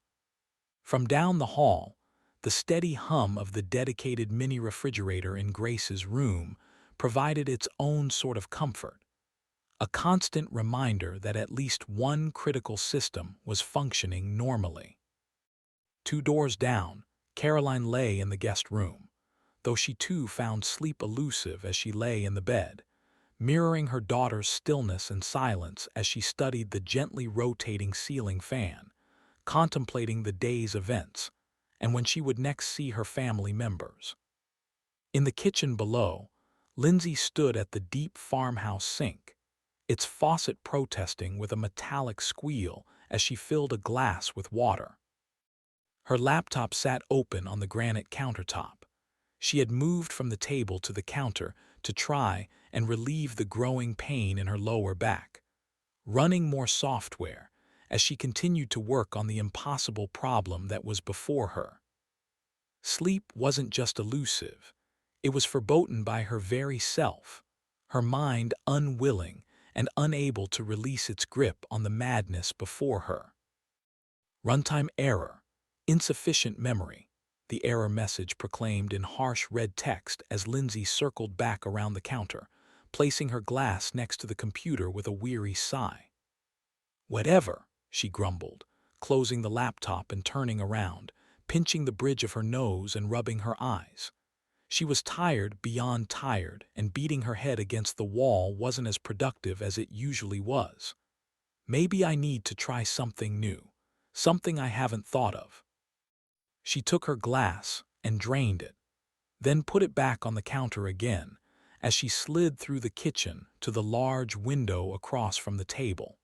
From down the hall, the steady hum of the dedicated mini refrigerator in Grace's room provided its own sort of comfort, a constant reminder that at least one critical system was functioning normally. 2 doors down, Caroline lay in the guest room, though she too found sleep elusive as she lay in the bed, mirroring her daughter's stillness and silence as she studied the gently rotating ceiling fan, contemplating the day's events, and when she would next see her family members. In the kitchen below, Lindsay stood at the deep farmhouse sink, its faucet protesting with a metallic squeal as she filled a glass with water. Her laptop sat open on the granite countertop. She had moved from the table to the counter to try and relieve the growing pain in her lower back, running more software as she continued to work on the impossible problem that was before her. Sleep wasn't just elusive, it was forbidden by her very self, her mind unwilling and unable to release its grip on the madness before her. "Runtime error, insufficient memory," the error message proclaimed in harsh red text as Lindsay circled back around the counter, placing her glass next to the computer with a weary sigh. "Whatever," she grumbled, closing the laptop and turning around, pinching the bridge of her nose and rubbing her eyes. She was tired beyond tired, and beating her head against the wall wasn't as productive as it usually was. "Maybe I need to try something new, something I haven't thought of." She took her glass and drained it, then put it back on the counter again as she slid through the kitchen to the large window across from the table.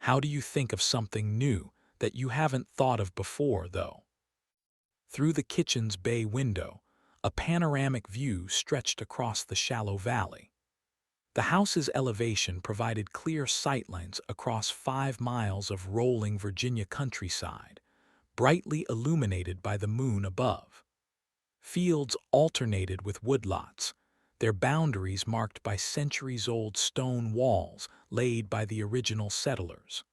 How do you think of something new that you haven't thought of before, though? Through the kitchen's bay window, a panoramic view stretched across the shallow valley. The house's elevation provided clear sightlines across 5 miles of rolling Virginia countryside, brightly illuminated by the moon above. Fields alternated with woodlots, their boundaries marked by centuries-old stone walls laid by the original settlers.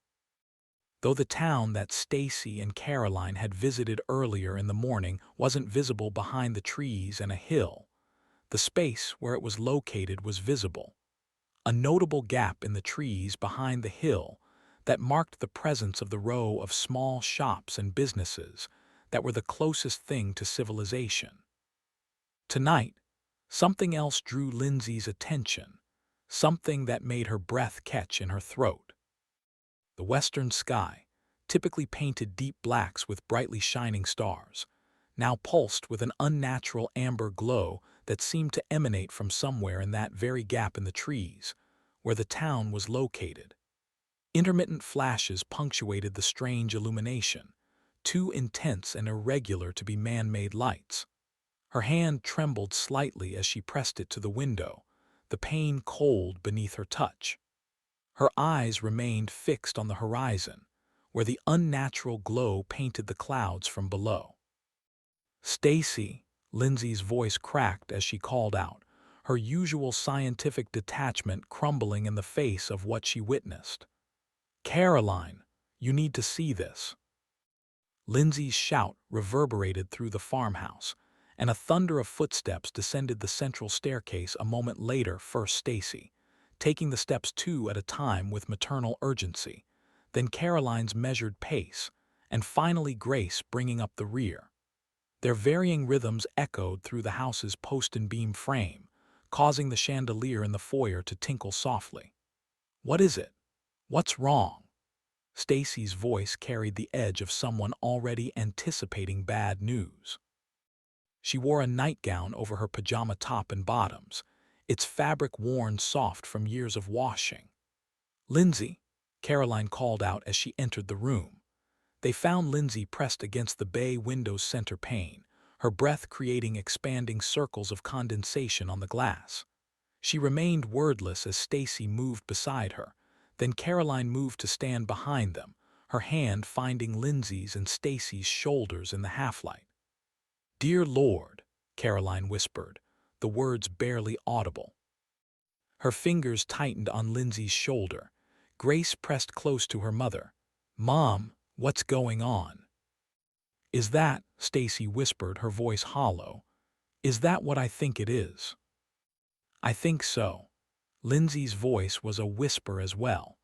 Though the town that Stacy and Caroline had visited earlier in the morning wasn't visible behind the trees and a hill, the space where it was located was visible. A notable gap in the trees behind the hill that marked the presence of the row of small shops and businesses that were the closest thing to civilization. Tonight, something else drew Lindsay's attention, something that made her breath catch in her throat. The western sky, typically painted deep blacks with brightly shining stars, now pulsed with an unnatural amber glow that seemed to emanate from somewhere in that very gap in the trees, where the town was located. Intermittent flashes punctuated the strange illumination, too intense and irregular to be man-made lights. Her hand trembled slightly as she pressed it to the window, the pane cold beneath her touch. Her eyes remained fixed on the horizon, where the unnatural glow painted the clouds from below. "Stacy," Lindsay's voice cracked as she called out, her usual scientific detachment crumbling in the face of what she witnessed. "Caroline, you need to see this." Lindsay's shout reverberated through the farmhouse, and a thunder of footsteps descended the central staircase a moment later. First Stacy, taking the steps two at a time with maternal urgency, then Caroline's measured pace, and finally Grace bringing up the rear. Their varying rhythms echoed through the house's post and beam frame, causing the chandelier in the foyer to tinkle softly. "What is it? What's wrong?" Stacy's voice carried the edge of someone already anticipating bad news. She wore a nightgown over her pajama top and bottoms, its fabric worn soft from years of washing. "Lindsay," Caroline called out as she entered the room. They found Lindsay pressed against the bay window's center pane, her breath creating expanding circles of condensation on the glass. She remained wordless as Stacy moved beside her. Then Caroline moved to stand behind them, her hand finding Lindsay's and Stacy's shoulders in the half-light. "Dear Lord," Caroline whispered, the words barely audible. Her fingers tightened on Lindsay's shoulder. Grace pressed close to her mother. "Mom, what's going on?" "Is that," Stacy whispered, her voice hollow, "is that what I think it is?" "I think so." Lindsay's voice was a whisper as well.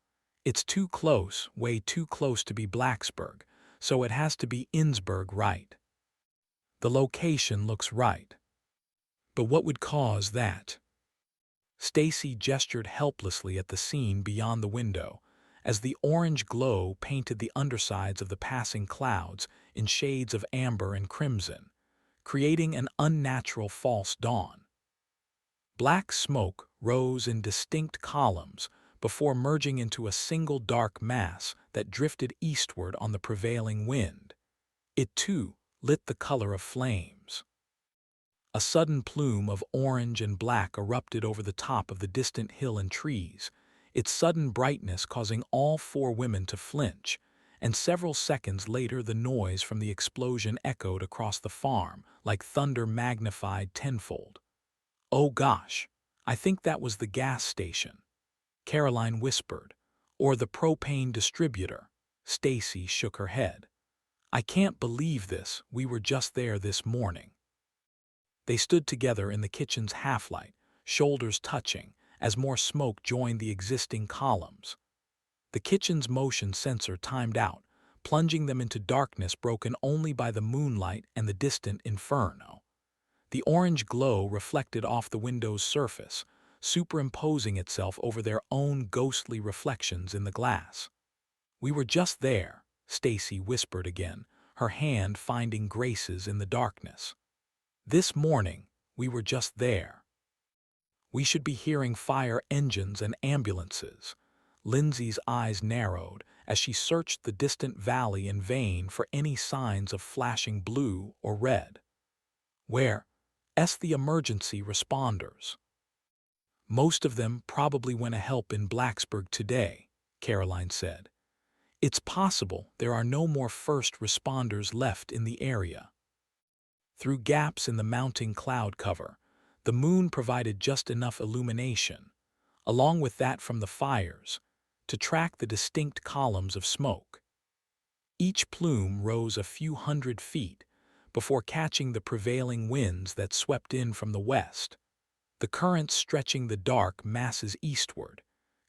"It's too close, way too close to be Blacksburg, so it has to be Innsburg, right? The location looks right. But what would cause that?" Stacy gestured helplessly at the scene beyond the window, as the orange glow painted the undersides of the passing clouds in shades of amber and crimson, creating an unnatural false dawn. Black smoke rose in distinct columns before merging into a single dark mass that drifted eastward on the prevailing wind. It, too, lit the color of flames. A sudden plume of orange and black erupted over the top of the distant hill and trees, its sudden brightness causing all four women to flinch, and several seconds later the noise from the explosion echoed across the farm like thunder magnified tenfold. "Oh gosh, I think that was the gas station," Caroline whispered. "Or the propane distributor." Stacy shook her head. "I can't believe this, we were just there this morning." They stood together in the kitchen's half-light, shoulders touching, as more smoke joined the existing columns. The kitchen's motion sensor timed out, plunging them into darkness broken only by the moonlight and the distant inferno. The orange glow reflected off the window's surface, superimposing itself over their own ghostly reflections in the glass. "We were just there," Stacy whispered again, her hand finding Grace's in the darkness. "This morning, we were just there. We should be hearing fire engines and ambulances. Lindsay's eyes narrowed as she searched the distant valley in vain for any signs of flashing blue or red. Where's the emergency responders? Most of them probably went to help in Blacksburg today, Caroline said. It's possible there are no more first responders left in the area. Through gaps in the mounting cloud cover, the moon provided just enough illumination, along with that from the fires, to track the distinct columns of smoke. Each plume rose a few hundred feet before catching the prevailing winds that swept in from the west, the currents stretching the dark masses eastward,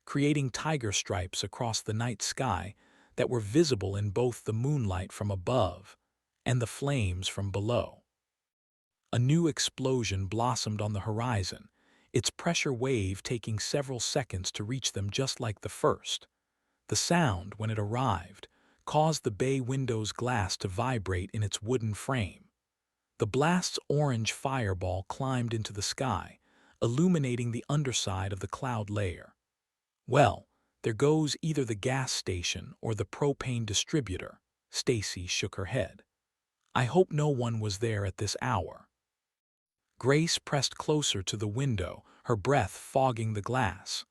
creating tiger stripes across the night sky that were visible in both the moonlight from above and the flames from below. A new explosion blossomed on the horizon, its pressure wave taking several seconds to reach them just like the first. The sound, when it arrived, caused the bay window's glass to vibrate in its wooden frame. The blast's orange fireball climbed into the sky, illuminating the underside of the cloud layer. Well, there goes either the gas station or the propane distributor, Stacy shook her head. I hope no one was there at this hour. Grace pressed closer to the window, her breath fogging the glass.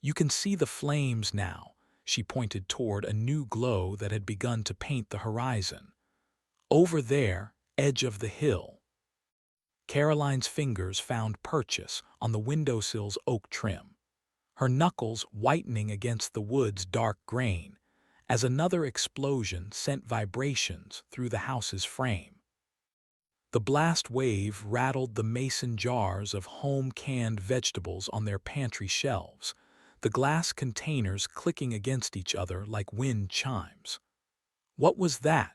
You can see the flames now, she pointed toward a new glow that had begun to paint the horizon. Over there, edge of the hill. Caroline's fingers found purchase on the windowsill's oak trim, her knuckles whitening against the wood's dark grain, as another explosion sent vibrations through the house's frame. The blast wave rattled the mason jars of home-canned vegetables on their pantry shelves, the glass containers clicking against each other like wind chimes. What was that?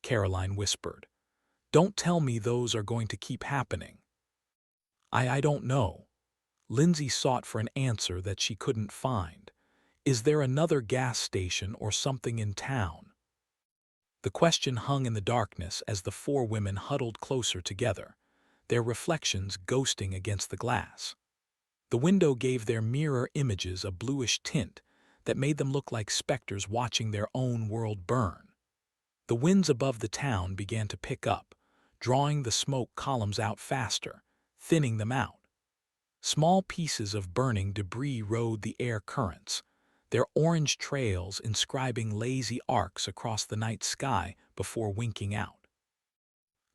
Caroline whispered. Don't tell me those are going to keep happening. I don't know. Lindsay sought for an answer that she couldn't find. Is there another gas station or something in town? The question hung in the darkness as the four women huddled closer together, their reflections ghosting against the glass. The window gave their mirror images a bluish tint that made them look like specters watching their own world burn. The winds above the town began to pick up, drawing the smoke columns out faster, thinning them out. Small pieces of burning debris rode the air currents, their orange trails inscribing lazy arcs across the night sky before winking out.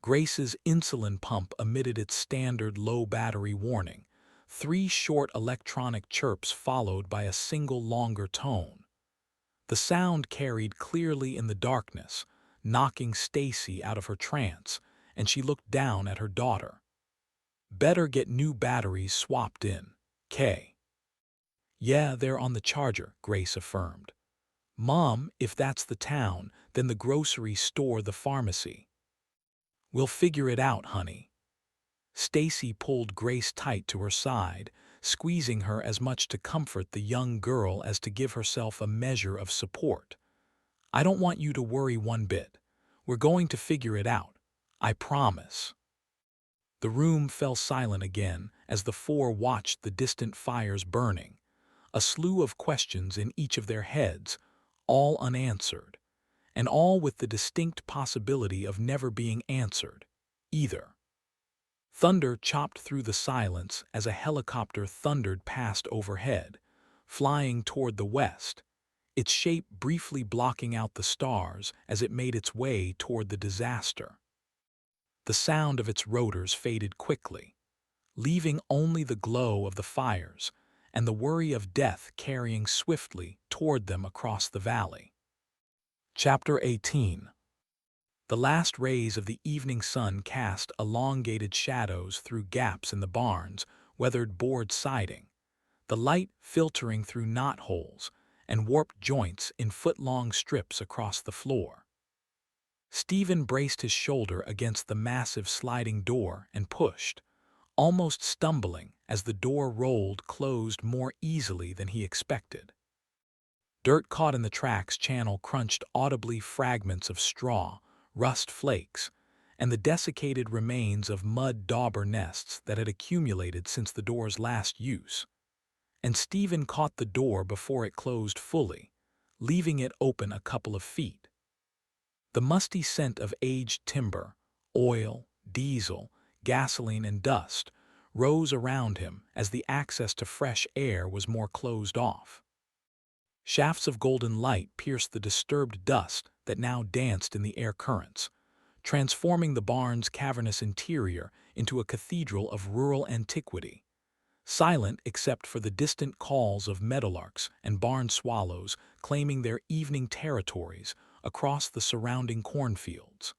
Grace's insulin pump emitted its standard low battery warning, 3 short electronic chirps followed by a single longer tone. The sound carried clearly in the darkness, knocking Stacy out of her trance, and she looked down at her daughter. Better get new batteries swapped in, Kay. Yeah, they're on the charger, Grace affirmed. Mom, if that's the town, then the grocery store, the pharmacy. We'll figure it out, honey. Stacy pulled Grace tight to her side, squeezing her as much to comfort the young girl as to give herself a measure of support. I don't want you to worry one bit. We're going to figure it out. I promise. The room fell silent again as the four watched the distant fires burning, a slew of questions in each of their heads, all unanswered, and all with the distinct possibility of never being answered, either. Thunder chopped through the silence as a helicopter thundered past overhead, flying toward the west, its shape briefly blocking out the stars as it made its way toward the disaster. The sound of its rotors faded quickly, leaving only the glow of the fires and the worry of death carrying swiftly toward them across the valley. Chapter 18. The last rays of the evening sun cast elongated shadows through gaps in the barn's weathered board siding, the light filtering through knotholes and warped joints in foot-long strips across the floor. Stephen braced his shoulder against the massive sliding door and pushed, almost stumbling as the door rolled closed more easily than he expected. Dirt caught in the track's channel crunched audibly fragments of straw, rust flakes, and the desiccated remains of mud dauber nests that had accumulated since the door's last use. and Stephen caught the door before it closed fully, leaving it open a couple of feet. The musty scent of aged timber, oil, diesel, gasoline, and dust rose around him as the access to fresh air was more closed off. Shafts of golden light pierced the disturbed dust that now danced in the air currents, transforming the barn's cavernous interior into a cathedral of rural antiquity, silent except for the distant calls of meadowlarks and barn swallows claiming their evening territories across the surrounding cornfields.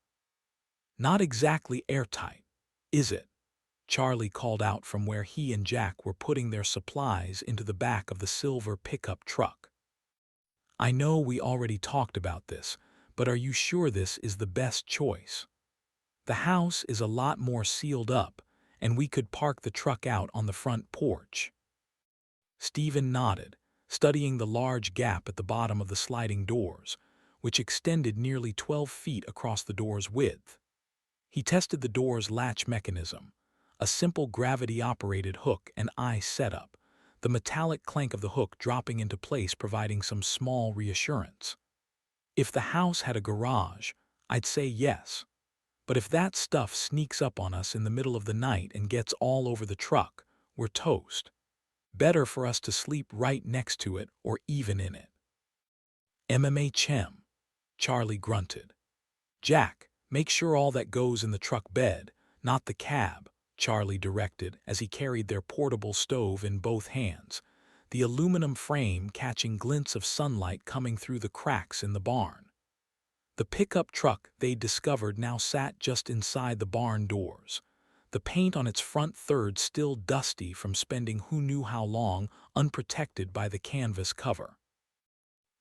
"Not exactly airtight, is it?" Charlie called out from where he and Jack were putting their supplies into the back of the silver pickup truck. "I know we already talked about this, but are you sure this is the best choice? The house is a lot more sealed up, and we could park the truck out on the front porch." Stephen nodded, studying the large gap at the bottom of the sliding doors, which extended nearly 12 feet across the door's width. He tested the door's latch mechanism, a simple gravity-operated hook and eye setup, the metallic clank of the hook dropping into place providing some small reassurance. "If the house had a garage, I'd say yes. But if that stuff sneaks up on us in the middle of the night and gets all over the truck, we're toast. Better for us to sleep right next to it or even in it." "MMA-chem," Charlie grunted. "Jack, make sure all that goes in the truck bed, not the cab," Charlie directed as he carried their portable stove in both hands, the aluminum frame catching glints of sunlight coming through the cracks in the barn. The pickup truck they discovered now sat just inside the barn doors, the paint on its front third still dusty from spending who knew how long unprotected by the canvas cover.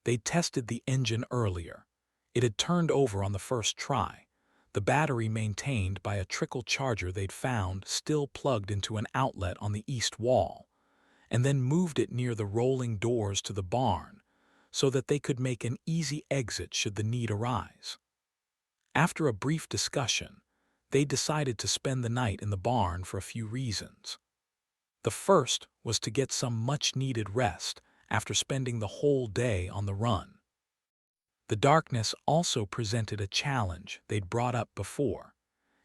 They'd tested the engine earlier. It had turned over on the first try, the battery maintained by a trickle charger they'd found still plugged into an outlet on the east wall, and then moved it near the rolling doors to the barn so that they could make an easy exit should the need arise. After a brief discussion, they decided to spend the night in the barn for a few reasons. The first was to get some much-needed rest after spending the whole day on the run. The darkness also presented a challenge they'd brought up before,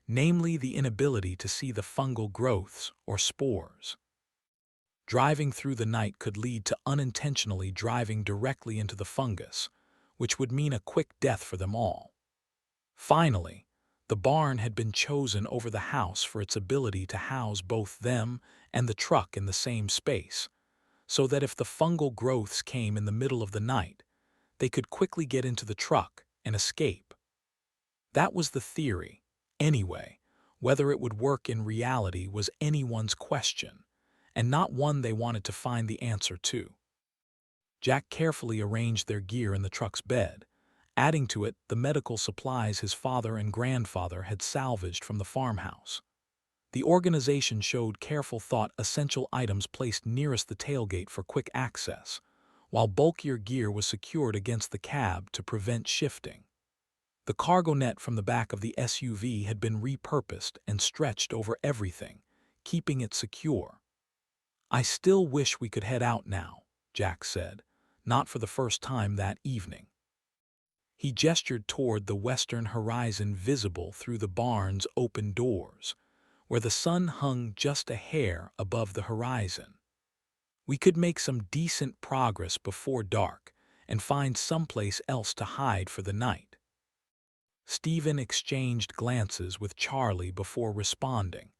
namely the inability to see the fungal growths or spores. Driving through the night could lead to unintentionally driving directly into the fungus, which would mean a quick death for them all. Finally, the barn had been chosen over the house for its ability to house both them and the truck in the same space, so that if the fungal growths came in the middle of the night, they could quickly get into the truck and escape. That was the theory. Anyway, whether it would work in reality was anyone's question, and not one they wanted to find the answer to. Jack carefully arranged their gear in the truck's bed, adding to it the medical supplies his father and grandfather had salvaged from the farmhouse. The organization showed careful thought, essential items placed nearest the tailgate for quick access, while bulkier gear was secured against the cab to prevent shifting. The cargo net from the back of the SUV had been repurposed and stretched over everything, keeping it secure. "I still wish we could head out now," Jack said, not for the first time that evening. He gestured toward the western horizon visible through the barn's open doors, where the sun hung just a hair above the horizon. "We could make some decent progress before dark and find someplace else to hide for the night." Stephen exchanged glances with Charlie before responding.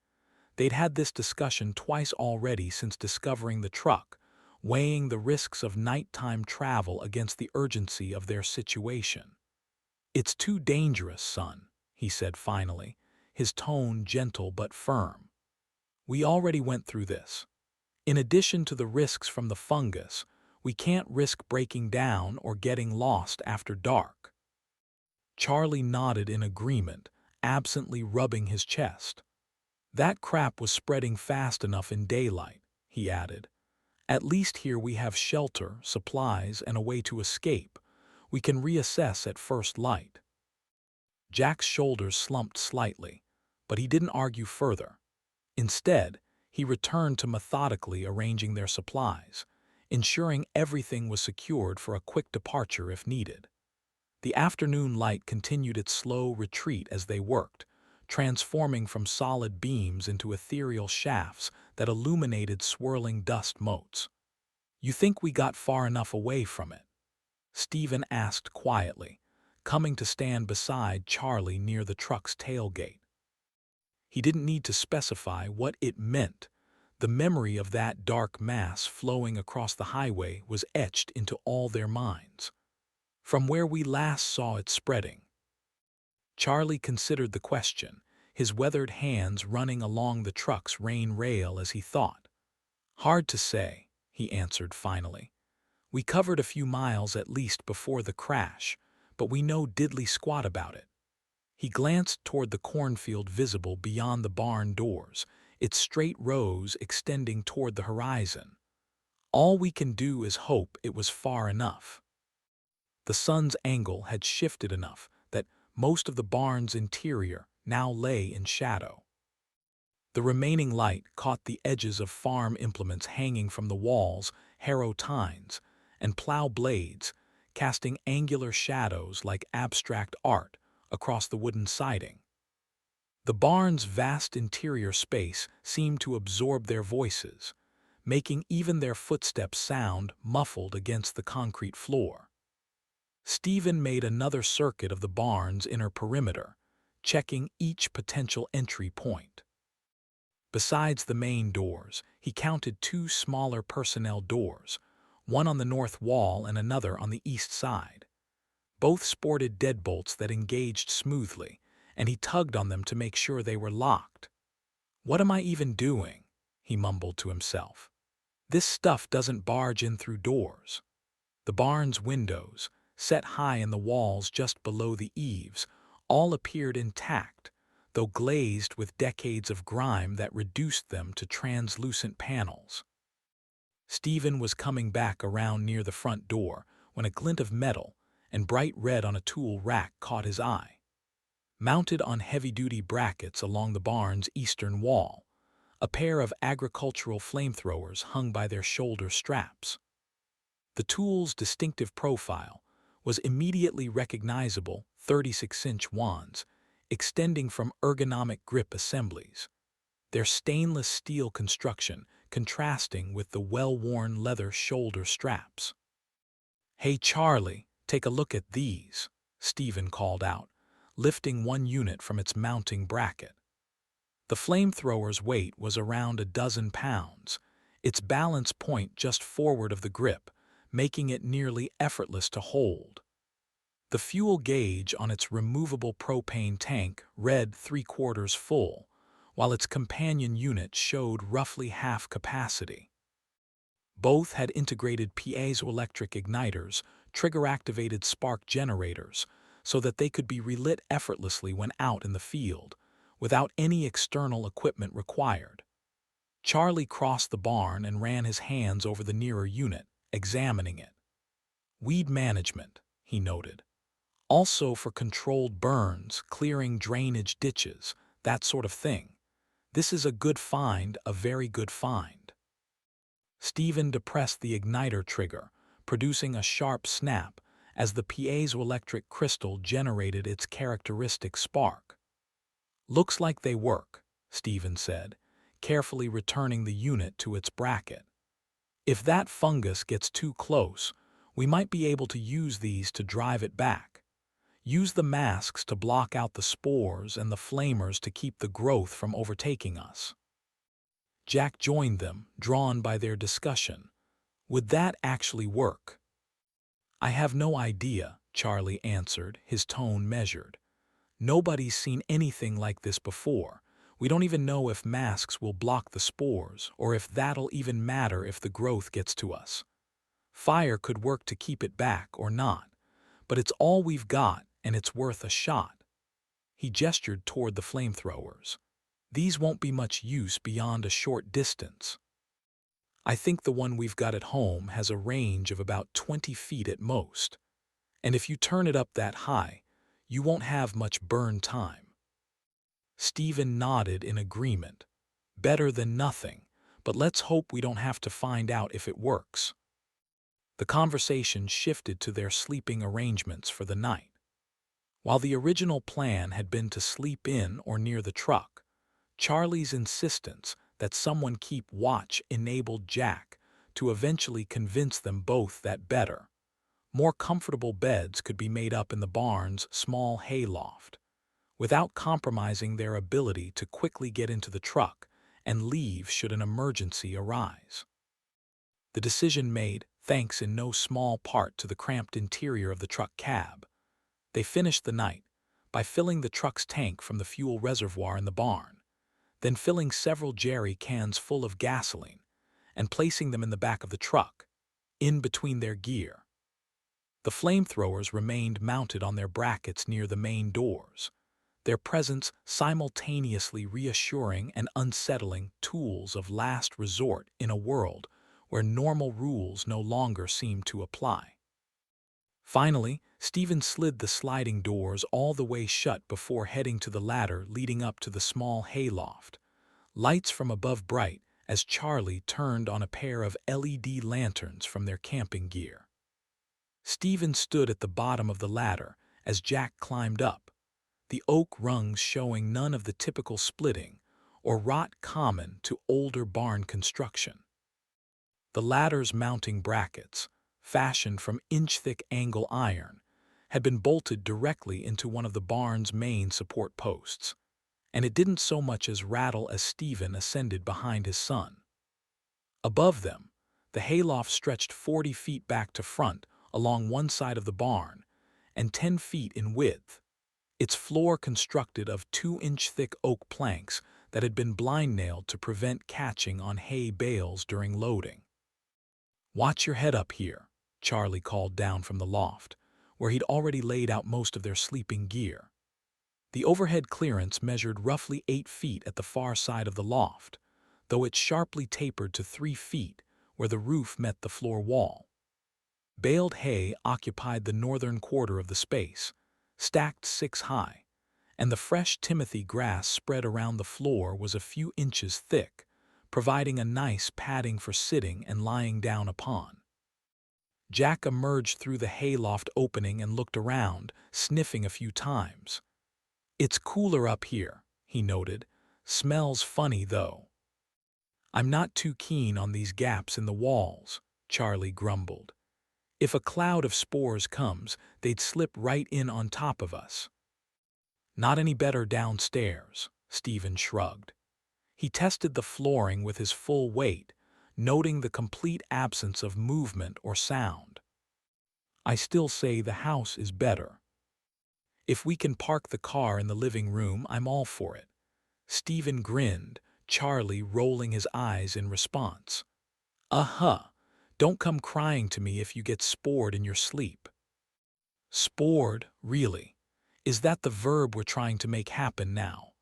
They'd had this discussion twice already since discovering the truck, weighing the risks of nighttime travel against the urgency of their situation. "It's too dangerous, son," he said finally, his tone gentle but firm. "We already went through this. In addition to the risks from the fungus, we can't risk breaking down or getting lost after dark." Charlie nodded in agreement, absently rubbing his chest. "That crap was spreading fast enough in daylight," he added. "At least here we have shelter, supplies, and a way to escape. We can reassess at first light." Jack's shoulders slumped slightly, but he didn't argue further. Instead, He returned to methodically arranging their supplies, ensuring everything was secured for a quick departure if needed. The afternoon light continued its slow retreat as they worked, transforming from solid beams into ethereal shafts that illuminated swirling dust motes. "You think we got far enough away from it?" Stephen asked quietly, coming to stand beside Charlie near the truck's tailgate. He didn't need to specify what it meant. The memory of that dark mass flowing across the highway was etched into all their minds. "From where we last saw it spreading." Charlie considered the question, his weathered hands running along the truck's rein rail as he thought. "Hard to say," he answered finally. "We covered a few miles at least before the crash, but we know diddly squat about it." He glanced toward the cornfield visible beyond the barn doors, its straight rows extending toward the horizon. "All we can do is hope it was far enough." The sun's angle had shifted enough that most of the barn's interior now lay in shadow. The remaining light caught the edges of farm implements hanging from the walls, harrow tines, and plow blades, casting angular shadows like abstract art across the wooden siding. The barn's vast interior space seemed to absorb their voices, making even their footsteps sound muffled against the concrete floor. Stephen made another circuit of the barn's inner perimeter, checking each potential entry point. Besides the main doors, he counted two smaller personnel doors, one on the north wall and another on the east side. Both sported deadbolts that engaged smoothly, and he tugged on them to make sure they were locked. "What am I even doing?" he mumbled to himself. "This stuff doesn't barge in through doors." The barn's windows, set high in the walls just below the eaves, all appeared intact, though glazed with decades of grime that reduced them to translucent panels. Stephen was coming back around near the front door when a glint of metal and bright red on a tool rack caught his eye. Mounted on heavy-duty brackets along the barn's eastern wall, a pair of agricultural flamethrowers hung by their shoulder straps. The tool's distinctive profile was immediately recognizable 36-inch wands, extending from ergonomic grip assemblies, their stainless steel construction contrasting with the well-worn leather shoulder straps. "Hey Charlie, take a look at these," Stephen called out, lifting one unit from its mounting bracket. The flamethrower's weight was around a dozen pounds, its balance point just forward of the grip, making it nearly effortless to hold. The fuel gauge on its removable propane tank read 3/4 full, while its companion unit showed roughly half capacity. Both had integrated piezoelectric igniters, trigger-activated spark generators, so that they could be relit effortlessly when out in the field, without any external equipment required. Charlie crossed the barn and ran his hands over the nearer unit, examining it. "Weed management," he noted. "Also for controlled burns, clearing drainage ditches, that sort of thing. This is a good find, a very good find." Stephen depressed the igniter trigger, producing a sharp snap as the piezoelectric crystal generated its characteristic spark. "Looks like they work," Stephen said, carefully returning the unit to its bracket. "If that fungus gets too close, we might be able to use these to drive it back. Use the masks to block out the spores and the flamers to keep the growth from overtaking us." Jack joined them, drawn by their discussion. "Would that actually work?" "I have no idea," Charlie answered, his tone measured. "Nobody's seen anything like this before. We don't even know if masks will block the spores, or if that'll even matter if the growth gets to us. Fire could work to keep it back or not, but it's all we've got, and it's worth a shot." He gestured toward the flamethrowers. "These won't be much use beyond a short distance. I think the one we've got at home has a range of about 20 feet at most, and if you turn it up that high, you won't have much burn time." Stephen nodded in agreement. Better than nothing, but let's hope we don't have to find out if it works." The conversation shifted to their sleeping arrangements for the night. While the original plan had been to sleep in or near the truck, Charlie's insistence that someone keep watch enabled Jack to eventually convince them both that better, more comfortable beds could be made up in the barn's small hayloft, without compromising their ability to quickly get into the truck and leave should an emergency arise. The decision made thanks in no small part to the cramped interior of the truck cab. They finished the night by filling the truck's tank from the fuel reservoir in the barn, then filling several jerry cans full of gasoline and placing them in the back of the truck, in between their gear. The flamethrowers remained mounted on their brackets near the main doors, their presence simultaneously reassuring and unsettling tools of last resort in a world where normal rules no longer seemed to apply. Finally, Stephen slid the sliding doors all the way shut before heading to the ladder leading up to the small hayloft, lights from above bright as Charlie turned on a pair of LED lanterns from their camping gear. Stephen stood at the bottom of the ladder as Jack climbed up, the oak rungs showing none of the typical splitting or rot common to older barn construction. The ladder's mounting brackets, fashioned from inch-thick angle iron, had been bolted directly into one of the barn's main support posts, and it didn't so much as rattle as Stephen ascended behind his son. Above them, the hayloft stretched 40 feet back to front along one side of the barn and 10 feet in width, its floor constructed of 2-inch-thick oak planks that had been blind-nailed to prevent catching on hay bales during loading. "Watch your head up here," Charlie called down from the loft, where he'd already laid out most of their sleeping gear. The overhead clearance measured roughly 8 feet at the far side of the loft, though it sharply tapered to 3 feet where the roof met the floor wall. Baled hay occupied the northern quarter of the space, stacked 6 high, and the fresh Timothy grass spread around the floor was a few inches thick, providing a nice padding for sitting and lying down upon. Jack emerged through the hayloft opening and looked around, sniffing a few times. "It's cooler up here," he noted. "Smells funny, though." "I'm not too keen on these gaps in the walls," Charlie grumbled. "If a cloud of spores comes, they'd slip right in on top of us." "Not any better downstairs," Stephen shrugged. He tested the flooring with his full weight, noting the complete absence of movement or sound. "I still say the house is better. If we can park the car in the living room, I'm all for it." Stephen grinned, Charlie rolling his eyes in response. "Uh-huh. Don't come crying to me if you get spored in your sleep." "Spored, really? Is that the verb we're trying to make happen now?"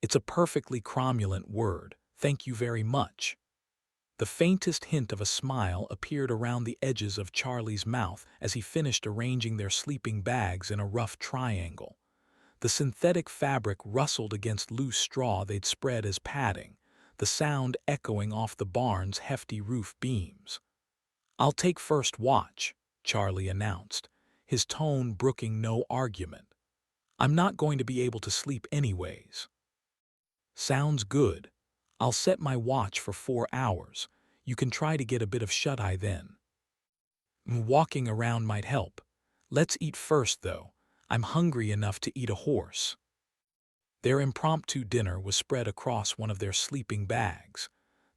"It's a perfectly cromulent word, thank you very much." The faintest hint of a smile appeared around the edges of Charlie's mouth as he finished arranging their sleeping bags in a rough triangle. The synthetic fabric rustled against loose straw they'd spread as padding, the sound echoing off the barn's hefty roof beams. "I'll take first watch," Charlie announced, his tone brooking no argument. "I'm not going to be able to sleep anyways." "Sounds good. I'll set my watch for 4 hours. You can try to get a bit of shut-eye then." "Walking around might help. Let's eat first, though. I'm hungry enough to eat a horse." Their impromptu dinner was spread across one of their sleeping bags,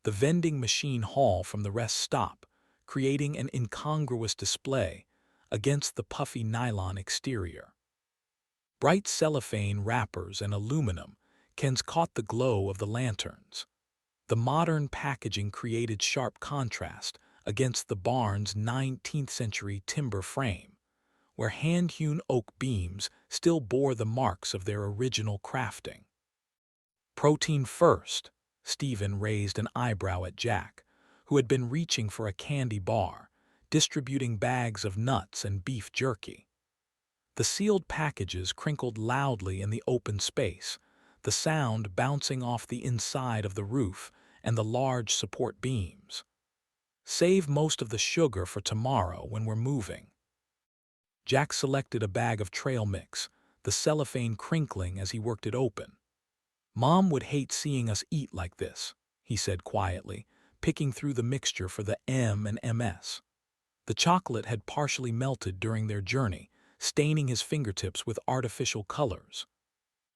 the vending machine haul from the rest stop, creating an incongruous display against the puffy nylon exterior. Bright cellophane wrappers and aluminum cans caught the glow of the lanterns. The modern packaging created sharp contrast against the barn's 19th-century timber frame, where hand-hewn oak beams still bore the marks of their original crafting. "Protein first," Stephen raised an eyebrow at Jack, who had been reaching for a candy bar, distributing bags of nuts and beef jerky. The sealed packages crinkled loudly in the open space, the sound bouncing off the inside of the roof and the large support beams. Save most of the sugar for tomorrow when we're moving. Jack selected a bag of trail mix, the cellophane crinkling as he worked it open. Mom would hate seeing us eat like this, he said quietly, picking through the mixture for the M and MS. The chocolate had partially melted during their journey, staining his fingertips with artificial colors.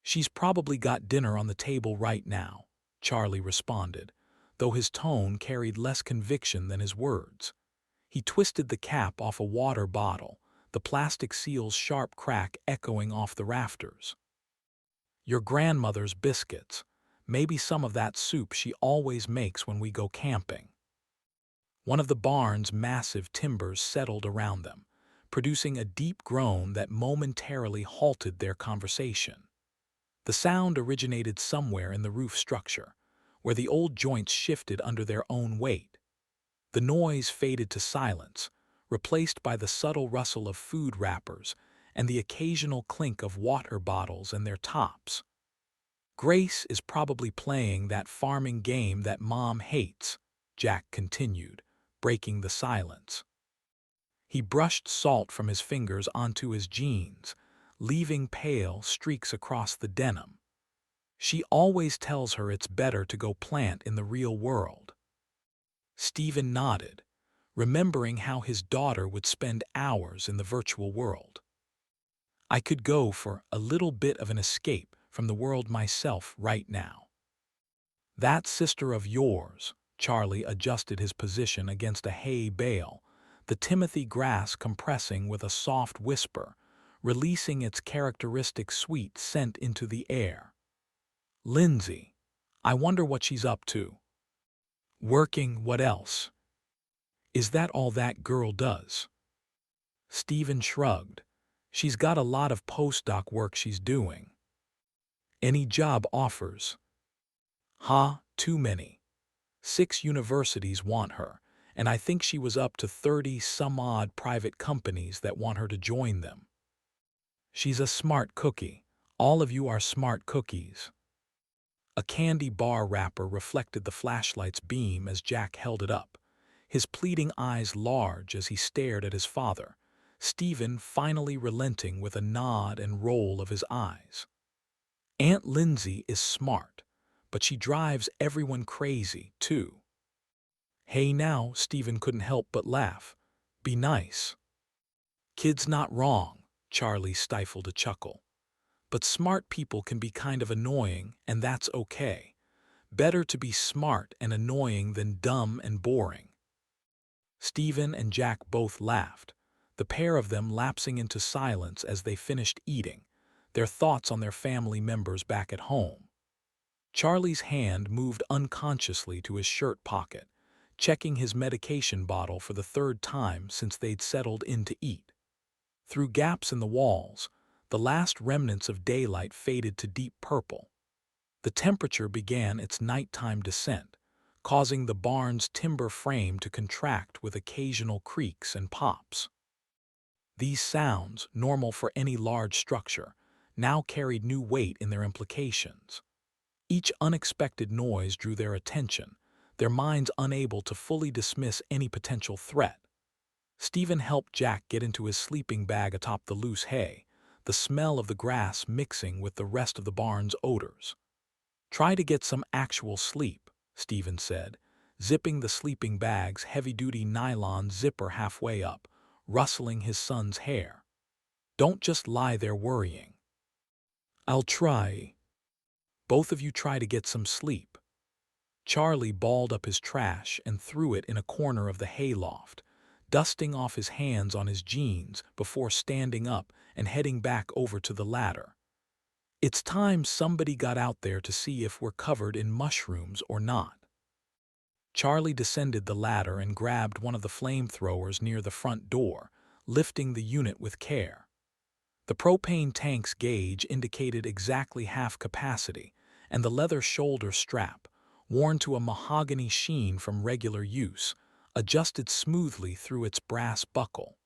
"She's probably got dinner on the table right now," Charlie responded, though his tone carried less conviction than his words. He twisted the cap off a water bottle, the plastic seal's sharp crack echoing off the rafters. "Your grandmother's biscuits. Maybe some of that soup she always makes when we go camping." One of the barn's massive timbers settled around them, producing a deep groan that momentarily halted their conversation. The sound originated somewhere in the roof structure, where the old joints shifted under their own weight. The noise faded to silence, replaced by the subtle rustle of food wrappers and the occasional clink of water bottles and their tops. "Grace is probably playing that farming game that Mom hates," Jack continued, breaking the silence. He brushed salt from his fingers onto his jeans, leaving pale streaks across the denim. "She always tells her it's better to go plant in the real world." Stephen nodded, remembering how his daughter would spend hours in the virtual world. "I could go for a little bit of an escape from the world myself right now." "That sister of yours," Charlie adjusted his position against a hay bale, the timothy grass compressing with a soft whisper, releasing its characteristic sweet scent into the air. "Lindsay. I wonder what she's up to." "Working, what else? Is that all that girl does?" Stephen shrugged. "She's got a lot of postdoc work she's doing." "Any job offers?" Too many. 6 universities want her, and I think she was up to 30-some-odd private companies that want her to join them." "She's a smart cookie. All of you are smart cookies." A candy bar wrapper reflected the flashlight's beam as Jack held it up, his pleading eyes large as he stared at his father, Stephen finally relenting with a nod and roll of his eyes. "Aunt Lindsay is smart, but she drives everyone crazy, too." "Hey now," Stephen couldn't help but laugh. "Be nice." "Kid's not wrong," Charlie stifled a chuckle. "But smart people can be kind of annoying, and that's okay. Better to be smart and annoying than dumb and boring." Stephen and Jack both laughed, the pair of them lapsing into silence as they finished eating, their thoughts on their family members back at home. Charlie's hand moved unconsciously to his shirt pocket, checking his medication bottle for the 3rd time since they'd settled in to eat. Through gaps in the walls, the last remnants of daylight faded to deep purple. The temperature began its nighttime descent, causing the barn's timber frame to contract with occasional creaks and pops. These sounds, normal for any large structure, now carried new weight in their implications. Each unexpected noise drew their attention, their minds unable to fully dismiss any potential threat. Stephen helped Jack get into his sleeping bag atop the loose hay, the smell of the grass mixing with the rest of the barn's odors. "Try to get some actual sleep," Stephen said, zipping the sleeping bag's heavy-duty nylon zipper halfway up, rustling his son's hair. "Don't just lie there worrying." "I'll try." "Both of you try to get some sleep." Charlie balled up his trash and threw it in a corner of the hayloft, dusting off his hands on his jeans before standing up and heading back over to the ladder. "It's time somebody got out there to see if we're covered in mushrooms or not." Charlie descended the ladder and grabbed one of the flamethrowers near the front door, lifting the unit with care. The propane tank's gauge indicated exactly half capacity, and the leather shoulder strap, worn to a mahogany sheen from regular use, adjusted smoothly through its brass buckle.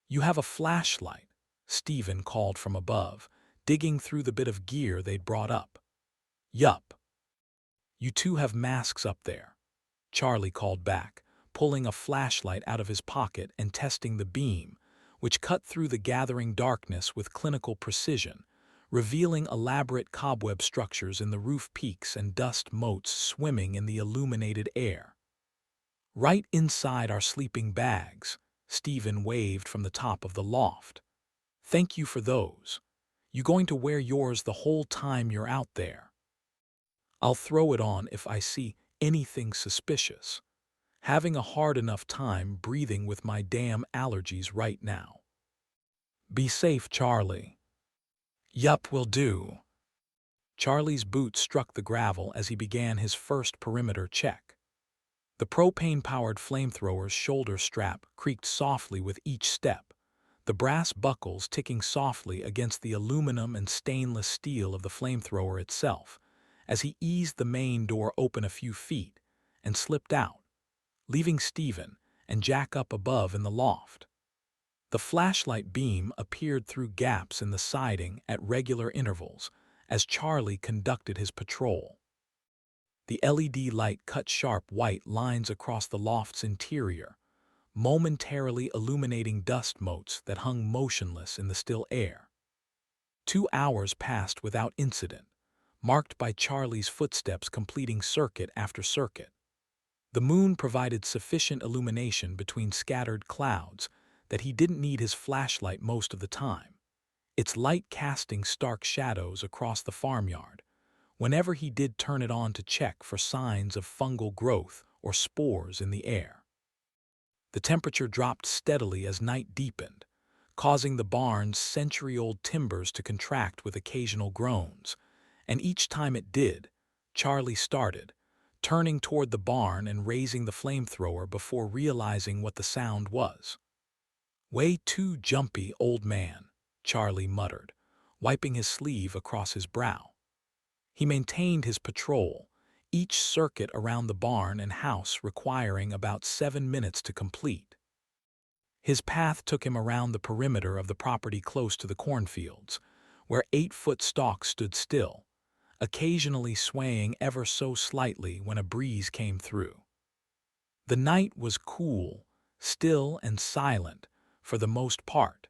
"You have a flashlight," Stephen called from above, digging through the bit of gear they'd brought up. "Yup." You two have masks up there, Charlie called back, pulling a flashlight out of his pocket and testing the beam, which cut through the gathering darkness with clinical precision, revealing elaborate cobweb structures in the roof peaks and dust motes swimming in the illuminated air. Right inside our sleeping bags, Stephen waved from the top of the loft. Thank you for those. You going to wear yours the whole time you're out there? I'll throw it on if I see anything suspicious. Having a hard enough time breathing with my damn allergies right now. Be safe, Charlie. Yup, will do. Charlie's boot struck the gravel as he began his first perimeter check. The propane-powered flamethrower's shoulder strap creaked softly with each step, the brass buckles ticking softly against the aluminum and stainless steel of the flamethrower itself, as he eased the main door open a few feet and slipped out, leaving Stephen and Jack up above in the loft. The flashlight beam appeared through gaps in the siding at regular intervals as Charlie conducted his patrol. The LED light cut sharp white lines across the loft's interior, momentarily illuminating dust motes that hung motionless in the still air. 2 hours passed without incident, marked by Charlie's footsteps completing circuit after circuit. The moon provided sufficient illumination between scattered clouds that he didn't need his flashlight most of the time, its light casting stark shadows across the farmyard, whenever he did turn it on to check for signs of fungal growth or spores in the air. The temperature dropped steadily as night deepened, causing the barn's century-old timbers to contract with occasional groans, and each time it did, Charlie started, turning toward the barn and raising the flamethrower before realizing what the sound was. "Way too jumpy, old man," Charlie muttered, wiping his sleeve across his brow. He maintained his patrol, each circuit around the barn and house requiring about 7 minutes to complete. His path took him around the perimeter of the property close to the cornfields, where 8-foot stalks stood still, occasionally swaying ever so slightly when a breeze came through. The night was cool, still and silent for the most part,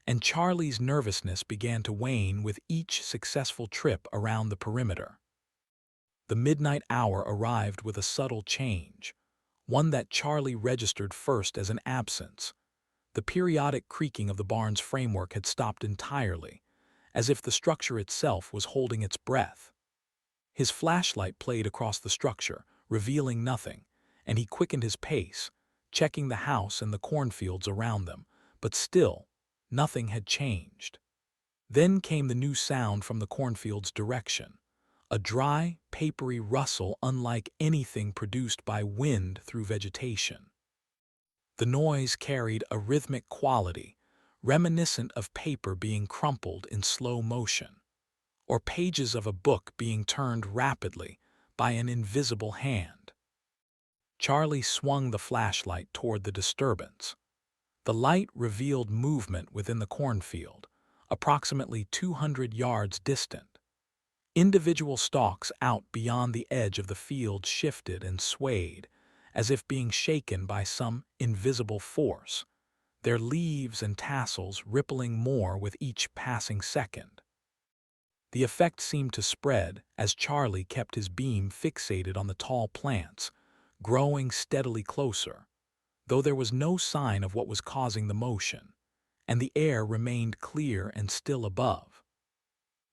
and Charlie's nervousness began to wane with each successful trip around the perimeter. The midnight hour arrived with a subtle change, one that Charlie registered first as an absence. The periodic creaking of the barn's framework had stopped entirely, as if the structure itself was holding its breath. His flashlight played across the structure, revealing nothing, and he quickened his pace, checking the house and the cornfields around them, but still, nothing had changed. Then came the new sound from the cornfield's direction, a dry, papery rustle unlike anything produced by wind through vegetation. The noise carried a rhythmic quality, reminiscent of paper being crumpled in slow motion, or pages of a book being turned rapidly by an invisible hand. Charlie swung the flashlight toward the disturbance. The light revealed movement within the cornfield, approximately 200 yards distant. Individual stalks out beyond the edge of the field shifted and swayed, as if being shaken by some invisible force, their leaves and tassels rippling more with each passing second. The effect seemed to spread as Charlie kept his beam fixated on the tall plants, growing steadily closer, though there was no sign of what was causing the motion, and the air remained clear and still above.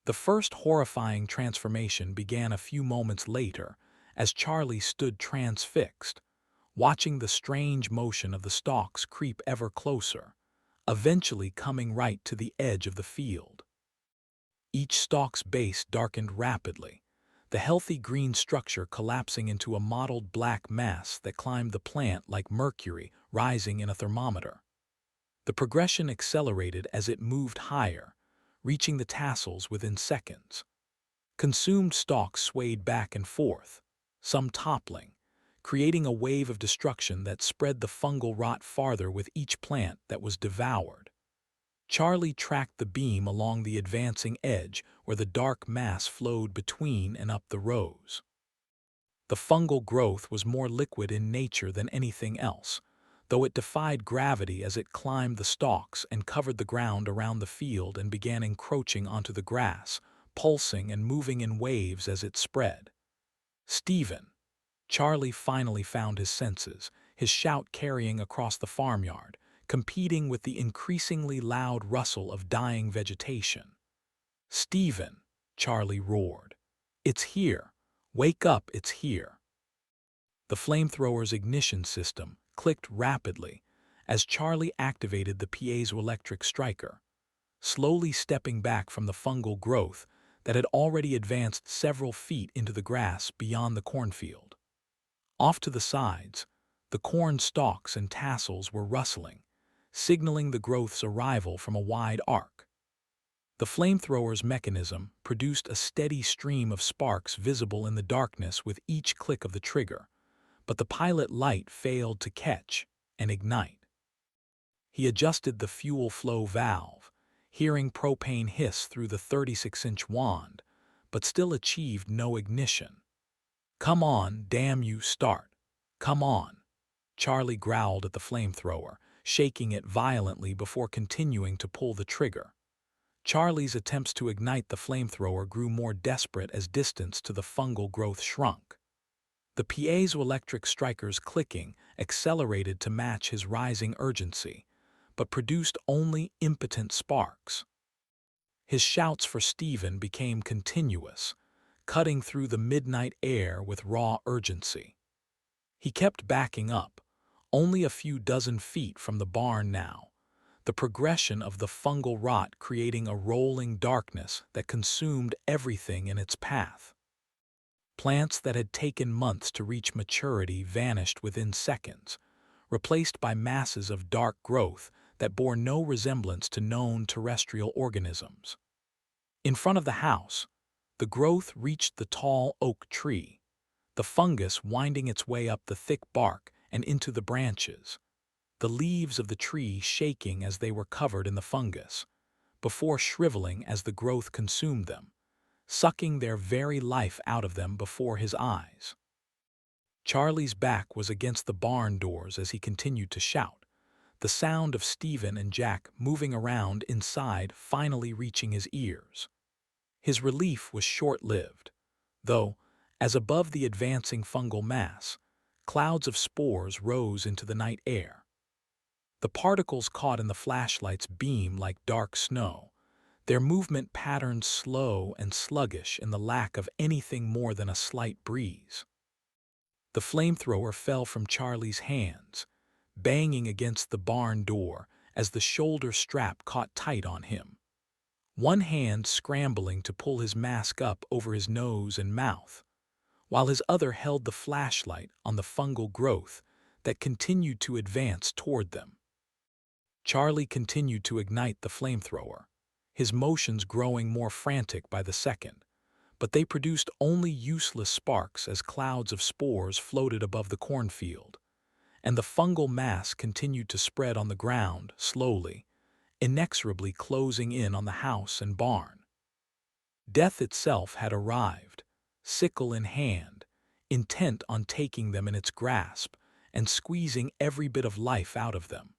The first horrifying transformation began a few moments later as Charlie stood transfixed, watching the strange motion of the stalks creep ever closer, eventually coming right to the edge of the field. Each stalk's base darkened rapidly, the healthy green structure collapsing into a mottled black mass that climbed the plant like mercury rising in a thermometer. The progression accelerated as it moved higher, reaching the tassels within seconds. Consumed stalks swayed back and forth, some toppling, creating a wave of destruction that spread the fungal rot farther with each plant that was devoured. Charlie tracked the beam along the advancing edge where the dark mass flowed between and up the rows. The fungal growth was more liquid in nature than anything else, though it defied gravity as it climbed the stalks and covered the ground around the field and began encroaching onto the grass, pulsing and moving in waves as it spread. "Stephen!" Charlie finally found his senses, his shout carrying across the farmyard, competing with the increasingly loud rustle of dying vegetation. "Stephen!" Charlie roared. "It's here! Wake up, it's here!" The flamethrower's ignition system clicked rapidly as Charlie activated the piezoelectric striker, slowly stepping back from the fungal growth that had already advanced several feet into the grass beyond the cornfield. Off to the sides, the corn stalks and tassels were rustling, signaling the growth's arrival from a wide arc. The flamethrower's mechanism produced a steady stream of sparks visible in the darkness with each click of the trigger, but the pilot light failed to catch and ignite. He adjusted the fuel flow valve, hearing propane hiss through the 36-inch wand, but still achieved no ignition. "Come on, damn you, start! Come on!" Charlie growled at the flamethrower, shaking it violently before continuing to pull the trigger. Charlie's attempts to ignite the flamethrower grew more desperate as distance to the fungal growth shrunk. The piezoelectric striker's clicking accelerated to match his rising urgency, but produced only impotent sparks. His shouts for Stephen became continuous, cutting through the midnight air with raw urgency. He kept backing up, only a few dozen feet from the barn now, the progression of the fungal rot creating a rolling darkness that consumed everything in its path. Plants that had taken months to reach maturity vanished within seconds, replaced by masses of dark growth that bore no resemblance to known terrestrial organisms. In front of the house, the growth reached the tall oak tree, the fungus winding its way up the thick bark and into the branches, the leaves of the tree shaking as they were covered in the fungus, before shriveling as the growth consumed them, sucking their very life out of them before his eyes. Charlie's back was against the barn doors as he continued to shout, the sound of Stephen and Jack moving around inside finally reaching his ears. His relief was short-lived, though, as above the advancing fungal mass, clouds of spores rose into the night air. The particles caught in the flashlight's beam like dark snow, their movement patterns slow and sluggish in the lack of anything more than a slight breeze. The flamethrower fell from Charlie's hands, banging against the barn door as the shoulder strap caught tight on him, one hand scrambling to pull his mask up over his nose and mouth, while his other held the flashlight on the fungal growth that continued to advance toward them. Charlie continued to ignite the flamethrower, his motions growing more frantic by the second, but they produced only useless sparks as clouds of spores floated above the cornfield, and the fungal mass continued to spread on the ground slowly, inexorably closing in on the house and barn. Death itself had arrived, sickle in hand, intent on taking them in its grasp and squeezing every bit of life out of them.